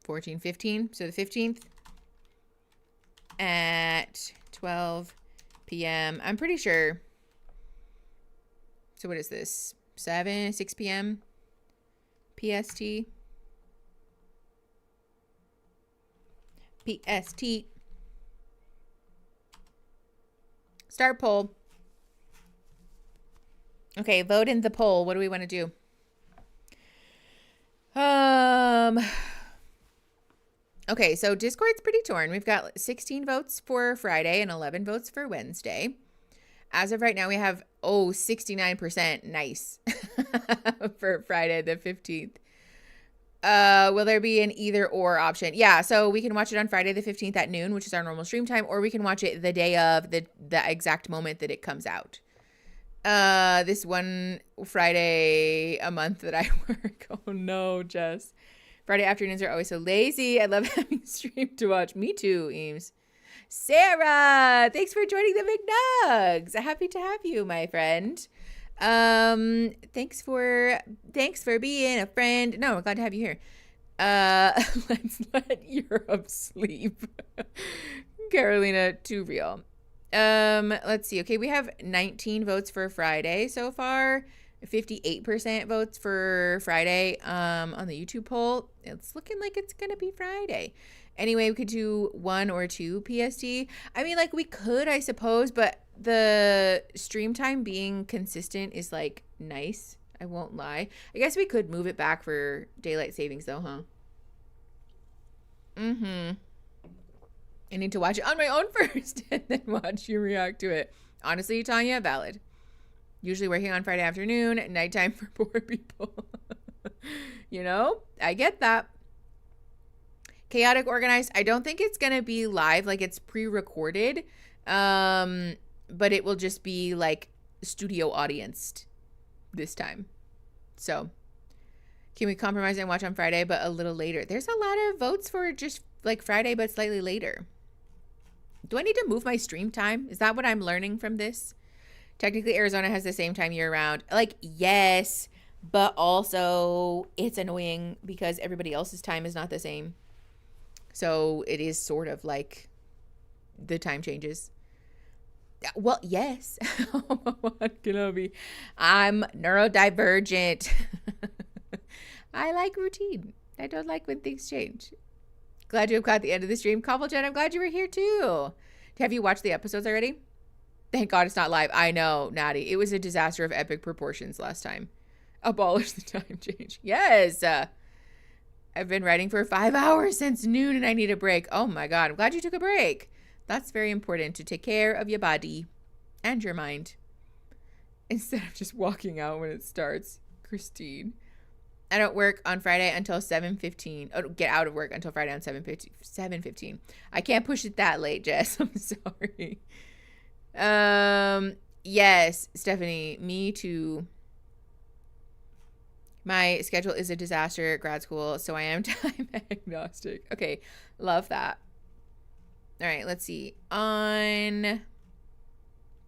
14/15, so the 15th at 12 p.m. I'm pretty sure. So what is this? 6 p.m. PST. PST. Start poll. Okay, vote in the poll. What do we want to do? Okay, so Discord's pretty torn. We've got 16 votes for Friday and 11 votes for Wednesday. As of right now, we have 69%. Nice. For Friday the 15th. Will there be an either or option? Yeah, so we can watch it on Friday the 15th at noon, which is our normal stream time, or we can watch it the day of, the exact moment that it comes out. This one Friday a month that I work. Oh no, Jess. Friday afternoons are always so lazy. I love having a stream to watch. Me too, Eames. Sarah, thanks for joining the Big Nugs. Happy to have you, my friend. Thanks for being a friend. No, I'm glad to have you here. Let's let Europe sleep. Carolina, too real. Let's see. Okay, we have 19 votes for Friday so far. 58% votes for Friday on the YouTube poll. It's looking like it's gonna be Friday. Anyway, we could do 1 or 2 PST. I mean, like, we could, I suppose, but the stream time being consistent is, like, nice. I won't lie. I guess we could move it back for daylight savings, though, huh? I need to watch it on my own first and then watch you react to it. Honestly, Tanya, valid. Usually working on Friday afternoon, nighttime for poor people. You know, I get that. Chaotic Organized, I don't think it's going to be live, like it's pre-recorded, but it will just be like studio audienced this time. So can we compromise and watch on Friday, but a little later? There's a lot of votes for just like Friday, but slightly later. Do I need to move my stream time? Is that what I'm learning from this? Technically, Arizona has the same time year round. Like, yes, but also it's annoying because everybody else's time is not the same. So it is sort of like the time changes. Well, yes. What can I be? I'm neurodivergent. I like routine. I don't like when things change. Glad you have caught the end of the stream. Cobblejet, I'm glad you were here too. Have you watched the episodes already? Thank God it's not live. I know, Natty. It was a disaster of epic proportions last time. Abolish the time change. Yes. I've been writing for 5 hours since noon and I need a break. Oh my God. I'm glad you took a break. That's very important, to take care of your body and your mind instead of just walking out when it starts. Christine. I don't work on Friday until 7:15. Oh, get out of work until Friday on 7:15. I can't push it that late, Jess. I'm sorry. Yes, Stephanie, me too. My schedule is a disaster at grad school, so I am time agnostic. Okay, love that. All right, let's see. On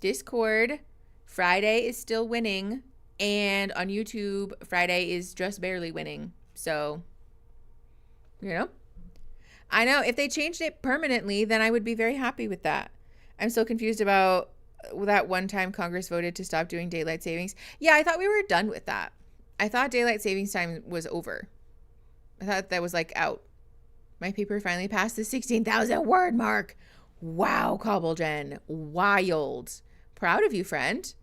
Discord, Friday is still winning, and on YouTube, Friday is just barely winning. So, you know, I know if they changed it permanently, then I would be very happy with that. I'm so confused about that one time Congress voted to stop doing daylight savings. Yeah, I thought we were done with that. I thought daylight savings time was over. I thought that was like out. My paper finally passed the 16,000 word mark. Wow, Cobblejen. Wild. Proud of you, friend.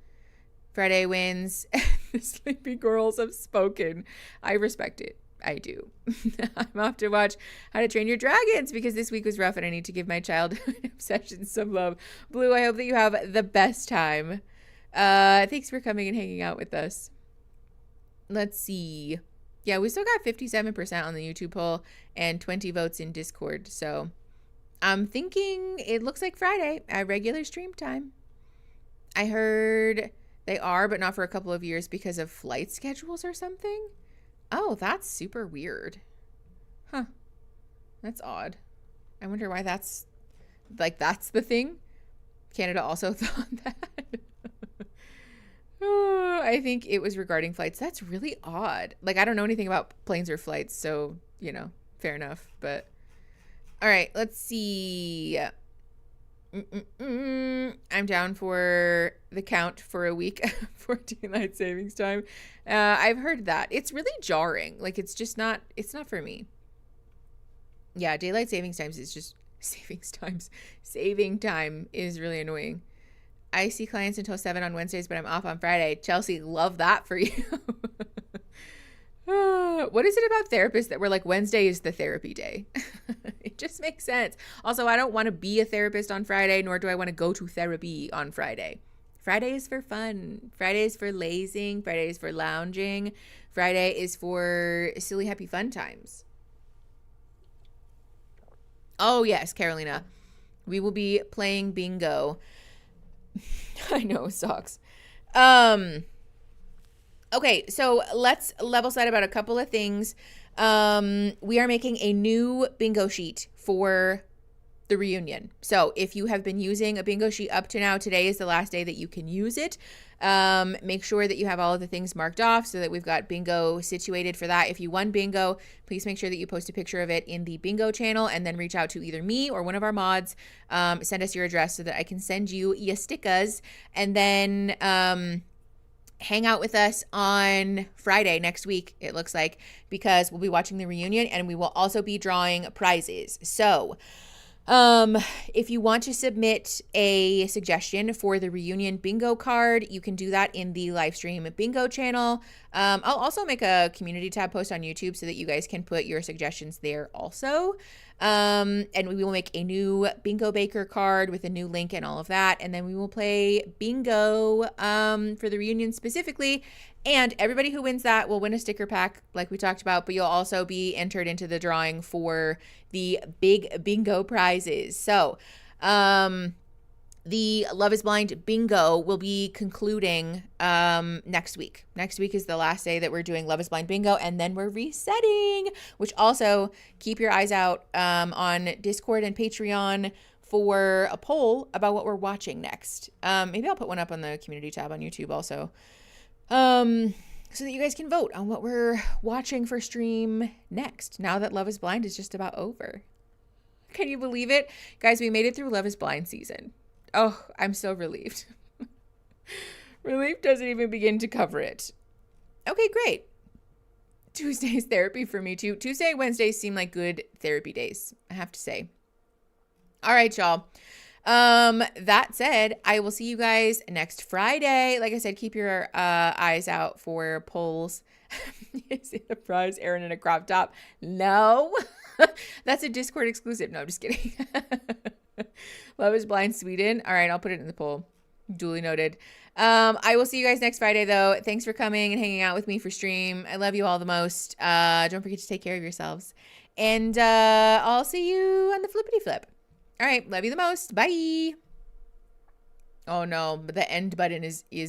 Friday wins. The sleepy girls have spoken. I respect it. I do. I'm off to watch How to Train Your Dragons because this week was rough and I need to give my childhood obsession some love. Blue, I hope that you have the best time. Thanks for coming and hanging out with us. Let's see. Yeah, we still got 57% on the YouTube poll and 20 votes in Discord. So I'm thinking it looks like Friday at regular stream time. I heard they are, but not for a couple of years because of flight schedules or something. Oh, that's super weird. Huh. That's odd. I wonder why that's the thing. Canada also thought that. Oh, I think it was regarding flights. That's really odd. Like, I don't know anything about planes or flights, so, you know, fair enough. But, all right, let's see. I'm down for the count for a week for daylight savings time. I've heard that. It's really jarring. Like, it's not for me. Yeah, daylight savings times is just, saving time is really annoying. I see clients until 7 on Wednesdays, but I'm off on Friday. Chelsea, love that for you. What is it about therapists that we're like, Wednesday is the therapy day? It just makes sense. Also, I don't want to be a therapist on Friday, nor do I want to go to therapy on Friday. Friday is for fun. Friday is for lazing. Friday is for lounging. Friday is for silly, happy, fun times. Oh, yes, Carolina. We will be playing bingo. I know, sucks. Okay, so let's level set about a couple of things. We are making a new bingo sheet for the reunion. So if you have been using a bingo sheet up to now, today is the last day that you can use it. Make sure that you have all of the things marked off so that we've got bingo situated for that. If you won bingo, please make sure that you post a picture of it in the bingo channel and then reach out to either me or one of our mods. Send us your address so that I can send you your stickers, and then hang out with us on Friday next week, it looks like, because we'll be watching the reunion and we will also be drawing prizes. So if you want to submit a suggestion for the reunion bingo card, you can do that in the live stream bingo channel. I'll also make a community tab post on YouTube so that you guys can put your suggestions there also. And we will make a new bingo baker card with a new link and all of that. And then we will play bingo for the reunion specifically. And everybody who wins that will win a sticker pack like we talked about, but you'll also be entered into the drawing for the big bingo prizes. So the Love is Blind bingo will be concluding next week. Next week is the last day that we're doing Love is Blind bingo, and then we're resetting, which also keep your eyes out on Discord and Patreon for a poll about what we're watching next. Maybe I'll put one up on the community tab on YouTube also. So that you guys can vote on what we're watching for stream next, now that Love is Blind is just about over. Can you believe it? Guys, we made it through Love is Blind season. Oh, I'm so relieved. Relief doesn't even begin to cover it. Okay, great. Tuesday's therapy for me too. Tuesday and Wednesdays seem like good therapy days, I have to say. All right, y'all. That said, I will see you guys next Friday. Like I said, keep your eyes out for polls. Is it a prize, Aaron, in a crop top? No. That's a Discord exclusive. No, I'm just kidding. Love is Blind Sweden. All right, I'll put it in the poll. Duly noted. I will see you guys next Friday, though. Thanks for coming and hanging out with me for stream. I love you all the most. Don't forget to take care of yourselves. And I'll see you on the flippity flip. All right, love you the most. Bye. Oh no, but the end button is a